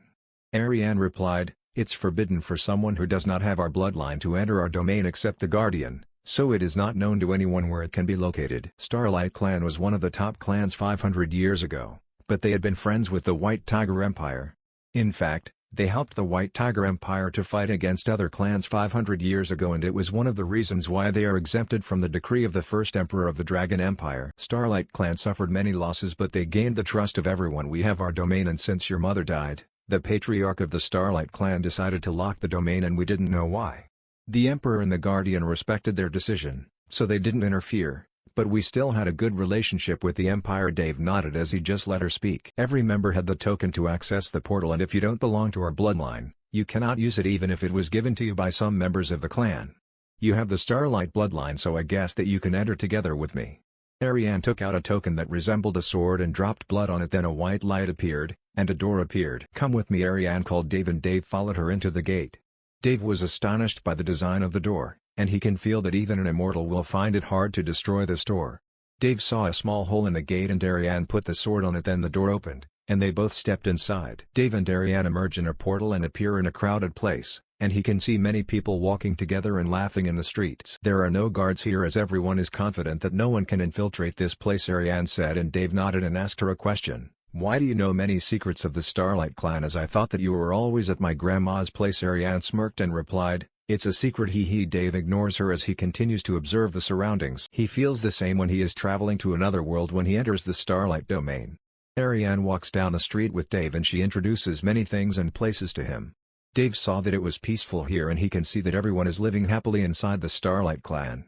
Ariane replied, "It's forbidden for someone who does not have our bloodline to enter our domain except the Guardian, so it is not known to anyone where it can be located." Starlight clan was one of the top clans 500 years ago, but they had been friends with the White Tiger Empire. In fact, they helped the White Tiger Empire to fight against other clans 500 years ago, and it was one of the reasons why they are exempted from the decree of the first emperor of the Dragon Empire. Starlight clan suffered many losses, but they gained the trust of everyone. "We have our domain, and since your mother died, the patriarch of the Starlight clan decided to lock the domain and we didn't know why. The Emperor and the Guardian respected their decision, so they didn't interfere, but we still had a good relationship with the Empire." Dave nodded as he just let her speak. "Every member had the token to access the portal, and if you don't belong to our bloodline, you cannot use it even if it was given to you by some members of the clan. You have the Starlight bloodline, so I guess that you can enter together with me." Ariane took out a token that resembled a sword and dropped blood on it. Then a white light appeared, and a door appeared. "Come with me," Ariane called Dave, and Dave followed her into the gate. Dave was astonished by the design of the door, and he can feel that even an immortal will find it hard to destroy this door. Dave saw a small hole in the gate and Ariane put the sword on it. Then the door opened, and they both stepped inside. Dave and Ariane emerge in a portal and appear in a crowded place, and he can see many people walking together and laughing in the streets. "There are no guards here as everyone is confident that no one can infiltrate this place," Ariane said, and Dave nodded and asked her a question. "Why do you know many secrets of the Starlight clan, as I thought that you were always at my grandma's place?" Ariane smirked and replied, "It's a secret, hee hee." Dave ignores her as he continues to observe the surroundings. He feels the same when he is traveling to another world when he enters the Starlight domain. Ariane walks down the street with Dave and she introduces many things and places to him. Dave saw that it was peaceful here and he can see that everyone is living happily inside the Starlight clan.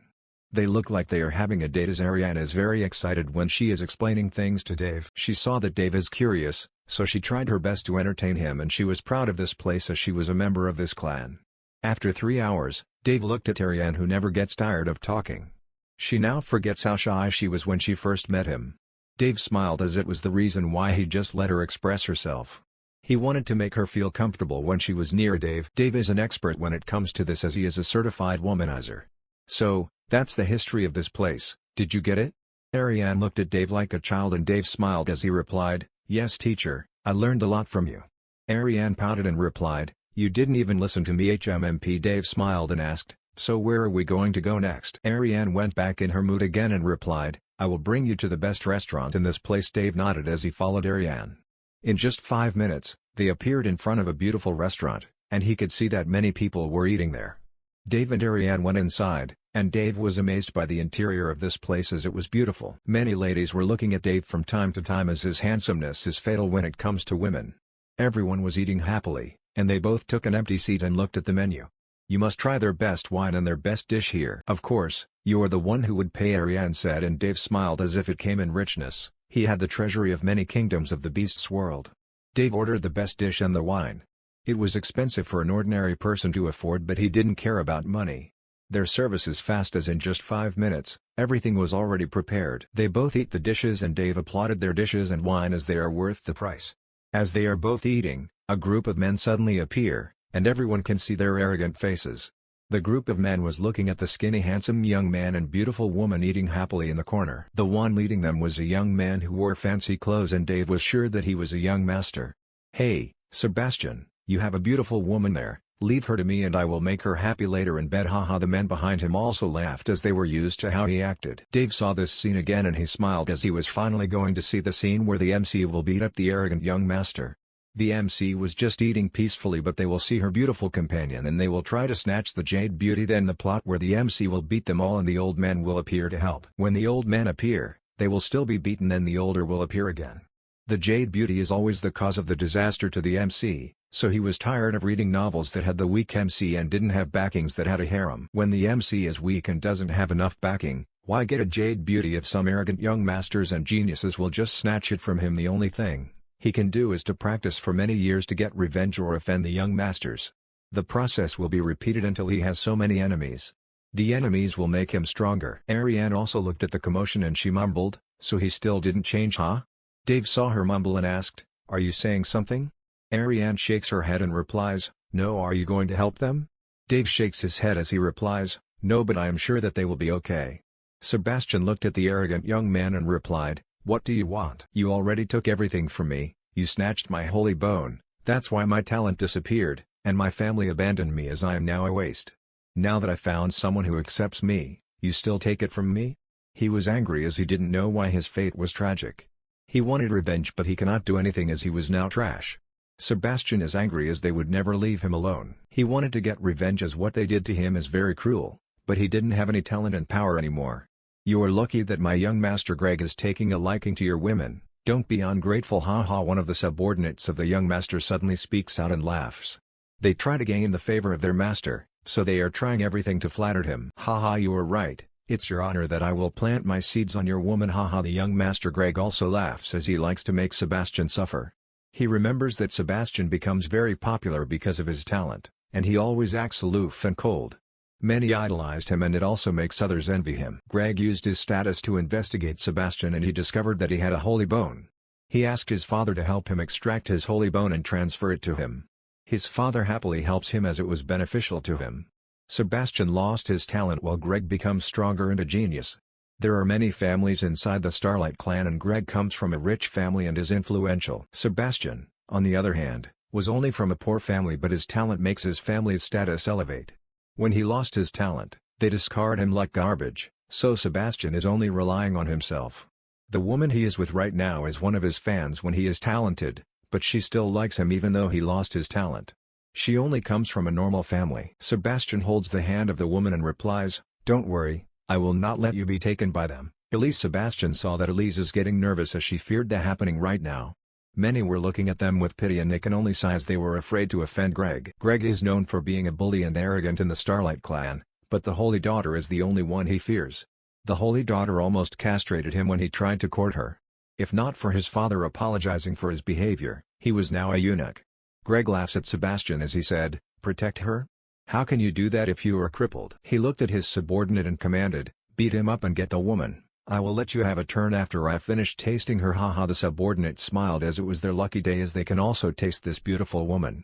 They look like they are having a date as Ariane is very excited when she is explaining things to Dave. She saw that Dave is curious, so she tried her best to entertain him, and she was proud of this place as she was a member of this clan. After 3 hours, Dave looked at Ariane, who never gets tired of talking. She now forgets how shy she was when she first met him. Dave smiled as it was the reason why he just let her express herself. He wanted to make her feel comfortable when she was near Dave. Dave is an expert when it comes to this as he is a certified womanizer. "So, that's the history of this place, did you get it?" Ariane looked at Dave like a child and Dave smiled as he replied, "Yes teacher, I learned a lot from you." Ariane pouted and replied, "You didn't even listen to me HMMP." Dave smiled and asked, So where are we going to go next? Ariane went back in her mood again and replied, I will bring you to the best restaurant in this place. Dave nodded as he followed Ariane. In just 5 minutes, they appeared in front of a beautiful restaurant, and he could see that many people were eating there. Dave and Ariane went inside, and Dave was amazed by the interior of this place as it was beautiful. Many ladies were looking at Dave from time to time as his handsomeness is fatal when it comes to women. Everyone was eating happily, and they both took an empty seat and looked at the menu. You must try their best wine and their best dish here. Of course, you are the one who would pay, Ariane said, and Dave smiled as if it came in richness. He had the treasury of many kingdoms of the beast's world. Dave ordered the best dish and the wine. It was expensive for an ordinary person to afford, but he didn't care about money. Their service is fast, as in just 5 minutes, everything was already prepared. They both eat the dishes and Dave applauded their dishes and wine as they are worth the price. As they are both eating, a group of men suddenly appear, and everyone can see their arrogant faces. The group of men was looking at the skinny handsome young man and beautiful woman eating happily in the corner. The one leading them was a young man who wore fancy clothes, and Dave was sure that he was a young master. Hey, Sebastian, you have a beautiful woman there, leave her to me and I will make her happy later in bed. Haha. The men behind him also laughed as they were used to how he acted. Dave saw this scene again and he smiled as he was finally going to see the scene where the MC will beat up the arrogant young master. The MC was just eating peacefully, but they will see her beautiful companion and they will try to snatch the Jade Beauty. Then the plot where the MC will beat them all and the old men will appear to help. When the old men appear, they will still be beaten, then the older will appear again. The Jade Beauty is always the cause of the disaster to the MC, so he was tired of reading novels that had the weak MC and didn't have backings that had a harem. When the MC is weak and doesn't have enough backing, why get a Jade Beauty if some arrogant young masters and geniuses will just snatch it from him? The only thing he can do is to practice for many years to get revenge or offend the young masters. The process will be repeated until he has so many enemies. The enemies will make him stronger. Ariane also looked at the commotion and she mumbled, so he still didn't change, huh? Dave saw her mumble and asked, are you saying something? Ariane shakes her head and replies, no. Are you going to help them? Dave shakes his head as he replies, no, but I am sure that they will be okay. Sebastian looked at the arrogant young man and replied, what do you want? You already took everything from me, you snatched my holy bone, that's why my talent disappeared, and my family abandoned me as I am now a waste. Now that I found someone who accepts me, you still take it from me? He was angry as he didn't know why his fate was tragic. He wanted revenge, but he cannot do anything as he was now trash. Sebastian is angry as they would never leave him alone. He wanted to get revenge as what they did to him is very cruel, but he didn't have any talent and power anymore. You are lucky that my young master Greg is taking a liking to your women, don't be ungrateful, haha. One of the subordinates of the young master suddenly speaks out and laughs. They try to gain the favor of their master, so they are trying everything to flatter him. Haha, you are right, it's your honor that I will plant my seeds on your woman, haha. The young master Greg also laughs as he likes to make Sebastian suffer. He remembers that Sebastian becomes very popular because of his talent, and he always acts aloof and cold. Many idolized him and it also makes others envy him. Greg used his status to investigate Sebastian and he discovered that he had a holy bone. He asked his father to help him extract his holy bone and transfer it to him. His father happily helps him as it was beneficial to him. Sebastian lost his talent while Greg becomes stronger and a genius. There are many families inside the Starlight clan and Greg comes from a rich family and is influential. Sebastian, on the other hand, was only from a poor family, but his talent makes his family's status elevate. When he lost his talent, they discard him like garbage, so Sebastian is only relying on himself. The woman he is with right now is one of his fans when he is talented, but she still likes him even though he lost his talent. She only comes from a normal family. Sebastian holds the hand of the woman and replies, don't worry, I will not let you be taken by them. Elise. Sebastian saw that Elise is getting nervous as she feared that happening right now. Many were looking at them with pity and they can only sigh as they were afraid to offend Greg. Greg is known for being a bully and arrogant in the Starlight clan, but the Holy Daughter is the only one he fears. The Holy Daughter almost castrated him when he tried to court her. If not for his father apologizing for his behavior, he was now a eunuch. Greg laughs at Sebastian as he said, protect her? How can you do that if you are crippled? He looked at his subordinate and commanded, beat him up and get the woman. I will let you have a turn after I finish tasting her, haha. The subordinate smiled as it was their lucky day as they can also taste this beautiful woman.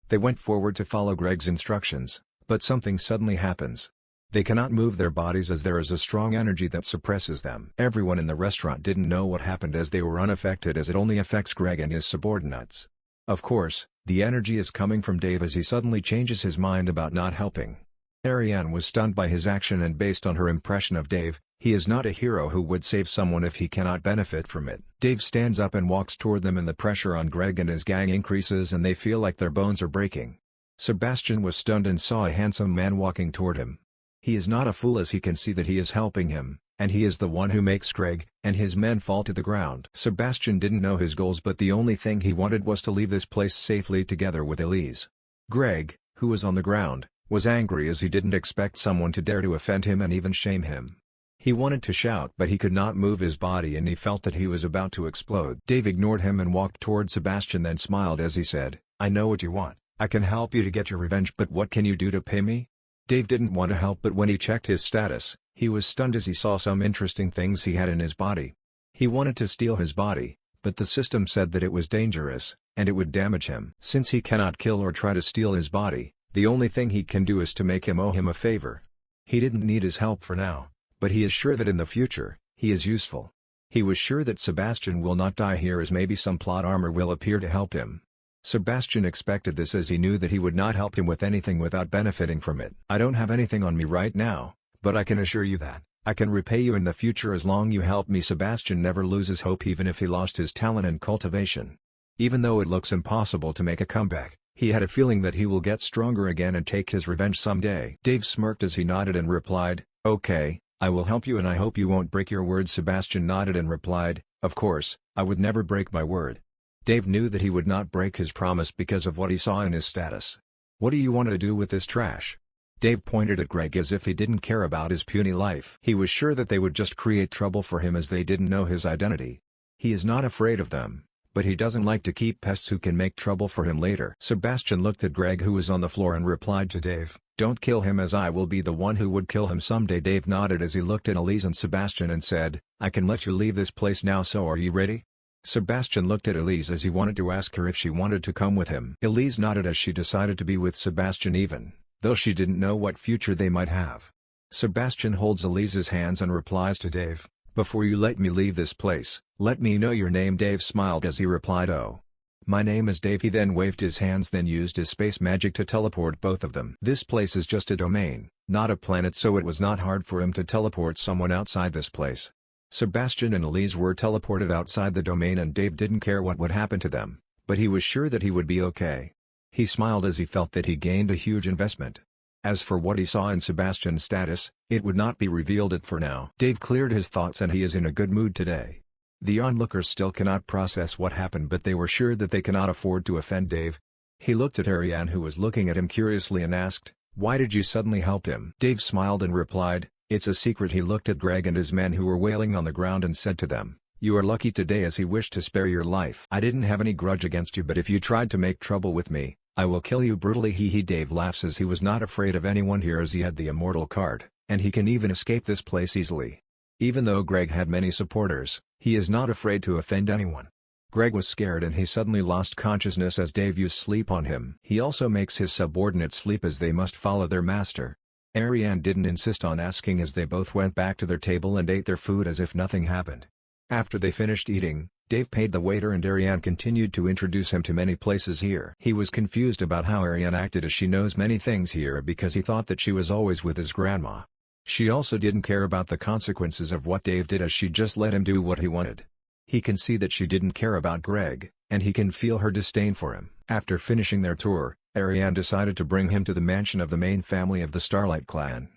They went forward to follow Greg's instructions, but something suddenly happens. They cannot move their bodies as there is a strong energy that suppresses them. Everyone in the restaurant didn't know what happened as they were unaffected as it only affects Greg and his subordinates. Of course, the energy is coming from Dave as he suddenly changes his mind about not helping. Ariane was stunned by his action, and based on her impression of Dave, he is not a hero who would save someone if he cannot benefit from it. Dave stands up and walks toward them, and the pressure on Greg and his gang increases and they feel like their bones are breaking. Sebastian was stunned and saw a handsome man walking toward him. He is not a fool, as he can see that he is helping him, and he is the one who makes Greg and his men fall to the ground. Sebastian didn't know his goals, but the only thing he wanted was to leave this place safely together with Elise. Greg, who was on the ground, was angry as he didn't expect someone to dare to offend him and even shame him. He wanted to shout, but he could not move his body and he felt that he was about to explode. Dave ignored him and walked toward Sebastian, then smiled as he said, "I know what you want. I can help you to get your revenge, but what can you do to pay me?" Dave didn't want to help, but when he checked his status, he was stunned as he saw some interesting things he had in his body. He wanted to steal his body, but the system said that it was dangerous, and it would damage him. Since he cannot kill or try to steal his body, the only thing he can do is to make him owe him a favor. He didn't need his help for now, but he is sure that in the future, he is useful. He was sure that Sebastian will not die here, as maybe some plot armor will appear to help him. Sebastian expected this, as he knew that he would not help him with anything without benefiting from it. "I don't have anything on me right now, but I can assure you that I can repay you in the future as long you help me." Sebastian never loses hope, even if he lost his talent and cultivation. Even though it looks impossible to make a comeback, he had a feeling that he will get stronger again and take his revenge someday. Dave smirked as he nodded and replied, "Okay, I will help you, and I hope you won't break your word." Sebastian nodded and replied, "Of course, I would never break my word." Dave knew that he would not break his promise because of what he saw in his status. "What do you want to do with this trash?" Dave pointed at Greg as if he didn't care about his puny life. He was sure that they would just create trouble for him, as they didn't know his identity. He is not afraid of them, but he doesn't like to keep pests who can make trouble for him later. Sebastian looked at Greg, who was on the floor, and replied to Dave, "Don't kill him, as I will be the one who would kill him someday." Dave nodded as he looked at Elise and Sebastian and said, "I can let you leave this place now, so are you ready?" Sebastian looked at Elise as he wanted to ask her if she wanted to come with him. Elise nodded as she decided to be with Sebastian, even though she didn't know what future they might have. Sebastian holds Elise's hands and replies to Dave, "Before you let me leave this place, let me know your name." Dave smiled as he replied, "Oh, my name is Dave." He then waved his hands, then used his space magic to teleport both of them. This place is just a domain, not a planet, so it was not hard for him to teleport someone outside this place. Sebastian and Elise were teleported outside the domain, and Dave didn't care what would happen to them, but he was sure that he would be okay. He smiled as he felt that he gained a huge investment. As for what he saw in Sebastian's status, it would not be revealed for now. Dave cleared his thoughts and he is in a good mood today. The onlookers still cannot process what happened, but they were sure that they cannot afford to offend Dave. He looked at Ariane, who was looking at him curiously, and asked, "Why did you suddenly help him?" Dave smiled and replied, "It's a secret." He looked at Greg and his men, who were wailing on the ground, and said to them, "You are lucky today, as he wished to spare your life. I didn't have any grudge against you, but if you tried to make trouble with me, I will kill you brutally." Dave laughs as he was not afraid of anyone here, as he had the immortal card, and he can even escape this place easily. Even though Greg had many supporters, he is not afraid to offend anyone. Greg was scared and he suddenly lost consciousness as Dave used sleep on him. He also makes his subordinates sleep, as they must follow their master. Ariane didn't insist on asking, as they both went back to their table and ate their food as if nothing happened. After they finished eating, Dave paid the waiter and Ariane continued to introduce him to many places here. He was confused about how Ariane acted, as she knows many things here, because he thought that she was always with his grandma. She also didn't care about the consequences of what Dave did, as she just let him do what he wanted. He can see that she didn't care about Greg, and he can feel her disdain for him. After finishing their tour, Ariane decided to bring him to the mansion of the main family of the Starlight clan.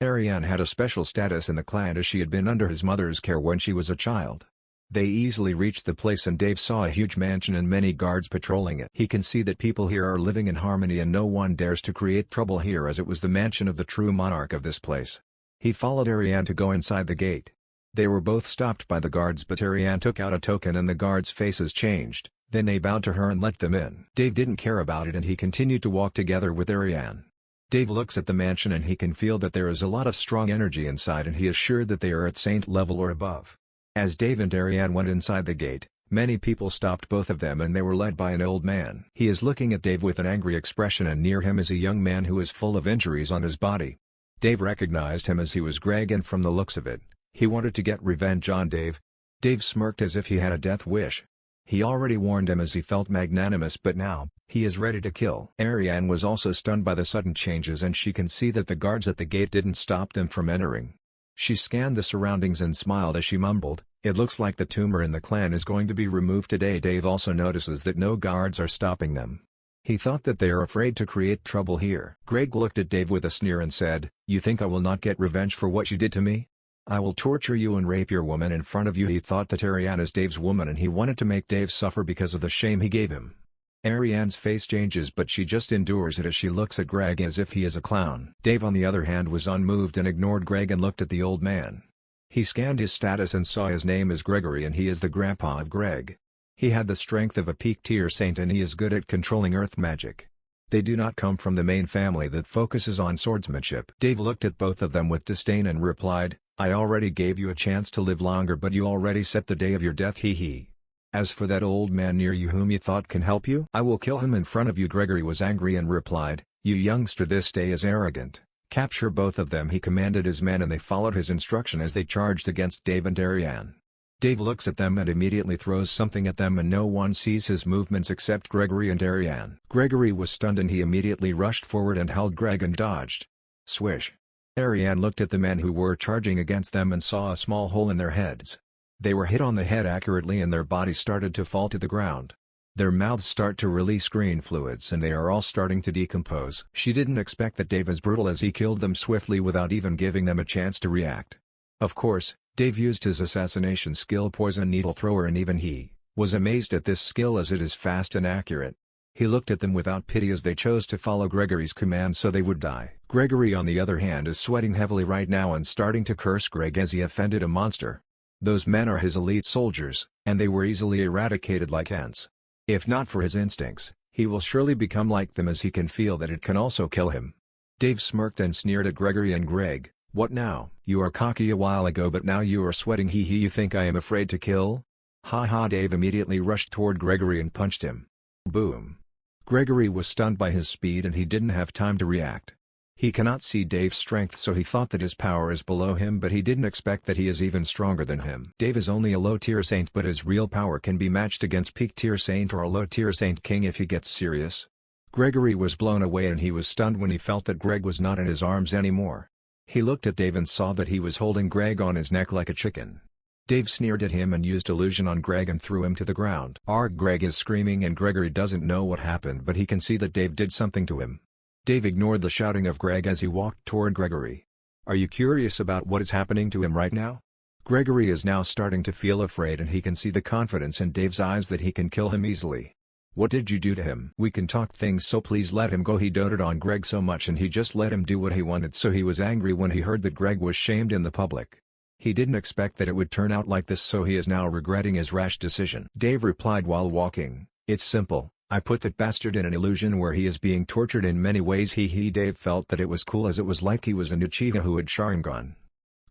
Ariane had a special status in the clan, as she had been under his mother's care when she was a child. They easily reached the place, and Dave saw a huge mansion and many guards patrolling it. He can see that people here are living in harmony and no one dares to create trouble here, as it was the mansion of the true monarch of this place. He followed Ariane to go inside the gate. They were both stopped by the guards, but Ariane took out a token and the guards' faces changed. Then they bowed to her and let them in. Dave didn't care about it and he continued to walk together with Ariane. Dave looks at the mansion and he can feel that there is a lot of strong energy inside, and he is sure that they are at saint level or above. As Dave and Ariane went inside the gate, many people stopped both of them, and they were led by an old man. He is looking at Dave with an angry expression, and near him is a young man who is full of injuries on his body. Dave recognized him as he was Greg, and from the looks of it, he wanted to get revenge on Dave. Dave smirked as if he had a death wish. He already warned him as he felt magnanimous, but now, he is ready to kill. Ariane was also stunned by the sudden changes, and she can see that the guards at the gate didn't stop them from entering. She scanned the surroundings and smiled as she mumbled, "It looks like the tumor in the clan is going to be removed today." Dave also notices that no guards are stopping them. He thought that they are afraid to create trouble here. Greg looked at Dave with a sneer and said, "You think I will not get revenge for what you did to me? I will torture you and rape your woman in front of you." He thought that Ariane is Dave's woman and he wanted to make Dave suffer because of the shame he gave him. Ariane's face changes, but she just endures it as she looks at Greg as if he is a clown. Dave on the other hand was unmoved and ignored Greg and looked at the old man. He scanned his status and saw his name is Gregory and he is the grandpa of Greg. He had the strength of a peak tier saint and he is good at controlling earth magic. They do not come from the main family that focuses on swordsmanship. Dave looked at both of them with disdain and replied, "I already gave you a chance to live longer, but you already set the day of your death. Hee. As for that old man near you whom you thought can help you, I will kill him in front of you." Gregory was angry and replied, "You youngster, this day is arrogant. Capture both of them." He commanded his men and they followed his instruction as they charged against Dave and Ariane. Dave looks at them and immediately throws something at them and no one sees his movements except Gregory and Ariane. Gregory was stunned and he immediately rushed forward and held Greg and dodged. Swish. Ariane looked at the men who were charging against them and saw a small hole in their heads. They were hit on the head accurately and their bodies started to fall to the ground. Their mouths start to release green fluids and they are all starting to decompose. She didn't expect that Dave as brutal as he killed them swiftly without even giving them a chance to react. Of course, Dave used his assassination skill Poison Needle Thrower and even he was amazed at this skill as it is fast and accurate. He looked at them without pity as they chose to follow Gregory's command so they would die. Gregory on the other hand is sweating heavily right now and starting to curse Greg as he offended a monster. Those men are his elite soldiers, and they were easily eradicated like ants. If not for his instincts, he will surely become like them as he can feel that it can also kill him. Dave smirked and sneered at Gregory and Greg. "What now? You are cocky a while ago but now you are sweating. Hee. You think I am afraid to kill? Ha ha." Dave immediately rushed toward Gregory and punched him. Boom. Gregory was stunned by his speed and he didn't have time to react. He cannot see Dave's strength so he thought that his power is below him but he didn't expect that he is even stronger than him. Dave is only a low tier saint but his real power can be matched against peak tier saint or a low tier saint king if he gets serious. Gregory was blown away and he was stunned when he felt that Greg was not in his arms anymore. He looked at Dave and saw that he was holding Greg on his neck like a chicken. Dave sneered at him and used illusion on Greg and threw him to the ground. Greg is screaming and Gregory doesn't know what happened but he can see that Dave did something to him. Dave ignored the shouting of Greg as he walked toward Gregory. Are you curious about what is happening to him right now? Gregory is now starting to feel afraid and he can see the confidence in Dave's eyes that he can kill him easily. What did you do to him? We can talk things so please let him go. He doted on Greg so much and he just let him do what he wanted so he was angry when he heard that Greg was shamed in the public. He didn't expect that it would turn out like this so he is now regretting his rash decision. Dave replied while walking, "It's simple. I put that bastard in an illusion where he is being tortured in many ways." He Dave felt that it was cool as it was like he was an Uchiha who had Sharingan.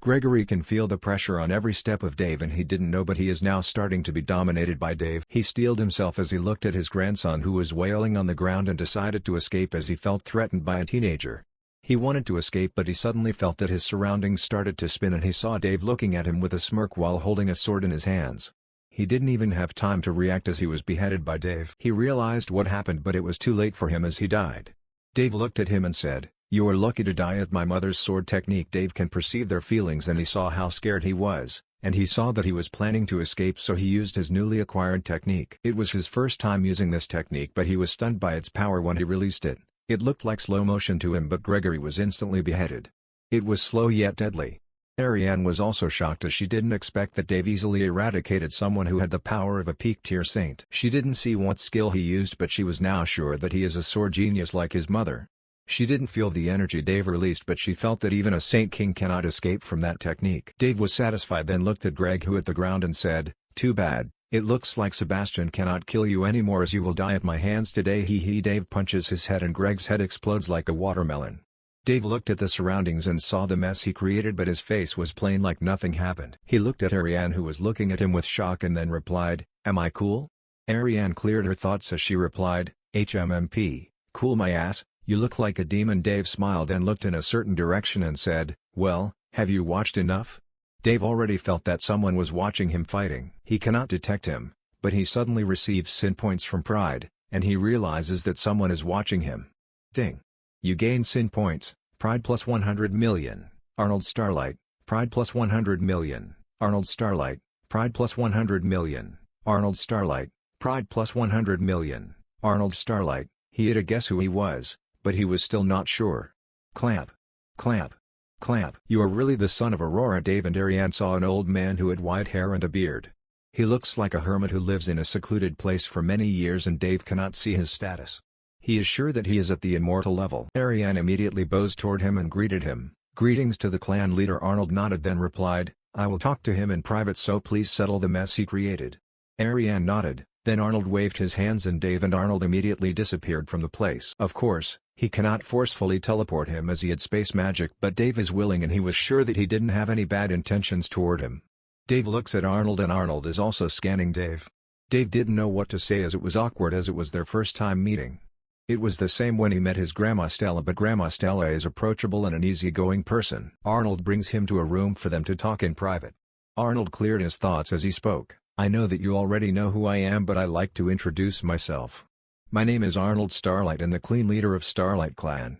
Gregory can feel the pressure on every step of Dave and he didn't know but he is now starting to be dominated by Dave. He steeled himself as he looked at his grandson who was wailing on the ground and decided to escape as he felt threatened by a teenager. He wanted to escape but he suddenly felt that his surroundings started to spin and he saw Dave looking at him with a smirk while holding a sword in his hands. He didn't even have time to react as he was beheaded by Dave. He realized what happened but it was too late for him as he died. Dave looked at him and said, "You are lucky to die at my mother's sword technique." Dave can perceive their feelings and he saw how scared he was, and he saw that he was planning to escape so he used his newly acquired technique. It was his first time using this technique but he was stunned by its power when he released it. It looked like slow motion to him but Gregory was instantly beheaded. It was slow yet deadly. Ariane was also shocked as she didn't expect that Dave easily eradicated someone who had the power of a peak tier saint. She didn't see what skill he used but she was now sure that he is a sword genius like his mother. She didn't feel the energy Dave released but she felt that even a saint king cannot escape from that technique. Dave was satisfied then looked at Greg who hit the ground and said, "Too bad, it looks like Sebastian cannot kill you anymore as you will die at my hands today." Dave punches his head and Greg's head explodes like a watermelon. Dave looked at the surroundings and saw the mess he created but his face was plain like nothing happened. He looked at Ariane who was looking at him with shock and then replied, "Am I cool?" Ariane cleared her thoughts as she replied, "HMMP, cool my ass, you look like a demon." Dave smiled and looked in a certain direction and said, "Well, have you watched enough?" Dave already felt that someone was watching him fighting. He cannot detect him, But he suddenly receives sin points from pride, and he realizes that someone is watching him. Ding! You gain sin points, pride plus 100 million, Arnold Starlight, pride plus 100 million, Arnold Starlight, pride plus 100 million, Arnold Starlight, pride plus 100 million, Arnold Starlight. He had a guess who he was, but he was still not sure. Clamp. Clamp. Clamp. You are really the son of Aurora. Dave and Ariane saw an old man who had white hair and a beard. He looks like a hermit who lives in a secluded place for many years, and Dave cannot see his status. He is sure that he is at the immortal level. Ariane immediately bows toward him and greeted him. Greetings to the clan leader. Arnold nodded, then replied, I will talk to him in private, so please settle the mess he created. Ariane nodded, then Arnold waved his hands and Dave and Arnold immediately disappeared from the place. Of course, he cannot forcefully teleport him as he had space magic, but Dave is willing and he was sure that he didn't have any bad intentions toward him. Dave looks at Arnold and Arnold is also scanning Dave. Dave didn't know what to say as it was awkward as it was their first time meeting. It was the same when he met his Grandma Stella, but Grandma Stella is approachable and an easygoing person. Arnold brings him to a room for them to talk in private. Arnold cleared his thoughts as he spoke. I know that you already know who I am, but I like to introduce myself. My name is Arnold Starlight and the clan leader of Starlight Clan.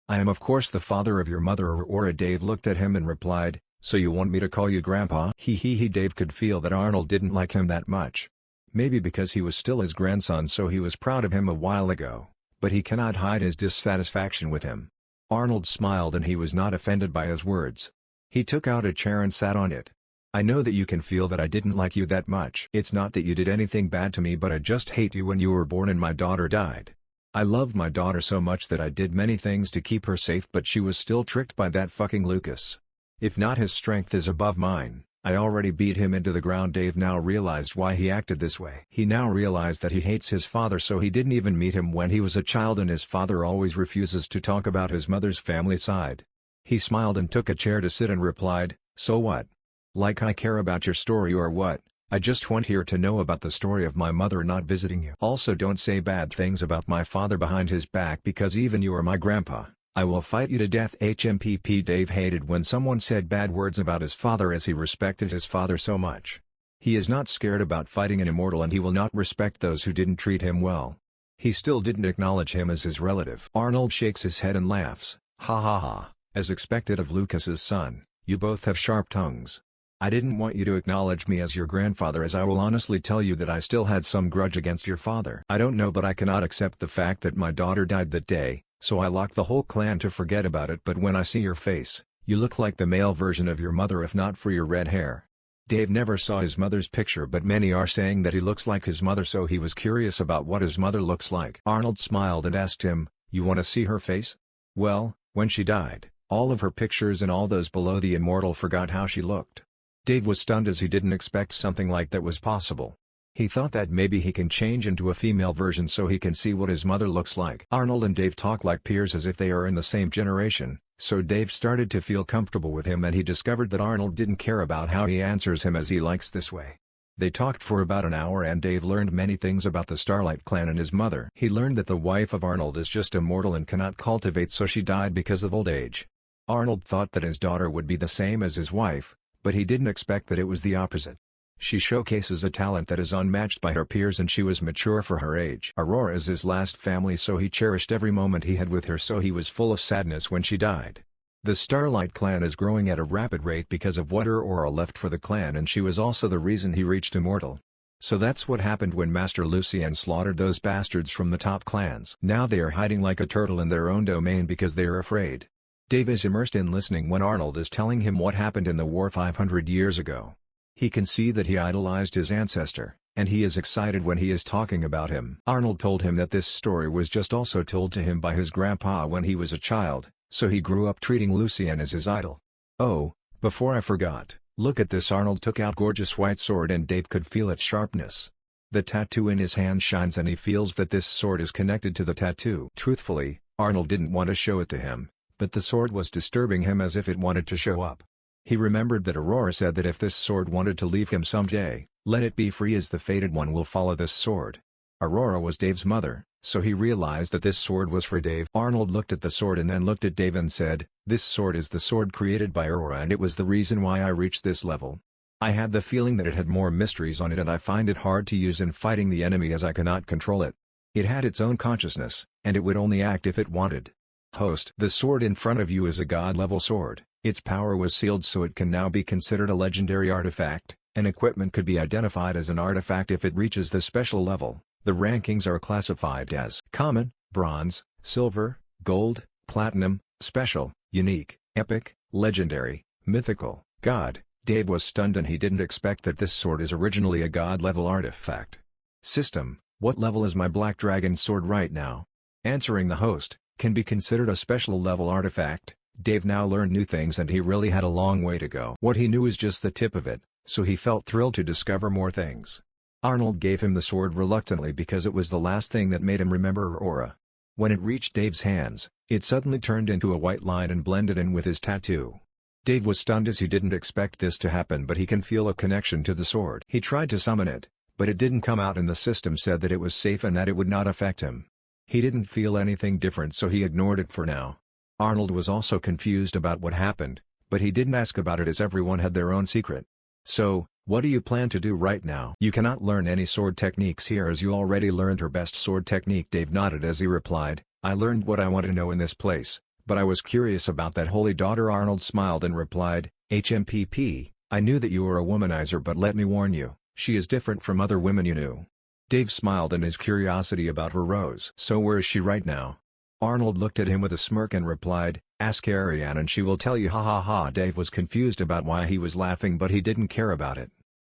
I am of course the father of your mother Aurora. Dave looked at him and replied, so you want me to call you Grandpa? He. Dave could feel that Arnold didn't like him that much. Maybe because he was still his grandson, so he was proud of him a while ago, but he cannot hide his dissatisfaction with him. Arnold smiled and he was not offended by his words. He took out a chair and sat on it. I know that you can feel that I didn't like you that much. It's not that you did anything bad to me, but I just hate you when you were born and my daughter died. I loved my daughter so much that I did many things to keep her safe, but she was still tricked by that fucking Lucas. If not, his strength is above mine. I already beat him into the ground. Dave now realized why he acted this way. He now realized that he hates his father, so he didn't even meet him when he was a child, and his father always refuses to talk about his mother's family side. He smiled and took a chair to sit and replied, so what? Like I care about your story or what? I just want here to know about the story of my mother not visiting you. Also don't say bad things about my father behind his back, because even you are my grandpa. I will fight you to death. HMPP. Dave hated when someone said bad words about his father as he respected his father so much. He is not scared about fighting an immortal and he will not respect those who didn't treat him well. He still didn't acknowledge him as his relative. Arnold shakes his head and laughs. Ha ha ha, as expected of Lucas's son, you both have sharp tongues. I didn't want you to acknowledge me as your grandfather, as I will honestly tell you that I still had some grudge against your father. I don't know, but I cannot accept the fact that my daughter died that day. So I locked the whole clan to forget about it, but when I see your face, you look like the male version of your mother if not for your red hair. Dave never saw his mother's picture, but many are saying that he looks like his mother, so he was curious about what his mother looks like. Arnold smiled and asked him, you want to see her face? Well, when she died, all of her pictures and all those below the immortal forgot how she looked. Dave was stunned as he didn't expect something like that was possible. He thought that maybe he can change into a female version so he can see what his mother looks like. Arnold and Dave talk like peers as if they are in the same generation, so Dave started to feel comfortable with him, and he discovered that Arnold didn't care about how he answers him as he likes this way. They talked for about an hour and Dave learned many things about the Starlight clan and his mother. He learned that the wife of Arnold is just immortal and cannot cultivate, so she died because of old age. Arnold thought that his daughter would be the same as his wife, but he didn't expect that it was the opposite. She showcases a talent that is unmatched by her peers and she was mature for her age. Aurora is his last family, so he cherished every moment he had with her, so he was full of sadness when she died. The Starlight clan is growing at a rapid rate because of what Aurora left for the clan, and she was also the reason he reached immortal. So that's what happened when Master Lucien slaughtered those bastards from the top clans. Now they are hiding like a turtle in their own domain because they are afraid. Dave is immersed in listening when Arnold is telling him what happened in the war 500 years ago. He can see that he idolized his ancestor, and he is excited when he is talking about him. Arnold told him that this story was just also told to him by his grandpa when he was a child, so he grew up treating Lucien as his idol. Oh, before I forgot, look at this. Arnold took out gorgeous white sword and Dave could feel its sharpness. The tattoo in his hand shines and he feels that this sword is connected to the tattoo. Truthfully, Arnold didn't want to show it to him, but the sword was disturbing him as if it wanted to show up. He remembered that Aurora said that if this sword wanted to leave him someday, let it be free, as the fated one will follow this sword. Aurora was Dave's mother, so he realized that this sword was for Dave. Arnold looked at the sword and then looked at Dave and said, this sword is the sword created by Aurora and it was the reason why I reached this level. I had the feeling that it had more mysteries on it and I find it hard to use in fighting the enemy as I cannot control it. It had its own consciousness, and it would only act if it wanted. Host: The sword in front of you is a god-level sword. Its power was sealed so it can now be considered a legendary artifact. An equipment could be identified as an artifact if it reaches the special level. The rankings are classified as common, bronze, silver, gold, platinum, special, unique, epic, legendary, mythical, god. Dave was stunned and he didn't expect that this sword is originally a god-level artifact. System: What level is my Black Dragon sword right now? Answering the host, can be considered a special level artifact. Dave now learned new things and he really had a long way to go. What he knew is just the tip of it, so he felt thrilled to discover more things. Arnold gave him the sword reluctantly because it was the last thing that made him remember her aura. When it reached Dave's hands, it suddenly turned into a white line and blended in with his tattoo. Dave was stunned as he didn't expect this to happen, but he can feel a connection to the sword. He tried to summon it, but it didn't come out and the system said that it was safe and that it would not affect him. He didn't feel anything different so he ignored it for now. Arnold was also confused about what happened, but he didn't ask about it as everyone had their own secret. So, what do you plan to do right now? You cannot learn any sword techniques here as you already learned her best sword technique. Dave nodded as he replied, I learned what I want to know in this place, but I was curious about that holy daughter. Arnold smiled and replied, HMPP, I knew that you were a womanizer, but let me warn you, she is different from other women you knew. Dave smiled and his curiosity about her rose. So where is she right now? Arnold looked at him with a smirk and replied, ask Ariane and she will tell you. Ha ha ha. Dave was confused about why he was laughing, but he didn't care about it.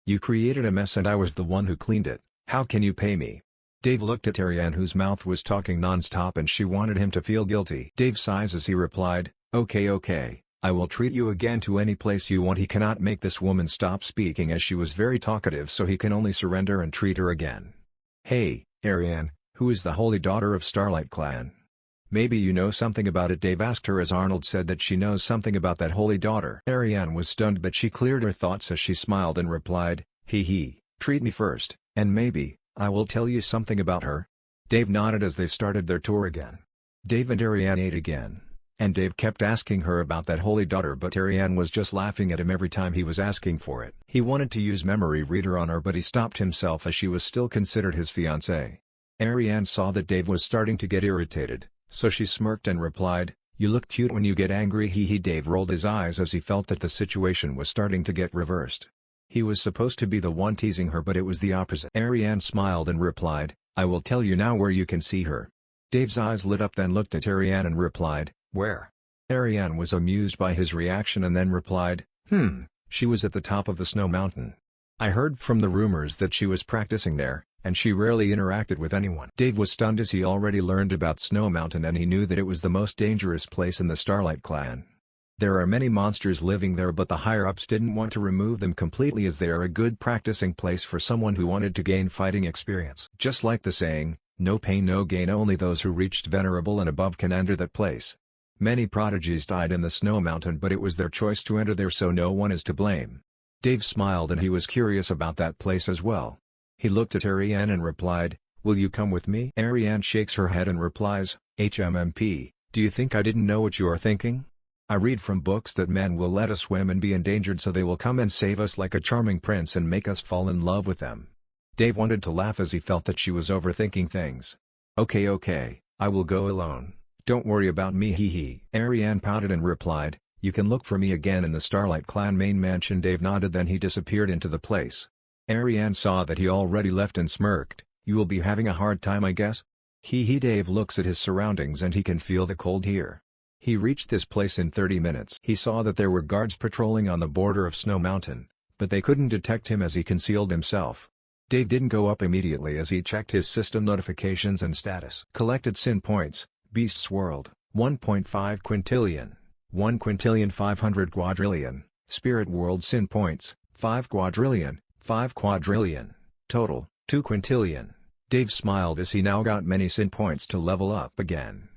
You created a mess and I was the one who cleaned it. How can you pay me? Dave looked at Ariane whose mouth was talking non-stop and she wanted him to feel guilty. Dave sighs as he replied, okay, I will treat you again to any place you want. He cannot make this woman stop speaking as she was very talkative, so he can only surrender and treat her again. Hey, Ariane, who is the holy daughter of Starlight Clan? Maybe you know something about it, Dave asked her as Arnold said that she knows something about that holy daughter. Ariane was stunned, but she cleared her thoughts as she smiled and replied, treat me first, and maybe, I will tell you something about her. Dave nodded as they started their tour again. Dave and Ariane ate again, and Dave kept asking her about that holy daughter, but Ariane was just laughing at him every time he was asking for it. He wanted to use memory reader on her, but he stopped himself as she was still considered his fiancée. Ariane saw that Dave was starting to get irritated, so she smirked and replied, you look cute when you get angry. Dave rolled his eyes as he felt that the situation was starting to get reversed. He was supposed to be the one teasing her, but it was the opposite. Ariane smiled and replied, I will tell you now where you can see her. Dave's eyes lit up, then looked at Ariane and replied, where? Ariane was amused by his reaction and then replied, she was at the top of the snow mountain. I heard from the rumors that she was practicing there, and she rarely interacted with anyone. Dave was stunned as he already learned about Snow Mountain and he knew that it was the most dangerous place in the Starlight Clan. There are many monsters living there, but the higher-ups didn't want to remove them completely as they are a good practicing place for someone who wanted to gain fighting experience. Just like the saying, no pain no gain, only those who reached venerable and above can enter that place. Many prodigies died in the Snow Mountain, but it was their choice to enter there, so no one is to blame. Dave smiled and he was curious about that place as well. He looked at Ariane and replied, will you come with me? Ariane shakes her head and replies, HMMP, do you think I didn't know what you are thinking? I read from books that men will let us swim and be endangered, so they will come and save us like a charming prince and make us fall in love with them. Dave wanted to laugh as he felt that she was overthinking things. Okay, I will go alone, don't worry about me. Ariane pouted and replied, you can look for me again in the Starlight Clan main mansion. Dave nodded, then he disappeared into the place. Ariane saw that he already left and smirked, you will be having a hard time, I guess? Dave looks at his surroundings and he can feel the cold here. He reached this place in 30 minutes. He saw that there were guards patrolling on the border of Snow Mountain, but they couldn't detect him as he concealed himself. Dave didn't go up immediately as he checked his system notifications and status. Collected sin points, Beast's World, 1.5 quintillion, 1 quintillion 500 quadrillion, Spirit World sin points, 5 quadrillion, 5 quadrillion, total, 2 quintillion. Dave smiled as he now got many sin points to level up again.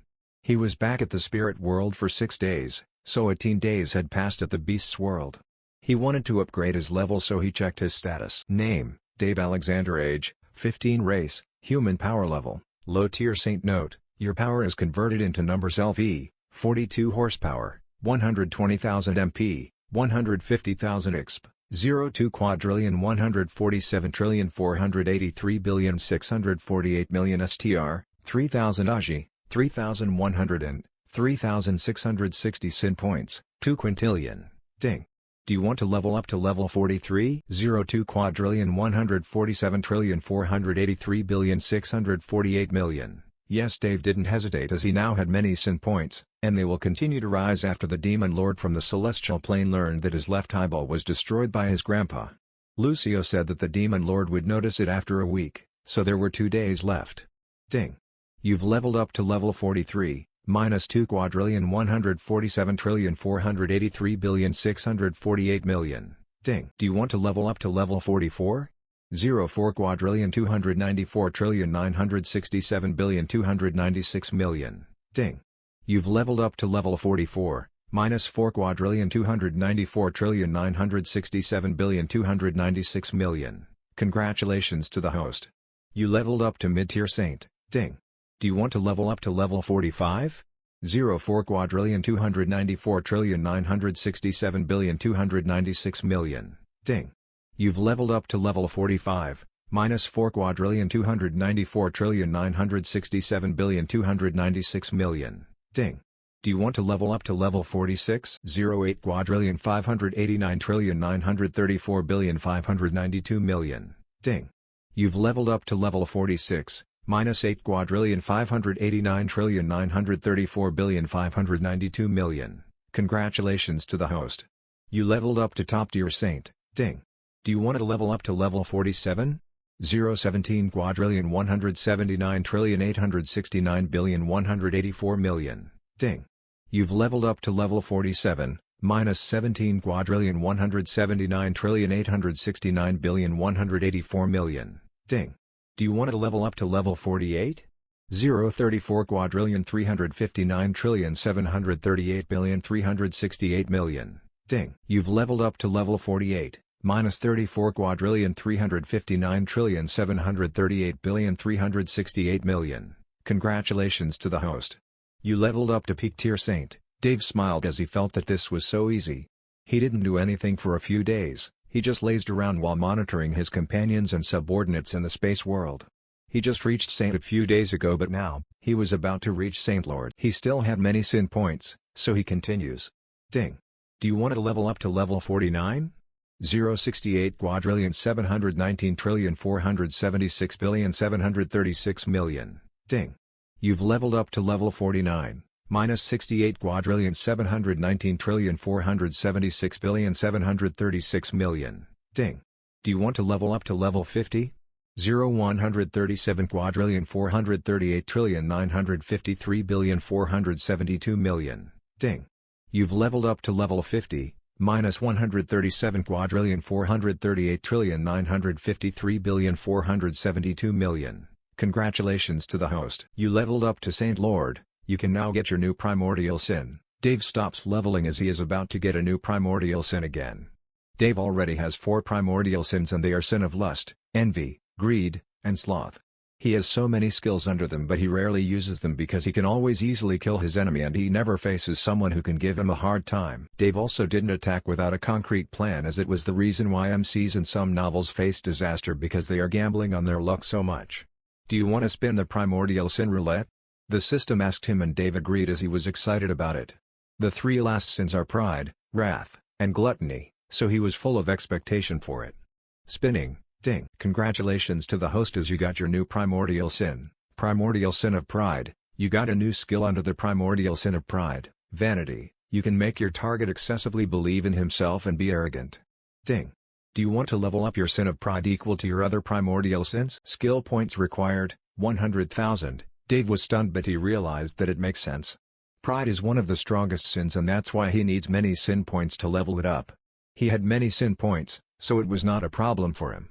He was back at the Spirit World for 6 days, so 18 days had passed at the Beast's World. He wanted to upgrade his level, so he checked his status. Name, Dave Alexander. Age, 15. Race, human. Power level, low tier. Saint note, your power is converted into numbers. LV, 42 horsepower, 120,000 MP, 150,000 exp. 02 quadrillion 147 trillion 483 billion 648 million STR, 3000 AJI, 3100 and 3660 sin points, 2 quintillion, ding. Do you want to level up to level 43? 02 quadrillion 147 trillion 483 billion 648 million. Yes, Dave didn't hesitate as he now had many sin points, and they will continue to rise after the demon lord from the celestial plane learned that his left eyeball was destroyed by his grandpa. Lucio said that the demon lord would notice it after a week, so there were 2 days left. Ding. You've leveled up to level 43, minus 2 quadrillion 147 trillion 483 billion 648 million. Ding. Do you want to level up to level 44? 04 quadrillion 294 trillion 967 billion 296 million. Ding. You've leveled up to level 44, minus 4 quadrillion 294 trillion 967 billion 296 million. Congratulations to the host. You leveled up to mid-tier saint. Ding. Do you want to level up to level 45? 04 quadrillion 294 trillion 967 billion 296 million. Ding. You've leveled up to level 45, minus 4 quadrillion 294 trillion 967 billion 296 million. Ding. Do you want to level up to level 46? 08 quadrillion 589 trillion 934 billion 592 million. Ding. You've leveled up to level 46, minus 8 quadrillion 589 trillion 934 billion 592 million. Congratulations to the host. You leveled up to top tier saint. Ding. Do you want to level up to level 47? 017 quadrillion 179 trillion 869 billion 184 million. Ding. You've leveled up to level 47, minus 17 quadrillion 179 trillion 869 billion 184 million. Ding. Do you want to level up to level 48? 034 quadrillion 359 trillion 738 billion 368 million. Ding. You've leveled up to level 48. Minus 34 quadrillion 359 trillion 738 billion 368 million. Congratulations to the host. You leveled up to peak tier saint. Dave smiled as he felt that this was so easy. He didn't do anything for a few days, he just lazed around while monitoring his companions and subordinates in the space world. He just reached saint a few days ago, but now, he was about to reach saint lord. He still had many sin points, so he continues. Ding. Do you want to level up to level 49? 068 quadrillion 719 trillion 476 billion 736 million. Ding. You've leveled up to level 49, minus 68 quadrillion 719 trillion 476 billion 736 million. Ding. Do you want to level up to level 50? 137 quadrillion 438 trillion 953 billion 472 million. Ding. You've leveled up to level 50. Minus 137 quadrillion 438 trillion 953 billion 472 million. Congratulations to the host. You leveled up to Saint Lord, you can now get your new primordial sin. Dave stops leveling as he is about to get a new primordial sin again. Dave already has 4 primordial sins and they are sin of lust, envy, greed, and sloth. He has so many skills under them, but he rarely uses them because he can always easily kill his enemy and he never faces someone who can give him a hard time. Dave also didn't attack without a concrete plan, as it was the reason why MCs in some novels face disaster, because they are gambling on their luck so much. Do you want to spin the primordial sin roulette? The system asked him and Dave agreed as he was excited about it. The 3 last sins are pride, wrath, and gluttony, so he was full of expectation for it. Spinning. Ding. Congratulations to the host as you got your new primordial sin. Primordial sin of pride. You got a new skill under the primordial sin of pride, vanity. You can make your target excessively believe in himself and be arrogant. Ding. Do you want to level up your sin of pride equal to your other primordial sins? Skill points required, 100,000. Dave was stunned, but he realized that it makes sense. Pride is one of the strongest sins and that's why he needs many sin points to level it up. He had many sin points, so it was not a problem for him.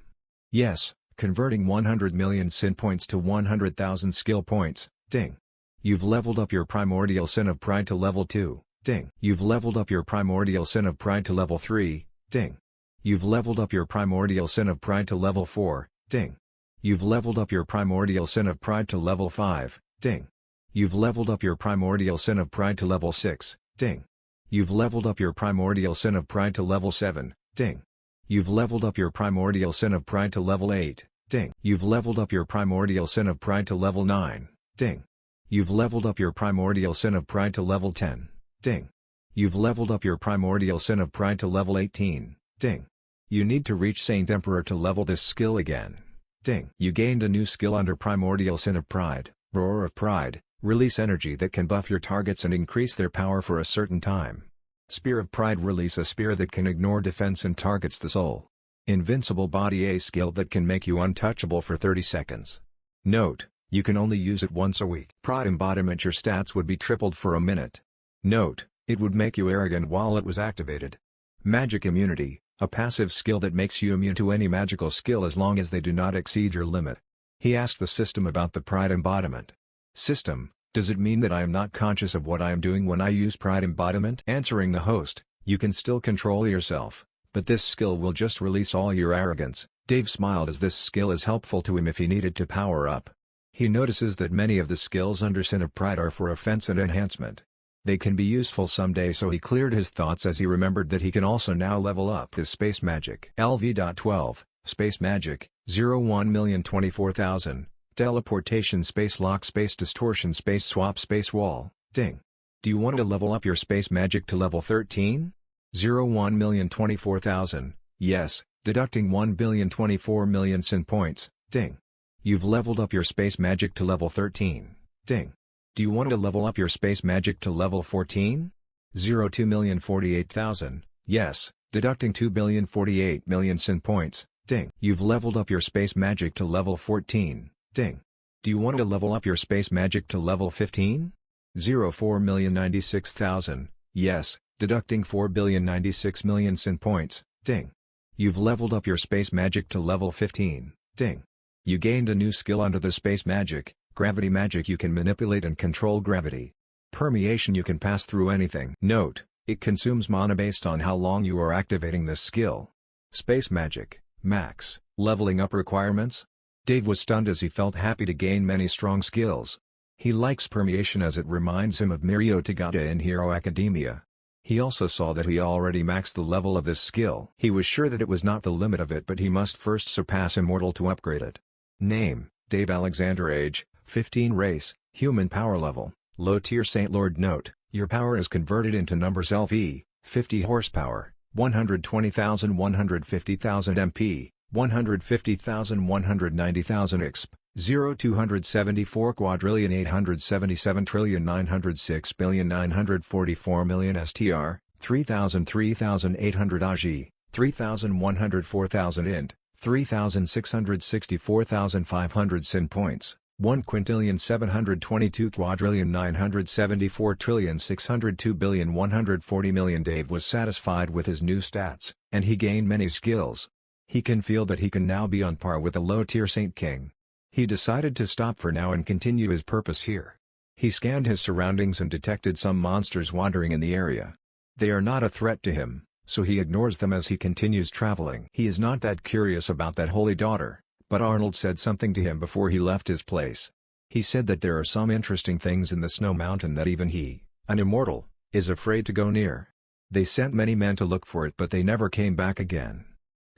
Yes, converting 100 million sin points to 100,000 skill points. Ding. You've leveled up your primordial sin of pride to level 2. Ding. You've leveled up your primordial sin of pride to level 3. Ding. You've leveled up your primordial sin of pride to level 4. Ding. You've leveled up your primordial sin of pride to level 5. Ding. You've leveled up your primordial sin of pride to level 6. Ding. You've leveled up your primordial sin of pride to level 7. Ding. You've leveled up your Primordial Sin of Pride to level 8, ding. You've leveled up your Primordial Sin of Pride to level 9, ding. You've leveled up your Primordial Sin of Pride to level 10, ding. You've leveled up your Primordial Sin of Pride to level 18, ding. You need to reach Saint Emperor to level this skill again, ding. You gained a new skill under Primordial Sin of Pride, Roar of Pride, release energy that can buff your targets and increase their power for a certain time. Spear of Pride, release a spear that can ignore defense and targets the soul. Invincible Body, a skill that can make you untouchable for 30 seconds. Note, you can only use it once a week. Pride embodiment, your stats would be tripled for a minute. Note, it would make you arrogant while it was activated. Magic Immunity, a passive skill that makes you immune to any magical skill as long as they do not exceed your limit. He asked the system about the Pride embodiment. System, does it mean that I am not conscious of what I am doing when I use Pride embodiment? Answering the host, you can still control yourself, but this skill will just release all your arrogance. Dave smiled as this skill is helpful to him if he needed to power up. He notices that many of the skills under Sin of Pride are for offense and enhancement. They can be useful someday, so he cleared his thoughts as he remembered that he can also now level up his Space Magic. LV.12, Space Magic, 01,024,000, Teleportation, Space Lock, Space Distortion, Space Swap, Space Wall, ding. Do you want to level up your Space Magic to level 13? 01,024,000, yes, deducting 1,024,000,000 Sin points, ding. You've leveled up your Space Magic to level 13, ding. Do you want to level up your Space Magic to level 14? 02,048,000, yes, deducting 2,048,000,000 Sin points, ding. You've leveled up your Space Magic to level 14, ding. Do you want to level up your Space Magic to level 15? 04,096,000, yes, deducting 4,096,000,000 Sin points, ding. You've leveled up your Space Magic to level 15, ding. You gained a new skill under the Space Magic, Gravity Magic. You can manipulate and control gravity. Permeation, you can pass through anything. Note, it consumes mana based on how long you are activating this skill. Space Magic, Max, leveling up requirements? Dave was stunned as he felt happy to gain many strong skills. He likes permeation as it reminds him of Mirio Tagata in Hero Academia. He also saw that he already maxed the level of this skill. He was sure that it was not the limit of it, but he must first surpass Immortal to upgrade it. Name, Dave Alexander. Age, 15. Race, Human. Power level, Low Tier Saint Lord. Note, your power is converted into numbers. LV, 50 horsepower, 120,000 150,000 MP, 150,000 190,000 exp, 0274 quadrillion 877 trillion 906 billion 944 million STR, 3,000 3,800 AGI, 3,100 4,000 int, 3,664,500 Sin points, 1 quintillion 722 quadrillion 974 trillion 602 billion 140 million. Dave was satisfied with his new stats, and he gained many skills. He can feel that he can now be on par with a low-tier Saint King. He decided to stop for now and continue his purpose here. He scanned his surroundings and detected some monsters wandering in the area. They are not a threat to him, so he ignores them as he continues traveling. He is not that curious about that holy daughter, but Arnold said something to him before he left his place. He said that there are some interesting things in the Snow Mountain that even he, an immortal, is afraid to go near. They sent many men to look for it, but they never came back again.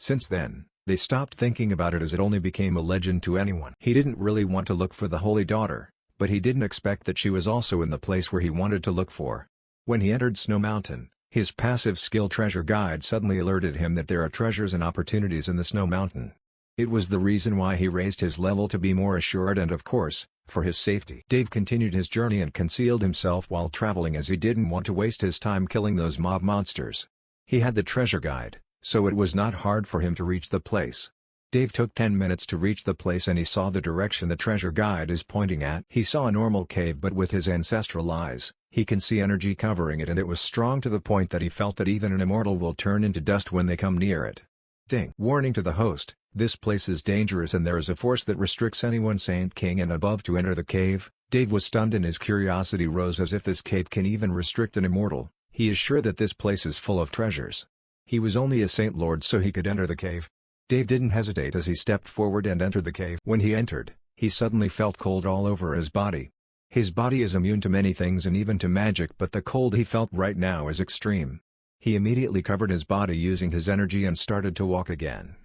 Since then, they stopped thinking about it as it only became a legend to anyone. He didn't really want to look for the holy daughter, but he didn't expect that she was also in the place where he wanted to look for. When he entered Snow Mountain, his passive skill Treasure Guide suddenly alerted him that there are treasures and opportunities in the Snow Mountain. It was the reason why he raised his level to be more assured and, of course, for his safety. Dave continued his journey and concealed himself while traveling as he didn't want to waste his time killing those mob monsters. He had the Treasure Guide, so it was not hard for him to reach the place. Dave took 10 minutes to reach the place and he saw the direction the Treasure Guide is pointing at. He saw a normal cave, but with his ancestral eyes, he can see energy covering it, and it was strong to the point that he felt that even an immortal will turn into dust when they come near it. Ding. Warning to the host, this place is dangerous and there is a force that restricts anyone Saint King and above to enter the cave. Dave was stunned and his curiosity rose as if this cave can even restrict an immortal. He is sure that this place is full of treasures. He was only a Saint Lord so he could enter the cave. Dave didn't hesitate as he stepped forward and entered the cave. When he entered, he suddenly felt cold all over his body. His body is immune to many things and even to magic, but the cold he felt right now is extreme. He immediately covered his body using his energy and started to walk again.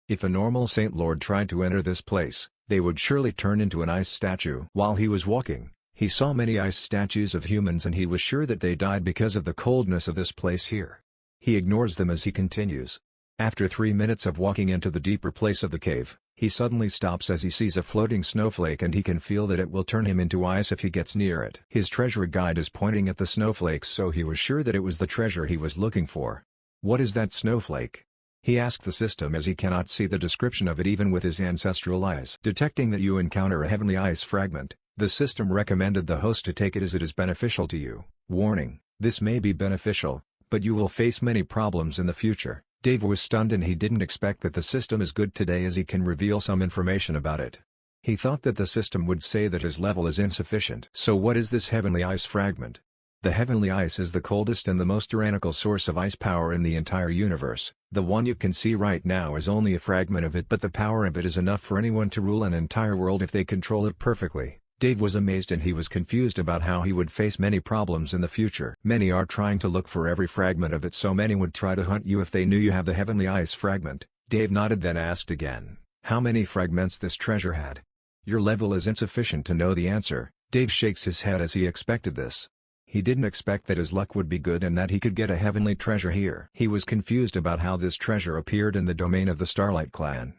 If a normal Saint Lord tried to enter this place, they would surely turn into an ice statue. While he was walking, he saw many ice statues of humans and he was sure that they died because of the coldness of this place here. He ignores them as he continues. After 3 minutes of walking into the deeper place of the cave, he suddenly stops as he sees a floating snowflake and he can feel that it will turn him into ice if he gets near it. His treasure guide is pointing at the snowflakes, so he was sure that it was the treasure he was looking for. What is that snowflake? He asked the system as he cannot see the description of it even with his ancestral eyes. Detecting that you encounter a heavenly ice fragment, the system recommended the host to take it as it is beneficial to you. Warning: this may be beneficial, but you will face many problems in the future. Dave was stunned and he didn't expect that the system is good today as he can reveal some information about it. He thought that the system would say that his level is insufficient. So what is this heavenly ice fragment? The heavenly ice is the coldest and the most tyrannical source of ice power in the entire universe. The one you can see right now is only a fragment of it, but the power of it is enough for anyone to rule an entire world if they control it perfectly. Dave was amazed and he was confused about how he would face many problems in the future. Many are trying to look for every fragment of it, so many would try to hunt you if they knew you have the heavenly ice fragment. Dave nodded, then asked again, how many fragments this treasure had. Your level is insufficient to know the answer. Dave shakes his head as he expected this. He didn't expect that his luck would be good and that he could get a heavenly treasure here. He was confused about how this treasure appeared in the domain of the Starlight clan.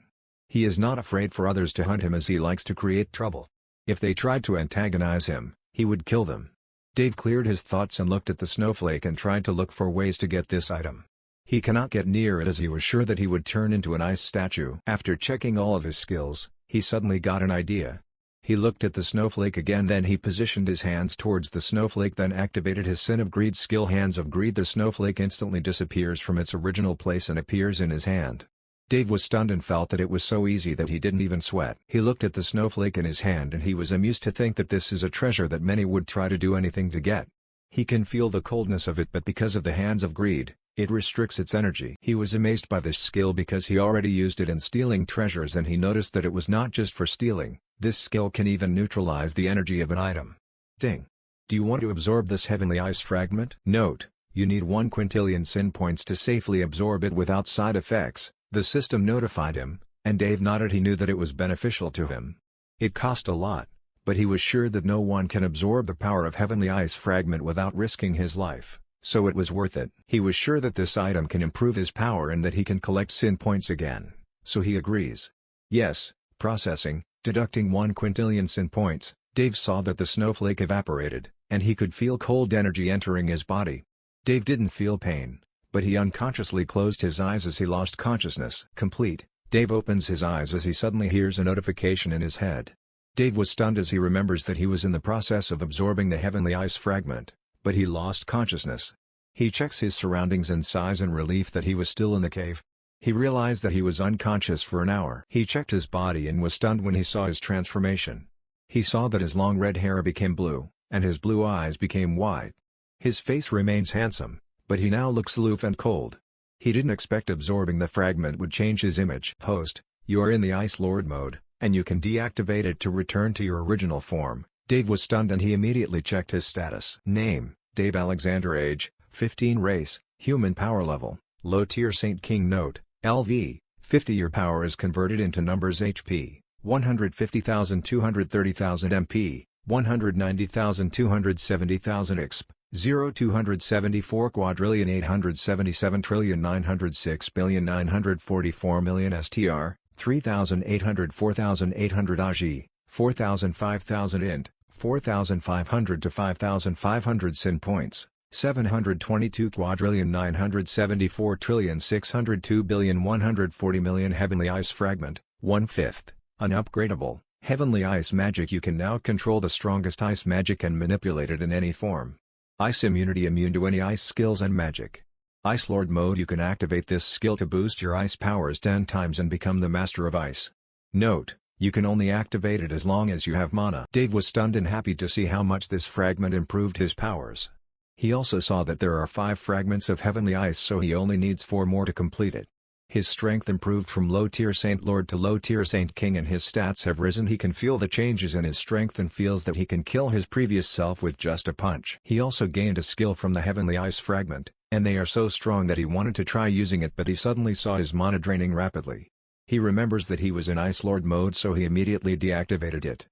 He is not afraid for others to hunt him as he likes to create trouble. If they tried to antagonize him, he would kill them. Dave cleared his thoughts and looked at the snowflake and tried to look for ways to get this item. He cannot get near it as he was sure that he would turn into an ice statue. After checking all of his skills, he suddenly got an idea. He looked at the snowflake again, then he positioned his hands towards the snowflake, then activated his Sin of Greed skill, Hands of Greed. The snowflake instantly disappears from its original place and appears in his hand. Dave was stunned and felt that it was so easy that he didn't even sweat. He looked at the snowflake in his hand and he was amused to think that this is a treasure that many would try to do anything to get. He can feel the coldness of it, but because of the Hands of Greed, it restricts its energy. He was amazed by this skill because he already used it in stealing treasures and he noticed that it was not just for stealing. This skill can even neutralize the energy of an item. Ding. Do you want to absorb this heavenly ice fragment? Note: you need 1 quintillion sin points to safely absorb it without side effects. The system notified him, and Dave nodded. He knew that it was beneficial to him. It cost a lot, but he was sure that no one can absorb the power of heavenly ice fragment without risking his life, so it was worth it. He was sure that this item can improve his power and that he can collect sin points again, so he agrees. Yes, processing, deducting 1 quintillion sin points. Dave saw that the snowflake evaporated, and he could feel cold energy entering his body. Dave didn't feel pain, but he unconsciously closed his eyes as he lost consciousness. Complete. Dave opens his eyes as he suddenly hears a notification in his head. Dave was stunned as he remembers that he was in the process of absorbing the heavenly ice fragment, but he lost consciousness. He checks his surroundings and sighs in relief that he was still in the cave. He realized that he was unconscious for an hour. He checked his body and was stunned when he saw his transformation. He saw that his long red hair became blue, and his blue eyes became white. His face remains handsome, but he now looks aloof and cold. He didn't expect absorbing the fragment would change his image. Host: you are in the Ice Lord mode, and you can deactivate it to return to your original form. Dave was stunned and he immediately checked his status. Name: Dave Alexander. Age: 15. Race: human. Power level: low tier. Saint King. Note: LV: 50. Your power is converted into numbers. HP: 150,000, 230,000 MP, 190,000, 270,000 exp. 274 quadrillion 877 trillion 906 billion 944 million STR, 3,800 4,800 AG, 4,000 5,000 int, 4,500 to 5,500 sin points, 722 quadrillion 974 trillion 602 billion 140 million heavenly ice fragment, 1/5, unupgradable, heavenly ice magic. You can now control the strongest ice magic and manipulate it in any form. Ice immunity, immune to any ice skills and magic. Ice Lord mode: you can activate this skill to boost your ice powers 10 times and become the master of ice. Note: you can only activate it as long as you have mana. Dave was stunned and happy to see how much this fragment improved his powers. He also saw that there are 5 fragments of heavenly ice, so he only needs 4 more to complete it. His strength improved from low-tier Saint Lord to low-tier Saint King and his stats have risen. He can feel the changes in his strength and feels that he can kill his previous self with just a punch. He also gained a skill from the Heavenly Ice Fragment, and they are so strong that he wanted to try using it, but he suddenly saw his mana draining rapidly. He remembers that he was in Ice Lord mode, so he immediately deactivated it.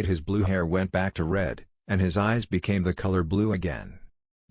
His blue hair went back to red, and his eyes became the color blue again.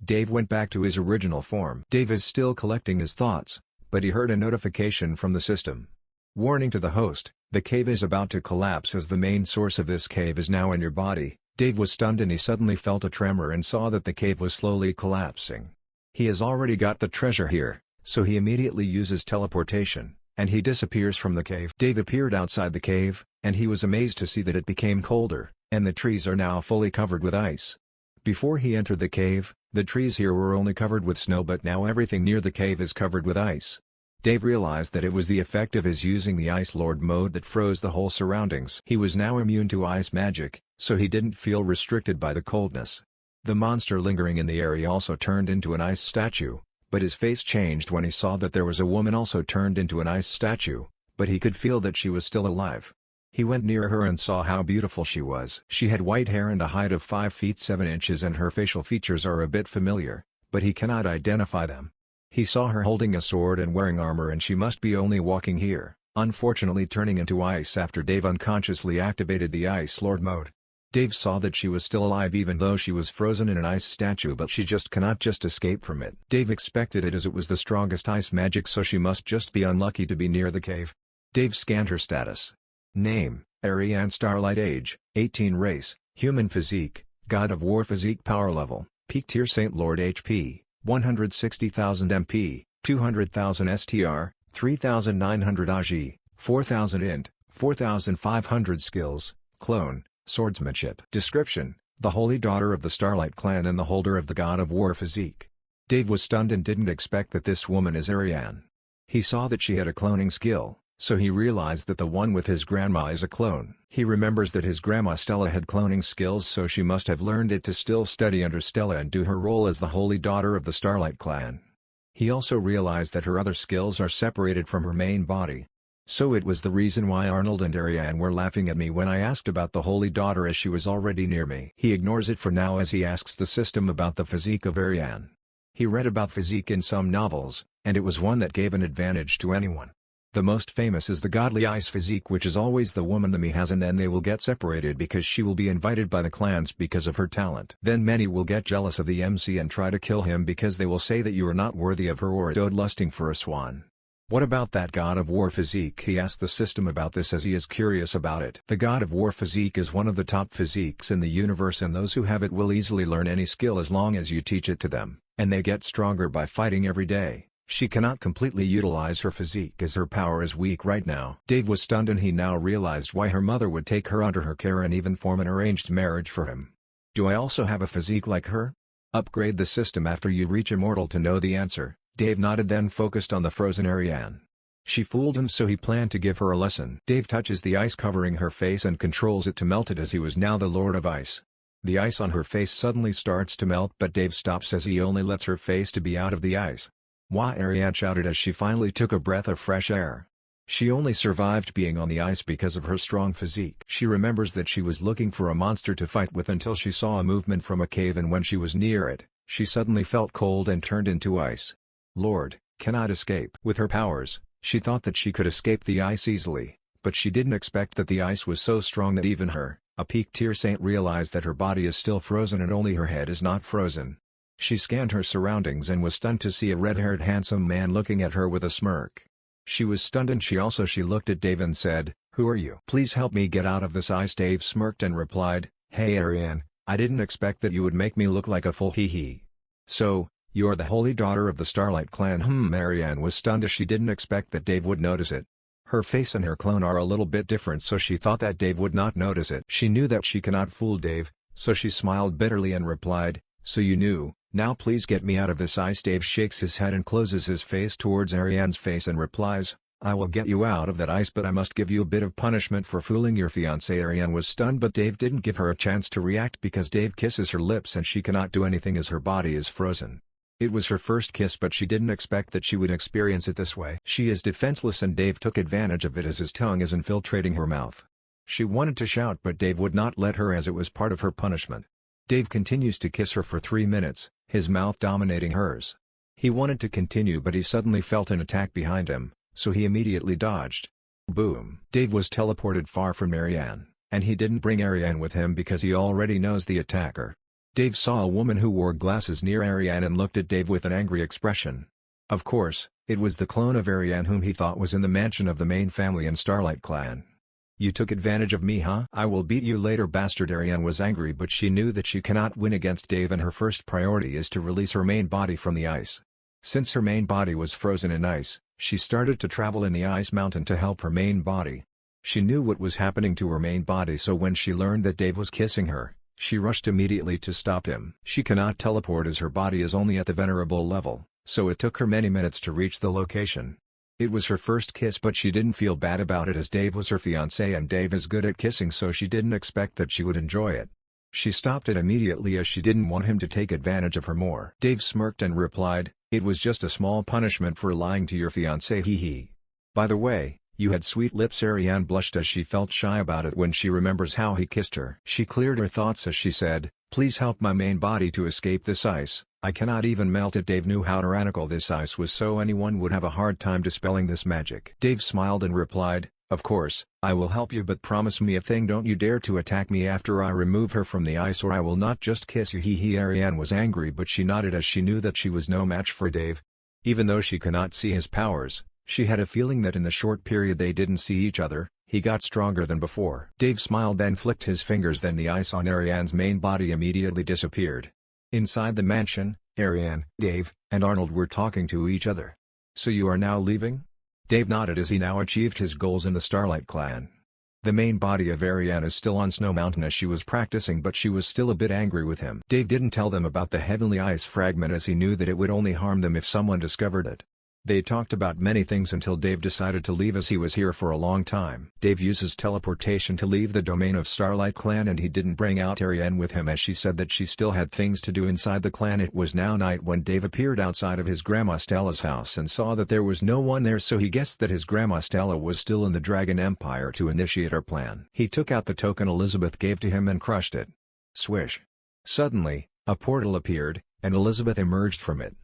Dave went back to his original form. Dave is still collecting his thoughts, but he heard a notification from the system. Warning to the host, the cave is about to collapse as the main source of this cave is now in your body. Dave was stunned and he suddenly felt a tremor and saw that the cave was slowly collapsing. He has already got the treasure here, so he immediately uses teleportation, and he disappears from the cave. Dave appeared outside the cave, and he was amazed to see that it became colder, and the trees are now fully covered with ice. Before he entered the cave, the trees here were only covered with snow, but now everything near the cave is covered with ice. Dave realized that it was the effect of his using the Ice Lord mode that froze the whole surroundings. He was now immune to ice magic, so he didn't feel restricted by the coldness. The monster lingering in the area also turned into an ice statue, but his face changed when he saw that there was a woman also turned into an ice statue, but he could feel that she was still alive. He went near her and saw how beautiful she was. She had white hair and a height of 5 feet 7 inches, and her facial features are a bit familiar, but he cannot identify them. He saw her holding a sword and wearing armor, and she must be only walking here, unfortunately turning into ice after Dave unconsciously activated the Ice Lord mode. Dave saw that she was still alive even though she was frozen in an ice statue, but she just cannot escape from it. Dave expected it as it was the strongest ice magic, so she must just be unlucky to be near the cave. Dave scanned her status. Name, Ariane, Starlight, age, 18, race, human physique, God of War physique, power level, peak tier Saint Lord, HP, 160,000 MP, 200,000 STR, 3,900 AG, 4,000 int, 4,500 skills, clone, swordsmanship. Description: the holy daughter of the Starlight clan and the holder of the God of War physique. Dave was stunned and didn't expect that this woman is Ariane. He saw that she had a cloning skill, so he realized that the one with his grandma is a clone. He remembers that his grandma Stella had cloning skills, so she must have learned it to still study under Stella and do her role as the holy daughter of the Starlight clan. He also realized that her other skills are separated from her main body. So it was the reason why Arnold and Ariane were laughing at me when I asked about the holy daughter, as she was already near me. He ignores it for now as he asks the system about the physique of Ariane. He read about physique in some novels, and it was one that gave an advantage to anyone. The most famous is the godly ice physique, which is always the woman the me has, and then they will get separated because she will be invited by the clans because of her talent. Then many will get jealous of the MC and try to kill him because they will say that you are not worthy of her or dode lusting for a swan. What about that God of War physique? He asked the system about this as he is curious about it. The God of War physique is one of the top physiques in the universe, and those who have it will easily learn any skill as long as you teach it to them, and they get stronger by fighting every day. She cannot completely utilize her physique as her power is weak right now. Dave was stunned, and he now realized why her mother would take her under her care and even form an arranged marriage for him. Do I also have a physique like her? Upgrade the system after you reach Immortal to know the answer. Dave nodded, then focused on the frozen Ariane. She fooled him, so he planned to give her a lesson. Dave touches the ice covering her face and controls it to melt it as he was now the Lord of Ice. The ice on her face suddenly starts to melt, but Dave stops as he only lets her face to be out of the ice. Why? Ariane shouted as she finally took a breath of fresh air. She only survived being on the ice because of her strong physique. She remembers that she was looking for a monster to fight with until she saw a movement from a cave, and when she was near it, she suddenly felt cold and turned into ice. Lord, cannot escape. With her powers, she thought that she could escape the ice easily, but she didn't expect that the ice was so strong that even her, a peak tier saint, realized that her body is still frozen and only her head is not frozen. She scanned her surroundings and was stunned to see a red-haired handsome man looking at her with a smirk. She was stunned, and she looked at Dave and said, "Who are you? Please help me get out of this ice." Dave smirked and replied, "Hey Ariane, I didn't expect that you would make me look like a fool, hee. So, you're the holy daughter of the Starlight clan?" Ariane was stunned as she didn't expect that Dave would notice it. Her face and her clone are a little bit different, so she thought that Dave would not notice it. She knew that she cannot fool Dave, so she smiled bitterly and replied, "So you knew. Now please get me out of this ice." Dave shakes his head and closes his face towards Ariane's face and replies, "I will get you out of that ice, but I must give you a bit of punishment for fooling your fiancé." Ariane was stunned, but Dave didn't give her a chance to react because Dave kisses her lips and she cannot do anything as her body is frozen. It was her first kiss, but she didn't expect that she would experience it this way. She is defenseless and Dave took advantage of it as his tongue is infiltrating her mouth. She wanted to shout but Dave would not let her as it was part of her punishment. Dave continues to kiss her for 3 minutes, his mouth dominating hers. He wanted to continue but he suddenly felt an attack behind him, so he immediately dodged. Boom! Dave was teleported far from Ariane, and he didn't bring Ariane with him because he already knows the attacker. Dave saw a woman who wore glasses near Ariane and looked at Dave with an angry expression. Of course, it was the clone of Ariane whom he thought was in the mansion of the main family in Starlight Clan. "You took advantage of me, huh? I will beat you later, bastard." Ariane was angry but she knew that she cannot win against Dave and her first priority is to release her main body from the ice. Since her main body was frozen in ice, she started to travel in the ice mountain to help her main body. She knew what was happening to her main body, so when she learned that Dave was kissing her, she rushed immediately to stop him. She cannot teleport as her body is only at the venerable level, so it took her many minutes to reach the location. It was her first kiss but she didn't feel bad about it as Dave was her fiancé and Dave is good at kissing, so she didn't expect that she would enjoy it. She stopped it immediately as she didn't want him to take advantage of her more. Dave smirked and replied, "It was just a small punishment for lying to your fiancé, hee hee. By the way, you had sweet lips." Ariane blushed as she felt shy about it when she remembers how he kissed her. She cleared her thoughts as she said, "Please help my main body to escape this ice. I cannot even melt it." Dave knew how tyrannical this ice was, so anyone would have a hard time dispelling this magic. Dave smiled and replied, "Of course, I will help you, but promise me a thing: don't you dare to attack me after I remove her from the ice or I will not just kiss you, hee hee." Ariane was angry but she nodded as she knew that she was no match for Dave. Even though she cannot see his powers, she had a feeling that in the short period they didn't see each other, he got stronger than before. Dave smiled then flicked his fingers, then the ice on Ariane's main body immediately disappeared. Inside the mansion, Ariane, Dave, and Arnold were talking to each other. "So you are now leaving?" Dave nodded as he now achieved his goals in the Starlight Clan. The main body of Ariane is still on Snow Mountain as she was practicing, but she was still a bit angry with him. Dave didn't tell them about the heavenly ice fragment as he knew that it would only harm them if someone discovered it. They talked about many things until Dave decided to leave as he was here for a long time. Dave uses teleportation to leave the domain of Starlight Clan and he didn't bring out Ariane with him as she said that she still had things to do inside the clan. It was now night when Dave appeared outside of his grandma Stella's house and saw that there was no one there, so he guessed that his grandma Stella was still in the Dragon Empire to initiate her plan. He took out the token Elizabeth gave to him and crushed it. Swish. Suddenly, a portal appeared, and Elizabeth emerged from it.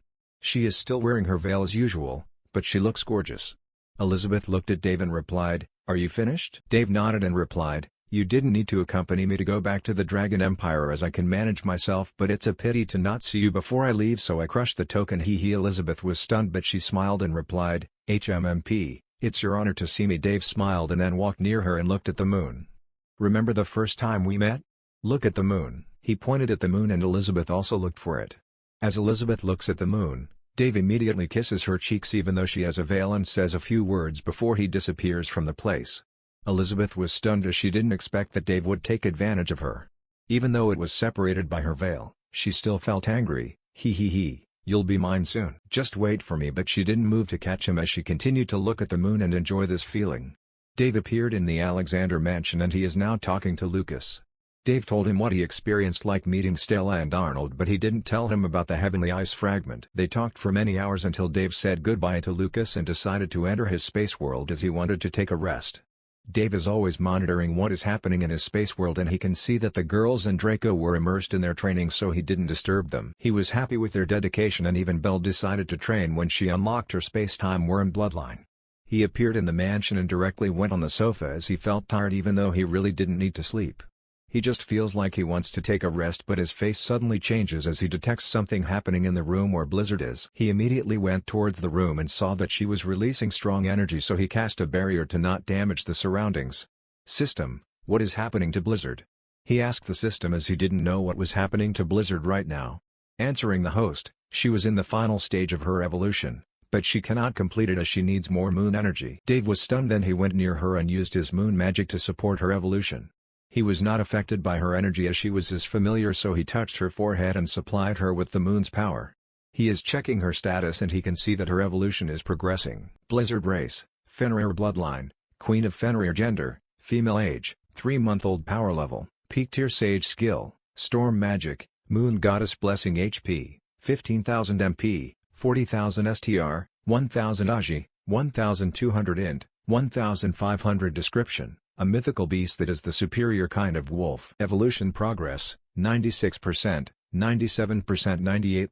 She is still wearing her veil as usual, but she looks gorgeous. Elizabeth looked at Dave and replied, "Are you finished?" Dave nodded and replied, "You didn't need to accompany me to go back to the Dragon Empire as I can manage myself, but it's a pity to not see you before I leave, so I crushed the token, hee hee." Elizabeth was stunned but she smiled and replied, "HMMP, it's your honor to see me." Dave smiled and then walked near her and looked at the moon. "Remember the first time we met? Look at the moon." He pointed at the moon and Elizabeth also looked for it. As Elizabeth looks at the moon, Dave immediately kisses her cheeks even though she has a veil and says a few words before he disappears from the place. Elizabeth was stunned as she didn't expect that Dave would take advantage of her. Even though it was separated by her veil, she still felt angry. "Hee hee hee, you'll be mine soon. Just wait for me." But she didn't move to catch him as she continued to look at the moon and enjoy this feeling. Dave appeared in the Alexander mansion and he is now talking to Lucas. Dave told him what he experienced like meeting Stella and Arnold, but he didn't tell him about the heavenly ice fragment. They talked for many hours until Dave said goodbye to Lucas and decided to enter his space world as he wanted to take a rest. Dave is always monitoring what is happening in his space world and he can see that the girls and Draco were immersed in their training, so he didn't disturb them. He was happy with their dedication and even Belle decided to train when she unlocked her space-time worm bloodline. He appeared in the mansion and directly went on the sofa as he felt tired even though he really didn't need to sleep. He just feels like he wants to take a rest, but his face suddenly changes as he detects something happening in the room where Blizzard is. He immediately went towards the room and saw that she was releasing strong energy, so he cast a barrier to not damage the surroundings. "System, what is happening to Blizzard?" he asked the system as he didn't know what was happening to Blizzard right now. Answering the host, she was in the final stage of her evolution, but she cannot complete it as she needs more moon energy. Dave was stunned, then he went near her and used his moon magic to support her evolution. He was not affected by her energy as she was his familiar, so he touched her forehead and supplied her with the moon's power. He is checking her status and he can see that her evolution is progressing. Blizzard race, Fenrir bloodline, Queen of Fenrir gender, female age, 3-month-old power level, peak tier sage skill, storm magic, moon goddess blessing HP, 15,000 MP, 40,000 STR, 1,000 AGI, 1,200 int, 1,500 description, a mythical beast that is the superior kind of wolf. Evolution progress, 96%, 97%, 98%, 99%,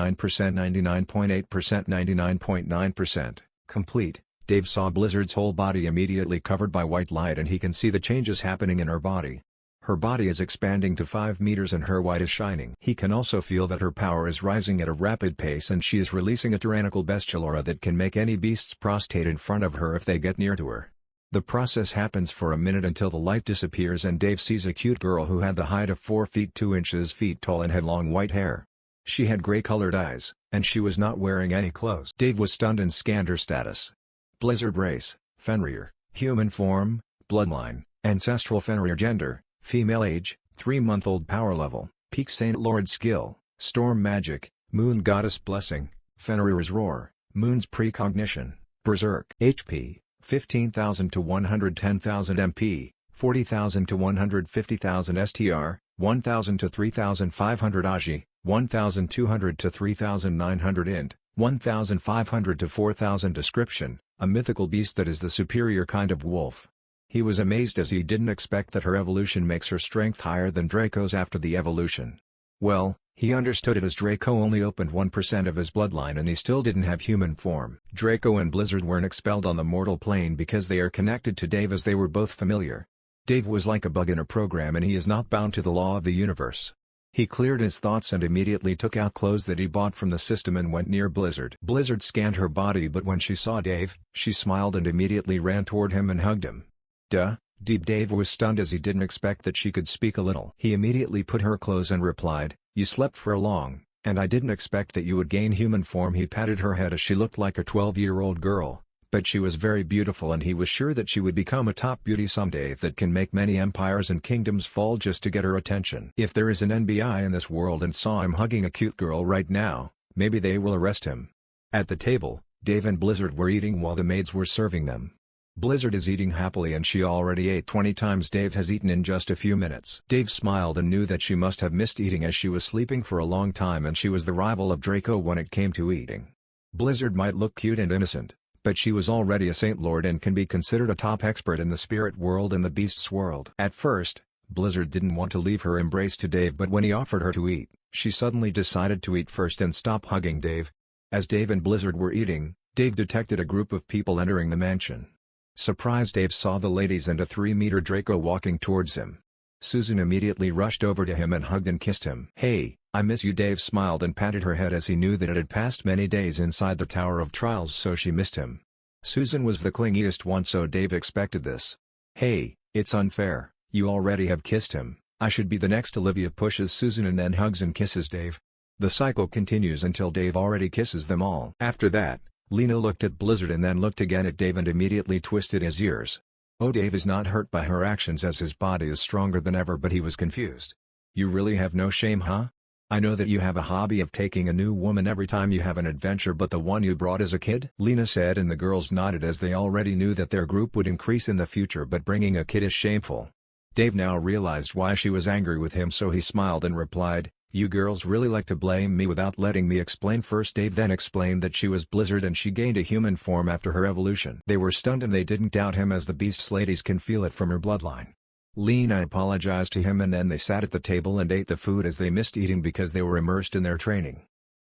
99.8%, 99.9%, complete. Dave saw Blizzard's whole body immediately covered by white light, and he can see the changes happening in her body. Her body is expanding to 5 meters and her white is shining. He can also feel that her power is rising at a rapid pace, and she is releasing a tyrannical bestial aura that can make any beasts prostrate in front of her if they get near to her. The process happens for a minute until the light disappears and Dave sees a cute girl who had the height of 4 feet 2 inches tall and had long white hair. She had gray-colored eyes, and she was not wearing any clothes. Dave was stunned and scanned her status. Blizzard race, Fenrir, human form, bloodline, ancestral Fenrir gender, female age, 3-month-old power level, peak Saint Lord skill, storm magic, moon goddess blessing, Fenrir's roar, moon's precognition, berserk. HP, 15,000 to 110,000 MP, 40,000 to 150,000 STR, 1,000 to 3,500 AGI, 1,200 to 3,900 int, 1,500 to 4,000 description, a mythical beast that is the superior kind of wolf. He was amazed as he didn't expect that her evolution makes her strength higher than Draco's after the evolution. Well, he understood it as Draco only opened 1% of his bloodline and he still didn't have human form. Draco and Blizzard weren't expelled on the mortal plane because they are connected to Dave, as they were both familiar. Dave was like a bug in a program and he is not bound to the law of the universe. He cleared his thoughts and immediately took out clothes that he bought from the system and went near Blizzard. Blizzard scanned her body, but when she saw Dave, she smiled and immediately ran toward him and hugged him. Dave was stunned as he didn't expect that she could speak a little. He immediately put her clothes and replied, "You slept for long, and I didn't expect that you would gain human form." He patted her head as she looked like a 12-year-old girl, but she was very beautiful and he was sure that she would become a top beauty someday that can make many empires and kingdoms fall just to get her attention. If there is an NBI in this world and saw him hugging a cute girl right now, maybe they will arrest him. At the table, Dave and Blizzard were eating while the maids were serving them. Blizzard is eating happily and she already ate 20 times Dave has eaten in just a few minutes. Dave smiled and knew that she must have missed eating as she was sleeping for a long time and she was the rival of Draco when it came to eating. Blizzard might look cute and innocent, but she was already a Saint Lord and can be considered a top expert in the spirit world and the beasts world. At first, Blizzard didn't want to leave her embrace to Dave, but when he offered her to eat, she suddenly decided to eat first and stop hugging Dave. As Dave and Blizzard were eating, Dave detected a group of people entering the mansion. Surprised, Dave saw the ladies and a 3-meter Draco walking towards him. Susan immediately rushed over to him and hugged and kissed him. "Hey, I miss you." Dave smiled and patted her head as he knew that it had passed many days inside the Tower of Trials, so she missed him. Susan was the clingiest one, so Dave expected this. "Hey, it's unfair, you already have kissed him, I should be the next." Olivia pushes Susan and then hugs and kisses Dave. The cycle continues until Dave already kisses them all. After that, Lena looked at Blizzard and then looked again at Dave and immediately twisted his ears. Oh, Dave is not hurt by her actions as his body is stronger than ever, but he was confused. "You really have no shame, huh? I know that you have a hobby of taking a new woman every time you have an adventure, but the one you brought is a kid?" Lena said, and the girls nodded as they already knew that their group would increase in the future, but bringing a kid is shameful. Dave now realized why she was angry with him, so he smiled and replied, "You girls really like to blame me without letting me explain first." Dave then explained that she was Blizzard and she gained a human form after her evolution. They were stunned and they didn't doubt him, as the beast's ladies can feel it from her bloodline. Lena apologized to him and then they sat at the table and ate the food as they missed eating because they were immersed in their training.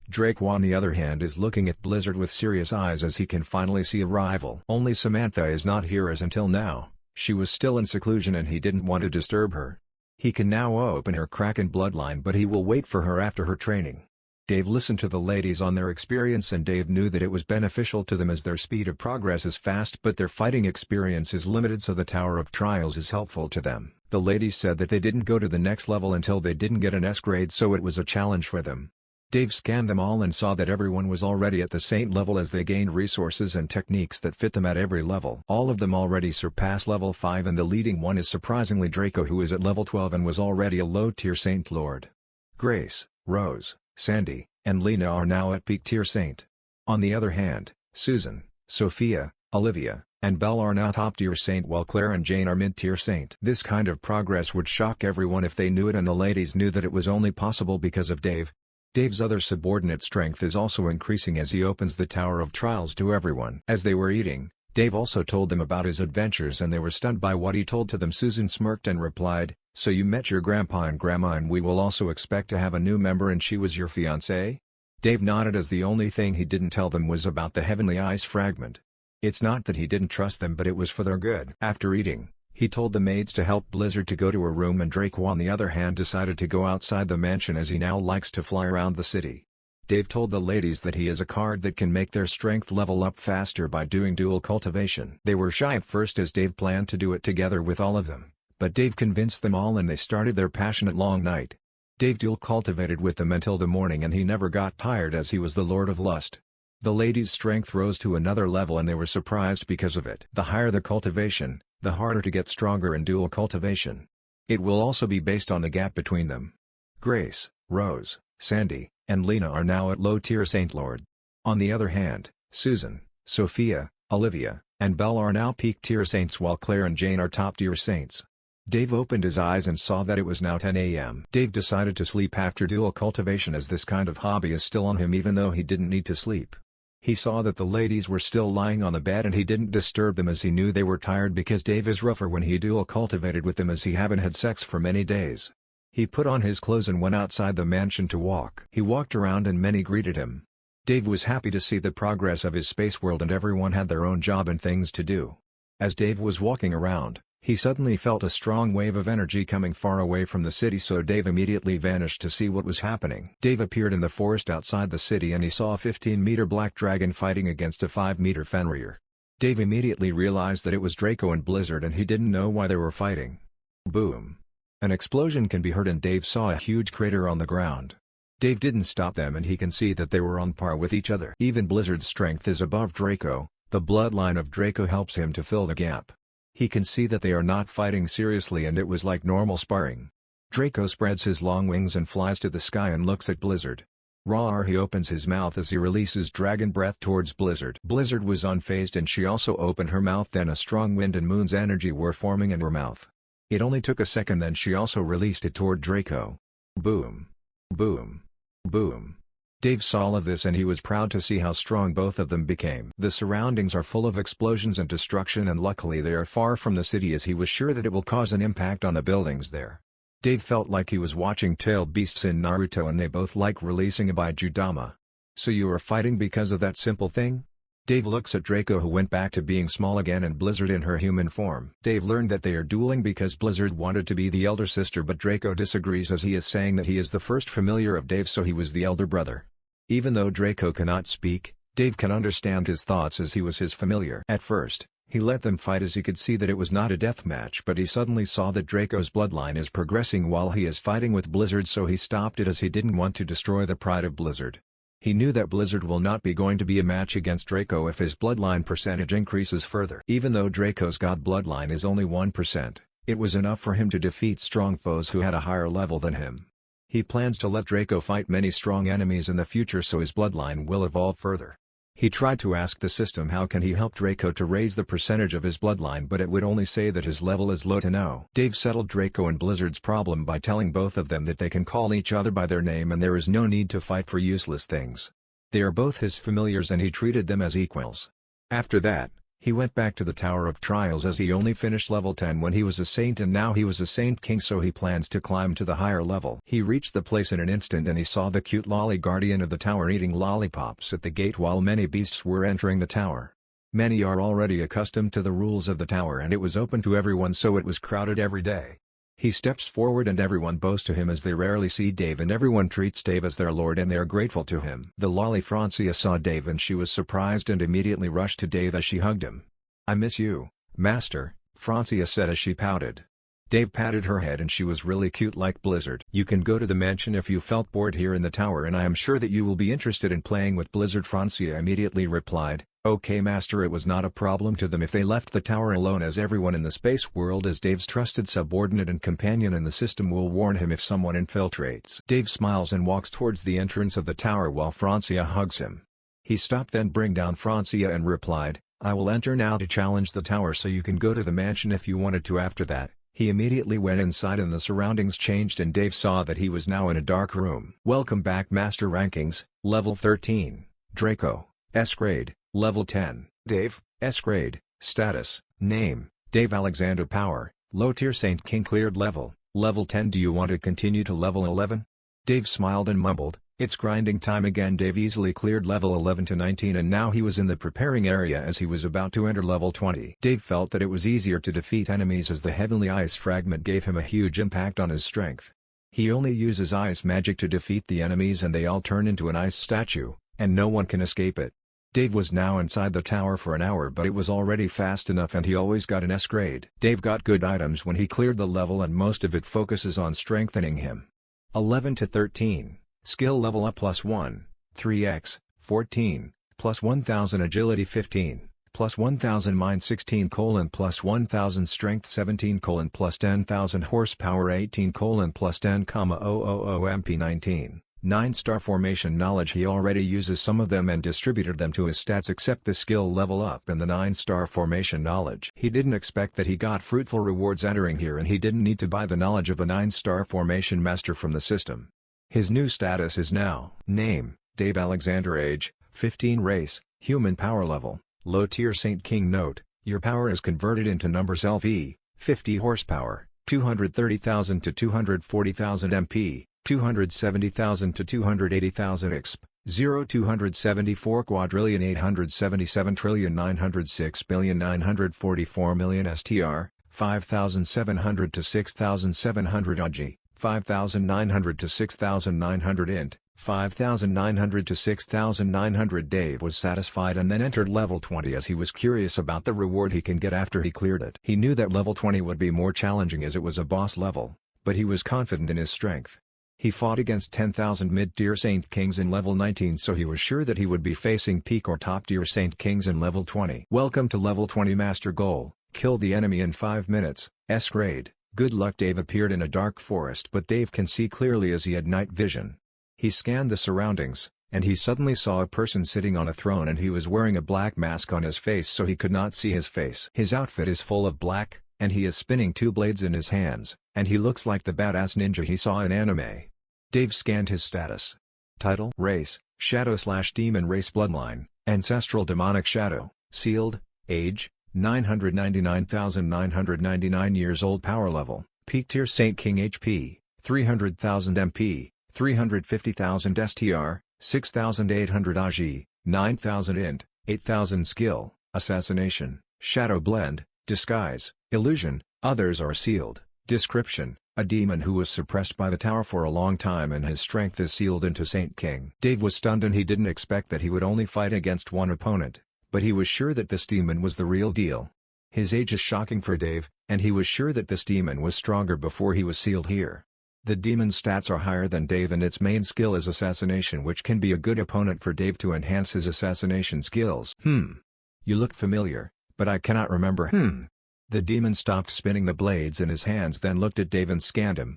Draco, on the other hand, is looking at Blizzard with serious eyes as he can finally see a rival. Only Samantha is not here, as until now, she was still in seclusion and he didn't want to disturb her. He can now open her Kraken bloodline, but he will wait for her after her training. Dave listened to the ladies on their experience and Dave knew that it was beneficial to them as their speed of progress is fast but their fighting experience is limited, so the Tower of Trials is helpful to them. The ladies said that they didn't go to the next level until they didn't get an S grade, so it was a challenge for them. Dave scanned them all and saw that everyone was already at the Saint level as they gained resources and techniques that fit them at every level. All of them already surpassed level 5 and the leading one is surprisingly Draco, who is at level 12 and was already a low-tier Saint Lord. Grace, Rose, Sandy, and Lena are now at peak tier Saint. On the other hand, Susan, Sophia, Olivia, and Belle are now top-tier Saint, while Claire and Jane are mid-tier Saint. This kind of progress would shock everyone if they knew it, and the ladies knew that it was only possible because of Dave. Dave's other subordinate strength is also increasing as he opens the Tower of Trials to everyone. As they were eating, Dave also told them about his adventures and they were stunned by what he told to them. Susan smirked and replied, "So you met your grandpa and grandma and we will also expect to have a new member and she was your fiancée?" Dave nodded as the only thing he didn't tell them was about the heavenly ice fragment. It's not that he didn't trust them but it was for their good. After eating, he told the maids to help Blizzard to go to her room and Draco on the other hand decided to go outside the mansion as he now likes to fly around the city. Dave told the ladies that he has a card that can make their strength level up faster by doing dual cultivation. They were shy at first as Dave planned to do it together with all of them, but Dave convinced them all and they started their passionate long night. Dave dual cultivated with them until the morning and he never got tired as he was the Lord of Lust. The ladies' strength rose to another level and they were surprised because of it. The higher the cultivation, the harder to get stronger in dual cultivation. It will also be based on the gap between them. Grace, Rose, Sandy, and Lena are now at low tier Saint Lord. On the other hand, Susan, Sophia, Olivia, and Belle are now peak tier saints while Claire and Jane are top tier saints. Dave opened his eyes and saw that it was now 10 a.m. Dave decided to sleep after dual cultivation as this kind of hobby is still on him even though he didn't need to sleep. He saw that the ladies were still lying on the bed and he didn't disturb them as he knew they were tired because Dave is rougher when he dual cultivated with them as he haven't had sex for many days. He put on his clothes and went outside the mansion to walk. He walked around and many greeted him. Dave was happy to see the progress of his space world and everyone had their own job and things to do. As Dave was walking around, he suddenly felt a strong wave of energy coming far away from the city so Dave immediately vanished to see what was happening. Dave appeared in the forest outside the city and he saw a 15-meter black dragon fighting against a 5-meter Fenrir. Dave immediately realized that it was Draco and Blizzard and he didn't know why they were fighting. Boom. An explosion can be heard and Dave saw a huge crater on the ground. Dave didn't stop them and he can see that they were on par with each other. Even Blizzard's strength is above Draco, the bloodline of Draco helps him to fill the gap. He can see that they are not fighting seriously and it was like normal sparring. Draco spreads his long wings and flies to the sky and looks at Blizzard. Roar! He opens his mouth as he releases dragon breath towards Blizzard. Blizzard was unfazed and she also opened her mouth then a strong wind and moon's energy were forming in her mouth. It only took a second then she also released it toward Draco. Boom. Boom. Boom. Dave saw all of this and he was proud to see how strong both of them became. The surroundings are full of explosions and destruction and luckily they are far from the city as he was sure that it will cause an impact on the buildings there. Dave felt like he was watching tailed beasts in Naruto and they both like releasing a Baijudama. So you are fighting because of that simple thing? Dave looks at Draco who went back to being small again and Blizzard in her human form. Dave learned that they are dueling because Blizzard wanted to be the elder sister but Draco disagrees as he is saying that he is the first familiar of Dave so he was the elder brother. Even though Draco cannot speak, Dave can understand his thoughts as he was his familiar. At first, he let them fight as he could see that it was not a death match but he suddenly saw that Draco's bloodline is progressing while he is fighting with Blizzard so he stopped it as he didn't want to destroy the pride of Blizzard. He knew that Blizzard will not be going to be a match against Draco if his bloodline percentage increases further. Even though Draco's god bloodline is only 1%, it was enough for him to defeat strong foes who had a higher level than him. He plans to let Draco fight many strong enemies in the future so his bloodline will evolve further. He tried to ask the system how can he help Draco to raise the percentage of his bloodline but it would only say that his level is low to no. Dave settled Draco and Blizzard's problem by telling both of them that they can call each other by their name and there is no need to fight for useless things. They are both his familiars and he treated them as equals. After that, he went back to the Tower of Trials as he only finished level 10 when he was a saint and now he was a saint king so he plans to climb to the higher level. He reached the place in an instant and he saw the cute lolly guardian of the tower eating lollipops at the gate while many beasts were entering the tower. Many are already accustomed to the rules of the tower and it was open to everyone so it was crowded every day. He steps forward and everyone bows to him as they rarely see Dave and everyone treats Dave as their lord and they are grateful to him. The lolly Francia saw Dave and she was surprised and immediately rushed to Dave as she hugged him. "I miss you, master," Francia said as she pouted. Dave patted her head and she was really cute like Blizzard. "You can go to the mansion if you felt bored here in the tower and I am sure that you will be interested in playing with Blizzard." Francia immediately replied, "Okay master." It was not a problem to them if they left the tower alone as everyone in the space world is Dave's trusted subordinate and companion and the system will warn him if someone infiltrates. Dave smiles and walks towards the entrance of the tower while Francia hugs him. He stopped then bring down Francia and replied, "I will enter now to challenge the tower so you can go to the mansion if you wanted to." After that, He immediately went inside and the surroundings changed and Dave saw that he was now in a dark room. Welcome back Master Rankings, Level 13, Draco, S Grade, Level 10. Dave, S Grade, Status, Name, Dave Alexander Power, Low Tier Saint King Cleared Level, Level 10. Do you want to continue to Level 11? Dave smiled and mumbled, it's grinding time again. Dave easily cleared Level 11 to 19 and now he was in the preparing area as he was about to enter Level 20. Dave felt that it was easier to defeat enemies as the Heavenly Ice Fragment gave him a huge impact on his strength. He only uses ice magic to defeat the enemies and they all turn into an ice statue, and no one can escape it. Dave was now inside the tower for an hour but it was already fast enough and he always got an S grade. Dave got good items when he cleared the level and most of it focuses on strengthening him. 11 to 13. Skill level up +1, 3x, 14, +1000 agility 15, +1000 mind 16 : +1000 strength 17 : +10,000 horsepower 18 : +10,000 MP 19. 9-star formation knowledge. He already uses some of them and distributed them to his stats except the skill level up and the 9-star formation knowledge. He didn't expect that he got fruitful rewards entering here and he didn't need to buy the knowledge of a 9-star formation master from the system. His new status is now: Name, Dave Alexander. Age, 15. Race, Human. Power level, Low Tier Saint King. Note, your power is converted into numbers LV, 50 horsepower, 230,000 to 240,000 MP, 270,000 to 280,000 exp, 274 quadrillion 877 trillion 906 billion 944 million STR, 5,700 to 6,700 AGI. 5,900 to 6,900 int, 5,900 to 6,900. Dave was satisfied and then entered level 20 as he was curious about the reward he can get after he cleared it. He knew that level 20 would be more challenging as it was a boss level, but he was confident in his strength. He fought against 10,000 mid-tier Saint Kings in level 19 so he was sure that he would be facing peak or top-tier Saint Kings in level 20. Welcome to level 20 Master Goal, kill the enemy in 5 minutes, S grade. Good luck. Dave appeared in a dark forest but Dave can see clearly as he had night vision. He scanned the surroundings, and he suddenly saw a person sitting on a throne and he was wearing a black mask on his face so he could not see his face. His outfit is full of black, and he is spinning 2 blades in his hands, and he looks like the badass ninja he saw in anime. Dave scanned his status. Title: Race, Shadow/Demon Race. Bloodline, Ancestral Demonic Shadow, Sealed. Age, 999,999 years old. Power level, Peak Tier Saint King. HP, 300,000 MP, 350,000 STR, 6,800 AGI, 9,000 int, 8,000 skill, Assassination, Shadow Blend, Disguise, Illusion, others are sealed. Description: a demon who was suppressed by the tower for a long time and his strength is sealed into Saint King. Dave was stunned and he didn't expect that he would only fight against one opponent, but he was sure that this demon was the real deal. His age is shocking for Dave, and he was sure that this demon was stronger before he was sealed here. The demon's stats are higher than Dave and its main skill is Assassination, which can be a good opponent for Dave to enhance his assassination skills. You look familiar, but I cannot remember. The demon stopped spinning the blades in his hands then looked at Dave and scanned him.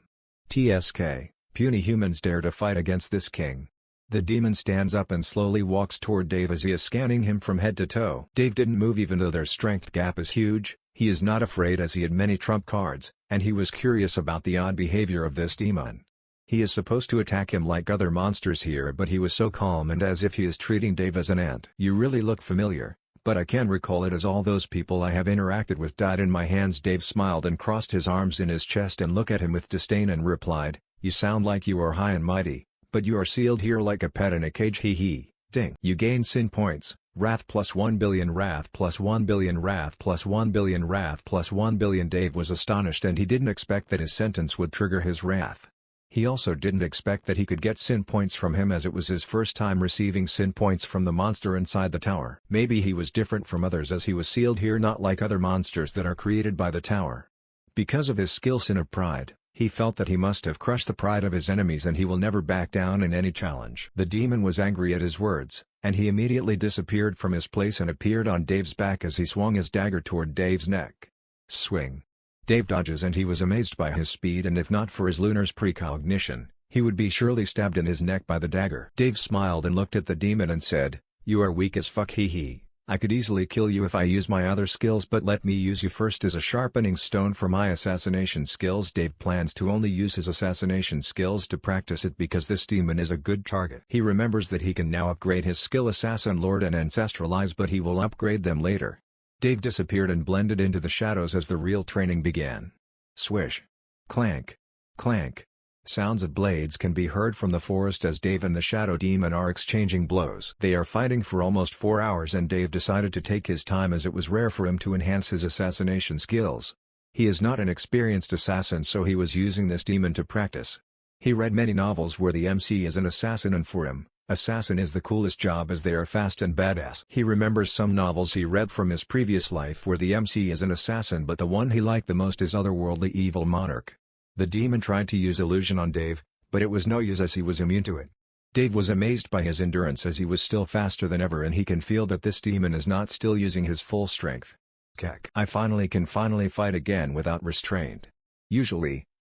TSK, puny humans dare to fight against this king. The demon stands up and slowly walks toward Dave as he is scanning him from head to toe. Dave didn't move even though their strength gap is huge. He is not afraid as he had many trump cards, and he was curious about the odd behavior of this demon. He is supposed to attack him like other monsters here but he was so calm and as if he is treating Dave as an ant. You really look familiar, but I can recall it as all those people I have interacted with died in my hands. Dave smiled and crossed his arms in his chest and looked at him with disdain and replied, you sound like you are high and mighty, but you are sealed here like a pet in a cage. Hee. Ding. You gain sin points, Wrath plus 1 billion, Wrath plus 1 billion, Wrath plus 1 billion, Wrath plus 1 billion. Dave was astonished and he didn't expect that his sentence would trigger his wrath. He also didn't expect that he could get sin points from him as it was his first time receiving sin points from the monster inside the tower. Maybe he was different from others as he was sealed here, not like other monsters that are created by the tower. Because of his skill sin of pride, he felt that he must have crushed the pride of his enemies and he will never back down in any challenge. The demon was angry at his words, and he immediately disappeared from his place and appeared on Dave's back as he swung his dagger toward Dave's neck. Swing. Dave dodges and he was amazed by his speed, and if not for his Lunar's precognition, he would be surely stabbed in his neck by the dagger. Dave smiled and looked at the demon and said, you are weak as fuck. Hee. I could easily kill you if I use my other skills, but let me use you first as a sharpening stone for my assassination skills. Dave plans to only use his assassination skills to practice it because this demon is a good target. He remembers that he can now upgrade his skill Assassin Lord and Ancestral Eyes, but he will upgrade them later. Dave disappeared and blended into the shadows as the real training began. Swish. Clank. Clank. Sounds of blades can be heard from the forest as Dave and the Shadow Demon are exchanging blows. They are fighting for almost 4 hours and Dave decided to take his time as it was rare for him to enhance his assassination skills. He is not an experienced assassin, so he was using this demon to practice. He read many novels where the MC is an assassin, and for him, assassin is the coolest job as they are fast and badass. He remembers some novels he read from his previous life where the MC is an assassin, but the one he liked the most is Otherworldly Evil Monarch. The demon tried to use illusion on Dave, but it was no use as he was immune to it. Dave was amazed by his endurance as he was still faster than ever, and he can feel that this demon is not still using his full strength. Kek. I can finally fight again without restraint.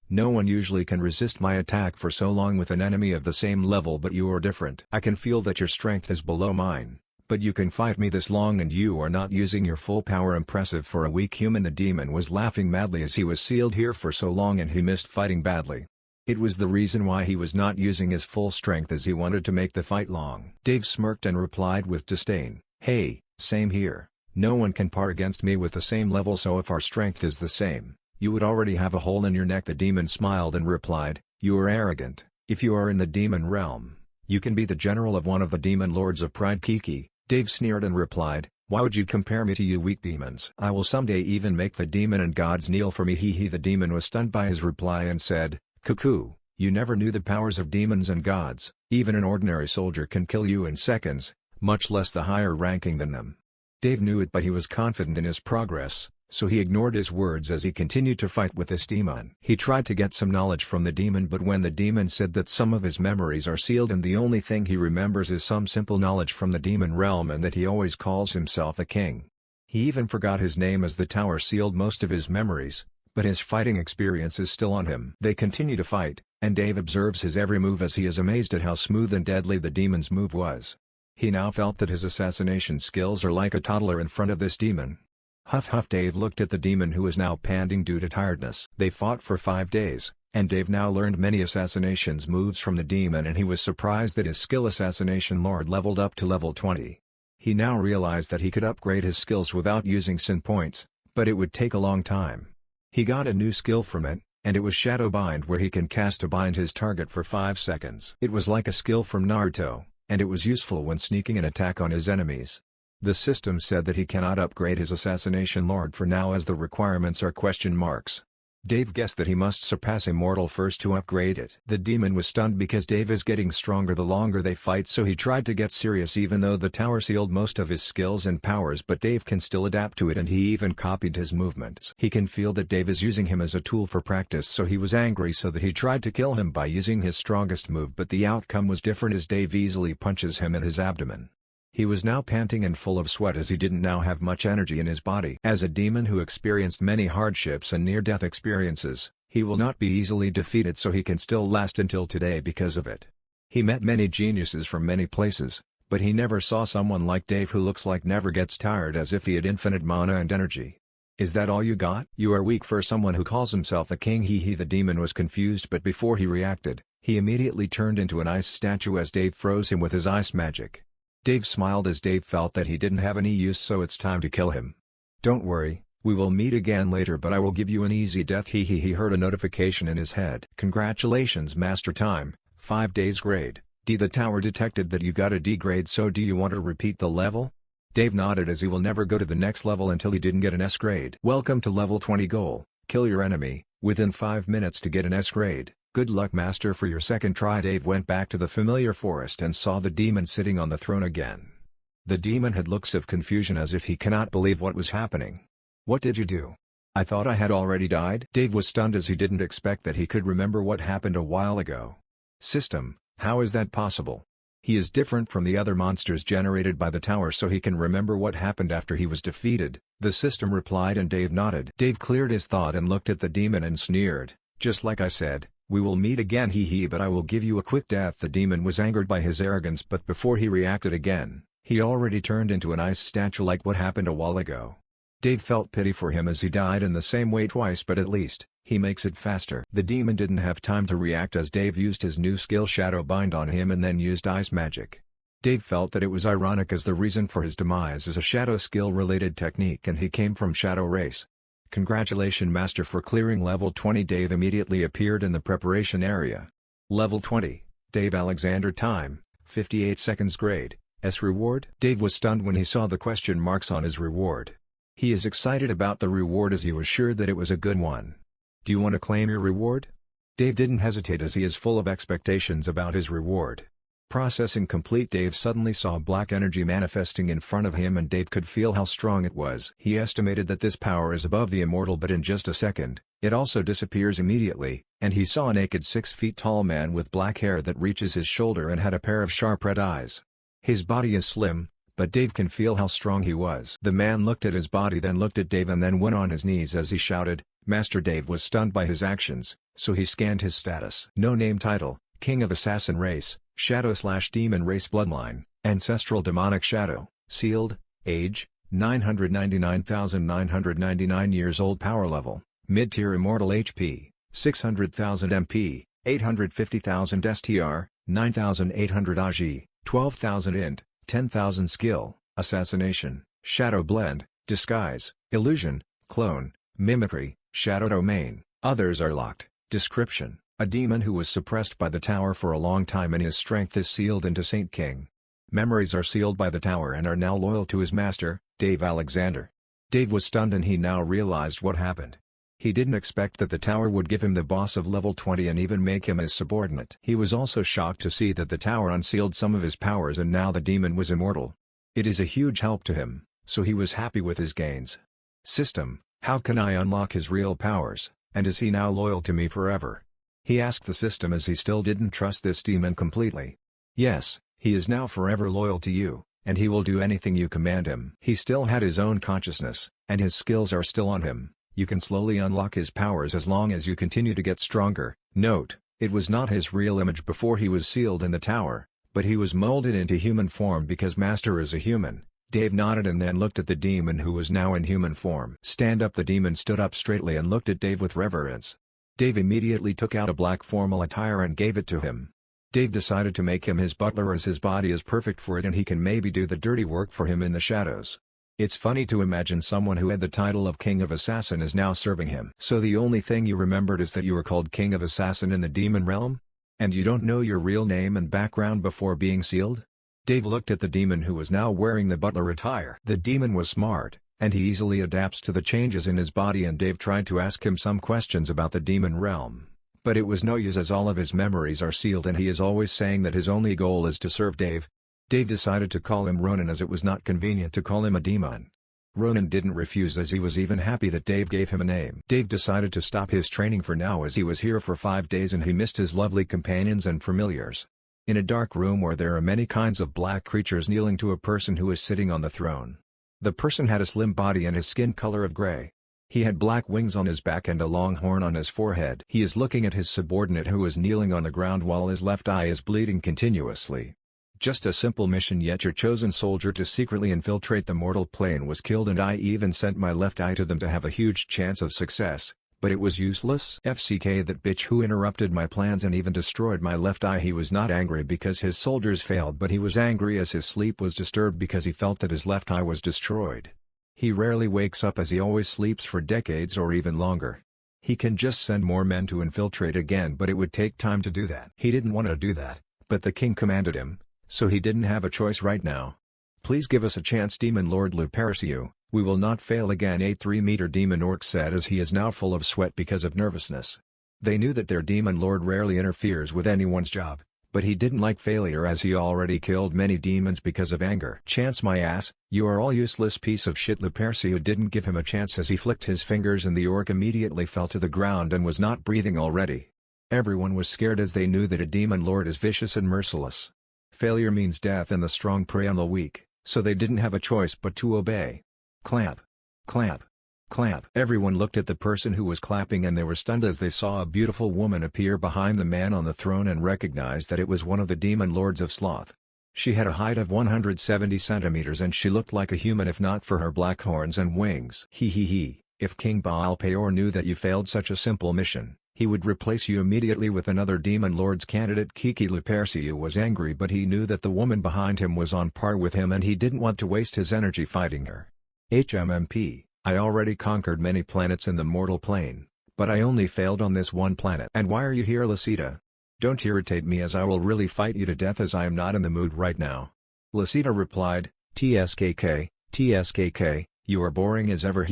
No one usually can resist my attack for so long with an enemy of the same level, but you are different. I can feel that your strength is below mine, but you can fight me this long and you are not using your full power. Impressive for a weak human. The demon was laughing madly as he was sealed here for so long and he missed fighting badly. It was the reason why he was not using his full strength, as he wanted to make the fight long. Dave smirked and replied with disdain, "Hey, same here. No one can par against me with the same level, so if our strength is the same, you would already have a hole in your neck." The demon smiled and replied, "You are arrogant. If you are in the demon realm, you can be the general of one of the demon lords of pride." Kiki. Dave sneered and replied, "Why would you compare me to you weak demons? I will someday even make the demon and gods kneel for me." The demon was stunned by his reply and said, "Cuckoo, you never knew the powers of demons and gods. Even an ordinary soldier can kill you in seconds, much less the higher ranking than them." Dave knew it, but he was confident in his progress, so he ignored his words as he continued to fight with this demon. He tried to get some knowledge from the demon, but when the demon said that some of his memories are sealed and the only thing he remembers is some simple knowledge from the demon realm and that he always calls himself a king. He even forgot his name as the tower sealed most of his memories, but his fighting experience is still on him. They continue to fight, and Dave observes his every move as he is amazed at how smooth and deadly the demon's move was. He now felt that his assassination skills are like a toddler in front of this demon. Huff huff. Dave looked at the demon, who was now panting due to tiredness. They fought for 5 days, and Dave now learned many assassinations moves from the demon, and he was surprised that his skill Assassination Lord leveled up to level 20. He now realized that he could upgrade his skills without using sin points, but it would take a long time. He got a new skill from it, and it was Shadow Bind, where he can cast to bind his target for 5 seconds. It was like a skill from Naruto, and it was useful when sneaking an attack on his enemies. The system said that he cannot upgrade his Assassination Lord for now as the requirements are question marks. Dave guessed that he must surpass Immortal first to upgrade it. The demon was stunned because Dave is getting stronger the longer they fight, so he tried to get serious even though the tower sealed most of his skills and powers, but Dave can still adapt to it and he even copied his movements. He can feel that Dave is using him as a tool for practice, so he was angry so that he tried to kill him by using his strongest move, but the outcome was different as Dave easily punches him in his abdomen. He was now panting and full of sweat as he didn't now have much energy in his body. As a demon who experienced many hardships and near-death experiences, he will not be easily defeated, so he can still last until today because of it. He met many geniuses from many places, but he never saw someone like Dave who looks like never gets tired, as if he had infinite mana and energy. "Is that all you got? You are weak for someone who calls himself a king." The demon was confused, but before he reacted, he immediately turned into an ice statue as Dave froze him with his ice magic. Dave smiled as Dave felt that he didn't have any use, so it's time to kill him. "Don't worry, we will meet again later, but I will give you an easy death." He heard a notification in his head. "Congratulations, Master Time, 5 days grade. D. The tower detected that you got a D grade, so do you want to repeat the level?" Dave nodded as he will never go to the next level until he didn't get an S grade. "Welcome to level 20 goal, kill your enemy, within 5 minutes to get an S grade. Good luck, Master, for your second try." Dave went back to the familiar forest and saw the demon sitting on the throne again. The demon had looks of confusion as if he cannot believe what was happening. "What did you do? I thought I had already died." Dave was stunned as he didn't expect that he could remember what happened a while ago. "System, how is that possible? He is different from the other monsters generated by the tower, so he can remember what happened after he was defeated," the system replied, and Dave nodded. Dave cleared his thought and looked at the demon and sneered, "Just like I said, we will meet again, but I will give you a quick death." The demon was angered by his arrogance, but before he reacted again, He already turned into an ice statue like what happened a while ago. Dave felt pity for him as he died in the same way twice, but at least, he makes it faster. The demon didn't have time to react as Dave used his new skill Shadow Bind on him and then used ice magic. Dave felt that it was ironic as the reason for his demise is a shadow skill related technique and he came from Shadow Race. Congratulations Master for clearing level 20. Dave immediately appeared in the preparation area. Level 20, Dave Alexander time, 58 seconds grade, S reward? Dave was stunned when he saw the question marks on his reward. He is excited about the reward as he was sure that it was a good one. Do you want to claim your reward? Dave didn't hesitate as he is full of expectations about his reward. Processing complete. Dave suddenly saw black energy manifesting in front of him and Dave could feel how strong it was. He estimated that this power is above the immortal, but in just a second, it also disappears immediately, and he saw a naked 6 feet tall man with black hair that reaches his shoulder and had a pair of sharp red eyes. His body is slim, but Dave can feel how strong he was. The man looked at his body, then looked at Dave and then went on his knees as he shouted, Master. Dave was stunned by his actions, so he scanned his status. No name, title, King of Assassin Race, Shadow/Demon Race Bloodline, Ancestral Demonic Shadow, Sealed, Age, 999,999 years old. Power level, Mid-tier Immortal. HP, 600,000 MP, 850,000 STR, 9,800 AG, 12,000 Int, 10,000 Skill, Assassination, Shadow Blend, Disguise, Illusion, Clone, Mimicry, Shadow Domain. Others are locked. Description: a demon who was suppressed by the tower for a long time and his strength is sealed into Saint King. Memories are sealed by the tower and are now loyal to his master, Dave Alexander. Dave was stunned and he now realized what happened. He didn't expect that the tower would give him the boss of level 20 and even make him his subordinate. He was also shocked to see that the tower unsealed some of his powers and now the demon was immortal. It is a huge help to him, so he was happy with his gains. System: how can I unlock his real powers, and is he now loyal to me forever? He asked the system as he still didn't trust this demon completely. Yes, he is now forever loyal to you, and he will do anything you command him. He still had his own consciousness, and his skills are still on him. You can slowly unlock his powers as long as you continue to get stronger. Note: it was not his real image before he was sealed in the tower, but he was molded into human form because Master is a human. Dave nodded and then looked at the demon who was now in human form. Stand up. The demon stood up straightly and looked at Dave with reverence. Dave immediately took out a black formal attire and gave it to him. Dave decided to make him his butler as his body is perfect for it and he can maybe do the dirty work for him in the shadows. It's funny to imagine someone who had the title of King of Assassin is now serving him. So the only thing you remembered is that you were called King of Assassin in the demon realm? And you don't know your real name and background before being sealed? Dave looked at the demon who was now wearing the butler attire. The demon was smart, and he easily adapts to the changes in his body, and Dave tried to ask him some questions about the demon realm. But it was no use as all of his memories are sealed and he is always saying that his only goal is to serve Dave. Dave decided to call him Ronan as it was not convenient to call him a demon. Ronan didn't refuse as he was even happy that Dave gave him a name. Dave decided to stop his training for now as he was here for 5 days and he missed his lovely companions and familiars. In a dark room where there are many kinds of black creatures kneeling to a person who is sitting on the throne. The person had a slim body and his skin color of gray. He had black wings on his back and a long horn on his forehead. He is looking at his subordinate who is kneeling on the ground while his left eye is bleeding continuously. Just a simple mission, yet your chosen soldier to secretly infiltrate the mortal plane was killed and I even sent my left eye to them to have a huge chance of success. But it was useless. FCK that bitch who interrupted my plans and even destroyed my left eye. He was not angry because his soldiers failed, but he was angry as his sleep was disturbed because he felt that his left eye was destroyed. He rarely wakes up as he always sleeps for decades or even longer. He can just send more men to infiltrate again, but it would take time to do that. He didn't want to do that, but the king commanded him, so he didn't have a choice right now. Please give us a chance, Demon Lord Luperciu. We will not fail again, a 3-meter demon orc said as he is now full of sweat because of nervousness. They knew that their demon lord rarely interferes with anyone's job, but he didn't like failure as he already killed many demons because of anger. Chance my ass, you are all useless piece of shit. Luperciu didn't give him a chance as he flicked his fingers and the orc immediately fell to the ground and was not breathing already. Everyone was scared as they knew that a demon lord is vicious and merciless. Failure means death and the strong prey on the weak, so they didn't have a choice but to obey. Clap. Clap. Clap. Everyone looked at the person who was clapping and they were stunned as they saw a beautiful woman appear behind the man on the throne and recognized that it was one of the demon lords of sloth. She had a height of 170 centimeters and she looked like a human if not for her black horns and wings. If King Baal Peor knew that you failed such a simple mission, he would replace you immediately with another Demon Lord's candidate. Kiki Luperciu was angry, but he knew that the woman behind him was on par with him and he didn't want to waste his energy fighting her. HMMP, I already conquered many planets in the mortal plane, but I only failed on this one planet. And why are you here, Lucida? Don't irritate me as I will really fight you to death as I am not in the mood right now. Lucida replied, TSKK, you are boring as ever.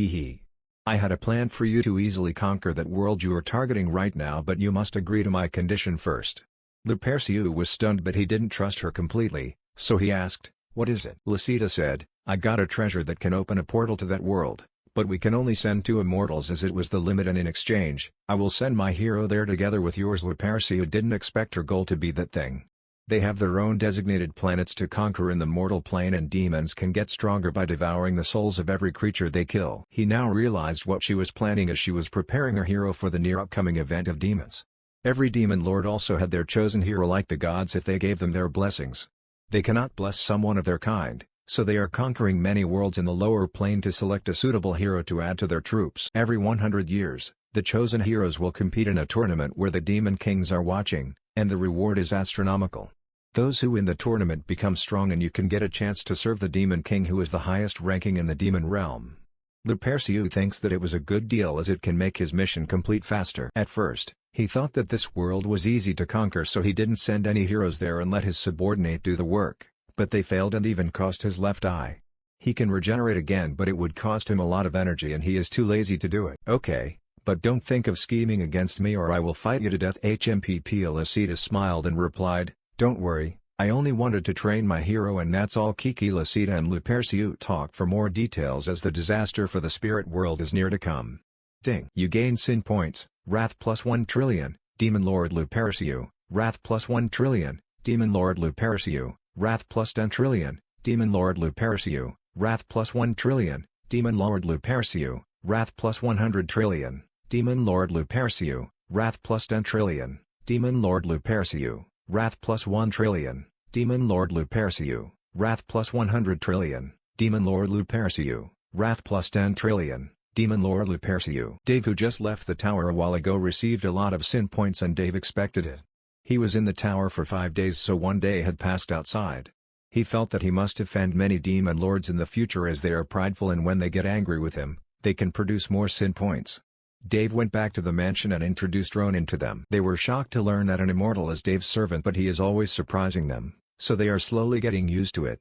I had a plan for you to easily conquer that world you are targeting right now, but you must agree to my condition first. Luperciu was stunned, but he didn't trust her completely, so he asked, what is it? Lucida said, I got a treasure that can open a portal to that world, but we can only send 2 immortals as it was the limit, and in exchange, I will send my hero there together with yours. Luperciu didn't expect her goal to be that thing. They have their own designated planets to conquer in the mortal plane, and demons can get stronger by devouring the souls of every creature they kill. He now realized what she was planning as she was preparing her hero for the near upcoming event of demons. Every demon lord also had their chosen hero like the gods if they gave them their blessings. They cannot bless someone of their kind, so they are conquering many worlds in the lower plane to select a suitable hero to add to their troops. Every 100 years, the chosen heroes will compete in a tournament where the demon kings are watching, and the reward is astronomical. Those who win the tournament become strong and you can get a chance to serve the Demon King, who is the highest ranking in the demon realm. Luperciu thinks that it was a good deal as it can make his mission complete faster. At first, he thought that this world was easy to conquer, so he didn't send any heroes there and let his subordinate do the work, but they failed and even cost his left eye. He can regenerate again, but it would cost him a lot of energy and he is too lazy to do it. Okay, but don't think of scheming against me or I will fight you to death. HMPP. Lucida smiled and replied, don't worry, I only wanted to train my hero and that's all. Kiki, Lucida and Luperciu talk for more details as the disaster for the spirit world is near to come. Ding. You gain sin points, Wrath plus 1 trillion, Demon Lord Luperciu, Wrath plus 1 trillion, Demon Lord Luperciu, Wrath plus 10 trillion, Demon Lord Luperciu, Wrath plus 1 trillion, Demon Lord Luperciu, Wrath plus 100 trillion, Demon Lord Luperciu, Wrath plus 10 trillion, Demon Lord Luperciu, Wrath plus 1 trillion, Demon Lord Luperciu, Wrath plus 100 trillion, Demon Lord Luperciu, Wrath plus 10 trillion, Demon Lord Luperciu. Dave, who just left the tower a while ago, received a lot of sin points and Dave expected it. He was in the tower for 5 days, so one day had passed outside. He felt that he must offend many demon lords in the future as they are prideful, and when they get angry with him, they can produce more sin points. Dave went back to the mansion and introduced Ronin to them. They were shocked to learn that an immortal is Dave's servant, but he is always surprising them, so they are slowly getting used to it.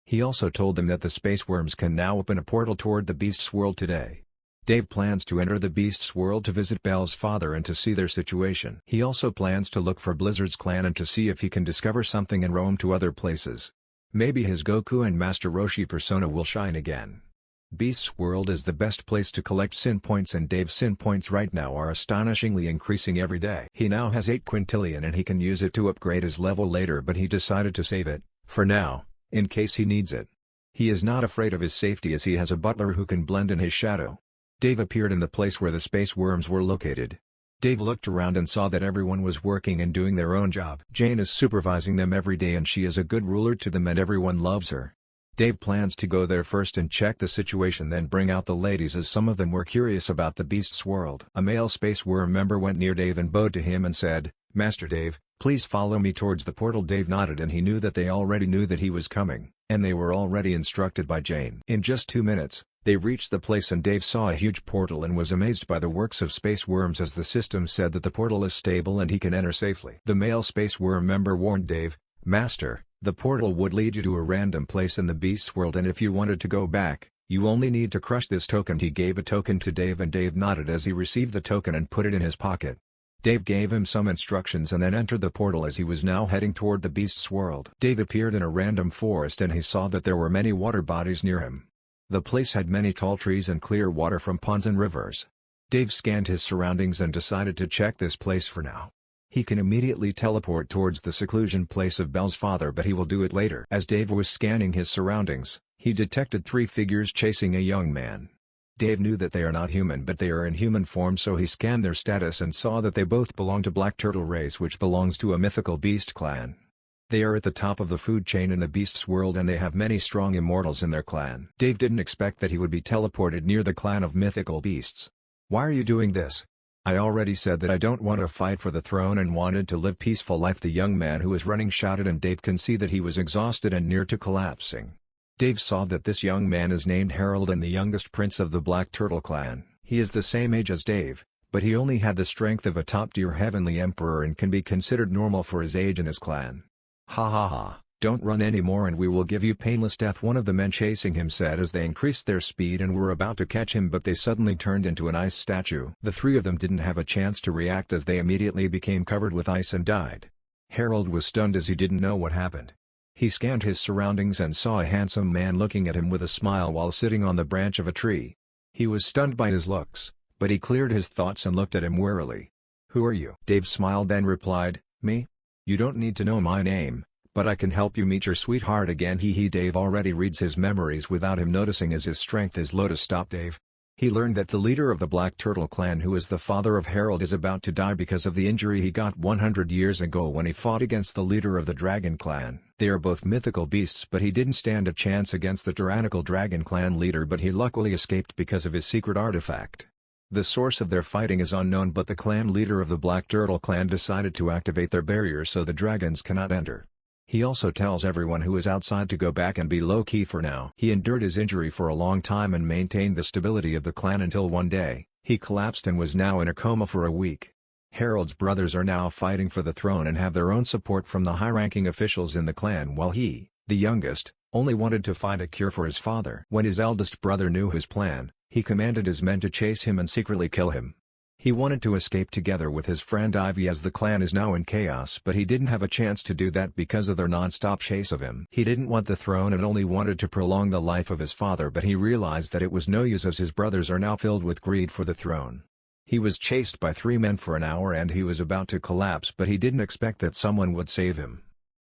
He also told them that the space worms can now open a portal toward the Beast's world today. Dave plans to enter the Beast's world to visit Belle's father and to see their situation. He also plans to look for Blizzard's clan and to see if he can discover something and roam to other places. Maybe his Goku and Master Roshi persona will shine again. Beast's world is the best place to collect sin points, and Dave's sin points right now are astonishingly increasing every day. He now has 8 quintillion and he can use it to upgrade his level later, but he decided to save it, for now, in case he needs it. He is not afraid of his safety as he has a butler who can blend in his shadow. Dave appeared in the place where the space worms were located. Dave looked around and saw that everyone was working and doing their own job. Jane is supervising them every day and she is a good ruler to them and everyone loves her. Dave plans to go there first and check the situation, then bring out the ladies as some of them were curious about the Beast's world. A male space worm member went near Dave and bowed to him and said, Master Dave, please follow me towards the portal. Dave nodded and he knew that they already knew that he was coming, and they were already instructed by Jane. In just 2 minutes, they reached the place and Dave saw a huge portal and was amazed by the works of space worms as the system said that the portal is stable and he can enter safely. The male space worm member warned Dave, Master, the portal would lead you to a random place in the Beast's world, and if you wanted to go back, you only need to crush this token. He gave a token to Dave and Dave nodded as he received the token and put it in his pocket. Dave gave him some instructions and then entered the portal as he was now heading toward the Beast's world. Dave appeared in a random forest and he saw that there were many water bodies near him. The place had many tall trees and clear water from ponds and rivers. Dave scanned his surroundings and decided to check this place for now. He can immediately teleport towards the seclusion place of Belle's father, but he will do it later. As Dave was scanning his surroundings, he detected 3 figures chasing a young man. Dave knew that they are not human, but they are in human form, so he scanned their status and saw that they both belong to Black Turtle race, which belongs to a mythical beast clan. They are at the top of the food chain in the beast's world and they have many strong immortals in their clan. Dave didn't expect that he would be teleported near the clan of mythical beasts. Why are you doing this? I already said that I don't want to fight for the throne and wanted to live peaceful life, the young man who was running shouted, and Dave can see that he was exhausted and near to collapsing. Dave saw that this young man is named Harold and the youngest prince of the Black Turtle clan. He is the same age as Dave, but he only had the strength of a top-tier heavenly emperor and can be considered normal for his age and his clan. Ha ha ha, don't run anymore and we will give you painless death, one of the men chasing him said as they increased their speed and were about to catch him, but they suddenly turned into an ice statue. The three of them didn't have a chance to react as they immediately became covered with ice and died. Harold was stunned as he didn't know what happened. He scanned his surroundings and saw a handsome man looking at him with a smile while sitting on the branch of a tree. He was stunned by his looks, but he cleared his thoughts and looked at him warily. Who are you? Dave smiled then replied, Me? You don't need to know my name, but I can help you meet your sweetheart again. Dave already reads his memories without him noticing as his strength is low to stop Dave. He learned that the leader of the Black Turtle clan, who is the father of Harold, is about to die because of the injury he got 100 years ago when he fought against the leader of the Dragon clan. They are both mythical beasts, but he didn't stand a chance against the tyrannical Dragon clan leader, but he luckily escaped because of his secret artifact. The source of their fighting is unknown, but the clan leader of the Black Turtle clan decided to activate their barrier so the dragons cannot enter. He also tells everyone who is outside to go back and be low-key for now. He endured his injury for a long time and maintained the stability of the clan until one day, he collapsed and was now in a coma for a week. Harold's brothers are now fighting for the throne and have their own support from the high-ranking officials in the clan, while he, the youngest, only wanted to find a cure for his father. When his eldest brother knew his plan, he commanded his men to chase him and secretly kill him. He wanted to escape together with his friend Ivy as the clan is now in chaos, but he didn't have a chance to do that because of their non-stop chase of him. He didn't want the throne and only wanted to prolong the life of his father, but he realized that it was no use as his brothers are now filled with greed for the throne. He was chased by 3 men for an hour and he was about to collapse, but he didn't expect that someone would save him.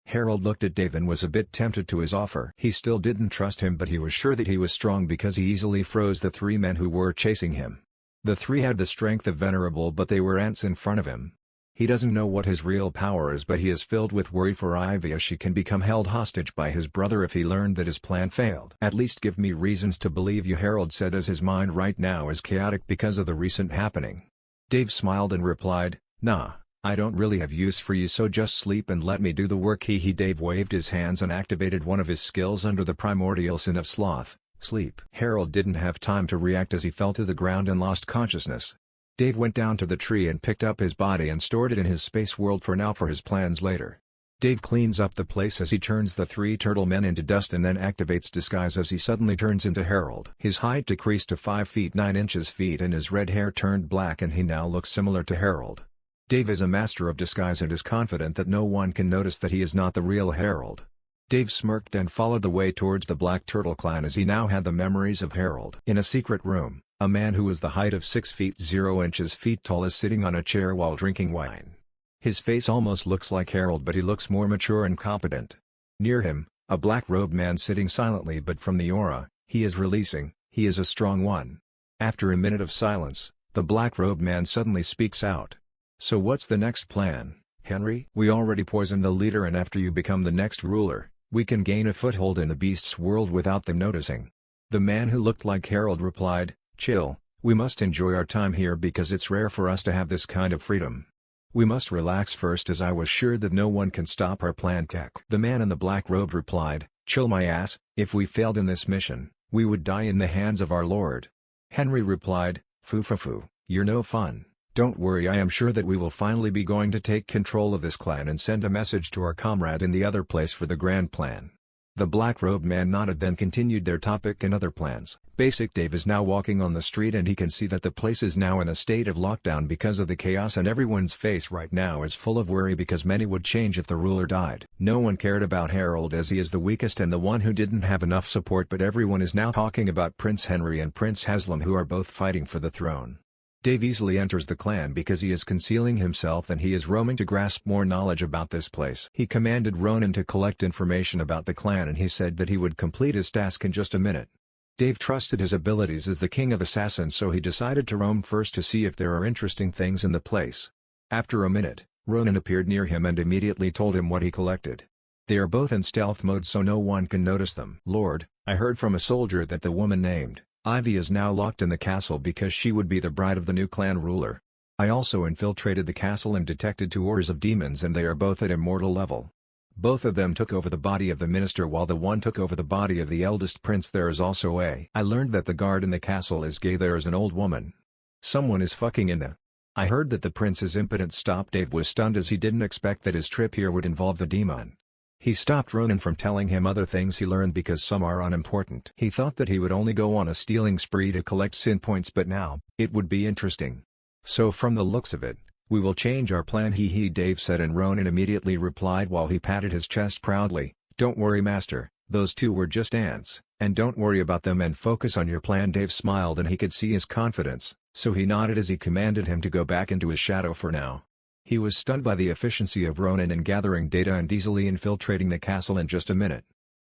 Harold looked at Dave and was a bit tempted to his offer. He still didn't trust him, but he was sure that he was strong because he easily froze the 3 men who were chasing him. The 3 had the strength of Venerable, but they were ants in front of him. He doesn't know what his real power is, but he is filled with worry for Ivy as she can become held hostage by his brother if he learned that his plan failed. At least give me reasons to believe you, Harold said, as his mind right now is chaotic because of the recent happening. Dave smiled and replied, Nah, I don't really have use for you, so just sleep and let me do the work. Dave waved his hands and activated one of his skills under the Primordial sin of sloth, sleep. Harold didn't have time to react as he fell to the ground and lost consciousness. Dave went down to the tree and picked up his body and stored it in his space world for now for his plans later. Dave cleans up the place as he turns the 3 turtle men into dust and then activates disguise as he suddenly turns into Harold. His height decreased to 5 feet 9 inches and his red hair turned black and he now looks similar to Harold. Dave is a master of disguise and is confident that no one can notice that he is not the real Harold. Dave smirked and followed the way towards the Black Turtle clan as he now had the memories of Harold. In a secret room, a man who is the height of 6 feet 0 inches tall is sitting on a chair while drinking wine. His face almost looks like Harold, but he looks more mature and competent. Near him, a black-robed man sitting silently, but from the aura he is releasing, he is a strong one. After a minute of silence, the black-robed man suddenly speaks out. So what's the next plan, Henry? We already poisoned the leader, and after you become the next ruler, we can gain a foothold in the beast's world without them noticing. The man who looked like Harold replied, Chill, we must enjoy our time here because it's rare for us to have this kind of freedom. We must relax first as I was sure that no one can stop our plan. Keck. The man in the black robe replied, Chill my ass, if we failed in this mission, we would die in the hands of our lord. Henry replied, Foo, you're no fun. Don't worry, I am sure that we will finally be going to take control of this clan and send a message to our comrade in the other place for the grand plan. The black-robed man nodded, then continued their topic and other plans. Basic Dave is now walking on the street and he can see that the place is now in a state of lockdown because of the chaos, and everyone's face right now is full of worry because many would change if the ruler died. No one cared about Harold as he is the weakest and the one who didn't have enough support, but everyone is now talking about Prince Henry and Prince Haslam, who are both fighting for the throne. Dave easily enters the clan because he is concealing himself and he is roaming to grasp more knowledge about this place. He commanded Ronan to collect information about the clan and he said that he would complete his task in just a minute. Dave trusted his abilities as the king of assassins, so he decided to roam first to see if there are interesting things in the place. After a minute, Ronan appeared near him and immediately told him what he collected. They are both in stealth mode so no one can notice them. Lord, I heard from a soldier that the woman named Ivy is now locked in the castle because she would be the bride of the new clan ruler. I also infiltrated the castle and detected 2 orders of demons and they are both at immortal level. Both of them took over the body of the minister while the one took over the body of the eldest prince. There is also I learned that the guard in the castle is gay. There is an old woman. Someone is fucking in the. I heard that the prince is impotent. Stop. Dave was stunned as he didn't expect that his trip here would involve the demon. He stopped Ronan from telling him other things he learned because some are unimportant. He thought that he would only go on a stealing spree to collect sin points, but now, it would be interesting. So from the looks of it, we will change our plan, he Dave said, and Ronan immediately replied while he patted his chest proudly, "Don't worry master, those 2 were just ants, and don't worry about them and focus on your plan." Dave smiled and he could see his confidence, so he nodded as he commanded him to go back into his shadow for now. He was stunned by the efficiency of Ronan in gathering data and easily infiltrating the castle in just a minute.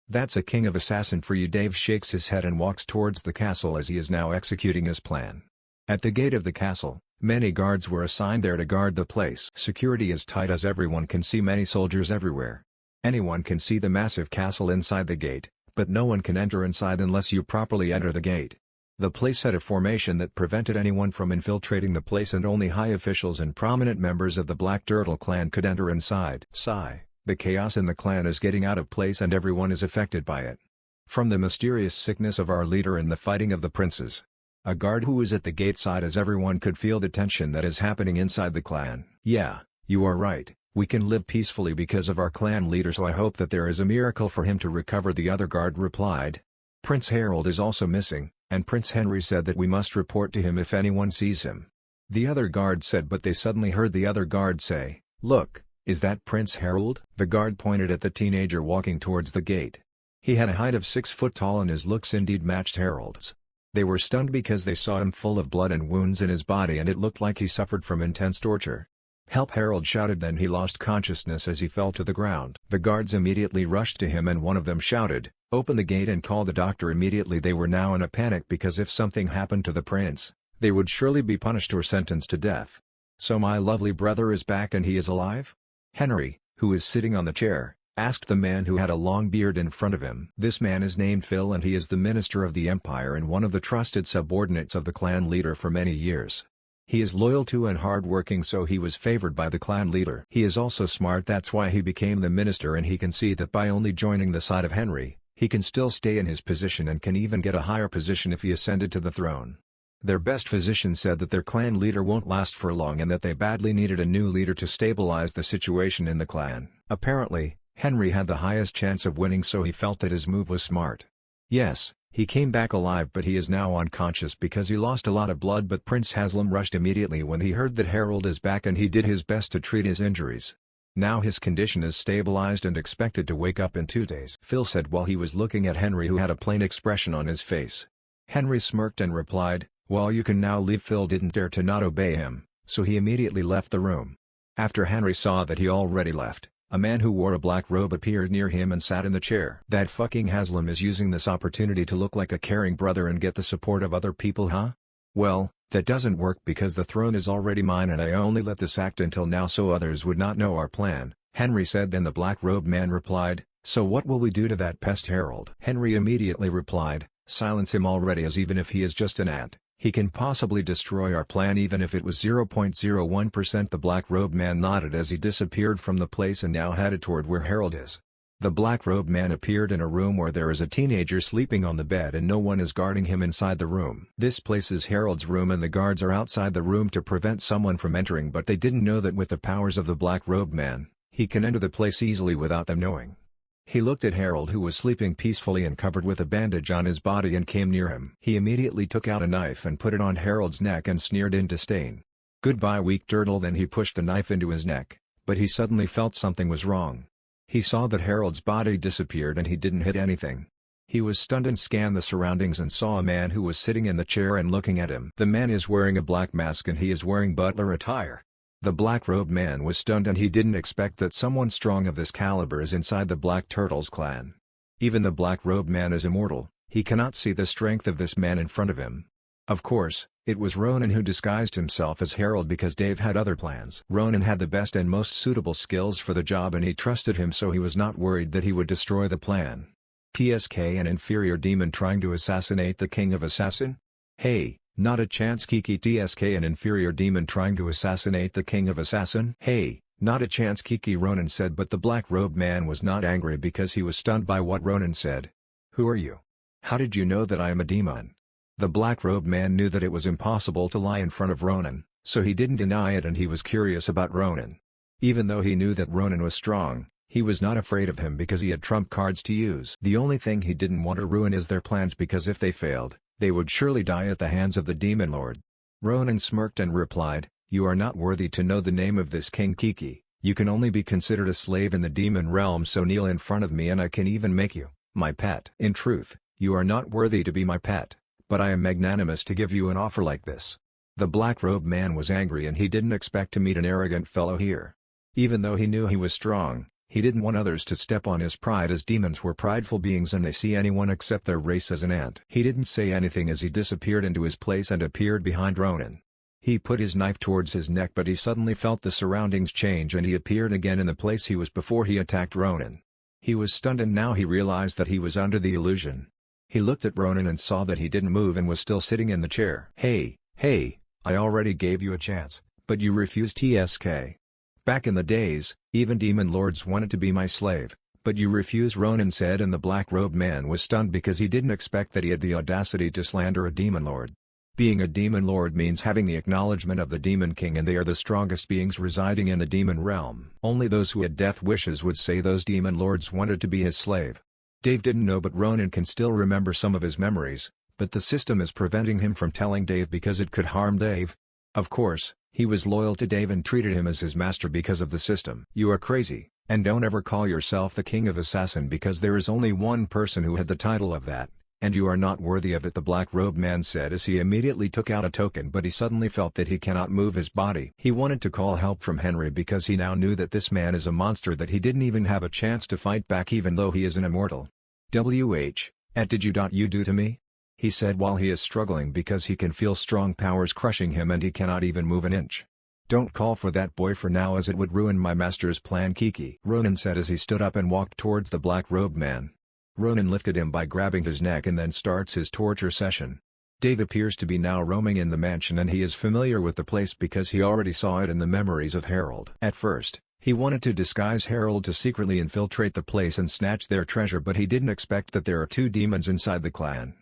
That's a king of assassin for you. Dave shakes his head and walks towards the castle as he is now executing his plan. At the gate of the castle, many guards were assigned there to guard the place. Security is tight as everyone can see many soldiers everywhere. Anyone can see the massive castle inside the gate, but no one can enter inside unless you properly enter the gate. The place had a formation that prevented anyone from infiltrating the place and only high officials and prominent members of the Black Turtle clan could enter inside. Sigh, the chaos in the clan is getting out of place and everyone is affected by it. From the mysterious sickness of our leader and the fighting of the princes. A guard who is at the gate side as everyone could feel the tension that is happening inside the clan. Yeah, you are right, we can live peacefully because of our clan leader, so I hope that there is a miracle for him to recover, the other guard replied. Prince Harold is also missing, and Prince Henry said that we must report to him if anyone sees him. The other guard said, but they suddenly heard the other guard say, "Look, is that Prince Harold?" The guard pointed at the teenager walking towards the gate. He had a height of 6 foot tall and his looks indeed matched Harold's. They were stunned because they saw him full of blood and wounds in his body and it looked like he suffered from intense torture. "Help!" Harold shouted, then he lost consciousness as he fell to the ground. The guards immediately rushed to him and one of them shouted, "Open the gate and call the doctor immediately." They were now in a panic because if something happened to the prince, they would surely be punished or sentenced to death. "So my lovely brother is back and he is alive?" Henry, who is sitting on the chair, asked the man who had a long beard in front of him. This man is named Phil and he is the minister of the empire and one of the trusted subordinates of the clan leader for many years. He is loyal to and hard-working, so he was favored by the clan leader. He is also smart, that's why he became the minister, and he can see that by only joining the side of Henry, he can still stay in his position and can even get a higher position if he ascended to the throne. Their best physician said that their clan leader won't last for long and that they badly needed a new leader to stabilize the situation in the clan. Apparently, Henry had the highest chance of winning, so he felt that his move was smart. Yes, he came back alive, but he is now unconscious because he lost a lot of blood, but Prince Haslam rushed immediately when he heard that Harold is back and he did his best to treat his injuries. Now his condition is stabilized and expected to wake up in 2 days, Phil said while he was looking at Henry, who had a plain expression on his face. Henry smirked and replied, "Well, you can now leave." Phil didn't dare to not obey him, so he immediately left the room. After Henry saw that he already left, a man who wore a black robe appeared near him and sat in the chair. "That fucking Haslam is using this opportunity to look like a caring brother and get the support of other people, huh? Well, that doesn't work because the throne is already mine and I only let this act until now so others would not know our plan," Henry said. Then the black-robed man replied, "So what will we do to that pest Harold?" Henry immediately replied, "Silence him already, as even if he is just an ant, he can possibly destroy our plan even if it was 0.01%. The black-robed man nodded as he disappeared from the place and now headed toward where Harold is. The black-robed man appeared in a room where there is a teenager sleeping on the bed and no one is guarding him inside the room. This place is Harold's room and the guards are outside the room to prevent someone from entering, but they didn't know that with the powers of the black-robed man, he can enter the place easily without them knowing. He looked at Harold, who was sleeping peacefully and covered with a bandage on his body, and came near him. He immediately took out a knife and put it on Harold's neck and sneered in disdain. "Goodbye, weak turtle." Then he pushed the knife into his neck, but he suddenly felt something was wrong. He saw that Harold's body disappeared and he didn't hit anything. He was stunned and scanned the surroundings and saw a man who was sitting in the chair and looking at him. The man is wearing a black mask and he is wearing butler attire. The black-robed man was stunned and he didn't expect that someone strong of this caliber is inside the Black Turtle's clan. Even the black-robed man is immortal, he cannot see the strength of this man in front of him. Of course, it was Ronan who disguised himself as Harold because Dave had other plans. Ronan had the best and most suitable skills for the job and he trusted him, so he was not worried that he would destroy the plan. TSK, an inferior demon trying to assassinate the king of assassin? Hey, not a chance. Kiki. TSK, an inferior demon trying to assassinate the king of assassin? Hey, not a chance. Kiki. Ronan said, but the black-robed man was not angry because he was stunned by what Ronan said. Who are you? How did you know that I am a demon? The black-robed man knew that it was impossible to lie in front of Ronan, so he didn't deny it, and he was curious about Ronan. Even though he knew that Ronan was strong, he was not afraid of him because he had trump cards to use. The only thing he didn't want to ruin is their plans, because if they failed, they would surely die at the hands of the Demon Lord. Ronan smirked and replied, "You are not worthy to know the name of this king, Kiki. You can only be considered a slave in the demon realm, so kneel in front of me and I can even make you my pet." In truth, you are not worthy to be my pet, but I am magnanimous to give you an offer like this. The black-robed man was angry and he didn't expect to meet an arrogant fellow here. Even though he knew he was strong, he didn't want others to step on his pride, as demons were prideful beings and they see anyone except their race as an ant. He didn't say anything as he disappeared into his place and appeared behind Ronan. He put his knife towards his neck, but he suddenly felt the surroundings change and he appeared again in the place he was before he attacked Ronan. He was stunned and now he realized that he was under the illusion. He looked at Ronan and saw that he didn't move and was still sitting in the chair. Hey, I already gave you a chance, but you refused. TSK. Back in the days, even demon lords wanted to be my slave, but you refused, Ronan said, and the black-robed man was stunned because he didn't expect that he had the audacity to slander a demon lord. Being a demon lord means having the acknowledgement of the demon king, and they are the strongest beings residing in the demon realm. Only those who had death wishes would say those demon lords wanted to be his slave. Dave didn't know, but Ronan can still remember some of his memories, but the system is preventing him from telling Dave because it could harm Dave. Of course, he was loyal to Dave and treated him as his master because of the system. You are crazy, and don't ever call yourself the king of assassin, because there is only one person who had the title of that, and you are not worthy of it, the black-robed man said as he immediately took out a token, but he suddenly felt that he cannot move his body. He wanted to call help from Henry because he now knew that this man is a monster that he didn't even have a chance to fight back, even though he is an immortal. What did you do to me? He said while he is struggling because he can feel strong powers crushing him and he cannot even move an inch. Don't call for that, boy, for now, as it would ruin my master's plan, Kiki, Ronan said as he stood up and walked towards the black-robed man. Ronan lifted him by grabbing his neck and then starts his torture session. Dave appears to be now roaming in the mansion and he is familiar with the place because he already saw it in the memories of Harold. At first, he wanted to disguise Harold to secretly infiltrate the place and snatch their treasure, but he didn't expect that there are two demons inside the clan.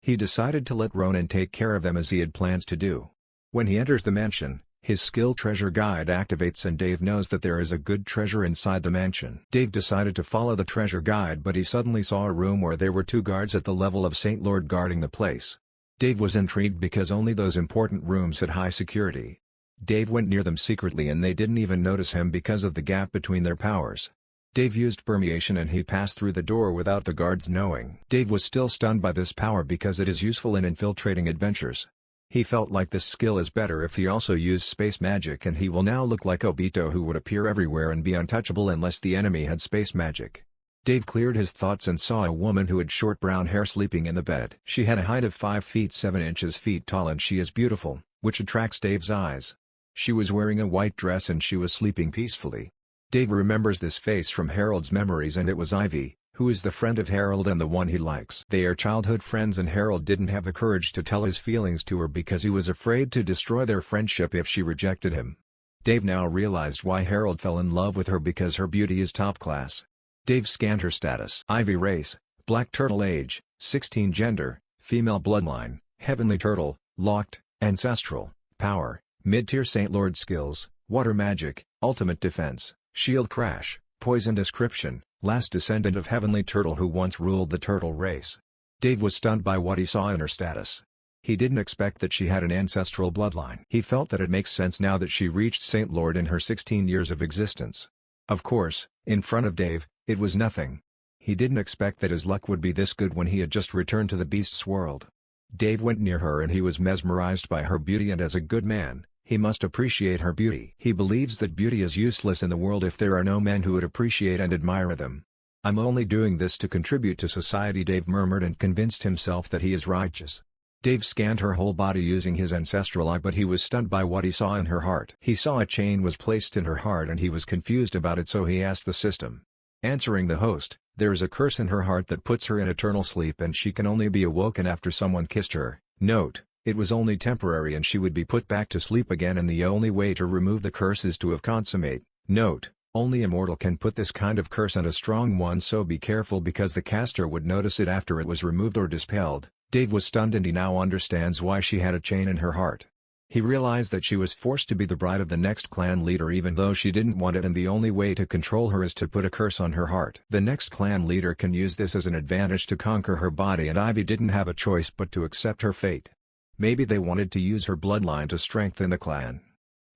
He decided to let Ronan take care of them as he had plans to do. When he enters the mansion, his skill treasure guide activates and Dave knows that there is a good treasure inside the mansion. Dave decided to follow the treasure guide, but he suddenly saw a room where there were two guards at the level of Saint Lord guarding the place. Dave was intrigued because only those important rooms had high security. Dave went near them secretly and they didn't even notice him because of the gap between their powers. Dave used permeation and he passed through the door without the guards knowing. Dave was still stunned by this power because it is useful in infiltrating adventures. He felt like this skill is better if he also used space magic, and he will now look like Obito, who would appear everywhere and be untouchable unless the enemy had space magic. Dave cleared his thoughts and saw a woman who had short brown hair sleeping in the bed. She had a height of 5 feet 7 inches tall and she is beautiful, which attracts Dave's eyes. She was wearing a white dress and she was sleeping peacefully. Dave remembers this face from Harold's memories, and it was Ivy, who is the friend of Harold and the one he likes. They are childhood friends and Harold didn't have the courage to tell his feelings to her because he was afraid to destroy their friendship if she rejected him. Dave now realized why Harold fell in love with her, because her beauty is top class. Dave scanned her status. Ivy race, Black Turtle, age, 16, gender, female, bloodline, Heavenly Turtle, locked, ancestral, power, mid-tier, Saint Lord, skills, water magic, ultimate defense, shield crash, poison, description, last descendant of Heavenly Turtle who once ruled the turtle race. Dave was stunned by what he saw in her status. He didn't expect that she had an ancestral bloodline. He felt that it makes sense now that she reached Saint Lord in her 16 years of existence. Of course, in front of Dave, it was nothing. He didn't expect that his luck would be this good when he had just returned to the beast's world. Dave went near her and he was mesmerized by her beauty, and as a good man, he must appreciate her beauty. He believes that beauty is useless in the world if there are no men who would appreciate and admire them. I'm only doing this to contribute to society, Dave murmured, and convinced himself that he is righteous. Dave scanned her whole body using his ancestral eye, but he was stunned by what he saw in her heart. He saw a chain was placed in her heart and he was confused about it, so he asked the system. Answering the host, there is a curse in her heart that puts her in eternal sleep and she can only be awoken after someone kissed her. Note, it was only temporary and she would be put back to sleep again, and the only way to remove the curse is to have consummate. Note, only a mortal can put this kind of curse, and a strong one, so be careful because the caster would notice it after it was removed or dispelled. Dave was stunned and he now understands why she had a chain in her heart. He realized that she was forced to be the bride of the next clan leader even though she didn't want it, and the only way to control her is to put a curse on her heart. The next clan leader can use this as an advantage to conquer her body, and Ivy didn't have a choice but to accept her fate. Maybe they wanted to use her bloodline to strengthen the clan.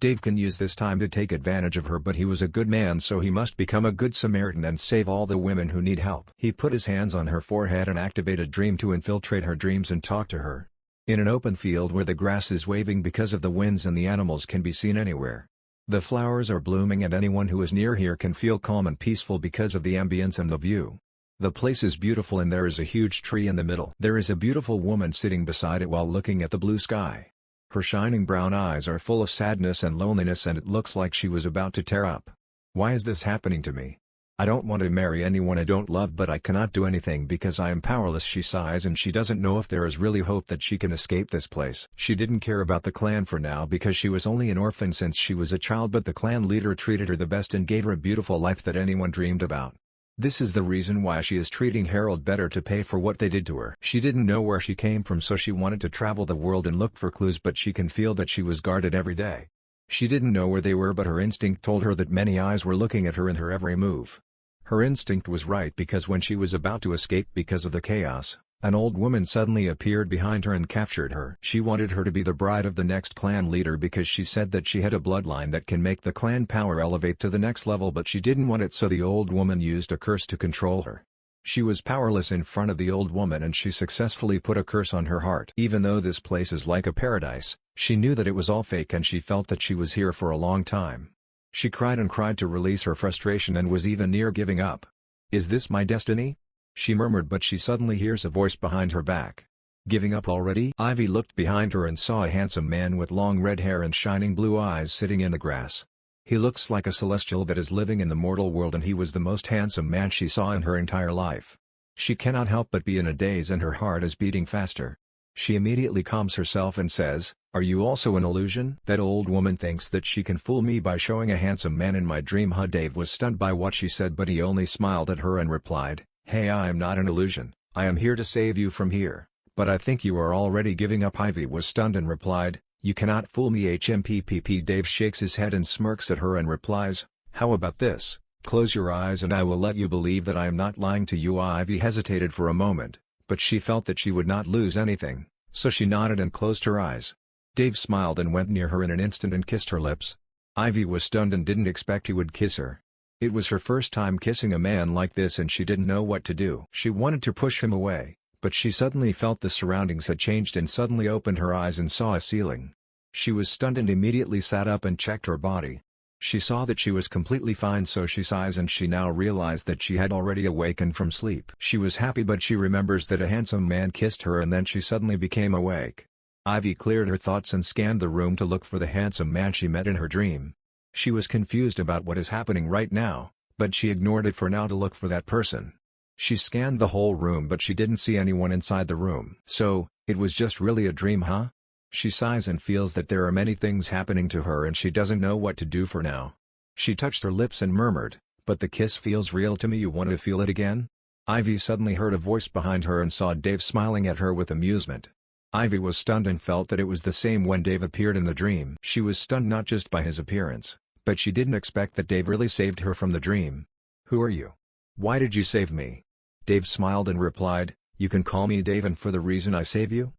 Dave can use this time to take advantage of her, but he was a good man, so he must become a good Samaritan and save all the women who need help. He put his hands on her forehead and activated Dream to infiltrate her dreams and talk to her. In an open field where the grass is waving because of the winds and the animals can be seen anywhere. The flowers are blooming and anyone who is near here can feel calm and peaceful because of the ambience and the view. The place is beautiful and there is a huge tree in the middle. There is a beautiful woman sitting beside it while looking at the blue sky. Her shining brown eyes are full of sadness and loneliness and it looks like she was about to tear up. Why is this happening to me? I don't want to marry anyone I don't love, but I cannot do anything because I am powerless. She sighs and she doesn't know if there is really hope that she can escape this place. She didn't care about the clan for now because she was only an orphan since she was a child, but the clan leader treated her the best and gave her a beautiful life that anyone dreamed about. This is the reason why she is treating Harold better to pay for what they did to her. She didn't know where she came from, so she wanted to travel the world and look for clues, but she can feel that she was guarded every day. She didn't know where they were, but her instinct told her that many eyes were looking at her in her every move. Her instinct was right because when she was about to escape because of the chaos, an old woman suddenly appeared behind her and captured her. She wanted her to be the bride of the next clan leader because she said that she had a bloodline that can make the clan power elevate to the next level, but she didn't want it, so the old woman used a curse to control her. She was powerless in front of the old woman and she successfully put a curse on her heart. Even though this place is like a paradise, she knew that it was all fake and she felt that she was here for a long time. She cried and cried to release her frustration and was even near giving up. "Is this my destiny?" she murmured, but she suddenly hears a voice behind her back. "Giving up already?" Ivy looked behind her and saw a handsome man with long red hair and shining blue eyes sitting in the grass. He looks like a celestial that is living in the mortal world, and he was the most handsome man she saw in her entire life. She cannot help but be in a daze and her heart is beating faster. She immediately calms herself and says, "Are you also an illusion?" "That old woman thinks that she can fool me by showing a handsome man in my dream." Dave was stunned by what she said, but he only smiled at her and replied, "Hey, I am not an illusion. I am here to save you from here, but I think you are already giving up." Ivy was stunned and replied, "You cannot fool me." HMPPP. Dave shakes his head and smirks at her and replies, "How about this? Close your eyes and I will let you believe that I am not lying to you." Ivy hesitated for a moment, but she felt that she would not lose anything, so she nodded and closed her eyes. Dave smiled and went near her in an instant and kissed her lips. Ivy was stunned and didn't expect he would kiss her. It was her first time kissing a man like this and she didn't know what to do. She wanted to push him away, but she suddenly felt the surroundings had changed and suddenly opened her eyes and saw a ceiling. She was stunned and immediately sat up and checked her body. She saw that she was completely fine, so she sighs and she now realized that she had already awakened from sleep. She was happy, but she remembers that a handsome man kissed her and then she suddenly became awake. Ivy cleared her thoughts and scanned the room to look for the handsome man she met in her dream. She was confused about what is happening right now, but she ignored it for now to look for that person. She scanned the whole room but she didn't see anyone inside the room. So, it was just really a dream, huh? She sighs and feels that there are many things happening to her and she doesn't know what to do for now. She touched her lips and murmured, "But the kiss feels real to me. You want to feel it again?" Ivy suddenly heard a voice behind her and saw Dave smiling at her with amusement. Ivy was stunned and felt that it was the same when Dave appeared in the dream. She was stunned not just by his appearance, but she didn't expect that Dave really saved her from the dream. "Who are you? Why did you save me?" Dave smiled and replied, "You can call me Dave, and for the reason I save you?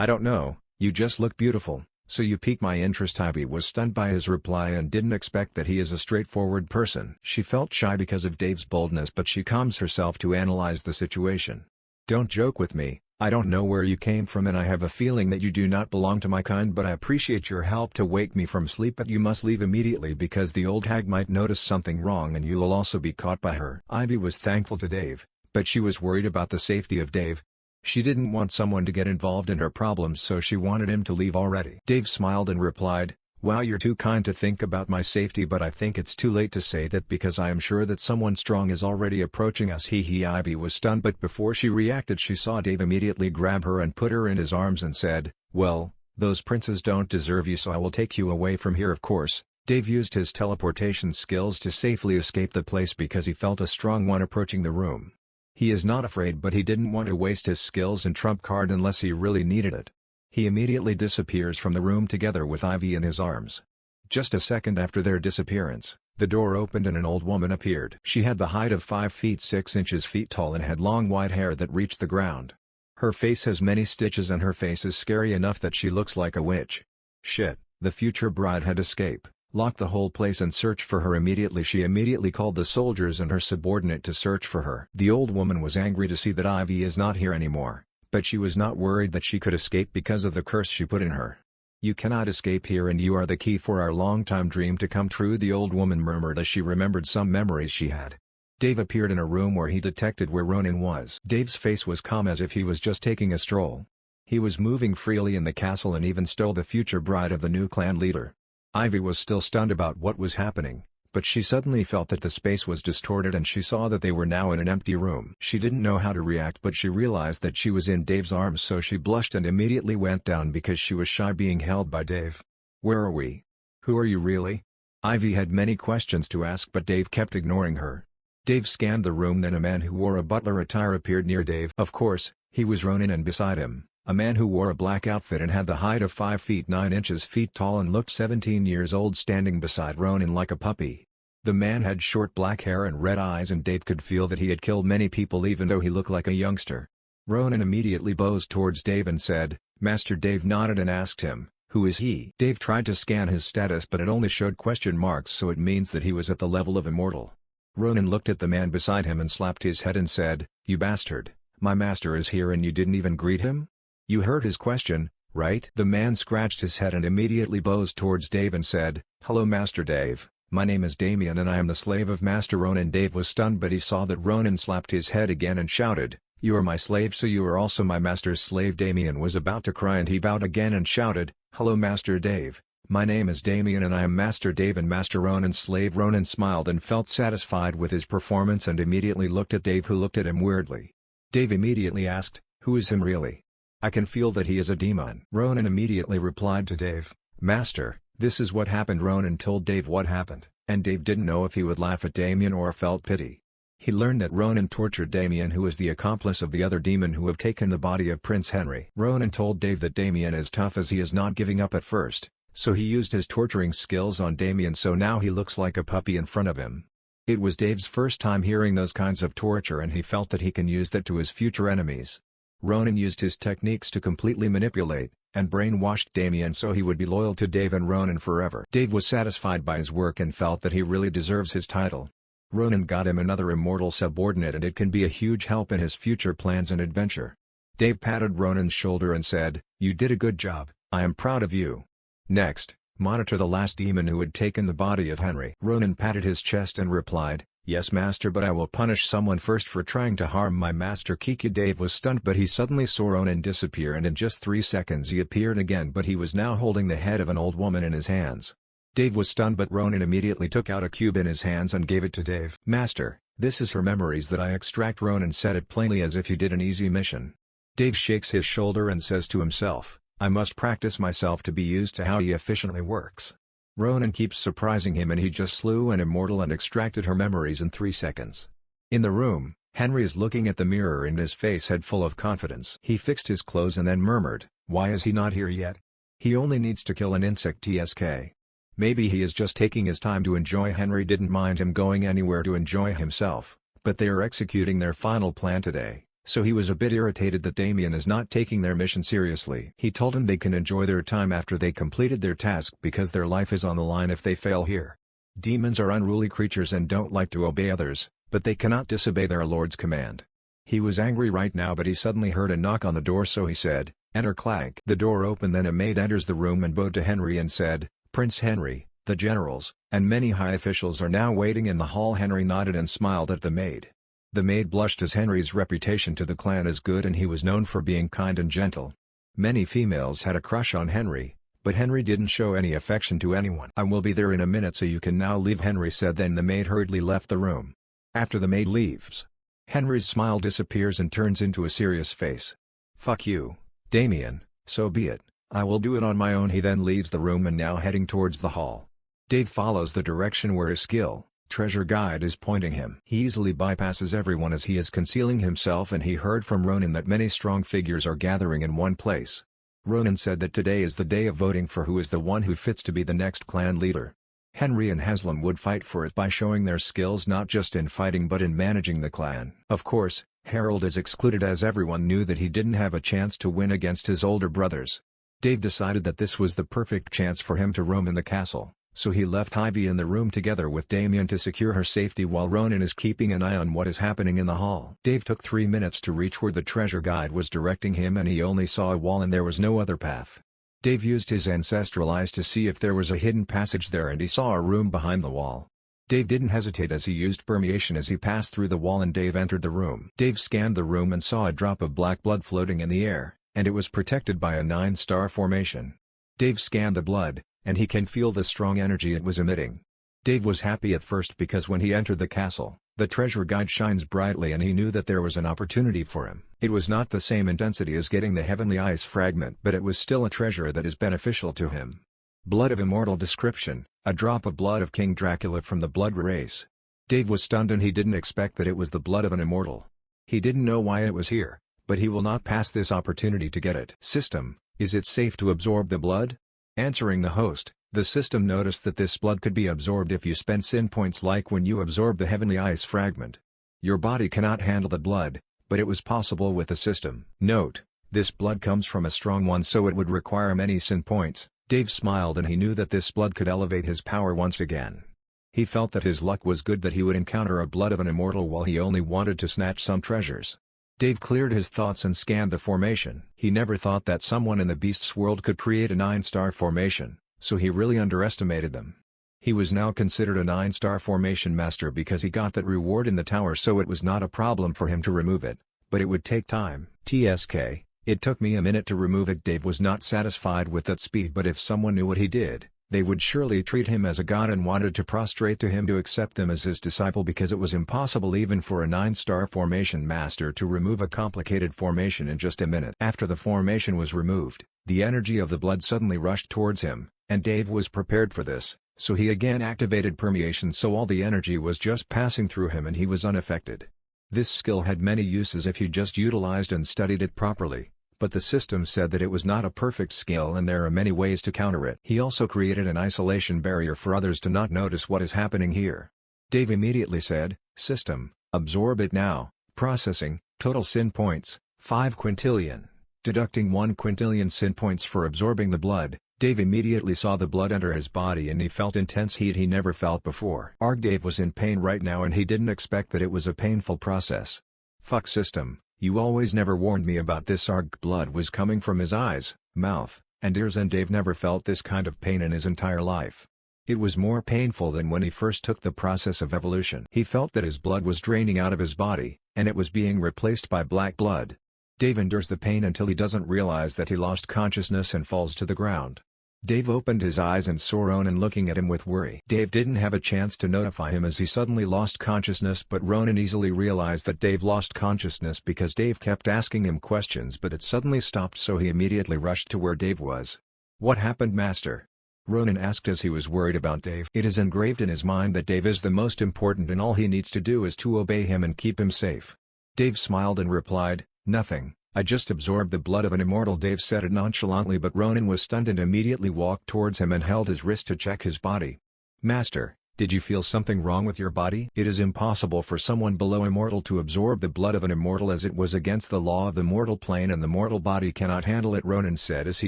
I don't know, you just look beautiful, so you pique my interest." Ivy was stunned by his reply and didn't expect that he is a straightforward person. She felt shy because of Dave's boldness, but she calms herself to analyze the situation. "Don't joke with me. I don't know where you came from and I have a feeling that you do not belong to my kind, but I appreciate your help to wake me from sleep, but you must leave immediately because the old hag might notice something wrong and you will also be caught by her." Ivy was thankful to Dave, but she was worried about the safety of Dave. She didn't want someone to get involved in her problems, so she wanted him to leave already. Dave smiled and replied, "Wow, you're too kind to think about my safety, but I think it's too late to say that because I am sure that someone strong is already approaching us." Ivy was stunned, but before she reacted she saw Dave immediately grab her and put her in his arms and said, "Well, those princes don't deserve you, so I will take you away from here." Of course, Dave used his teleportation skills to safely escape the place because he felt a strong one approaching the room. He is not afraid, but he didn't want to waste his skills and trump card unless he really needed it. He immediately disappears from the room together with Ivy in his arms. Just a second after their disappearance, the door opened and an old woman appeared. She had the height of 5 feet 6 inches tall and had long white hair that reached the ground. Her face has many stitches and her face is scary enough that she looks like a witch. Shit, the future bride had escaped, locked the whole place and searched for her immediately. She immediately called the soldiers and her subordinate to search for her. The old woman was angry to see that Ivy is not here anymore, but she was not worried that she could escape because of the curse she put in her. "You cannot escape here and you are the key for our long-time dream to come true," the old woman murmured as she remembered some memories she had. Dave appeared in a room where he detected where Ronan was. Dave's face was calm as if he was just taking a stroll. He was moving freely in the castle and even stole the future bride of the new clan leader. Ivy was still stunned about what was happening, but she suddenly felt that the space was distorted and she saw that they were now in an empty room. She didn't know how to react, but she realized that she was in Dave's arms, so she blushed and immediately went down because she was shy being held by Dave. "Where are we? Who are you really?" Ivy had many questions to ask, but Dave kept ignoring her. Dave scanned the room, then a man who wore a butler attire appeared near Dave. Of course, he was Ronan, and beside him, a man who wore a black outfit and had the height of 5 feet 9 inches tall and looked 17 years old, standing beside Ronan like a puppy. The man had short black hair and red eyes, and Dave could feel that he had killed many people even though he looked like a youngster. Ronan immediately bows towards Dave and said, "Master." Dave nodded and asked him, "Who is he?" Dave tried to scan his status, but it only showed question marks, so it means that he was at the level of immortal. Ronan looked at the man beside him and slapped his head and said, "You bastard, my master is here and you didn't even greet him? You heard his question, right?" The man scratched his head and immediately bows towards Dave and said, "Hello Master Dave, my name is Damien and I am the slave of Master Ronan." Dave was stunned, but he saw that Ronan slapped his head again and shouted, "You are my slave, so you are also my master's slave." Damien was about to cry and he bowed again and shouted, "Hello Master Dave, my name is Damien and I am Master Dave and Master Ronan's slave." Ronan smiled and felt satisfied with his performance and immediately looked at Dave, who looked at him weirdly. Dave immediately asked, "Who is him really? I can feel that he is a demon." Ronan immediately replied to Dave, "Master, this is what happened." Ronan told Dave what happened, and Dave didn't know if he would laugh at Damien or felt pity. He learned that Ronan tortured Damien, who is the accomplice of the other demon who have taken the body of Prince Henry. Ronan told Dave that Damien is tough as he is not giving up at first, so he used his torturing skills on Damien, so now he looks like a puppy in front of him. It was Dave's first time hearing those kinds of torture and he felt that he can use that to his future enemies. Ronan used his techniques to completely manipulate and brainwashed Damien so he would be loyal to Dave and Ronan forever. Dave was satisfied by his work and felt that he really deserves his title. Ronan got him another immortal subordinate and it can be a huge help in his future plans and adventure. Dave patted Ronan's shoulder and said, "You did a good job, I am proud of you. Next, monitor the last demon who had taken the body of Henry." Ronan patted his chest and replied, "Yes master, but I will punish someone first for trying to harm my master Kiki." Dave was stunned, but he suddenly saw Ronan disappear and in just 3 seconds he appeared again, but he was now holding the head of an old woman in his hands. Dave was stunned, but Ronan immediately took out a cube in his hands and gave it to Dave. "Master, this is her memories that I extract." Ronan said it plainly as if he did an easy mission. Dave shakes his shoulder and says to himself, "I must practice myself to be used to how he efficiently works." Ronan keeps surprising him and he just slew an immortal and extracted her memories in 3 seconds. In the room, Henry is looking at the mirror and his face head full of confidence. He fixed his clothes and then murmured, "Why is he not here yet? He only needs to kill an insect tsk. Maybe he is just taking his time to enjoy." Henry didn't mind him going anywhere to enjoy himself, but they are executing their final plan today, so he was a bit irritated that Damien is not taking their mission seriously. He told him they can enjoy their time after they completed their task because their life is on the line if they fail here. Demons are unruly creatures and don't like to obey others, but they cannot disobey their lord's command. He was angry right now, but he suddenly heard a knock on the door, so he said, "Enter." Clank. The door opened, then a maid enters the room and bowed to Henry and said, "Prince Henry, the generals, and many high officials are now waiting in the hall." Henry nodded and smiled at the maid. The maid blushed as Henry's reputation to the clan is good and he was known for being kind and gentle. Many females had a crush on Henry, but Henry didn't show any affection to anyone. "I will be there in a minute, so you can now leave," Henry said. Then the maid hurriedly left the room. After the maid leaves, Henry's smile disappears and turns into a serious face. "Fuck you, Damien, so be it, I will do it on my own." He then leaves the room and now heading towards the hall. Dave follows the direction where his skill treasure guide is pointing him. He easily bypasses everyone as he is concealing himself, and he heard from Ronan that many strong figures are gathering in one place. Ronan said that today is the day of voting for who is the one who fits to be the next clan leader. Henry and Haslam would fight for it by showing their skills not just in fighting but in managing the clan. Of course, Harold is excluded as everyone knew that he didn't have a chance to win against his older brothers. Dave decided that this was the perfect chance for him to roam in the castle, so he left Ivy in the room together with Damien to secure her safety while Ronan is keeping an eye on what is happening in the hall. Dave took 3 minutes to reach where the treasure guide was directing him, and he only saw a wall and there was no other path. Dave used his ancestral eyes to see if there was a hidden passage there, and he saw a room behind the wall. Dave didn't hesitate as he used permeation as he passed through the wall, and Dave entered the room. Dave scanned the room and saw a drop of black blood floating in the air, and it was protected by a 9-star formation. Dave scanned the blood, and he can feel the strong energy it was emitting. Dave was happy at first because when he entered the castle, the treasure guide shines brightly and he knew that there was an opportunity for him. It was not the same intensity as getting the heavenly ice fragment, but it was still a treasure that is beneficial to him. Blood of immortal description, a drop of blood of King Dracula from the blood race. Dave was stunned and he didn't expect that it was the blood of an immortal. He didn't know why it was here, but he will not pass this opportunity to get it. System, is it safe to absorb the blood? Answering the host, the system noticed that this blood could be absorbed if you spend sin points, like when you absorb the heavenly ice fragment. Your body cannot handle the blood, but it was possible with the system. Note, this blood comes from a strong one, so it would require many sin points. Dave smiled and he knew that this blood could elevate his power once again. He felt that his luck was good that he would encounter a blood of an immortal while he only wanted to snatch some treasures. Dave cleared his thoughts and scanned the formation. He never thought that someone in the beast's world could create a 9-star formation, so he really underestimated them. He was now considered a 9-star formation master because he got that reward in the tower, so it was not a problem for him to remove it, but it would take time. TSK, it took me a minute to remove it. Dave was not satisfied with that speed, but if someone knew what he did, they would surely treat him as a god and wanted to prostrate to him to accept them as his disciple, because it was impossible even for a 9-star formation master to remove a complicated formation in just a minute. After the formation was removed, the energy of the blood suddenly rushed towards him, and Dave was prepared for this, so he again activated permeation, so all the energy was just passing through him and he was unaffected. This skill had many uses if you just utilized and studied it properly, but the system said that it was not a perfect skill and there are many ways to counter it. He also created an isolation barrier for others to not notice what is happening here. Dave immediately said, "System, absorb it now." Processing, total sin points, 5 quintillion. Deducting 1 quintillion sin points for absorbing the blood, Dave immediately saw the blood enter his body and he felt intense heat he never felt before. Dave was in pain right now and he didn't expect that it was a painful process. "Fuck system, you always never warned me about this." Blood was coming from his eyes, mouth, and ears, and Dave never felt this kind of pain in his entire life. It was more painful than when he first took the process of evolution. He felt that his blood was draining out of his body, and it was being replaced by black blood. Dave endures the pain until he doesn't realize that he lost consciousness and falls to the ground. Dave opened his eyes and saw Ronan looking at him with worry. Dave didn't have a chance to notify him as he suddenly lost consciousness, but Ronan easily realized that Dave lost consciousness because Dave kept asking him questions, but it suddenly stopped, so he immediately rushed to where Dave was. "What happened, Master?" Ronan asked as he was worried about Dave. It is engraved in his mind that Dave is the most important and all he needs to do is to obey him and keep him safe. Dave smiled and replied, "Nothing. I just absorbed the blood of an immortal." Dave said it nonchalantly, but Ronan was stunned and immediately walked towards him and held his wrist to check his body. "Master, did you feel something wrong with your body?" "It is impossible for someone below immortal to absorb the blood of an immortal, as it was against the law of the mortal plane and the mortal body cannot handle it," Ronan said as he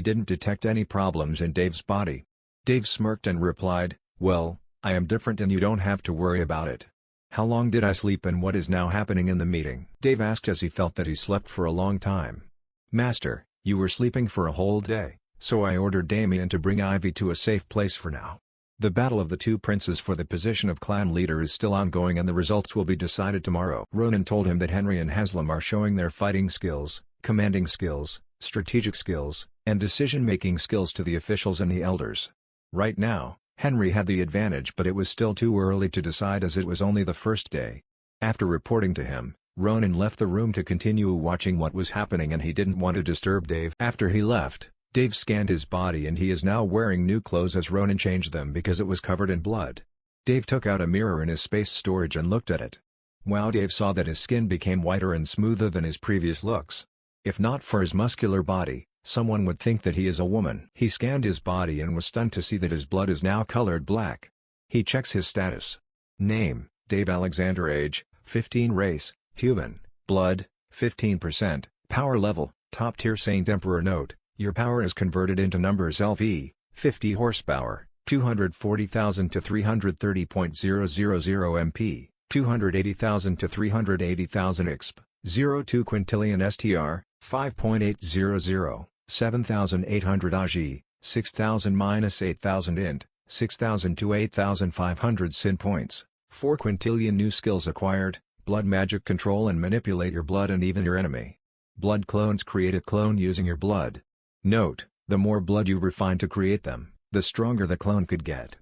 didn't detect any problems in Dave's body. Dave smirked and replied, "Well, I am different and you don't have to worry about it." "How long did I sleep and what is now happening in the meeting?" Dave asked as he felt that he slept for a long time. "Master, you were sleeping for a whole day, so I ordered Damien to bring Ivy to a safe place for now. The battle of the two princes for the position of clan leader is still ongoing and the results will be decided tomorrow. Ronan told him that Henry and Haslam are showing their fighting skills, commanding skills, strategic skills, and decision-making skills to the officials and the elders. Right now, Henry had the advantage but it was still too early to decide as it was only the first day. After reporting to him, Ronan left the room to continue watching what was happening and he didn't want to disturb Dave. After he left, Dave scanned his body and he is now wearing new clothes as Ronan changed them because it was covered in blood. Dave took out a mirror in his space storage and looked at it. Wow, Dave saw that his skin became whiter and smoother than his previous looks. If not for his muscular body, someone would think that he is a woman. He scanned his body and was stunned to see that his blood is now colored black. He checks his status. Name, Dave Alexander. Age, 15. Race, human. Blood, 15%. Power level, top tier Saint Emperor. Note, your power is converted into numbers. LV, 50 horsepower, 240,000 to 330.000 MP, 280,000 to 380,000 exp, 02 quintillion STR, 5.800, 7,800 AG, 6,000-8,000 int, 6,000 to 8,500 sin points, 4 quintillion new skills acquired, blood magic control and manipulate your blood and even your enemy. Blood clones. Create a clone using your blood. Note, the more blood you refine to create them, the stronger the clone could get.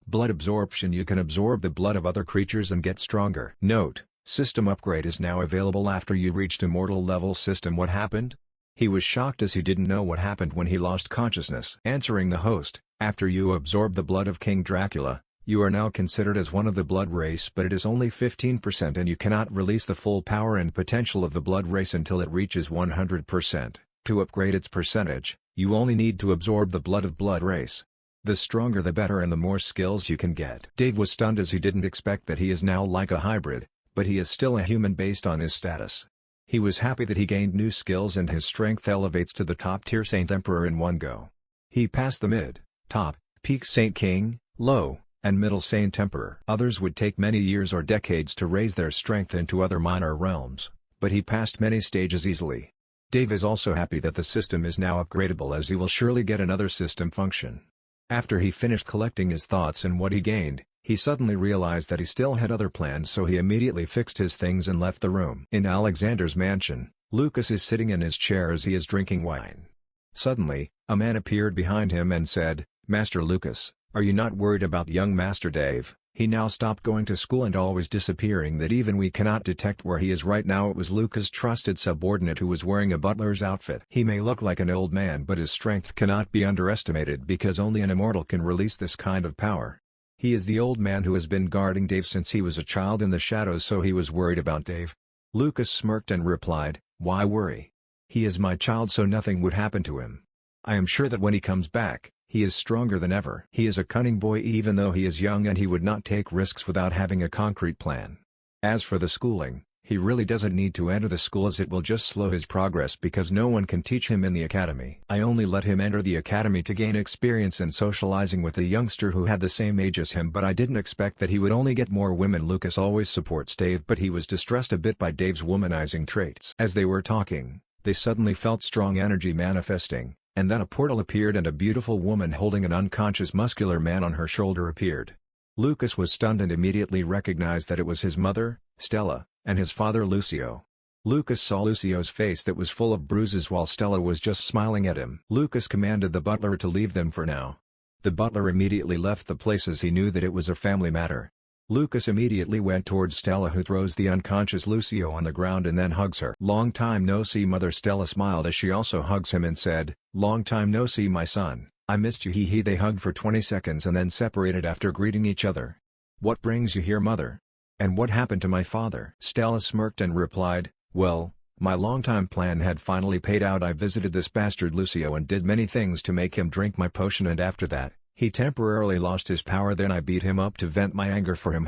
Blood absorption. You can absorb the blood of other creatures and get stronger. Note, system upgrade is now available after you reached immortal level. System. What happened? He was shocked as he didn't know what happened when he lost consciousness. Answering the host, after you absorb the blood of King Dracula, you are now considered as one of the blood race but it is only 15% and you cannot release the full power and potential of the blood race until it reaches 100%. To upgrade its percentage, you only need to absorb the blood of blood race. The stronger the better and the more skills you can get. Dave was stunned as he didn't expect that he is now like a hybrid, but he is still a human based on his status. He was happy that he gained new skills and his strength elevates to the top tier Saint Emperor in one go. He passed the mid, top, peak Saint King, low, and middle Saint Emperor. Others would take many years or decades to raise their strength into other minor realms, but he passed many stages easily. Dave is also happy that the system is now upgradable as he will surely get another system function. After he finished collecting his thoughts and what he gained, he suddenly realized that he still had other plans so he immediately fixed his things and left the room. In Alexander's mansion, Lucas is sitting in his chair as he is drinking wine. Suddenly, a man appeared behind him and said, "Master Lucas, are you not worried about young Master Dave? He now stopped going to school and always disappearing that even we cannot detect where he is right now." It was Lucas' trusted subordinate who was wearing a butler's outfit. He may look like an old man but his strength cannot be underestimated because only an immortal can release this kind of power. He is the old man who has been guarding Dave since he was a child in the shadows so he was worried about Dave. Lucas smirked and replied, "Why worry? He is my child so nothing would happen to him. I am sure that when he comes back, he is stronger than ever. He is a cunning boy even though he is young and he would not take risks without having a concrete plan. As for the schooling, he really doesn't need to enter the school as it will just slow his progress because no one can teach him in the academy. I only let him enter the academy to gain experience in socializing with a youngster who had the same age as him but I didn't expect that he would only get more women." Lucas always supports Dave but he was distressed a bit by Dave's womanizing traits. As they were talking, they suddenly felt strong energy manifesting. And then a portal appeared and a beautiful woman holding an unconscious muscular man on her shoulder appeared. Lucas was stunned and immediately recognized that it was his mother, Stella, and his father Lucio. Lucas saw Lucio's face that was full of bruises while Stella was just smiling at him. Lucas commanded the butler to leave them for now. The butler immediately left the place as he knew that it was a family matter. Lucas immediately went towards Stella who throws the unconscious Lucio on the ground and then hugs her. "Long time no see." Mother Stella smiled as she also hugs him and said, "Long time no see my son, I missed you." They hugged for 20 seconds and then separated after greeting each other. "What brings you here, mother? And what happened to my father?" Stella smirked and replied, "Well, my long-time plan had finally paid out. I visited this bastard Lucio and did many things to make him drink my potion and after that, he temporarily lost his power. Then I beat him up to vent my anger for him.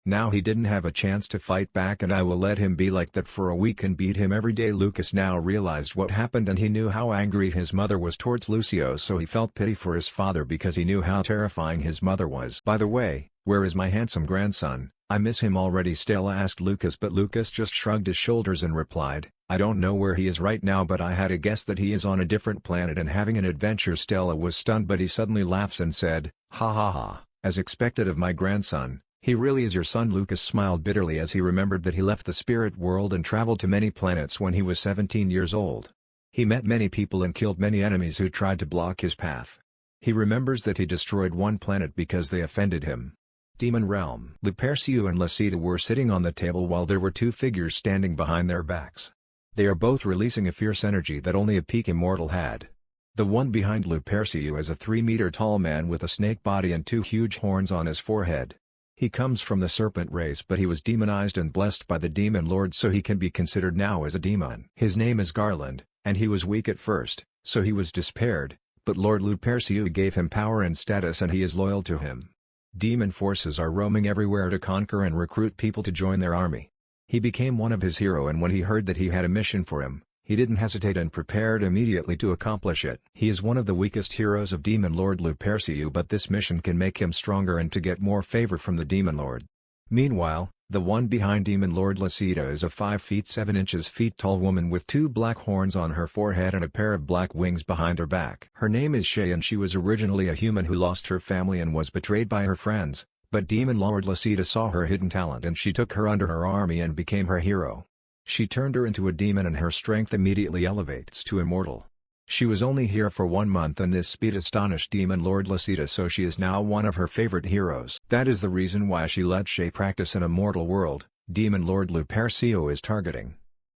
Now he didn't have a chance to fight back and I will let him be like that for a week and beat him every day." Lucas now realized what happened and he knew how angry his mother was towards Lucio so he felt pity for his father because he knew how terrifying his mother was. "By the way, where is my handsome grandson?" "I miss him already," Stella asked Lucas, but Lucas just shrugged his shoulders and replied, "I don't know where he is right now, but I had a guess that he is on a different planet and having an adventure." Stella was stunned, but he suddenly laughs and said, "Ha ha ha, as expected of my grandson. He really is your son." Lucas smiled bitterly as he remembered that he left the spirit world and traveled to many planets when he was 17 years old. He met many people and killed many enemies who tried to block his path. He remembers that he destroyed one planet because they offended him. Demon Realm. Lupercio and Lasita were sitting on the table while there were two figures standing behind their backs. They are both releasing a fierce energy that only a peak immortal had. The one behind Lupercio is a 3-meter-tall man with a snake body and two huge horns on his forehead. He comes from the serpent race, but he was demonized and blessed by the demon lord, so he can be considered now as a demon. His name is Garland, and he was weak at first, so he was despaired, but Lord Lupercio gave him power and status and he is loyal to him. Demon forces are roaming everywhere to conquer and recruit people to join their army. He became one of his hero, and when he heard that he had a mission for him, he didn't hesitate and prepared immediately to accomplish it. He is one of the weakest heroes of Demon Lord Lupercio, but this mission can make him stronger and to get more favor from the Demon Lord. Meanwhile, the one behind Demon Lord Lasita is a 5 feet 7 inches tall woman with two black horns on her forehead and a pair of black wings behind her back. Her name is Shay, and she was originally a human who lost her family and was betrayed by her friends, but Demon Lord Lasita saw her hidden talent and she took her under her army and became her hero. She turned her into a demon and her strength immediately elevates to immortal. She was only here for 1 month and this speed astonished Demon Lord Lasita, so she is now one of her favorite heroes. That is the reason why she let Shay practice in a mortal world Demon Lord Lupercio is targeting.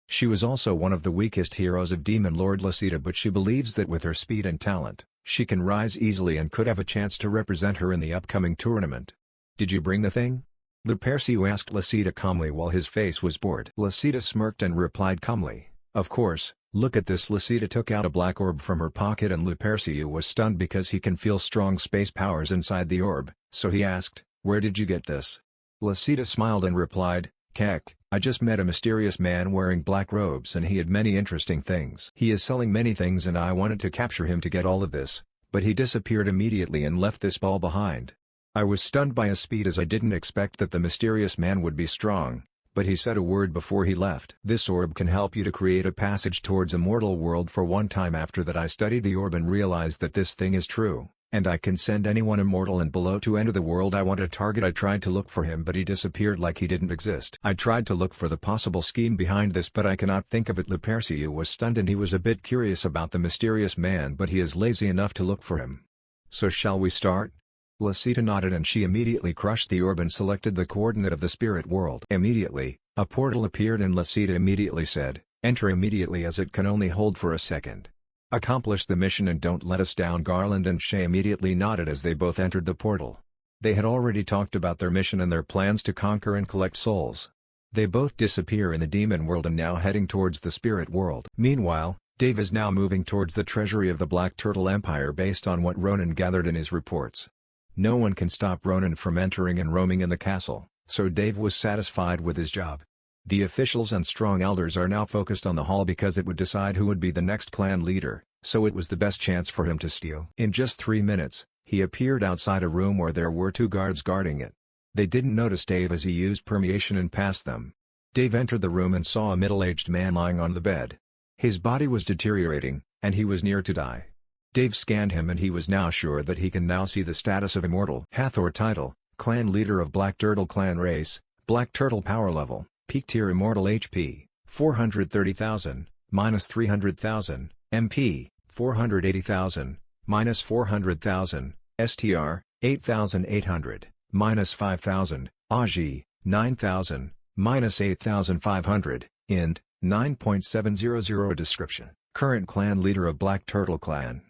She was also one of the weakest heroes of Demon Lord Lasita, but she believes that with her speed and talent, she can rise easily and could have a chance to represent her in the upcoming tournament. "Did you bring the thing?" Lupercio asked Lasita calmly while his face was bored. Lasita smirked and replied calmly, "Of course, look at this." Lasita took out a black orb from her pocket and Lupercio was stunned because he can feel strong space powers inside the orb, so he asked, "Where did you get this?" Lasita smiled and replied, "Kek, I just met a mysterious man wearing black robes and he had many interesting things. He is selling many things and I wanted to capture him to get all of this, but he disappeared immediately and left this ball behind." I was stunned by his speed as I didn't expect that the mysterious man would be strong, but he said a word before he left. "This orb can help you to create a passage towards a mortal world for one time." After that I studied the orb and realized that this thing is true, and I can send anyone immortal and below to enter the world I want to target. I tried to look for him but he disappeared like he didn't exist. I tried to look for the possible scheme behind this but I cannot think of it. Lupercio was stunned and he was a bit curious about the mysterious man, but he is lazy enough to look for him. "So shall we start?" Lasita nodded and she immediately crushed the orb and selected the coordinate of the spirit world. Immediately, a portal appeared and Lasita immediately said, "Enter immediately as it can only hold for a second. Accomplish the mission and don't let us down." Garland and Shay immediately nodded as they both entered the portal. They had already talked about their mission and their plans to conquer and collect souls. They both disappear in the demon world and now heading towards the spirit world. Meanwhile, Dave is now moving towards the treasury of the Black Turtle Empire based on what Ronan gathered in his reports. No one can stop Ronan from entering and roaming in the castle, so Dave was satisfied with his job. The officials and strong elders are now focused on the hall because it would decide who would be the next clan leader, so it was the best chance for him to steal. In just 3 minutes, he appeared outside a room where there were 2 guards guarding it. They didn't notice Dave as he used permeation and passed them. Dave entered the room and saw a middle-aged man lying on the bed. His body was deteriorating, and he was near to die. Dave scanned him and he was now sure that he can now see the status of immortal. Hathor title, Clan Leader of Black Turtle Clan Race, Black Turtle Power Level, Peak Tier Immortal HP, 430,000, minus 300,000, MP, 480,000, minus 400,000, STR, 8,800, minus 5,000, AGI, 9,000, minus 8,500, INT, 9.700. Description: Current Clan Leader of Black Turtle Clan.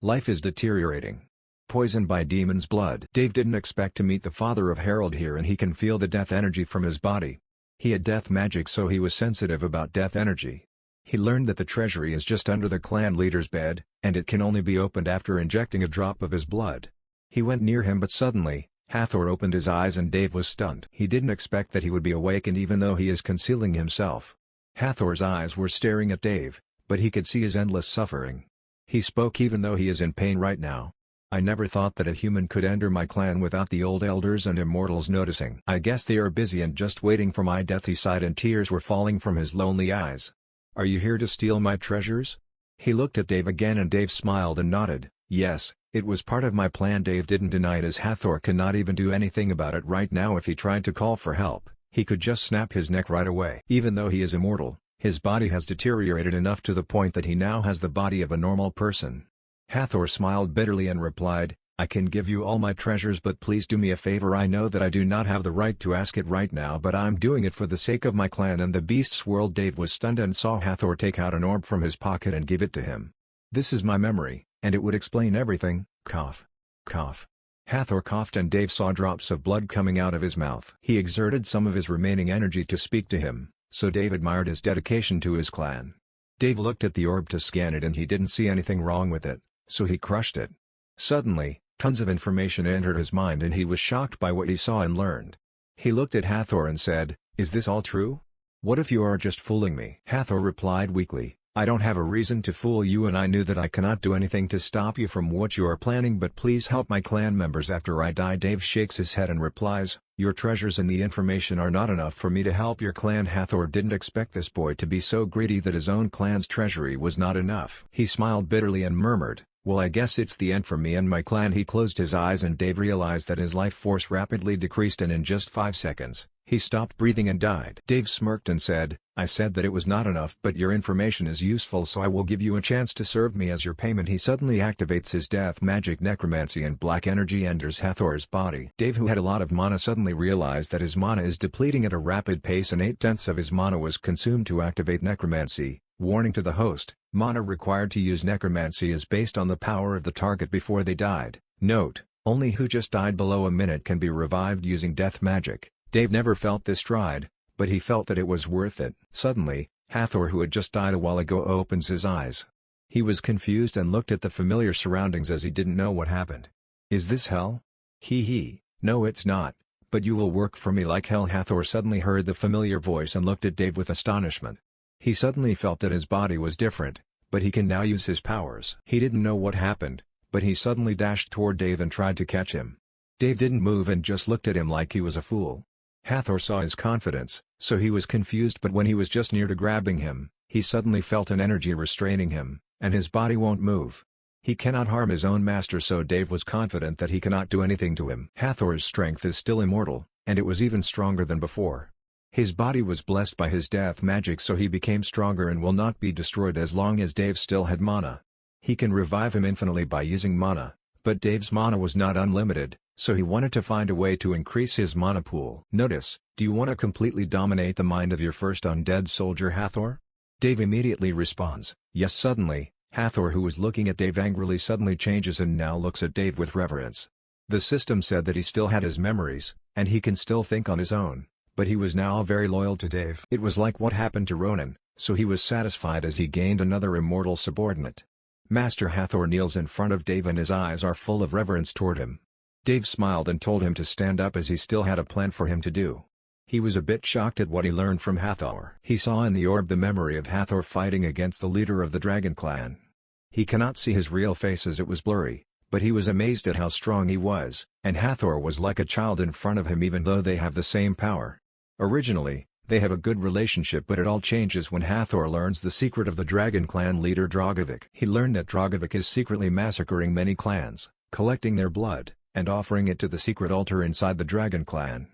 Life is deteriorating. Poisoned by demon's blood. Dave didn't expect to meet the father of Harold here and he can feel the death energy from his body. He had death magic so he was sensitive about death energy. He learned that the treasury is just under the clan leader's bed, and it can only be opened after injecting a drop of his blood. He went near him but suddenly, Hathor opened his eyes and Dave was stunned. He didn't expect that he would be awakened even though he is concealing himself. Hathor's eyes were staring at Dave, but he could see his endless suffering. He spoke even though he is in pain right now. I never thought that a human could enter my clan without the old elders and immortals noticing. I guess they are busy and just waiting for my death, he sighed, and tears were falling from his lonely eyes. Are you here to steal my treasures? He looked at Dave again and Dave smiled and nodded. Yes, it was part of my plan. Dave didn't deny it, as Hathor cannot even do anything about it right now. If he tried to call for help, he could just snap his neck right away. Even though he is immortal, his body has deteriorated enough to the point that he now has the body of a normal person. Hathor smiled bitterly and replied, I can give you all my treasures, but please do me a favor. I know that I do not have the right to ask it right now, but I'm doing it for the sake of my clan and the beast's world. Dave was stunned and saw Hathor take out an orb from his pocket and give it to him. This is my memory, and it would explain everything. Cough. Cough. Hathor coughed and Dave saw drops of blood coming out of his mouth. He exerted some of his remaining energy to speak to him, so Dave admired his dedication to his clan. Dave looked at the orb to scan it and he didn't see anything wrong with it, so he crushed it. Suddenly, tons of information entered his mind and he was shocked by what he saw and learned. He looked at Hathor and said, Is this all true? What if you are just fooling me? Hathor replied weakly, I don't have a reason to fool you, and I knew that I cannot do anything to stop you from what you are planning, but please help my clan members after I die. Dave shakes his head and replies, Your treasures and the information are not enough for me to help your clan. Hathor didn't expect this boy to be so greedy that his own clan's treasury was not enough. He smiled bitterly and murmured, Well, I guess it's the end for me and my clan. He closed his eyes and Dave realized that his life force rapidly decreased, and in just 5 seconds, he stopped breathing and died. Dave smirked and said, I said that it was not enough, but your information is useful, so I will give you a chance to serve me as your payment. He suddenly activates his death magic necromancy and black energy enters Hathor's body. Dave, who had a lot of mana, suddenly realized that his mana is depleting at a rapid pace and 8/10 of his mana was consumed to activate necromancy. Warning to the host, mana required to use necromancy is based on the power of the target before they died. Note, only who just died below a minute can be revived using death magic. Dave never felt this stride, but he felt that it was worth it. Suddenly, Hathor, who had just died a while ago, opens his eyes. He was confused and looked at the familiar surroundings as he didn't know what happened. Is this hell? No, it's not, but you will work for me like hell. Hathor suddenly heard the familiar voice and looked at Dave with astonishment. He suddenly felt that his body was different, but he can now use his powers. He didn't know what happened, but he suddenly dashed toward Dave and tried to catch him. Dave didn't move and just looked at him like he was a fool. Hathor saw his confidence, so he was confused, but when he was just near to grabbing him, he suddenly felt an energy restraining him, and his body won't move. He cannot harm his own master, so Dave was confident that he cannot do anything to him. Hathor's strength is still immortal, and it was even stronger than before. His body was blessed by his death magic, so he became stronger and will not be destroyed as long as Dave still had mana. He can revive him infinitely by using mana, but Dave's mana was not unlimited, so he wanted to find a way to increase his mana pool. Notice, do you want to completely dominate the mind of your first undead soldier, Hathor? Dave immediately responds, yes. Suddenly, Hathor, who was looking at Dave angrily, suddenly changes and now looks at Dave with reverence. The system said that he still had his memories, and he can still think on his own, but he was now very loyal to Dave. It was like what happened to Ronan, so he was satisfied as he gained another immortal subordinate. Master Hathor kneels in front of Dave and his eyes are full of reverence toward him. Dave smiled and told him to stand up as he still had a plan for him to do. He was a bit shocked at what he learned from Hathor. He saw in the orb the memory of Hathor fighting against the leader of the dragon clan. He cannot see his real face as it was blurry, but he was amazed at how strong he was, and Hathor was like a child in front of him even though they have the same power. Originally, they have a good relationship, but it all changes when Hathor learns the secret of the dragon clan leader Dragovich. He learned that Dragovich is secretly massacring many clans, collecting their blood, and offering it to the secret altar inside the dragon clan.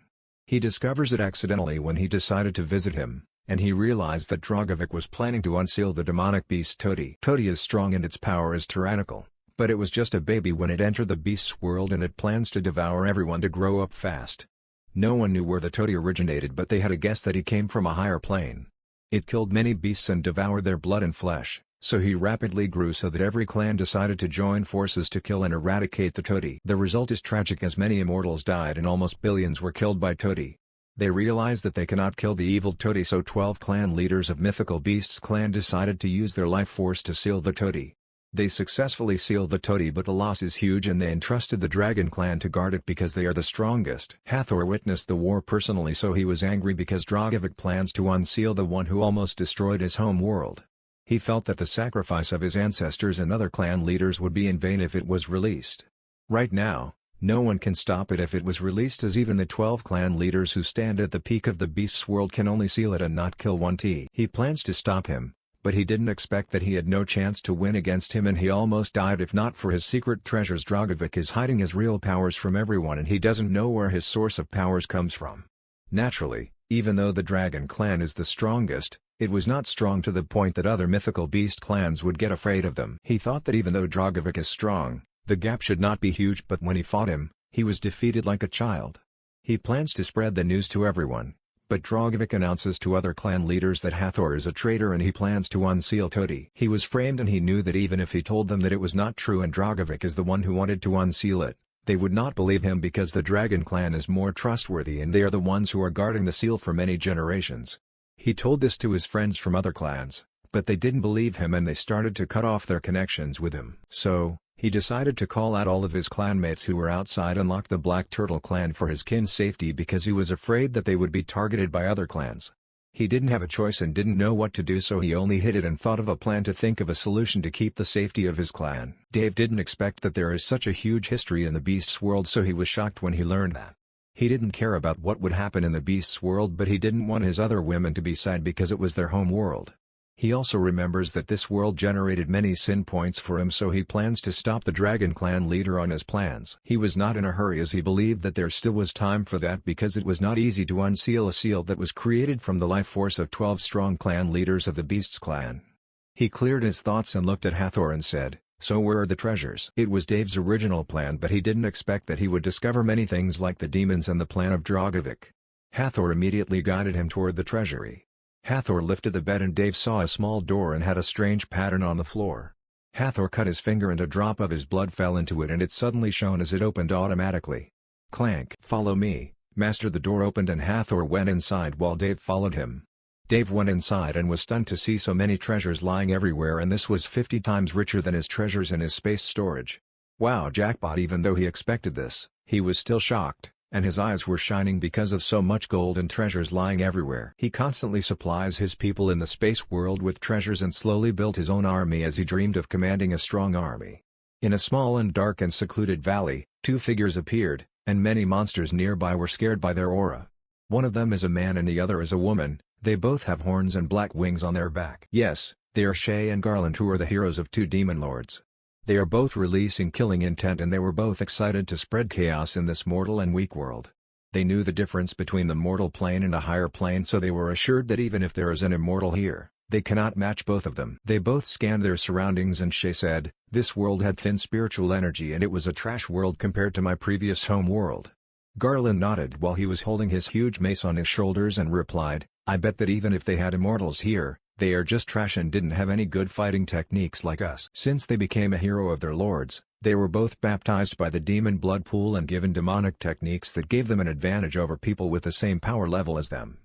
He discovers it accidentally when he decided to visit him, and he realized that Dragovich was planning to unseal the demonic beast Toti. Toti is strong and its power is tyrannical, but it was just a baby when it entered the beast's world and it plans to devour everyone to grow up fast. No one knew where the Toti originated, but they had a guess that he came from a higher plane. It killed many beasts and devoured their blood and flesh, so he rapidly grew so that every clan decided to join forces to kill and eradicate the Toti. The result is tragic as many immortals died and almost billions were killed by Toti. They realized that they cannot kill the evil Toti, so 12 clan leaders of Mythical Beasts clan decided to use their life force to seal the Toti. They successfully sealed the Toti, but the loss is huge and they entrusted the Dragon Clan to guard it because they are the strongest. Hathor witnessed the war personally, so he was angry because Dragovich plans to unseal the one who almost destroyed his home world. He felt that the sacrifice of his ancestors and other clan leaders would be in vain if it was released. Right now, no one can stop it if it was released, as even the 12 clan leaders who stand at the peak of the beast's world can only seal it and not kill one T. He plans to stop him, but he didn't expect that he had no chance to win against him, and he almost died if not for his secret treasures. Dragovic is hiding his real powers from everyone and he doesn't know where his source of powers comes from. Naturally, even though the Dragon clan is the strongest, it was not strong to the point that other mythical beast clans would get afraid of them. He thought that even though Dragovic is strong, the gap should not be huge, but when he fought him, he was defeated like a child. He plans to spread the news to everyone, but Dragovic announces to other clan leaders that Hathor is a traitor and he plans to unseal Toti. He was framed and he knew that even if he told them that it was not true and Dragovic is the one who wanted to unseal it, they would not believe him because the Dragon clan is more trustworthy and they are the ones who are guarding the seal for many generations. He told this to his friends from other clans, but they didn't believe him and they started to cut off their connections with him. So, he decided to call out all of his clanmates who were outside and lock the Black Turtle clan for his kin's safety because he was afraid that they would be targeted by other clans. He didn't have a choice and didn't know what to do, so he only hid it and thought of a plan to think of a solution to keep the safety of his clan. Dave didn't expect that there is such a huge history in the Beast's world, so he was shocked when he learned that. He didn't care about what would happen in the Beast's world, but he didn't want his other women to be sad because it was their home world. He also remembers that this world generated many sin points for him, so he plans to stop the Dragon clan leader on his plans. He was not in a hurry as he believed that there still was time for that because it was not easy to unseal a seal that was created from the life force of 12 strong clan leaders of the Beast's clan. He cleared his thoughts and looked at Hathor and said, "So where are the treasures?" It was Dave's original plan, but he didn't expect that he would discover many things like the demons and the plan of Dragovic. Hathor immediately guided him toward the treasury. Hathor lifted the bed and Dave saw a small door and had a strange pattern on the floor. Hathor cut his finger and a drop of his blood fell into it and it suddenly shone as it opened automatically. Clank. "Follow me, Master." The door opened and Hathor went inside while Dave followed him. Dave went inside and was stunned to see so many treasures lying everywhere, and this was 50 times richer than his treasures in his space storage. Wow, jackpot! Even though he expected this, he was still shocked, and his eyes were shining because of so much gold and treasures lying everywhere. He constantly supplies his people in the space world with treasures and slowly built his own army as he dreamed of commanding a strong army. In a small and dark and secluded valley, two figures appeared, and many monsters nearby were scared by their aura. One of them is a man and the other is a woman. They both have horns and black wings on their back. Yes, they are Shay and Garland, who are the heroes of two demon lords. They are both releasing killing intent and they were both excited to spread chaos in this mortal and weak world. They knew the difference between the mortal plane and a higher plane, so they were assured that even if there is an immortal here, they cannot match both of them. They both scanned their surroundings and Shay said, "This world had thin spiritual energy and it was a trash world compared to my previous home world." Garland nodded while he was holding his huge mace on his shoulders and replied, "I bet that even if they had immortals here, they are just trash and didn't have any good fighting techniques like us." Since they became a hero of their lords, they were both baptized by the demon blood pool and given demonic techniques that gave them an advantage over people with the same power level as them.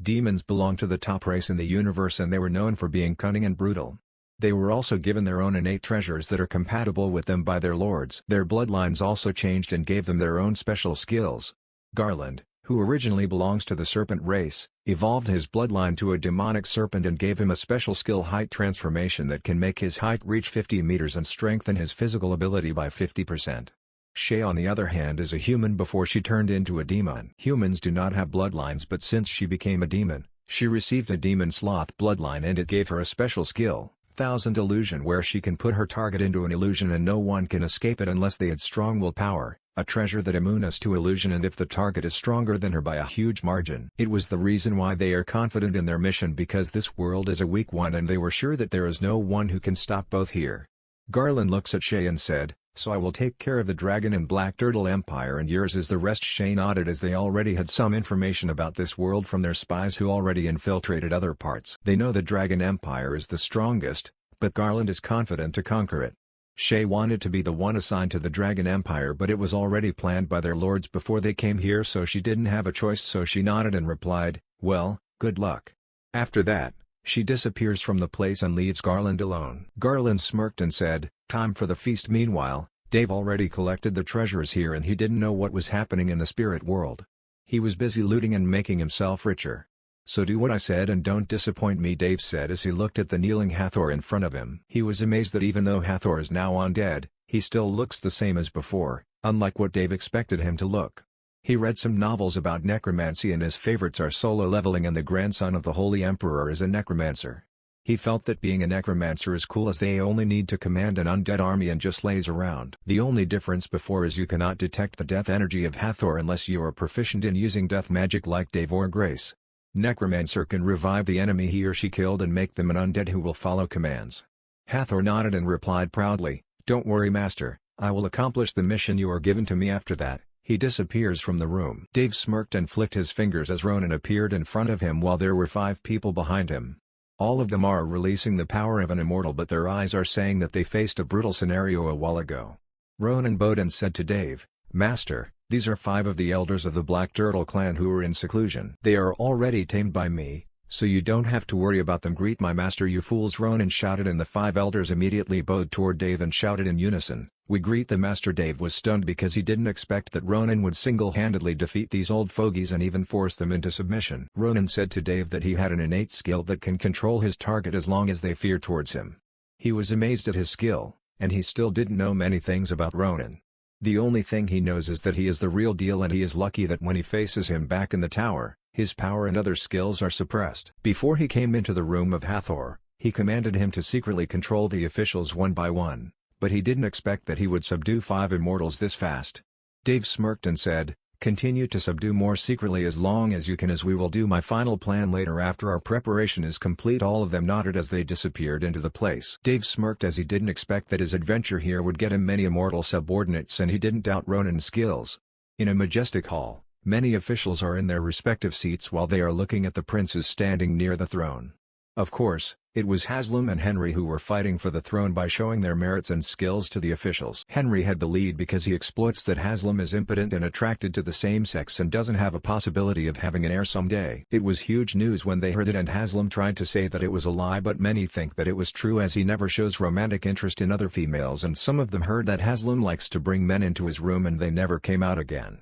Demons belong to the top race in the universe and they were known for being cunning and brutal. They were also given their own innate treasures that are compatible with them by their lords. Their bloodlines also changed and gave them their own special skills. Garland, who originally belongs to the serpent race, evolved his bloodline to a demonic serpent and gave him a special skill, height transformation, that can make his height reach 50 meters and strengthen his physical ability by 50%. Shay, on the other hand, is a human before she turned into a demon. Humans do not have bloodlines, but since she became a demon, she received a demon sloth bloodline and it gave her a special skill, Thousand Illusion, where she can put her target into an illusion and no one can escape it unless they had strong willpower, a treasure that immune us to illusion and if the target is stronger than her by a huge margin. It was the reason why they are confident in their mission, because this world is a weak one and they were sure that there is no one who can stop both here. Garland looks at Shay and said, "So I will take care of the Dragon and Black Turtle Empire and yours is the rest." Shay nodded, as they already had some information about this world from their spies who already infiltrated other parts. They know the Dragon Empire is the strongest, but Garland is confident to conquer it. Shay wanted to be the one assigned to the Dragon Empire, but it was already planned by their lords before they came here, so she didn't have a choice, so she nodded and replied, "Well, good luck." After that, she disappears from the place and leaves Garland alone. Garland smirked and said, "Time for the feast." Meanwhile, Dave already collected the treasures here and he didn't know what was happening in the spirit world. He was busy looting and making himself richer. "So do what I said and don't disappoint me," Dave said as he looked at the kneeling Hathor in front of him. He was amazed that even though Hathor is now undead, he still looks the same as before. unlike what Dave expected him to look. He read some novels about necromancy and his favorites are solar leveling and the grandson of the Holy Emperor is a necromancer. He felt that being a necromancer is cool as they only need to command an undead army and just lays around. The only difference before is you cannot detect the death energy of Hathor unless you are proficient in using death magic like Dave or Grace. Necromancer can revive the enemy he or she killed and make them an undead who will follow commands. Hathor nodded and replied proudly, "Don't worry master, I will accomplish the mission you are given to me." After that, he disappears from the room. Dave smirked and flicked his fingers as Ronan appeared in front of him while there were 5 people behind him. All of them are releasing the power of an immortal but their eyes are saying that they faced a brutal scenario a while ago. Ronan bowed and said to Dave, "Master, these are 5 of the elders of the Black Turtle clan who are in seclusion. They are already tamed by me, so you don't have to worry about them. Greet my master you fools," Ronan shouted and the 5 elders immediately bowed toward Dave and shouted in unison, "We greet the master." Dave was stunned because he didn't expect that Ronan would single-handedly defeat these old fogies and even force them into submission. Ronan said to Dave that he had an innate skill that can control his target as long as they fear towards him. He was amazed at his skill, and he still didn't know many things about Ronan. The only thing he knows is that he is the real deal and he is lucky that when he faces him back in the tower, his power and other skills are suppressed. Before he came into the room of Hathor, he commanded him to secretly control the officials one by one, but he didn't expect that he would subdue 5 immortals this fast. Dave smirked and said, "Continue to subdue more secretly as long as you can as we will do my final plan later after our preparation is complete." All of them nodded as they disappeared into the place. Dave smirked as he didn't expect that his adventure here would get him many immortal subordinates and he didn't doubt Ronan's skills. In a majestic hall, many officials are in their respective seats while they are looking at the princes standing near the throne. Of course, it was Haslam and Henry who were fighting for the throne by showing their merits and skills to the officials. Henry had the lead because he exploits that Haslam is impotent and attracted to the same sex and doesn't have a possibility of having an heir someday. It was huge news when they heard it and Haslam tried to say that it was a lie but many think that it was true as he never shows romantic interest in other females and some of them heard that Haslam likes to bring men into his room and they never came out again.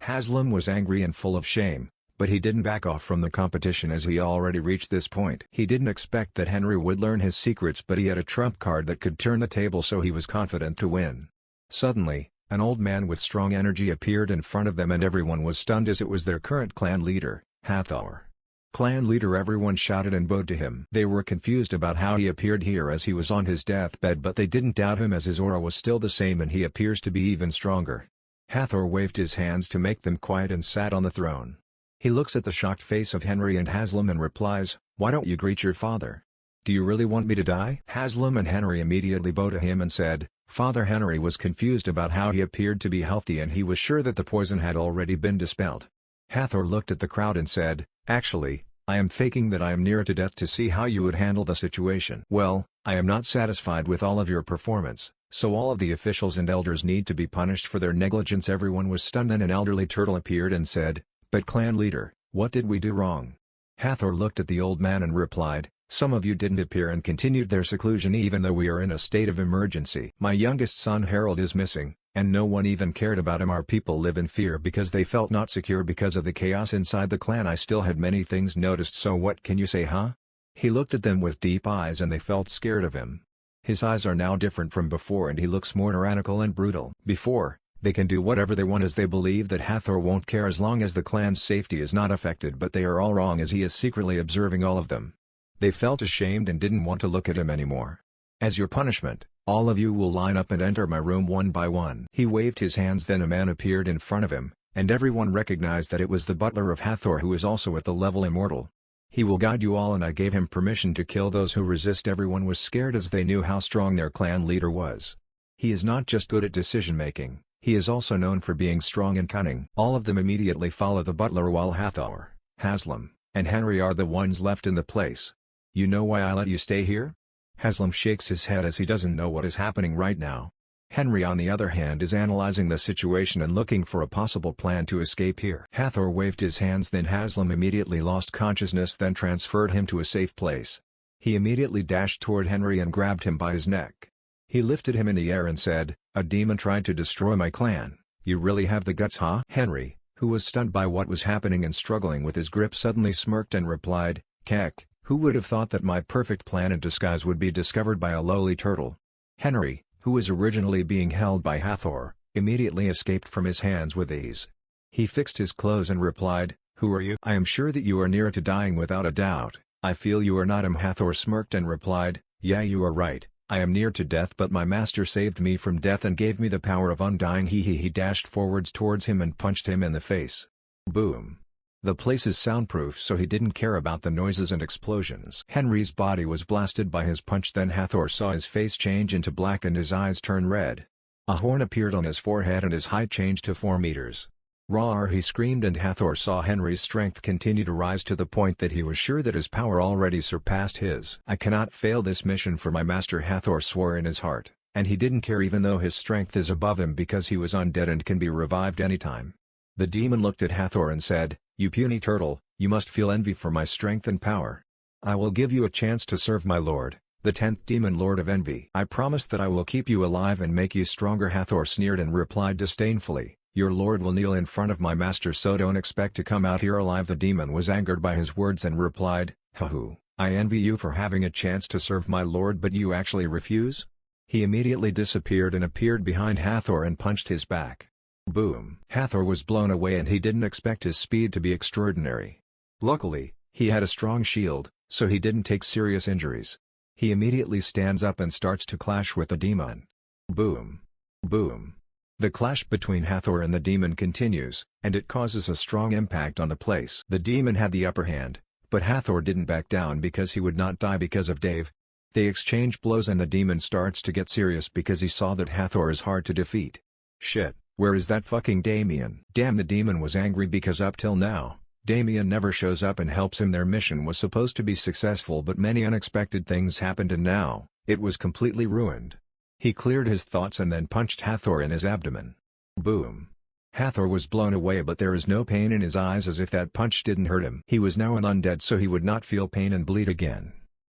Haslam was angry and full of shame, but he didn't back off from the competition as he already reached this point. He didn't expect that Henry would learn his secrets but he had a trump card that could turn the table so he was confident to win. Suddenly, an old man with strong energy appeared in front of them and everyone was stunned as it was their current clan leader, Hathor. "Clan leader," everyone shouted and bowed to him. They were confused about how he appeared here as he was on his deathbed but they didn't doubt him as his aura was still the same and he appears to be even stronger. Hathor waved his hands to make them quiet and sat on the throne. He looks at the shocked face of Henry and Haslam and replies, "Why don't you greet your father? Do you really want me to die?" Haslam and Henry immediately bow to him and said, "Father." Henry was confused about how he appeared to be healthy and he was sure that the poison had already been dispelled. Hathor looked at the crowd and said, "Actually, I am faking that I am near to death to see how you would handle the situation." "Well, I am not satisfied with all of your performance, so all of the officials and elders need to be punished for their negligence." Everyone was stunned and an elderly turtle appeared and said, "But clan leader, what did we do wrong?" Hathor looked at the old man and replied, "Some of you didn't appear and continued their seclusion even though we are in a state of emergency. My youngest son Harold is missing, and no one even cared about him. Our people live in fear because they felt not secure because of the chaos inside the clan. I still had many things noticed, so what can you say, huh?" He looked at them with deep eyes and they felt scared of him. His eyes are now different from before and he looks more tyrannical and brutal. Before, they can do whatever they want as they believe that Hathor won't care as long as the clan's safety is not affected, but they are all wrong as he is secretly observing all of them. They felt ashamed and didn't want to look at him anymore. "As your punishment, all of you will line up and enter my room one by one." He waved his hands, then a man appeared in front of him, and everyone recognized that it was the butler of Hathor who is also at the level immortal. "He will guide you all and I gave him permission to kill those who resist." Everyone was scared as they knew how strong their clan leader was. He is not just good at decision-making, he is also known for being strong and cunning. All of them immediately follow the butler while Hathor, Haslam, and Henry are the ones left in the place. "You know why I let you stay here?" Haslam shakes his head as he doesn't know what is happening right now. Henry on the other hand is analyzing the situation and looking for a possible plan to escape here. Hathor waved his hands, then Haslam immediately lost consciousness, then transferred him to a safe place. He immediately dashed toward Henry and grabbed him by his neck. He lifted him in the air and said, "A demon tried to destroy my clan. You really have the guts, huh?" Henry, who was stunned by what was happening and struggling with his grip, suddenly smirked and replied, "Kek, who would have thought that my perfect plan in disguise would be discovered by a lowly turtle?" Henry, who was originally being held by Hathor, immediately escaped from his hands with ease. He fixed his clothes and replied, "Who are you?" "I am sure that you are near to dying without a doubt. I feel you are not." Hathor smirked and replied, "Yeah, you are right. I am near to death, but my master saved me from death and gave me the power of undying." He dashed forwards towards him and punched him in the face. Boom. The place is soundproof, so he didn't care about the noises and explosions. Henry's body was blasted by his punch. Then Hathor saw his face change into black and his eyes turn red. A horn appeared on his forehead and his height changed to 4 meters. "Roar!" he screamed, and Hathor saw Henry's strength continue to rise to the point that he was sure that his power already surpassed his. "I cannot fail this mission for my master," Hathor swore in his heart, and he didn't care even though his strength is above him because he was undead and can be revived anytime. The demon looked at Hathor and said, "You puny turtle, you must feel envy for my strength and power. I will give you a chance to serve my lord, the 10th demon lord of envy. I promise that I will keep you alive and make you stronger." Hathor sneered and replied disdainfully, "Your lord will kneel in front of my master, so don't expect to come out here alive." The demon was angered by his words and replied, "Hahu, I envy you for having a chance to serve my lord, but you actually refuse?" He immediately disappeared and appeared behind Hathor and punched his back. Boom. Hathor was blown away and he didn't expect his speed to be extraordinary. Luckily, he had a strong shield, so he didn't take serious injuries. He immediately stands up and starts to clash with the demon. Boom. Boom. The clash between Hathor and the demon continues, and it causes a strong impact on the place. The demon had the upper hand, but Hathor didn't back down because he would not die because of Dave. They exchange blows and the demon starts to get serious because he saw that Hathor is hard to defeat. "Shit, where is that fucking Damien?" Damn, the demon was angry because up till now, Damien never shows up and helps him. Their mission was supposed to be successful, but many unexpected things happened and now, it was completely ruined. He cleared his thoughts and then punched Hathor in his abdomen. Boom. Hathor was blown away, but there is no pain in his eyes, as if that punch didn't hurt him. He was now an undead, so he would not feel pain and bleed again.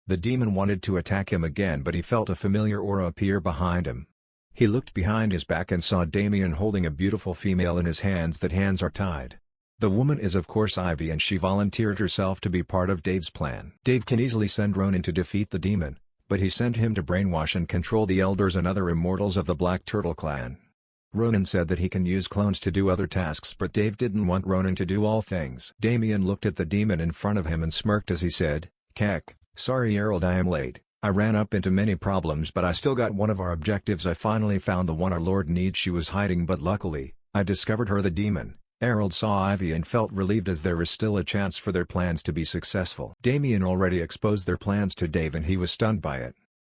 The demon wanted to attack him again, but he felt a familiar aura appear behind him. He looked behind his back and saw Damien holding a beautiful female in his hands. That hands are tied. The woman is of course Ivy, and she volunteered herself to be part of Dave's plan. Dave can easily send Ronan to defeat the demon, but he sent him to brainwash and control the elders and other immortals of the Black Turtle clan. Ronan said that he can use clones to do other tasks, but Dave didn't want Ronan to do all things. Damien looked at the demon in front of him and smirked as he said, "Kek, sorry Harold, I am late. I ran up into many problems, but I still got one of our objectives. I finally found the one our lord needs. She was hiding, but luckily, I discovered her." The demon, Harold, saw Ivy and felt relieved, as there is still a chance for their plans to be successful. Damien already exposed their plans to Dave and he was stunned by it.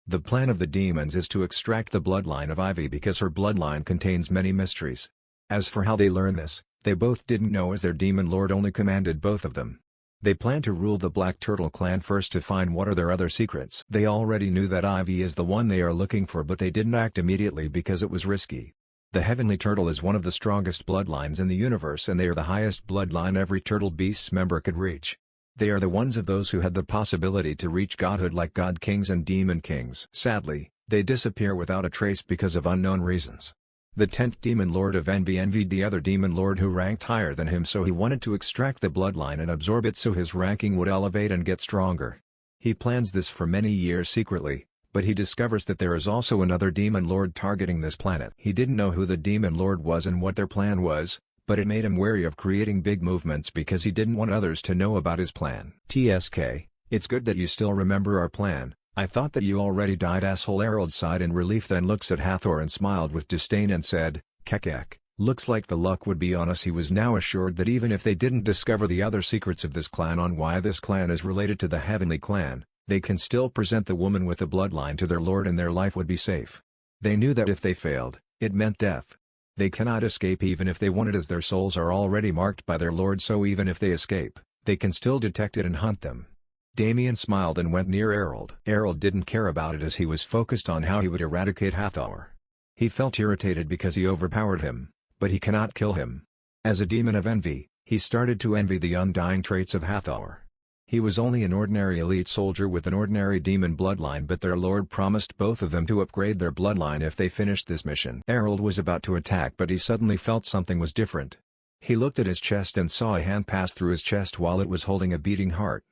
The plan of the demons is to extract the bloodline of Ivy because her bloodline contains many mysteries. As for how they learn this, they both didn't know, as their demon lord only commanded both of them. They plan to rule the Black Turtle clan first to find what are their other secrets. They already knew that Ivy is the one they are looking for, but they didn't act immediately because it was risky. The Heavenly Turtle is one of the strongest bloodlines in the universe, and they are the highest bloodline every Turtle Beasts member could reach. They are the ones of those who had the possibility to reach godhood, like God Kings and Demon Kings. Sadly, they disappear without a trace because of unknown reasons. The 10th Demon Lord of Envy envied the other Demon Lord who ranked higher than him, so he wanted to extract the bloodline and absorb it so his ranking would elevate and get stronger. He plans this for many years secretly, but he discovers that there is also another Demon Lord targeting this planet. He didn't know who the Demon Lord was and what their plan was, but it made him wary of creating big movements because he didn't want others to know about his plan. "TSK, it's good that you still remember our plan. I thought that you already died." Asshole. Harold sighed in relief, then looks at Hathor and smiled with disdain and said, "Kekek, looks like the luck would be on us." He was now assured that even if they didn't discover the other secrets of this clan, on why this clan is related to the Heavenly Clan, they can still present the woman with the bloodline to their lord and their life would be safe. They knew that if they failed, it meant death. They cannot escape even if they wanted, as their souls are already marked by their lord, so even if they escape, they can still detect it and hunt them. Damien smiled and went near Harold. Harold didn't care about it, as he was focused on how he would eradicate Hathor. He felt irritated because he overpowered him, but he cannot kill him. As a demon of envy, he started to envy the undying traits of Hathor. He was only an ordinary elite soldier with an ordinary demon bloodline, but their lord promised both of them to upgrade their bloodline if they finished this mission. Harold was about to attack, but he suddenly felt something was different. He looked at his chest and saw a hand pass through his chest while it was holding a beating heart.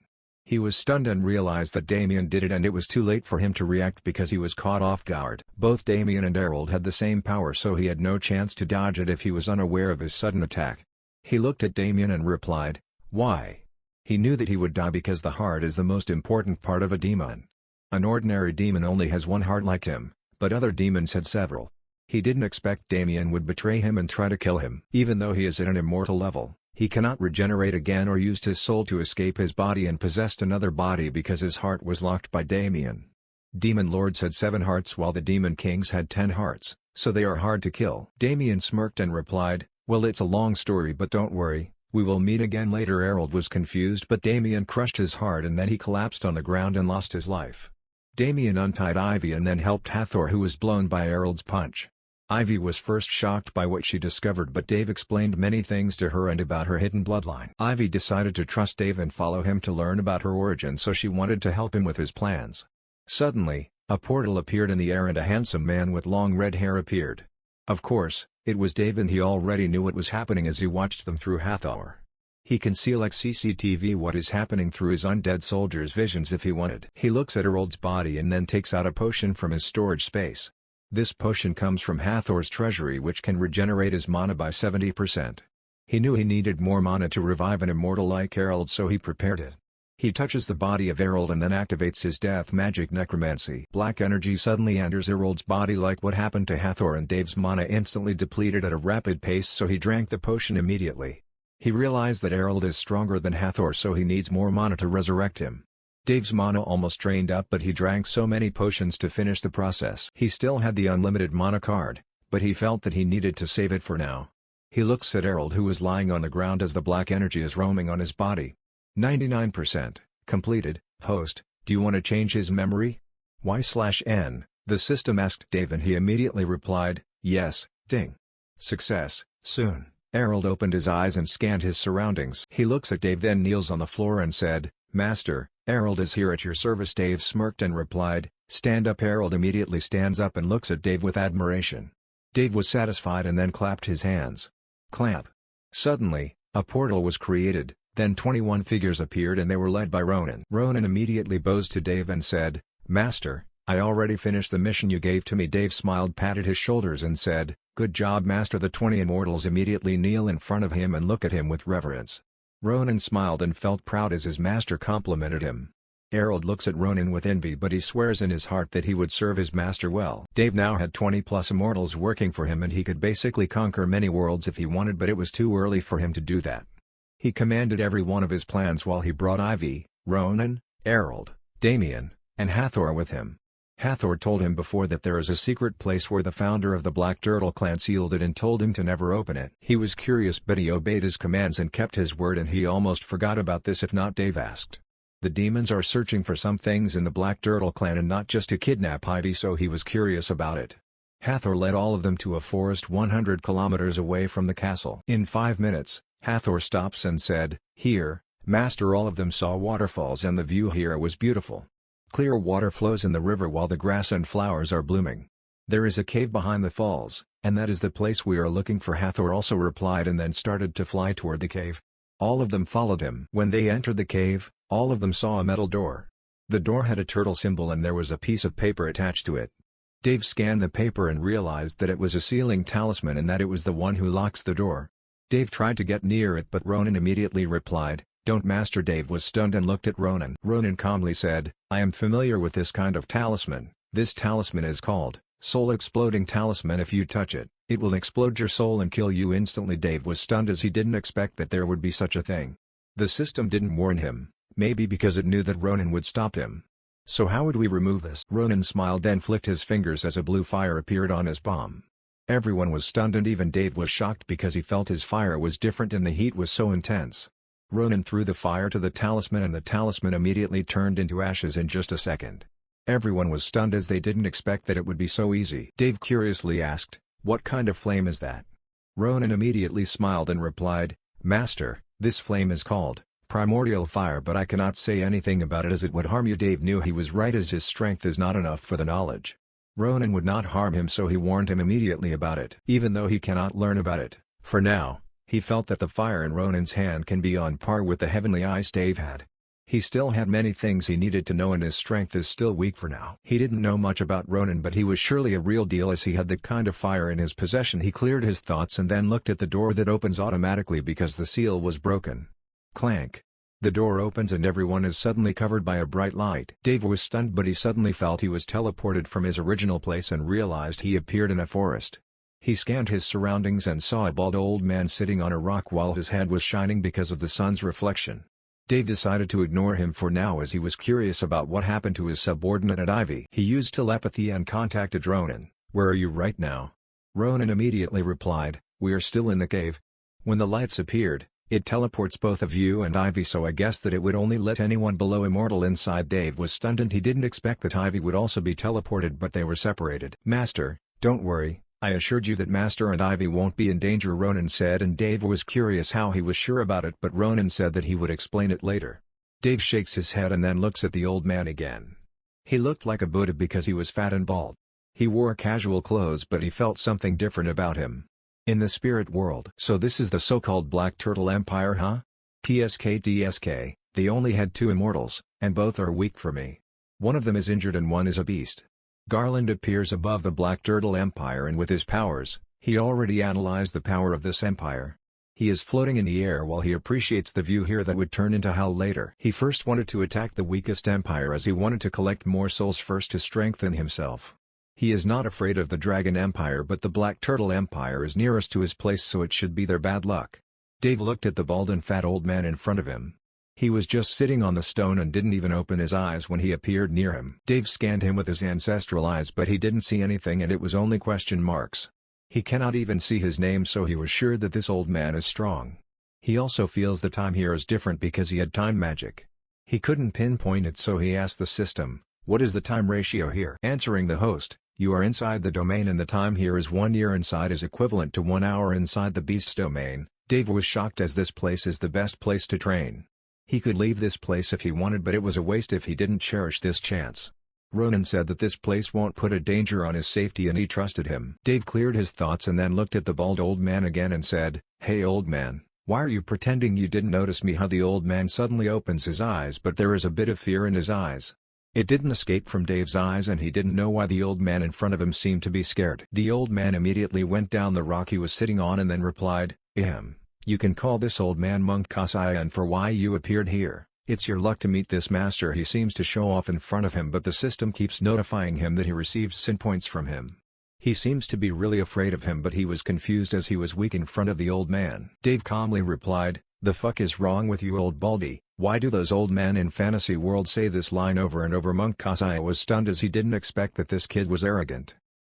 He was stunned and realized that Damien did it, and it was too late for him to react because he was caught off guard. Both Damien and Harold had the same power, so he had no chance to dodge it if he was unaware of his sudden attack. He looked at Damien and replied, "Why?" He knew that he would die because the heart is the most important part of a demon. An ordinary demon only has one heart like him, but other demons had several. He didn't expect Damien would betray him and try to kill him. Even though he is at an immortal level, he cannot regenerate again or used his soul to escape his body and possessed another body because his heart was locked by Damien. Demon lords had 7 hearts while the demon kings had 10 hearts, so they are hard to kill. Damien smirked and replied, "Well, it's a long story, but don't worry, we will meet again later." Harold was confused, but Damien crushed his heart and then he collapsed on the ground and lost his life. Damien untied Ivy and then helped Hathor, who was blown by Harold's punch. Ivy was first shocked by what she discovered, but Dave explained many things to her and about her hidden bloodline. Ivy decided to trust Dave and follow him to learn about her origin, so she wanted to help him with his plans. Suddenly, a portal appeared in the air and a handsome man with long red hair appeared. Of course, it was Dave, and he already knew what was happening as he watched them through Hathor. He can see like CCTV what is happening through his undead soldiers' visions if he wanted. He looks at Harold's body and then takes out a potion from his storage space. This potion comes from Hathor's treasury, which can regenerate his mana by 70%. He knew he needed more mana to revive an immortal like Harold, so he prepared it. He touches the body of Harold and then activates his death magic necromancy. Black energy suddenly enters Harold's body like what happened to Hathor, and Dave's mana instantly depleted at a rapid pace, so he drank the potion immediately. He realized that Harold is stronger than Hathor, so he needs more mana to resurrect him. Dave's mana almost drained up, but he drank so many potions to finish the process. He still had the unlimited mana card, but he felt that he needed to save it for now. He looks at Harold, who is lying on the ground as the black energy is roaming on his body. 99%, completed. Host, do you want to change his memory? Y/N, the system asked Dave, and he immediately replied, yes, ding. Success, soon. Harold opened his eyes and scanned his surroundings. He looks at Dave, then kneels on the floor and said, "Master, Harold is here at your service." Dave smirked and replied, "Stand up." Harold immediately stands up and looks at Dave with admiration. Dave was satisfied and then clapped his hands. Clap. Suddenly, a portal was created, then 21 figures appeared and they were led by Ronan. Ronan immediately bows to Dave and said, "Master, I already finished the mission you gave to me." Dave smiled, patted his shoulders and said, "Good job, Master." The 20 immortals immediately kneel in front of him and look at him with reverence. Ronan smiled and felt proud as his master complimented him. Harold looks at Ronan with envy, but he swears in his heart that he would serve his master well. Dave now had 20+ immortals working for him, and he could basically conquer many worlds if he wanted, but it was too early for him to do that. He commanded every one of his plans while he brought Ivy, Ronan, Harold, Damien, and Hathor with him. Hathor told him before that there is a secret place where the founder of the Black Turtle clan sealed it and told him to never open it. He was curious, but he obeyed his commands and kept his word, and he almost forgot about this if not Dave asked. The demons are searching for some things in the Black Turtle clan and not just to kidnap Ivy, so he was curious about it. Hathor led all of them to a forest 100 kilometers away from the castle. In 5 minutes, Hathor stops and said, "Here, Master." All of them saw waterfalls and the view here was beautiful. Clear water flows in the river while the grass and flowers are blooming. There is a cave behind the falls, and that is the place we are looking for. Hathor also replied and then started to fly toward the cave. All of them followed him. When they entered the cave, all of them saw a metal door. The door had a turtle symbol and there was a piece of paper attached to it. Dave scanned the paper and realized that it was a sealing talisman and that it was the one who locks the door. Dave tried to get near it, but Ronan immediately replied, "Don't, Master." Dave was stunned and looked at Ronan. Ronan calmly said, "I am familiar with this kind of talisman. This talisman is called Soul Exploding Talisman. If you touch it, it will explode your soul and kill you instantly." Dave was stunned as he didn't expect that there would be such a thing. The system didn't warn him, maybe because it knew that Ronan would stop him. "So how would we remove this?" Ronan smiled and flicked his fingers as a blue fire appeared on his palm. Everyone was stunned and even Dave was shocked because he felt his fire was different and the heat was so intense. Ronan threw the fire to the talisman and the talisman immediately turned into ashes in just a second. Everyone was stunned as they didn't expect that it would be so easy. Dave curiously asked, "What kind of flame is that?" Ronan immediately smiled and replied, "Master, this flame is called Primordial Fire, but I cannot say anything about it as it would harm you." Dave knew he was right as his strength is not enough for the knowledge. Ronan would not harm him, so he warned him immediately about it. Even though he cannot learn about it, for now, he felt that the fire in Ronan's hand can be on par with the heavenly ice Dave had. He still had many things he needed to know and his strength is still weak for now. He didn't know much about Ronin but he was surely a real deal as he had that kind of fire in his possession. He cleared his thoughts and then looked at the door that opens automatically because the seal was broken. Clank. The door opens and everyone is suddenly covered by a bright light. Dave was stunned but he suddenly felt he was teleported from his original place and realized he appeared in a forest. He scanned his surroundings and saw a bald old man sitting on a rock while his head was shining because of the sun's reflection. Dave decided to ignore him for now as he was curious about what happened to his subordinate at Ivy. He used telepathy and contacted Ronin. "Where are you right now?" Ronin immediately replied, "We are still in the cave." When the lights appeared, it teleports both of you and Ivy, so I guess that it would only let anyone below immortal inside. Dave was stunned and he didn't expect that Ivy would also be teleported, but they were separated. "Master, don't worry, I assured you that Master and Ivy won't be in danger," Ronin said, and Dave was curious how he was sure about it, but Ronin said that he would explain it later. Dave shakes his head and then looks at the old man again. He looked like a Buddha because he was fat and bald. He wore casual clothes but he felt something different about him. In the spirit world. "So this is the so-called Black Turtle Empire, huh?" "TSK, they only had 2 immortals, and both are weak for me. One of them is injured and one is a beast." Garland appears above the Black Turtle Empire and with his powers, he already analyzed the power of this empire. He is floating in the air while he appreciates the view here that would turn into hell later. He first wanted to attack the weakest empire as he wanted to collect more souls first to strengthen himself. He is not afraid of the Dragon Empire but the Black Turtle Empire is nearest to his place, so it should be their bad luck. Dave looked at the bald and fat old man in front of him. He was just sitting on the stone and didn't even open his eyes when he appeared near him. Dave scanned him with his ancestral eyes but he didn't see anything and it was only question marks. He cannot even see his name, so he was sure that this old man is strong. He also feels the time here is different because he had time magic. He couldn't pinpoint it, so he asked the system, "What is the time ratio here?" Answering the host, "You are inside the domain and the time here is 1 year inside is equivalent to 1 hour inside the beast's domain." Dave was shocked as this place is the best place to train. He could leave this place if he wanted but it was a waste if he didn't cherish this chance. Ronin said that this place won't put a danger on his safety and he trusted him. Dave cleared his thoughts and then looked at the bald old man again and said, "Hey old man, why are you pretending you didn't notice me?" How the old man suddenly opens his eyes but there is a bit of fear in his eyes. It didn't escape from Dave's eyes and he didn't know why the old man in front of him seemed to be scared. The old man immediately went down the rock he was sitting on and then replied, "You can call this old man Monk Kasaya, and for why you appeared here. It's your luck to meet this master." He seems to show off in front of him but the system keeps notifying him that he receives sin points from him. He seems to be really afraid of him but he was confused as he was weak in front of the old man. Dave calmly replied, "The fuck is wrong with you old baldy? Why do those old men in fantasy world say this line over and over?" Monk Kasaya was stunned as he didn't expect that this kid was arrogant.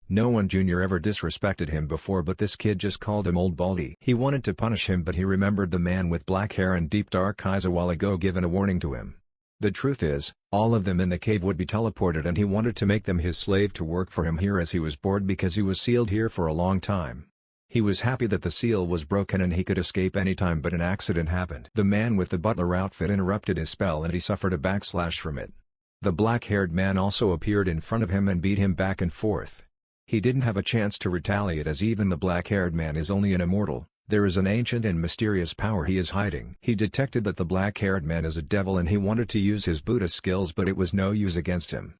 No one junior ever disrespected him before but this kid just called him old baldy. He wanted to punish him but he remembered the man with black hair and deep dark eyes a while ago given a warning to him. The truth is, all of them in the cave would be teleported and he wanted to make them his slave to work for him here as he was bored because he was sealed here for a long time. He was happy that the seal was broken and he could escape anytime but an accident happened. The man with the butler outfit interrupted his spell and he suffered a backslash from it. The black-haired man also appeared in front of him and beat him back and forth. He didn't have a chance to retaliate as even the black-haired man is only an immortal. There is an ancient and mysterious power he is hiding. He detected that the black-haired man is a devil and he wanted to use his Buddha skills but it was no use against him.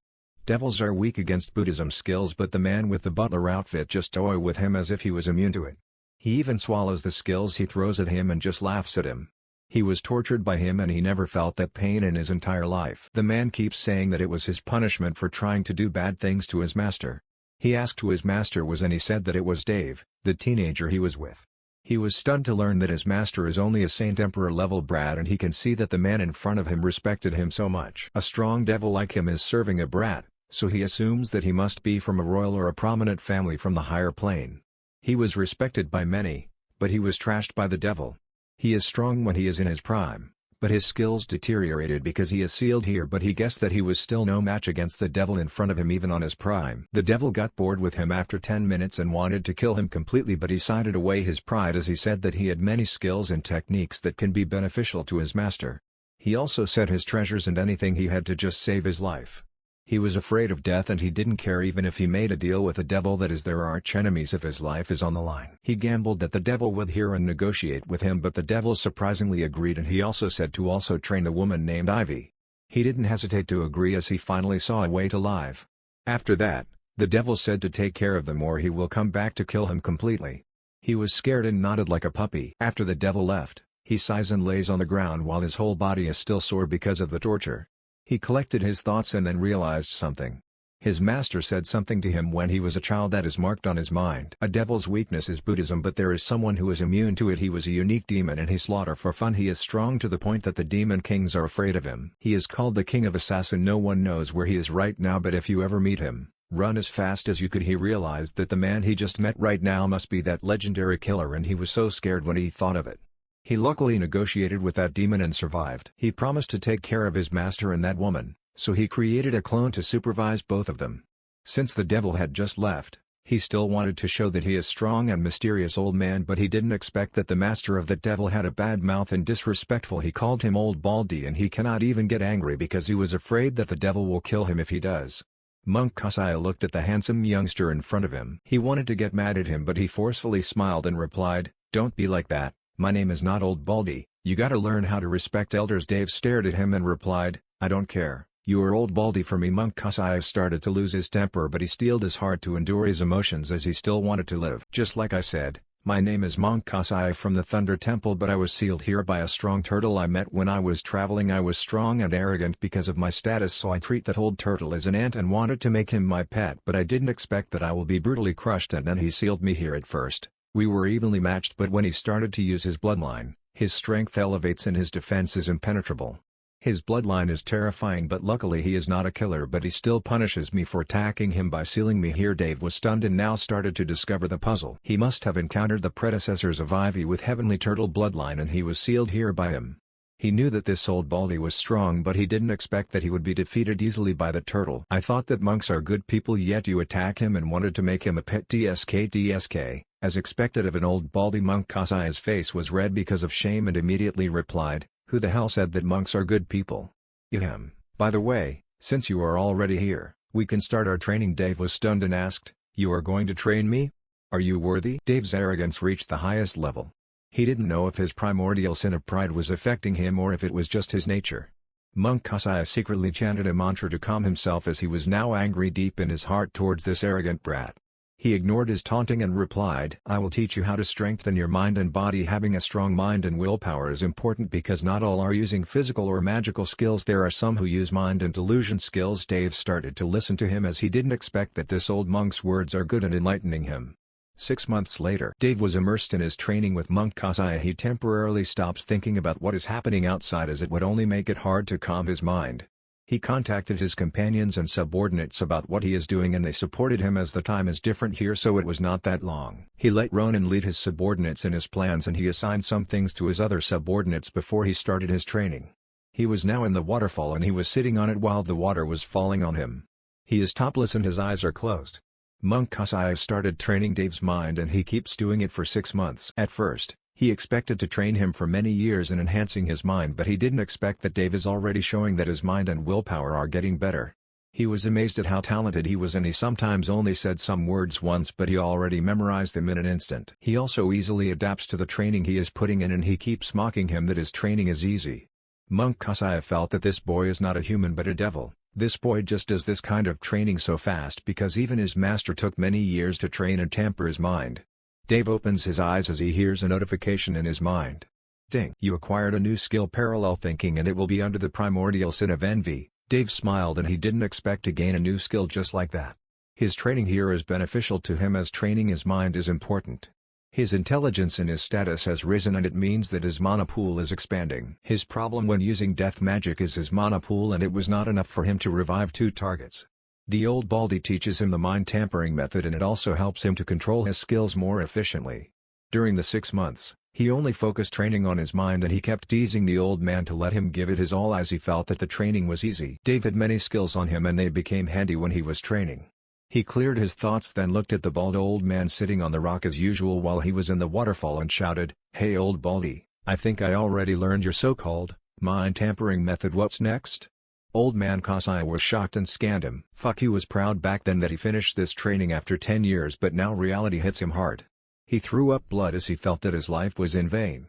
Devils are weak against Buddhism skills but the man with the butler outfit just toy with him as if he was immune to it. He even swallows the skills he throws at him and just laughs at him. He was tortured by him and he never felt that pain in his entire life. The man keeps saying that it was his punishment for trying to do bad things to his master. He asked who his master was and he said that it was Dave, the teenager he was with. He was stunned to learn that his master is only a Saint Emperor level brat and he can see that the man in front of him respected him so much. A strong devil like him is serving a brat, so he assumes that he must be from a royal or a prominent family from the higher plane. He was respected by many, but he was trashed by the devil. He is strong when he is in his prime, but his skills deteriorated because he is sealed here, but he guessed that he was still no match against the devil in front of him even on his prime. The devil got bored with him after 10 minutes and wanted to kill him completely, but he sided away his pride as he said that he had many skills and techniques that can be beneficial to his master. He also said his treasures and anything he had to just save his life. He was afraid of death and he didn't care even if he made a deal with the devil, that is their arch-enemies, if his life is on the line. He gambled that the devil would hear and negotiate with him, but the devil surprisingly agreed, and he also said to also train a woman named Ivy. He didn't hesitate to agree as he finally saw a way to live. After that, the devil said to take care of them or he will come back to kill him completely. He was scared and nodded like a puppy. After the devil left, he sighs and lays on the ground while his whole body is still sore because of the torture. He collected his thoughts and then realized something. His master said something to him when he was a child that is marked on his mind. A devil's weakness is Buddhism, but there is someone who is immune to it. He was a unique demon and he slaughter for fun. He is strong to the point that the demon kings are afraid of him. He is called the King of Assassin. No one knows where he is right now, but if you ever meet him, run as fast as you could. He realized that the man he just met right now must be that legendary killer, and he was so scared when he thought of it. He luckily negotiated with that demon and survived. He promised to take care of his master and that woman, so he created a clone to supervise both of them. Since the devil had just left, he still wanted to show that he is strong and mysterious old man, but he didn't expect that the master of the devil had a bad mouth and disrespectful. He called him Old Baldy and he cannot even get angry because he was afraid that the devil will kill him if he does. Monk Kasaya looked at the handsome youngster in front of him. He wanted to get mad at him, but he forcefully smiled and replied, "Don't be like that. My name is not Old Baldy, you gotta learn how to respect elders." Dave stared at him and replied, "I don't care, you are Old Baldy for me." Monk Kasaya started to lose his temper, but he steeled his heart to endure his emotions as he still wanted to live. "Just like I said, my name is Monk Kasaya from the Thunder Temple, but I was sealed here by a strong turtle I met when I was traveling. I was strong and arrogant because of my status, so I treat that old turtle as an ant and wanted to make him my pet, but I didn't expect that I will be brutally crushed, and then he sealed me here. At first, we were evenly matched, but when he started to use his bloodline, his strength elevates and his defense is impenetrable. His bloodline is terrifying, but luckily he is not a killer, but he still punishes me for attacking him by sealing me here." Dave was stunned and now started to discover the puzzle. He must have encountered the predecessors of Ivy with Heavenly Turtle bloodline and he was sealed here by him. He knew that this Old Baldy was strong, but he didn't expect that he would be defeated easily by the turtle. "I thought that monks are good people, yet you attack him and wanted to make him a pet." DSK. As expected of an Old Baldy, Monk Kasaya's face was red because of shame and immediately replied, "Who the hell said that monks are good people?" "Ahem. By the way, since you are already here, we can start our training." Dave was stunned and asked, "You are going to train me? Are you worthy?" Dave's arrogance reached the highest level. He didn't know if his primordial sin of pride was affecting him or if it was just his nature. Monk Kasaya secretly chanted a mantra to calm himself as he was now angry deep in his heart towards this arrogant brat. He ignored his taunting and replied, "I will teach you how to strengthen your mind and body. Having a strong mind and willpower is important because not all are using physical or magical skills. There are some who use mind and delusion skills." Dave started to listen to him as he didn't expect that this old monk's words are good and enlightening him. 6 months later, Dave was immersed in his training with Monk Kasaya. He temporarily stops thinking about what is happening outside as it would only make it hard to calm his mind. He contacted his companions and subordinates about what he is doing and they supported him as the time is different here, so it was not that long. He let Ronan lead his subordinates in his plans and he assigned some things to his other subordinates before he started his training. He was now in the waterfall and he was sitting on it while the water was falling on him. He is topless and his eyes are closed. Monk Kasaya started training Dave's mind and he keeps doing it for 6 months. At first, he expected to train him for many years in enhancing his mind, but he didn't expect that Dave is already showing that his mind and willpower are getting better. He was amazed at how talented he was and he sometimes only said some words once but he already memorized them in an instant. He also easily adapts to the training he is putting in and he keeps mocking him that his training is easy. Monk Kasaya felt that this boy is not a human but a devil. This boy just does this kind of training so fast because even his master took many years to train and tamper his mind. Dave opens his eyes as he hears a notification in his mind. Ding! You acquired a new skill, parallel thinking, and it will be under the primordial sin of envy. Dave smiled and he didn't expect to gain a new skill just like that. His training here is beneficial to him as training his mind is important. His intelligence and his status has risen and it means that his mana pool is expanding. His problem when using death magic is his mana pool and it was not enough for him to revive 2 targets. The Old Baldy teaches him the mind tampering method and it also helps him to control his skills more efficiently. During the 6 months, he only focused training on his mind and he kept teasing the old man to let him give it his all as he felt that the training was easy. Dave had many skills on him and they became handy when he was training. He cleared his thoughts, then looked at the bald old man sitting on the rock as usual while he was in the waterfall and shouted, "Hey Old Baldy, I think I already learned your so-called mind tampering method. What's next?" Old man Kasai was shocked and scanned him. Fuck, he was proud back then that he finished this training after 10 years, but now reality hits him hard. He threw up blood as he felt that his life was in vain.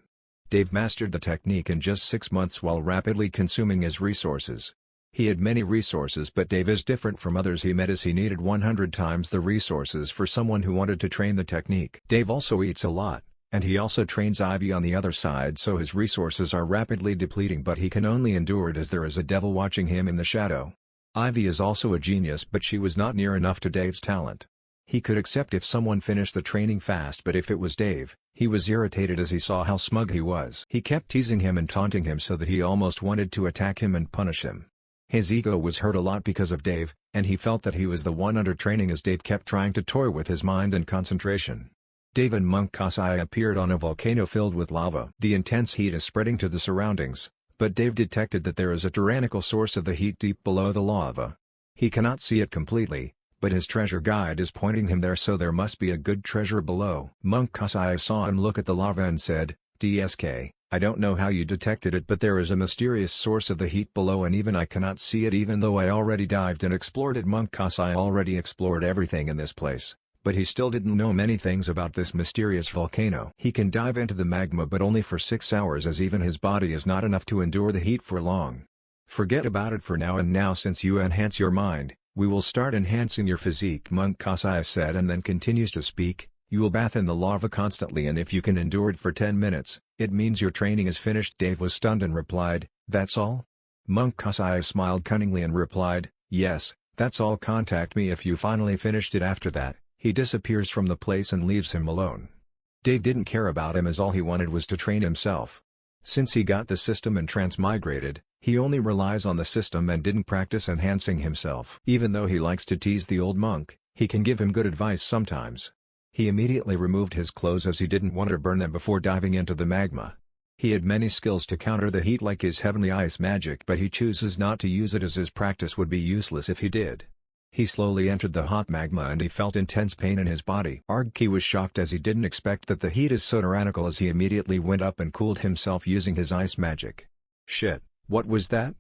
Dave mastered the technique in just 6 months while rapidly consuming his resources. He had many resources, but Dave is different from others he met as he needed 100 times the resources for someone who wanted to train the technique. Dave also eats a lot, and he also trains Ivy on the other side, so his resources are rapidly depleting, but he can only endure it as there is a devil watching him in the shadow. Ivy is also a genius, but she was not near enough to Dave's talent. He could accept if someone finished the training fast, but if it was Dave, he was irritated as he saw how smug he was. He kept teasing him and taunting him so that he almost wanted to attack him and punish him. His ego was hurt a lot because of Dave, and he felt that he was the one under training as Dave kept trying to toy with his mind and concentration. Dave and Monk Kasai appeared on a volcano filled with lava. The intense heat is spreading to the surroundings, but Dave detected that there is a tyrannical source of the heat deep below the lava. He cannot see it completely, but his treasure guide is pointing him there, so there must be a good treasure below. Monk Kasai saw him look at the lava and said, "DSK, I don't know how you detected it, but there is a mysterious source of the heat below and even I cannot see it even though I already dived and explored it." Monk Kasai already explored everything in this place, but he still didn't know many things about this mysterious volcano. He can dive into the magma but only for 6 hours, as even his body is not enough to endure the heat for long. "Forget about it for now, and now since you enhance your mind, we will start enhancing your physique," Monk Kasai said, and then continues to speak. "You will bath in the lava constantly, and if you can endure it for 10 minutes, it means your training is finished." Dave was stunned and replied, "That's all?" Monk Kasai smiled cunningly and replied, "Yes, that's all. Contact me if you finally finished it." After that, he disappears from the place and leaves him alone. Dave didn't care about him as all he wanted was to train himself. Since he got the system and transmigrated, he only relies on the system and didn't practice enhancing himself. Even though he likes to tease the old monk, he can give him good advice sometimes. He immediately removed his clothes as he didn't want to burn them before diving into the magma. He had many skills to counter the heat like his heavenly ice magic, but he chooses not to use it as his practice would be useless if he did. He slowly entered the hot magma and he felt intense pain in his body. Argki was shocked as he didn't expect that the heat is so tyrannical, as he immediately went up and cooled himself using his ice magic. "Shit, what was that?"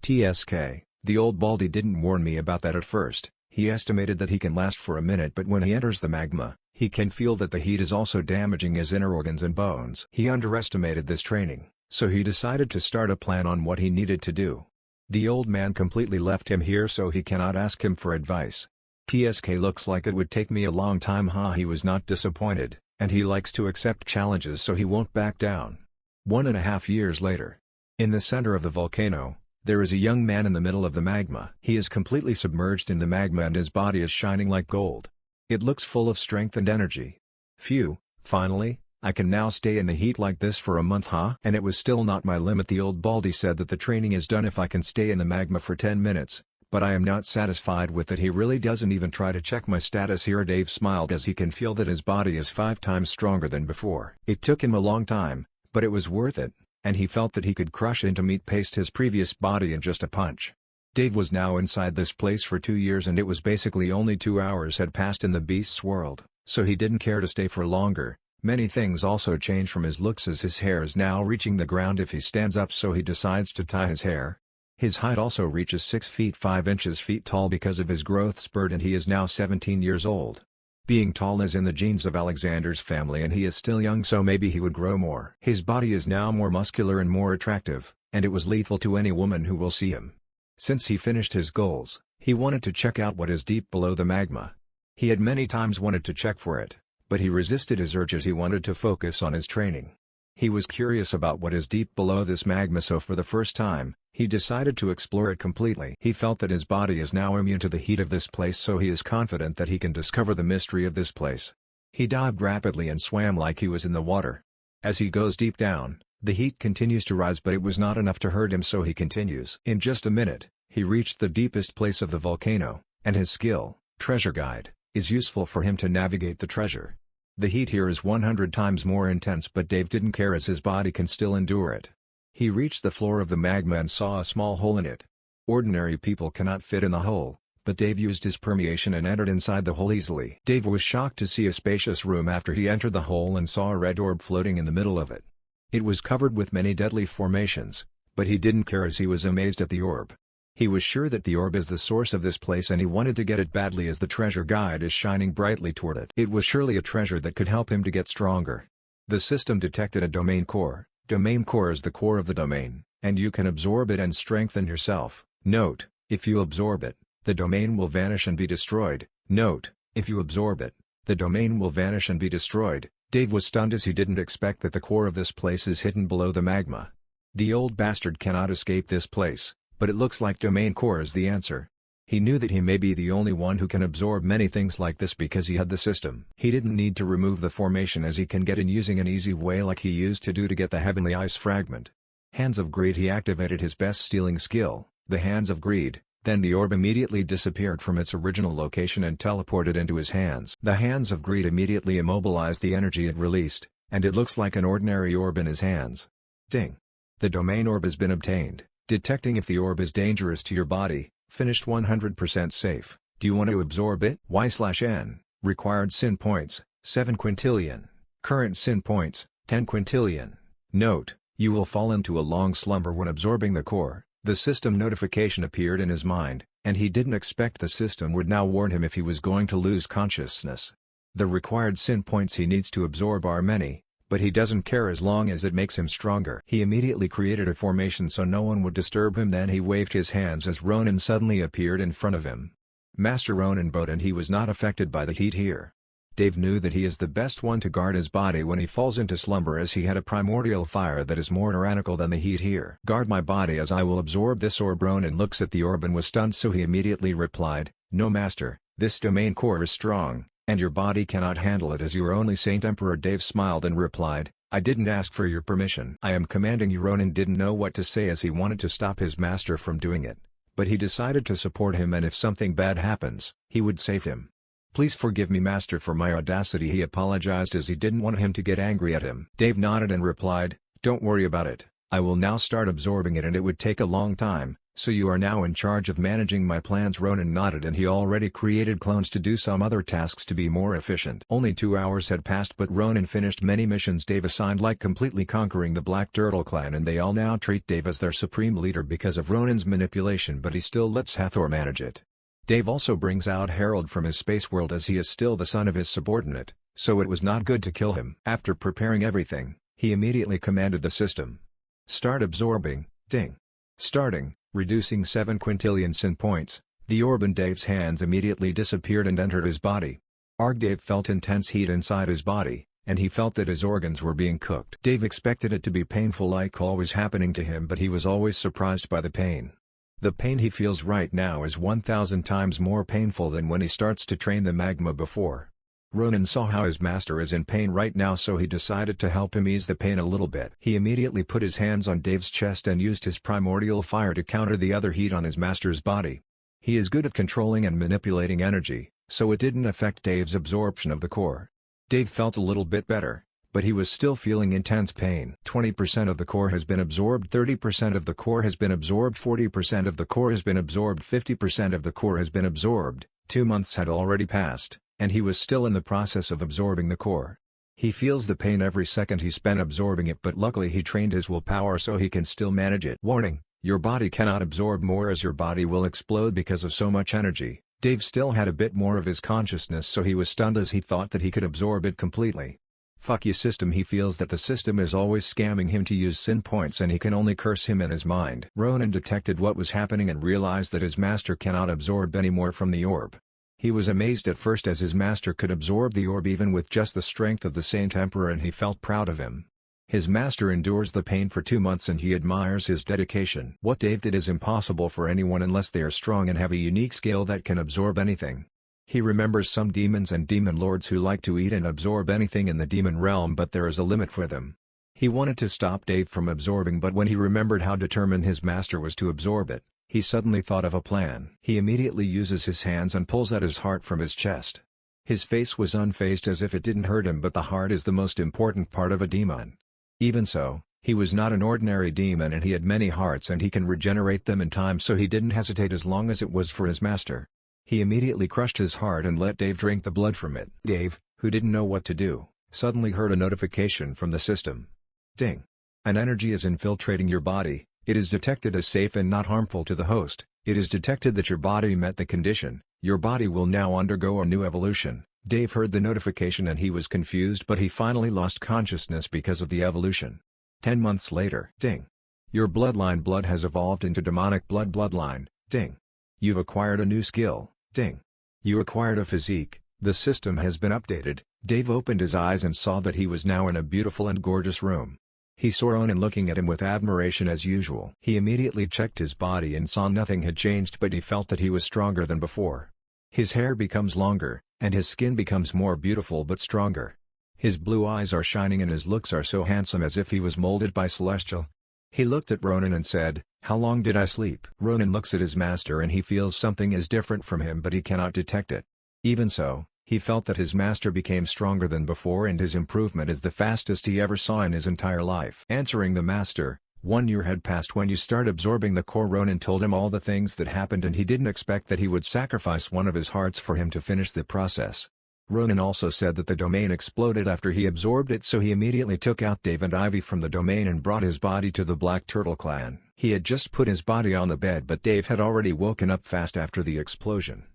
"TSK, the old baldy didn't warn me about that at first. He estimated that he can last for a minute, but when he enters the magma, he can feel that the heat is also damaging his inner organs and bones." He underestimated this training, so he decided to start a plan on what he needed to do. The old man completely left him here so he cannot ask him for advice. "TSK looks like it would take me a long time." He was not disappointed, and he likes to accept challenges so he won't back down. 1.5 years later. In the center of the volcano, there is a young man in the middle of the magma. He is completely submerged in the magma and his body is shining like gold. It looks full of strength and energy. "Phew, finally, I can now stay in the heat like this for a month, huh?" "And it was still not my limit." The old baldy said that the training is done if I can stay in the magma for 10 minutes, but I am not satisfied with it. He really doesn't even try to check my status here. Dave smiled as he can feel that his body is 5 times stronger than before. It took him a long time, but it was worth it, and he felt that he could crush into meat paste his previous body in just a punch. Dave was now inside this place for 2 years, and it was basically only 2 hours had passed in the beast's world, so he didn't care to stay for longer. Many things also change from his looks, as his hair is now reaching the ground if he stands up, so he decides to tie his hair. His height also reaches 6 feet 5 inches tall because of his growth spurt, and he is now 17 years old. Being tall is in the genes of Alexander's family, and he is still young, so maybe he would grow more. His body is now more muscular and more attractive, and it was lethal to any woman who will see him. Since he finished his goals, he wanted to check out what is deep below the magma. He had many times wanted to check for it, but he resisted his urges. He wanted to focus on his training. He was curious about what is deep below this magma, so for the first time, he decided to explore it completely. He felt that his body is now immune to the heat of this place, so he is confident that he can discover the mystery of this place. He dived rapidly and swam like he was in the water. As he goes deep down, the heat continues to rise, but it was not enough to hurt him, so he continues. In just a minute, he reached the deepest place of the volcano, and his skill, treasure guide, is useful for him to navigate the treasure. The heat here is 100 times more intense, but Dave didn't care as his body can still endure it. He reached the floor of the magma and saw a small hole in it. Ordinary people cannot fit in the hole, but Dave used his permeation and entered inside the hole easily. Dave was shocked to see a spacious room after he entered the hole and saw a red orb floating in the middle of it. It was covered with many deadly formations, but he didn't care as he was amazed at the orb. He was sure that the orb is the source of this place and he wanted to get it badly as the treasure guide is shining brightly toward it. It was surely a treasure that could help him to get stronger. The system detected a domain core. Domain core is the core of the domain, and you can absorb it and strengthen yourself. Note: if you absorb it, the domain will vanish and be destroyed. Note: if you absorb it, the domain will vanish and be destroyed. Dave was stunned as he didn't expect that the core of this place is hidden below the magma. The old bastard cannot escape this place, but it looks like domain core is the answer. He knew that he may be the only one who can absorb many things like this because he had the system. He didn't need to remove the formation as he can get in using an easy way like he used to do to get the heavenly ice fragment. Hands of Greed. He activated his best stealing skill, the Hands of Greed, then the orb immediately disappeared from its original location and teleported into his hands. The Hands of Greed immediately immobilized the energy it released, and it looks like an ordinary orb in his hands. Ding! The domain orb has been obtained. Detecting if the orb is dangerous to your body, finished 100% safe. Do you want to absorb it? Y/N. Required sin points, 7 quintillion. Current sin points, 10 quintillion. Note: you will fall into a long slumber when absorbing the core. The system notification appeared in his mind, and he didn't expect the system would now warn him if he was going to lose consciousness. The required sin points he needs to absorb are many, but he doesn't care as long as it makes him stronger. He immediately created a formation so no one would disturb him. Then he waved his hands as Ronin suddenly appeared in front of him. Master Ronin bowed and he was not affected by the heat here. Dave knew that he is the best one to guard his body when he falls into slumber as he had a primordial fire that is more tyrannical than the heat here. Guard my body as I will absorb this orb. Ronin looks at the orb and was stunned, so he immediately replied, "No master, this domain core is strong, and your body cannot handle it as you are only Saint Emperor." Dave smiled and replied, "I didn't ask for your permission. I am commanding you." Ronin didn't know what to say as he wanted to stop his master from doing it, but he decided to support him, and if something bad happens, he would save him. "Please forgive me, master, for my audacity," he apologized as he didn't want him to get angry at him. Dave nodded and replied, "Don't worry about it. I will now start absorbing it and it would take a long time, so you are now in charge of managing my plans." Ronin nodded, and he already created clones to do some other tasks to be more efficient. Only 2 hours had passed, but Ronin finished many missions Dave assigned, like completely conquering the Black Turtle clan, and they all now treat Dave as their supreme leader because of Ronin's manipulation, but he still lets Hathor manage it. Dave also brings out Harold from his space world as he is still the son of his subordinate, so it was not good to kill him. After preparing everything, he immediately commanded the system, "Start absorbing." Ding! Starting, reducing 7 quintillion sin points. The orb in Dave's hands immediately disappeared and entered his body. Dave felt intense heat inside his body, and he felt that his organs were being cooked. Dave expected it to be painful like always happening to him, but he was always surprised by the pain. The pain he feels right now is 1,000 times more painful than when he starts to train the magma before. Ronin saw how his master is in pain right now, so he decided to help him ease the pain a little bit. He immediately put his hands on Dave's chest and used his primordial fire to counter the other heat on his master's body. He is good at controlling and manipulating energy, so it didn't affect Dave's absorption of the core. Dave felt a little bit better, but he was still feeling intense pain. 20% of the core has been absorbed, 30% of the core has been absorbed, 40% of the core has been absorbed, 50% of the core has been absorbed. 2 months had already passed, and he was still in the process of absorbing the core. He feels the pain every second he spent absorbing it, but luckily he trained his willpower so he can still manage it. Warning: your body cannot absorb more as your body will explode because of so much energy. Dave still had a bit more of his consciousness, so he was stunned as he thought that he could absorb it completely. Fuck you, system. He feels that the system is always scamming him to use sin points, and he can only curse him in his mind. Ronin detected what was happening and realized that his master cannot absorb any more from the orb. He was amazed at first as his master could absorb the orb even with just the strength of the Saint Emperor, and he felt proud of him. His master endures the pain for 2 months and he admires his dedication. What Dave did is impossible for anyone unless they are strong and have a unique skill that can absorb anything. He remembers some demons and demon lords who like to eat and absorb anything in the demon realm, but there is a limit for them. He wanted to stop Dave from absorbing, but when he remembered how determined his master was to absorb it, he suddenly thought of a plan. He immediately uses his hands and pulls out his heart from his chest. His face was unfazed as if it didn't hurt him, but the heart is the most important part of a demon. Even so, he was not an ordinary demon and he had many hearts and he can regenerate them in time, so he didn't hesitate as long as it was for his master. He immediately crushed his heart and let Dave drink the blood from it. Dave, who didn't know what to do, suddenly heard a notification from the system. Ding! An energy is infiltrating your body. It is detected as safe and not harmful to the host. It is detected that your body met the condition. Your body will now undergo a new evolution. Dave heard the notification and he was confused, but he finally lost consciousness because of the evolution. 10 months later. Ding. Your bloodline blood has evolved into demonic bloodline. Ding. You've acquired a new skill. Ding. You acquired a physique. The system has been updated. Dave opened his eyes and saw that he was now in a beautiful and gorgeous room. He saw Ronan looking at him with admiration as usual. He immediately checked his body and saw nothing had changed, but he felt that he was stronger than before. His hair becomes longer, and his skin becomes more beautiful but stronger. His blue eyes are shining and his looks are so handsome as if he was molded by Celestial. He looked at Ronan and said, "How long did I sleep?" Ronan looks at his master and he feels something is different from him, but he cannot detect it. Even so, he felt that his master became stronger than before and his improvement is the fastest he ever saw in his entire life. Answering the master, 1 year had passed when you start absorbing the core. Ronan told him all the things that happened and he didn't expect that he would sacrifice one of his hearts for him to finish the process. Ronan also said that the domain exploded after he absorbed it, so he immediately took out Dave and Ivy from the domain and brought his body to the Black Turtle clan. He had just put his body on the bed, but Dave had already woken up fast after the explosion.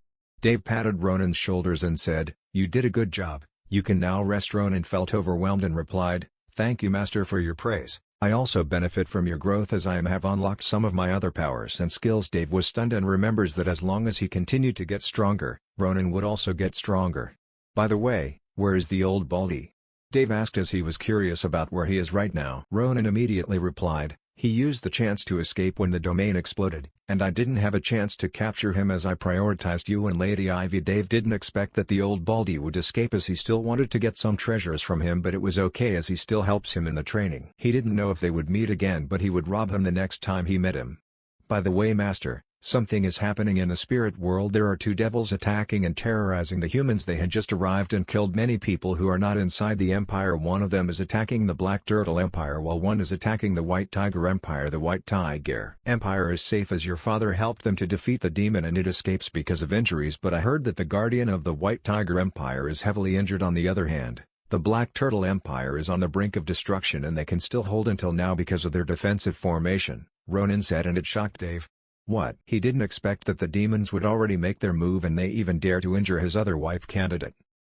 Dave patted Ronan's shoulders and said, "You did a good job, you can now rest." Ronan felt overwhelmed and replied, "Thank you master for your praise. I also benefit from your growth as I have unlocked some of my other powers and skills." Dave was stunned and remembers that as long as he continued to get stronger, Ronan would also get stronger. "By the way, where is the old Baldy?" Dave asked as he was curious about where he is right now. Ronan immediately replied, "He used the chance to escape when the domain exploded, and I didn't have a chance to capture him as I prioritized you and Lady Ivy." Dave didn't expect that the old Baldy would escape as he still wanted to get some treasures from him, but it was okay as he still helps him in the training. He didn't know if they would meet again, but he would rob him the next time he met him. "By the way master, something is happening in the spirit world. There are 2 devils attacking and terrorizing the humans. They had just arrived and killed many people who are not inside the Empire. One of them is attacking the Black Turtle Empire while one is attacking the White Tiger Empire. The White Tiger Empire is safe as your father helped them to defeat the demon and it escapes because of injuries, but I heard that the guardian of the White Tiger Empire is heavily injured. On the other hand, the Black Turtle Empire is on the brink of destruction and they can still hold until now because of their defensive formation," Ronan said, and it shocked Dave. What? He didn't expect that the demons would already make their move and they even dare to injure his other wife candidate.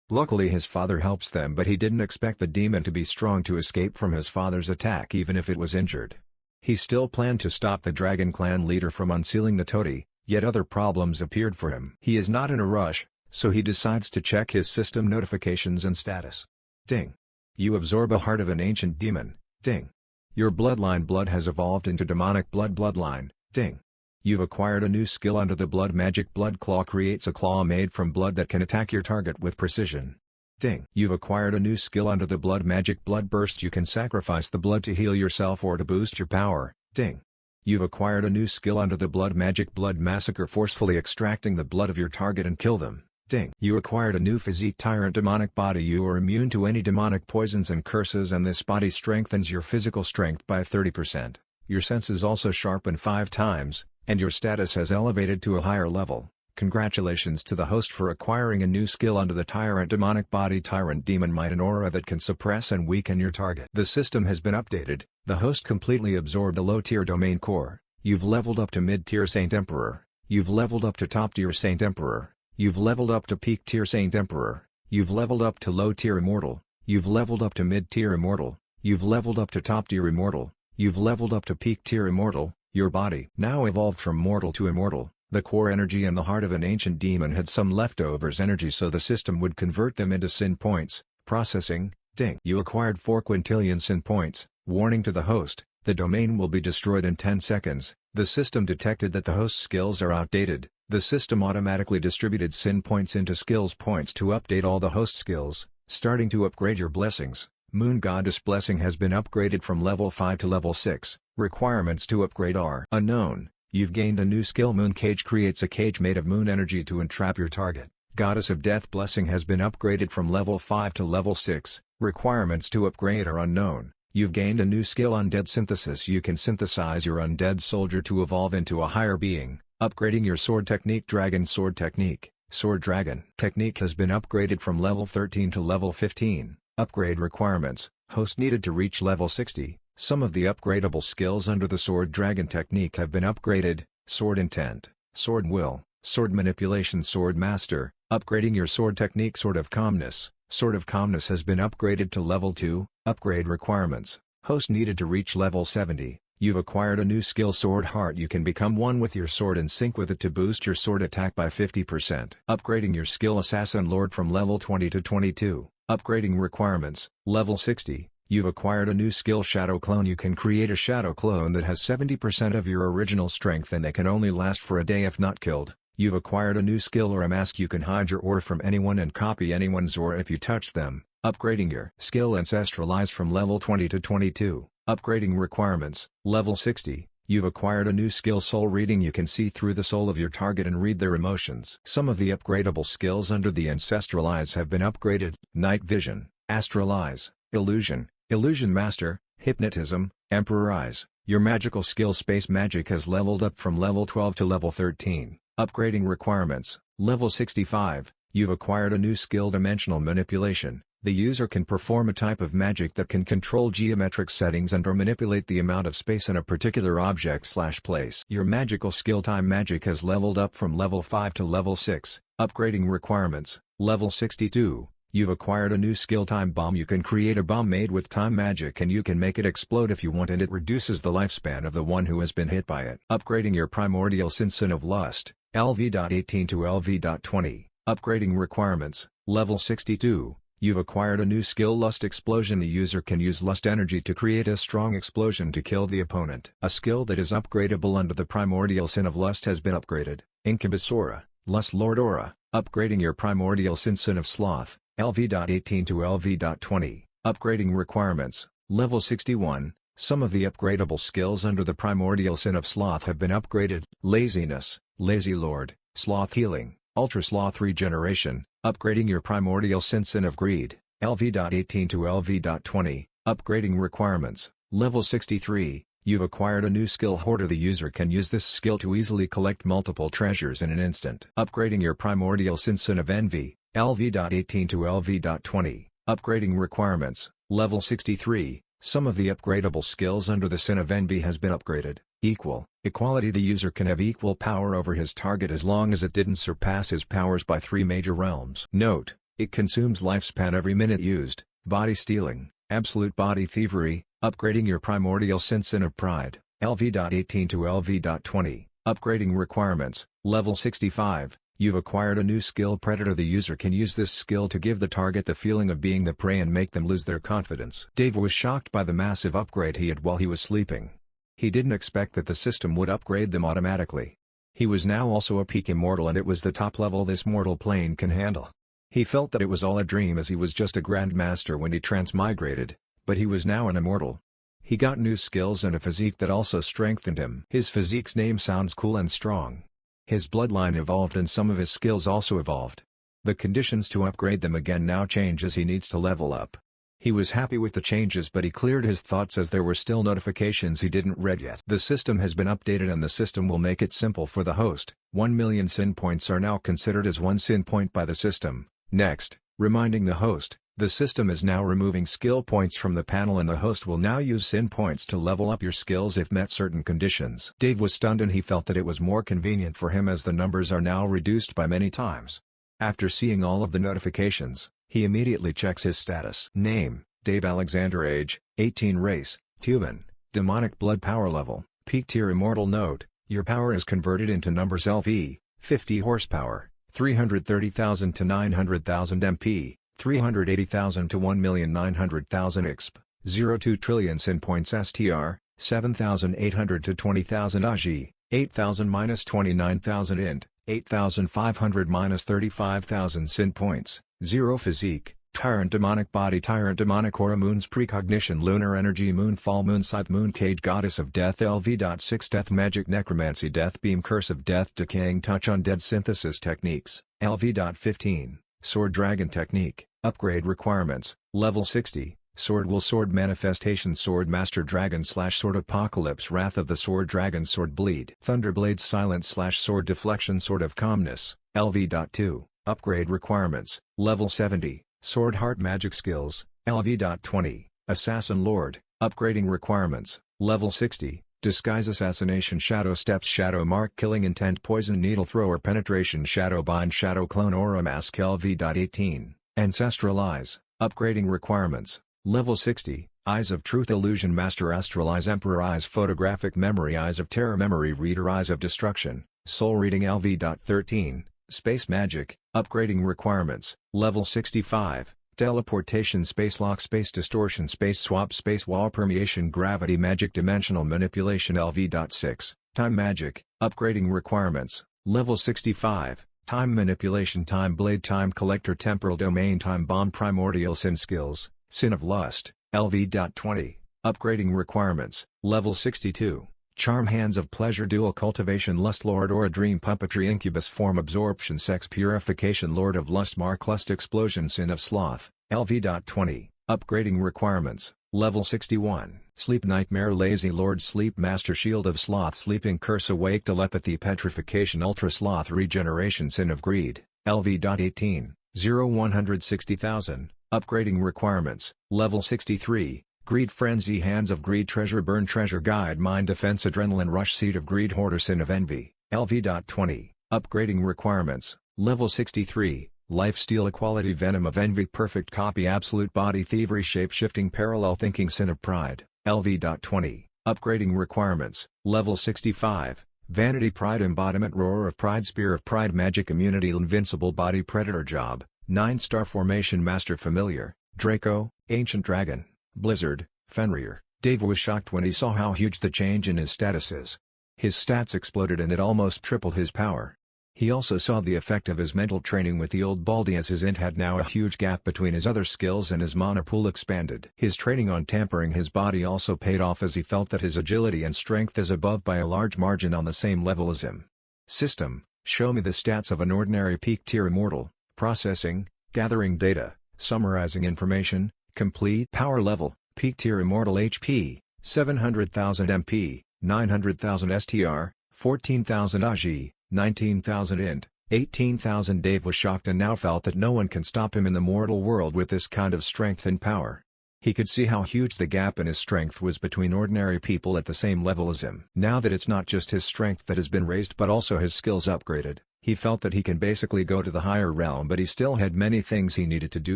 Luckily his father helps them, but he didn't expect the demon to be strong to escape from his father's attack even if it was injured. He still planned to stop the Dragon Clan leader from unsealing the totem, yet other problems appeared for him. He is not in a rush, so he decides to check his system notifications and status. Ding. You absorb a heart of an ancient demon. Ding. Your bloodline blood has evolved into demonic bloodline. Ding. You've acquired a new skill under the blood magic. Blood claw creates a claw made from blood that can attack your target with precision. Ding. You've acquired a new skill under the blood magic blood burst. You can sacrifice the blood to heal yourself or to boost your power. Ding. You've acquired a new skill under the blood magic blood massacre, forcefully extracting the blood of your target and kill them. Ding. You acquired a new physique tyrant demonic body. You are immune to any demonic poisons and curses and this body strengthens your physical strength by 30%. Your senses also sharpen 5 times. And your status has elevated to a higher level. Congratulations to the host for acquiring a new skill under the Tyrant demonic body. Tyrant demon might, an aura that can suppress and weaken your target. The system has been updated. The host completely absorbed a low-tier domain core. You've leveled up to mid-tier Saint Emperor. You've leveled up to top-tier Saint Emperor. You've leveled up to peak-tier Saint Emperor. You've leveled up to low-tier Immortal. You've leveled up to mid-tier Immortal. You've leveled up to top-tier Immortal. You've leveled up to peak-tier Immortal. Your body now evolved from mortal to immortal. The core energy and the heart of an ancient demon had some leftovers energy, so the system would convert them into sin points. Processing. Ding. You acquired 4 quintillion sin points. Warning to the host, the domain will be destroyed in 10 seconds. The system detected that the host's skills are outdated. The system automatically distributed sin points into skills points to update all the host skills, starting to upgrade your blessings. Moon Goddess Blessing has been upgraded from level 5 to level 6. Requirements to upgrade are unknown. You've gained a new skill. Moon Cage creates a cage made of moon energy to entrap your target. Goddess of Death Blessing has been upgraded from level 5 to level 6. Requirements to upgrade are unknown. You've gained a new skill Undead Synthesis. You can synthesize your undead soldier to evolve into a higher being. Upgrading your sword technique. Dragon Sword Technique. Sword Dragon Technique has been upgraded from level 13 to level 15. Upgrade requirements. Host needed to reach level 60. Some of the upgradable skills under the Sword Dragon technique have been upgraded: Sword Intent, Sword Will, Sword Manipulation, Sword Master. Upgrading your sword technique. Sword of Calmness. Sword of Calmness has been upgraded to level 2. Upgrade requirements: host needed to reach level 70. You've acquired a new skill, Sword Heart. You can become one with your sword and sync with it to boost your sword attack by 50%. Upgrading your skill, Assassin Lord, from level 20 to 22. Upgrading requirements: level 60. You've acquired a new skill, Shadow Clone. You can create a shadow clone that has 70% of your original strength and they can only last for a day if not killed. You've acquired a new skill, Aura Mask. You can hide your aura from anyone and copy anyone's aura if you touch them. Upgrading your skill, Ancestral Eyes, from level 20 to 22. Upgrading requirements: level 60. You've acquired a new skill, Soul Reading. You can see through the soul of your target and read their emotions. Some of the upgradable skills under the Ancestral Eyes have been upgraded: Night Vision, Astral Eyes, Illusion, Illusion Master, Hypnotism, Emperor Eyes. Your magical skill, Space Magic, has leveled up from level 12 to level 13. Upgrading requirements: level 65. You've acquired a new skill, Dimensional Manipulation. The user can perform a type of magic that can control geometric settings and/or manipulate the amount of space in a particular object/place. Your magical skill, Time Magic, has leveled up from level 5 to level 6. Upgrading requirements: level 62. You've acquired a new skill, Time Bomb. You can create a bomb made with time magic and you can make it explode if you want, and it reduces the lifespan of the one who has been hit by it. Upgrading your Primordial Sin of Lust, LV.18 to LV.20. Upgrading requirements: level 62. You've acquired a new skill, Lust Explosion. The user can use lust energy to create a strong explosion to kill the opponent. A skill that is upgradable under the Primordial Sin of Lust has been upgraded: Incubus Aura, Lust Lord Aura. Upgrading your Primordial Sin of Sloth, LV.18 to LV.20. Upgrading requirements: level 61. Some of the upgradable skills under the Primordial Sin of Sloth have been upgraded: Laziness, Lazy Lord, Sloth Healing, Ultra Sloth Regeneration. Upgrading your Primordial Sin of Greed, LV.18 to LV.20. Upgrading requirements: level 63. You've acquired a new skill, Hoarder. The user can use this skill to easily collect multiple treasures in an instant. Upgrading your Primordial Sin of Envy, LV.18 to LV.20. Upgrading requirements: level 63. Some of the upgradable skills under the Sin of Envy has been upgraded: Equality. The user can have equal power over his target as long as it didn't surpass his powers by 3 major realms. Note: it consumes lifespan every minute used. Body Stealing, Absolute Body Thievery. Upgrading your Primordial Sin of Pride, LV.18 to LV.20. Upgrading requirements: level 65. You've acquired a new skill, Predator. The user can use this skill to give the target the feeling of being the prey and make them lose their confidence. Dave was shocked by the massive upgrade he had while he was sleeping. He didn't expect that the system would upgrade them automatically. He was now also a peak immortal and it was the top level this mortal plane can handle. He felt that it was all a dream as he was just a grandmaster when he transmigrated, but he was now an immortal. He got new skills and a physique that also strengthened him. His physique's name sounds cool and strong. His bloodline evolved and some of his skills also evolved. The conditions to upgrade them again now change as he needs to level up. He was happy with the changes, but he cleared his thoughts as there were still notifications he didn't read yet. The system has been updated and the system will make it simple for the host. 1 million sin points are now considered as 1 sin point by the system. Next, reminding the host, the system is now removing skill points from the panel and the host will now use sin points to level up your skills if met certain conditions. Dave was stunned and he felt that it was more convenient for him as the numbers are now reduced by many times. After seeing all of the notifications, he immediately checks his status. Name: Dave Alexander. Age: 18. Race: human. Demonic blood. Power level: peak tier immortal. Note: your power is converted into numbers. LV: 50 horsepower, 330,000 to 900,000 MP, 380,000 to 1,900,000 exp. 02 trillion sin points. STR: 7,800 to 20,000 AG, 8,000 - 29,000 int, 8,500 - 35,000 sin points. 0 physique: Tyrant demonic body, Tyrant demonic aura, Moon's precognition, lunar energy, Moonfall, Moon scythe, Moon cage, Goddess of Death. LV.6 Death magic, Necromancy, Death beam, Curse of Death, Decaying touch, Undead synthesis techniques. LV.15 Sword Dragon technique. Upgrade requirements: level 60. Sword Will, Sword Manifestation, Sword Master Dragon / Sword Apocalypse, Wrath of the Sword Dragon, Sword Bleed, Thunderblade, Silence / Sword Deflection, Sword of Calmness. LV.2 Upgrade requirements: level 70. Sword Heart magic skills. LV.20 Assassin Lord, Upgrading requirements, level 60, Disguise Assassination Shadow Steps Shadow Mark Killing Intent Poison Needle Thrower Penetration Shadow Bind Shadow Clone Aura Mask LV.18, Ancestral Eyes, Upgrading requirements, level 60, Eyes of Truth Illusion Master Astral Eyes Emperor Eyes Photographic Memory Eyes of Terror Memory Reader Eyes of Destruction, Soul Reading LV.13, Space Magic, Upgrading requirements, level 65, Teleportation Space Lock Space Distortion Space Swap Space Wall Permeation Gravity Magic Dimensional Manipulation LV.6, Time Magic, Upgrading requirements, level 65, Time Manipulation Time Blade Time Collector Temporal Domain Time Bomb Primordial Sin Skills, Sin of Lust, LV.20, Upgrading requirements, level 62, Charm Hands of Pleasure Dual Cultivation Lust Lord Aura Dream Puppetry Incubus Form Absorption Sex Purification Lord of Lust Mark Lust Explosion Sin of Sloth, LV.20, Upgrading requirements, level 61, Sleep Nightmare Lazy Lord Sleep Master Shield of Sloth Sleeping Curse Awake Telepathy Petrification Ultra Sloth Regeneration Sin of Greed, LV.18, 160,000, Upgrading requirements, level 63, Greed Frenzy Hands of Greed Treasure Burn Treasure Guide Mind Defense Adrenaline Rush Seed of Greed Hoarder Sin of Envy, LV.20, Upgrading requirements, level 63, Lifesteal Equality Venom of Envy Perfect Copy Absolute Body Thievery Shape-Shifting Parallel Thinking Sin of Pride, LV.20, Upgrading requirements, level 65, Vanity Pride Embodiment Roar of Pride Spear of Pride Magic Immunity Invincible Body Predator Job, 9-star Formation Master Familiar, Draco, Ancient Dragon, Blizzard, Fenrir. Dave was shocked when he saw how huge the change in his status is. His stats exploded and it almost tripled his power. He also saw the effect of his mental training with the old Baldy as his int had now a huge gap between his other skills and his mana pool expanded. His training on tampering his body also paid off as he felt that his agility and strength is above by a large margin on the same level as him. System, show me the stats of an ordinary peak tier immortal, processing, gathering data, summarizing information, complete power level, peak tier immortal HP, 700,000 MP, 900,000 STR, 14,000 AG, 19,000 int, 18,000. Dave was shocked and now felt that no one can stop him in the mortal world with this kind of strength and power. He could see how huge the gap in his strength was between ordinary people at the same level as him. Now that it's not just his strength that has been raised but also his skills upgraded, he felt that he can basically go to the higher realm, but he still had many things he needed to do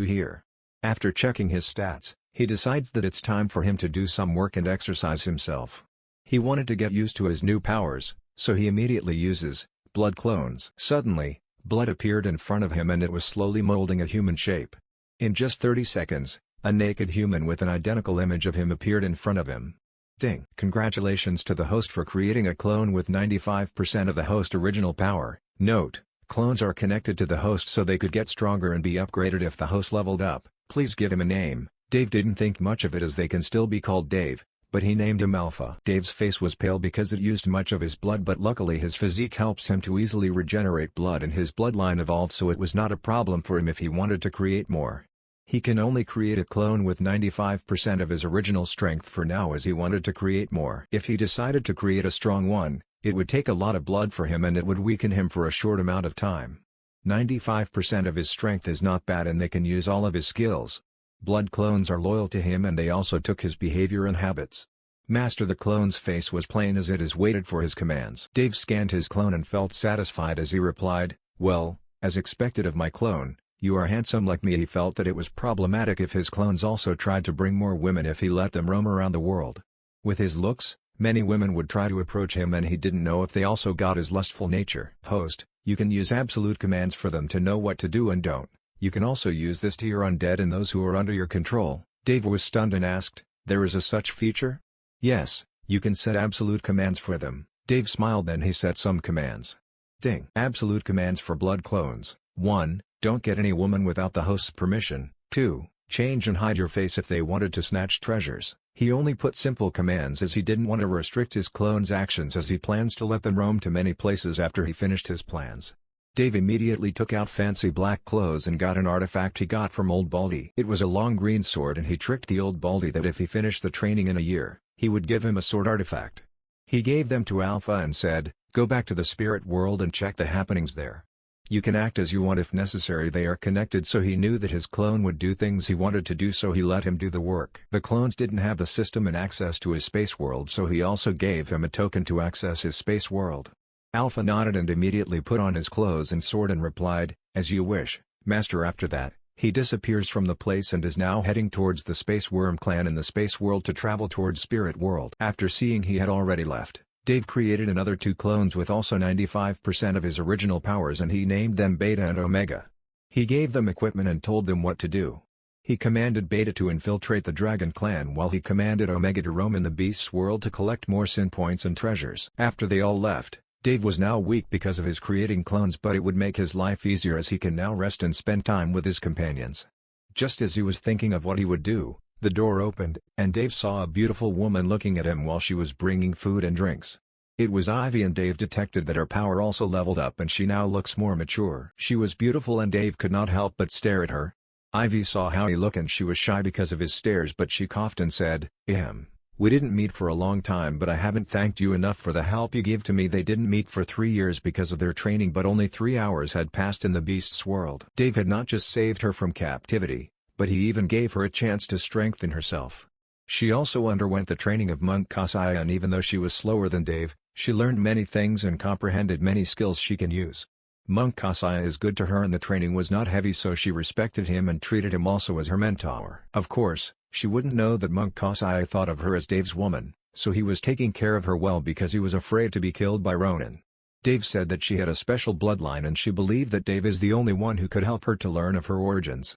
here. After checking his stats, he decides that it's time for him to do some work and exercise himself. He wanted to get used to his new powers, so he immediately uses blood clones. Suddenly, blood appeared in front of him and it was slowly molding a human shape. In just 30 seconds, a naked human with an identical image of him appeared in front of him. Ding! Congratulations to the host for creating a clone with 95% of the host original power. Note: clones are connected to the host so they could get stronger and be upgraded if the host leveled up. Please give him a name. Dave didn't think much of it as they can still be called Dave, but he named him Alpha. Dave's face was pale because it used much of his blood, but luckily his physique helps him to easily regenerate blood and his bloodline evolved, so it was not a problem for him if he wanted to create more. He can only create a clone with 95% of his original strength for now, as he wanted to create more. If he decided to create a strong one, it would take a lot of blood for him and it would weaken him for a short amount of time. 95% of his strength is not bad and they can use all of his skills. Blood clones are loyal to him and they also took his behavior and habits. Master the clone's face was plain as it is waited for his commands. Dave scanned his clone and felt satisfied as he replied, "Well, as expected of my clone, you are handsome like me." He felt that it was problematic if his clones also tried to bring more women if he let them roam around the world. With his looks, many women would try to approach him and he didn't know if they also got his lustful nature. Host, you can use absolute commands for them to know what to do and don't. You can also use this to your undead and those who are under your control. Dave was stunned and asked, "There is a such feature?" "Yes, you can set absolute commands for them." Dave smiled, then he set some commands. Ding! Absolute commands for blood clones. 1. Don't get any woman without the host's permission. 2. Change and hide your face if they wanted to snatch treasures. He only put simple commands as he didn't want to restrict his clones' actions, as he plans to let them roam to many places after he finished his plans. Dave immediately took out fancy black clothes and got an artifact he got from Old Baldy. It was a long green sword and he tricked the Old Baldy that if he finished the training in a year, he would give him a sword artifact. He gave them to Alpha and said, "Go back to the spirit world and check the happenings there." You can act as you want if necessary. They are connected, so he knew that his clone would do things he wanted to do, so he let him do the work. The clones didn't have the system and access to his space world, so he also gave him a token to access his space world. Alpha nodded and immediately put on his clothes and sword and replied, "As you wish, Master." After that, he disappears from the place and is now heading towards the Space Worm clan in the space world to travel towards Spirit World. After seeing he had already left, Dave created another 2 clones with also 95% of his original powers, and he named them Beta and Omega. He gave them equipment and told them what to do. He commanded Beta to infiltrate the Dragon Clan while he commanded Omega to roam in the Beast's world to collect more sin points and treasures. After they all left, Dave was now weak because of his creating clones, but it would make his life easier as he can now rest and spend time with his companions. Just as he was thinking of what he would do, the door opened, and Dave saw a beautiful woman looking at him while she was bringing food and drinks. It was Ivy, and Dave detected that her power also leveled up and she now looks more mature. She was beautiful and Dave could not help but stare at her. Ivy saw how he looked and she was shy because of his stares, but she coughed and said, "We didn't meet for a long time, but I haven't thanked you enough for the help you gave to me." They didn't meet for 3 years because of their training, but only 3 hours had passed in the Beast's world. Dave had not just saved her from captivity, but he even gave her a chance to strengthen herself. She also underwent the training of Monk Kasaya, and even though she was slower than Dave, she learned many things and comprehended many skills she can use. Monk Kasaya is good to her and the training was not heavy, so she respected him and treated him also as her mentor. Of course, she wouldn't know that Monk Kasaya thought of her as Dave's woman, so he was taking care of her well because he was afraid to be killed by Ronin. Dave said that she had a special bloodline and she believed that Dave is the only one who could help her to learn of her origins.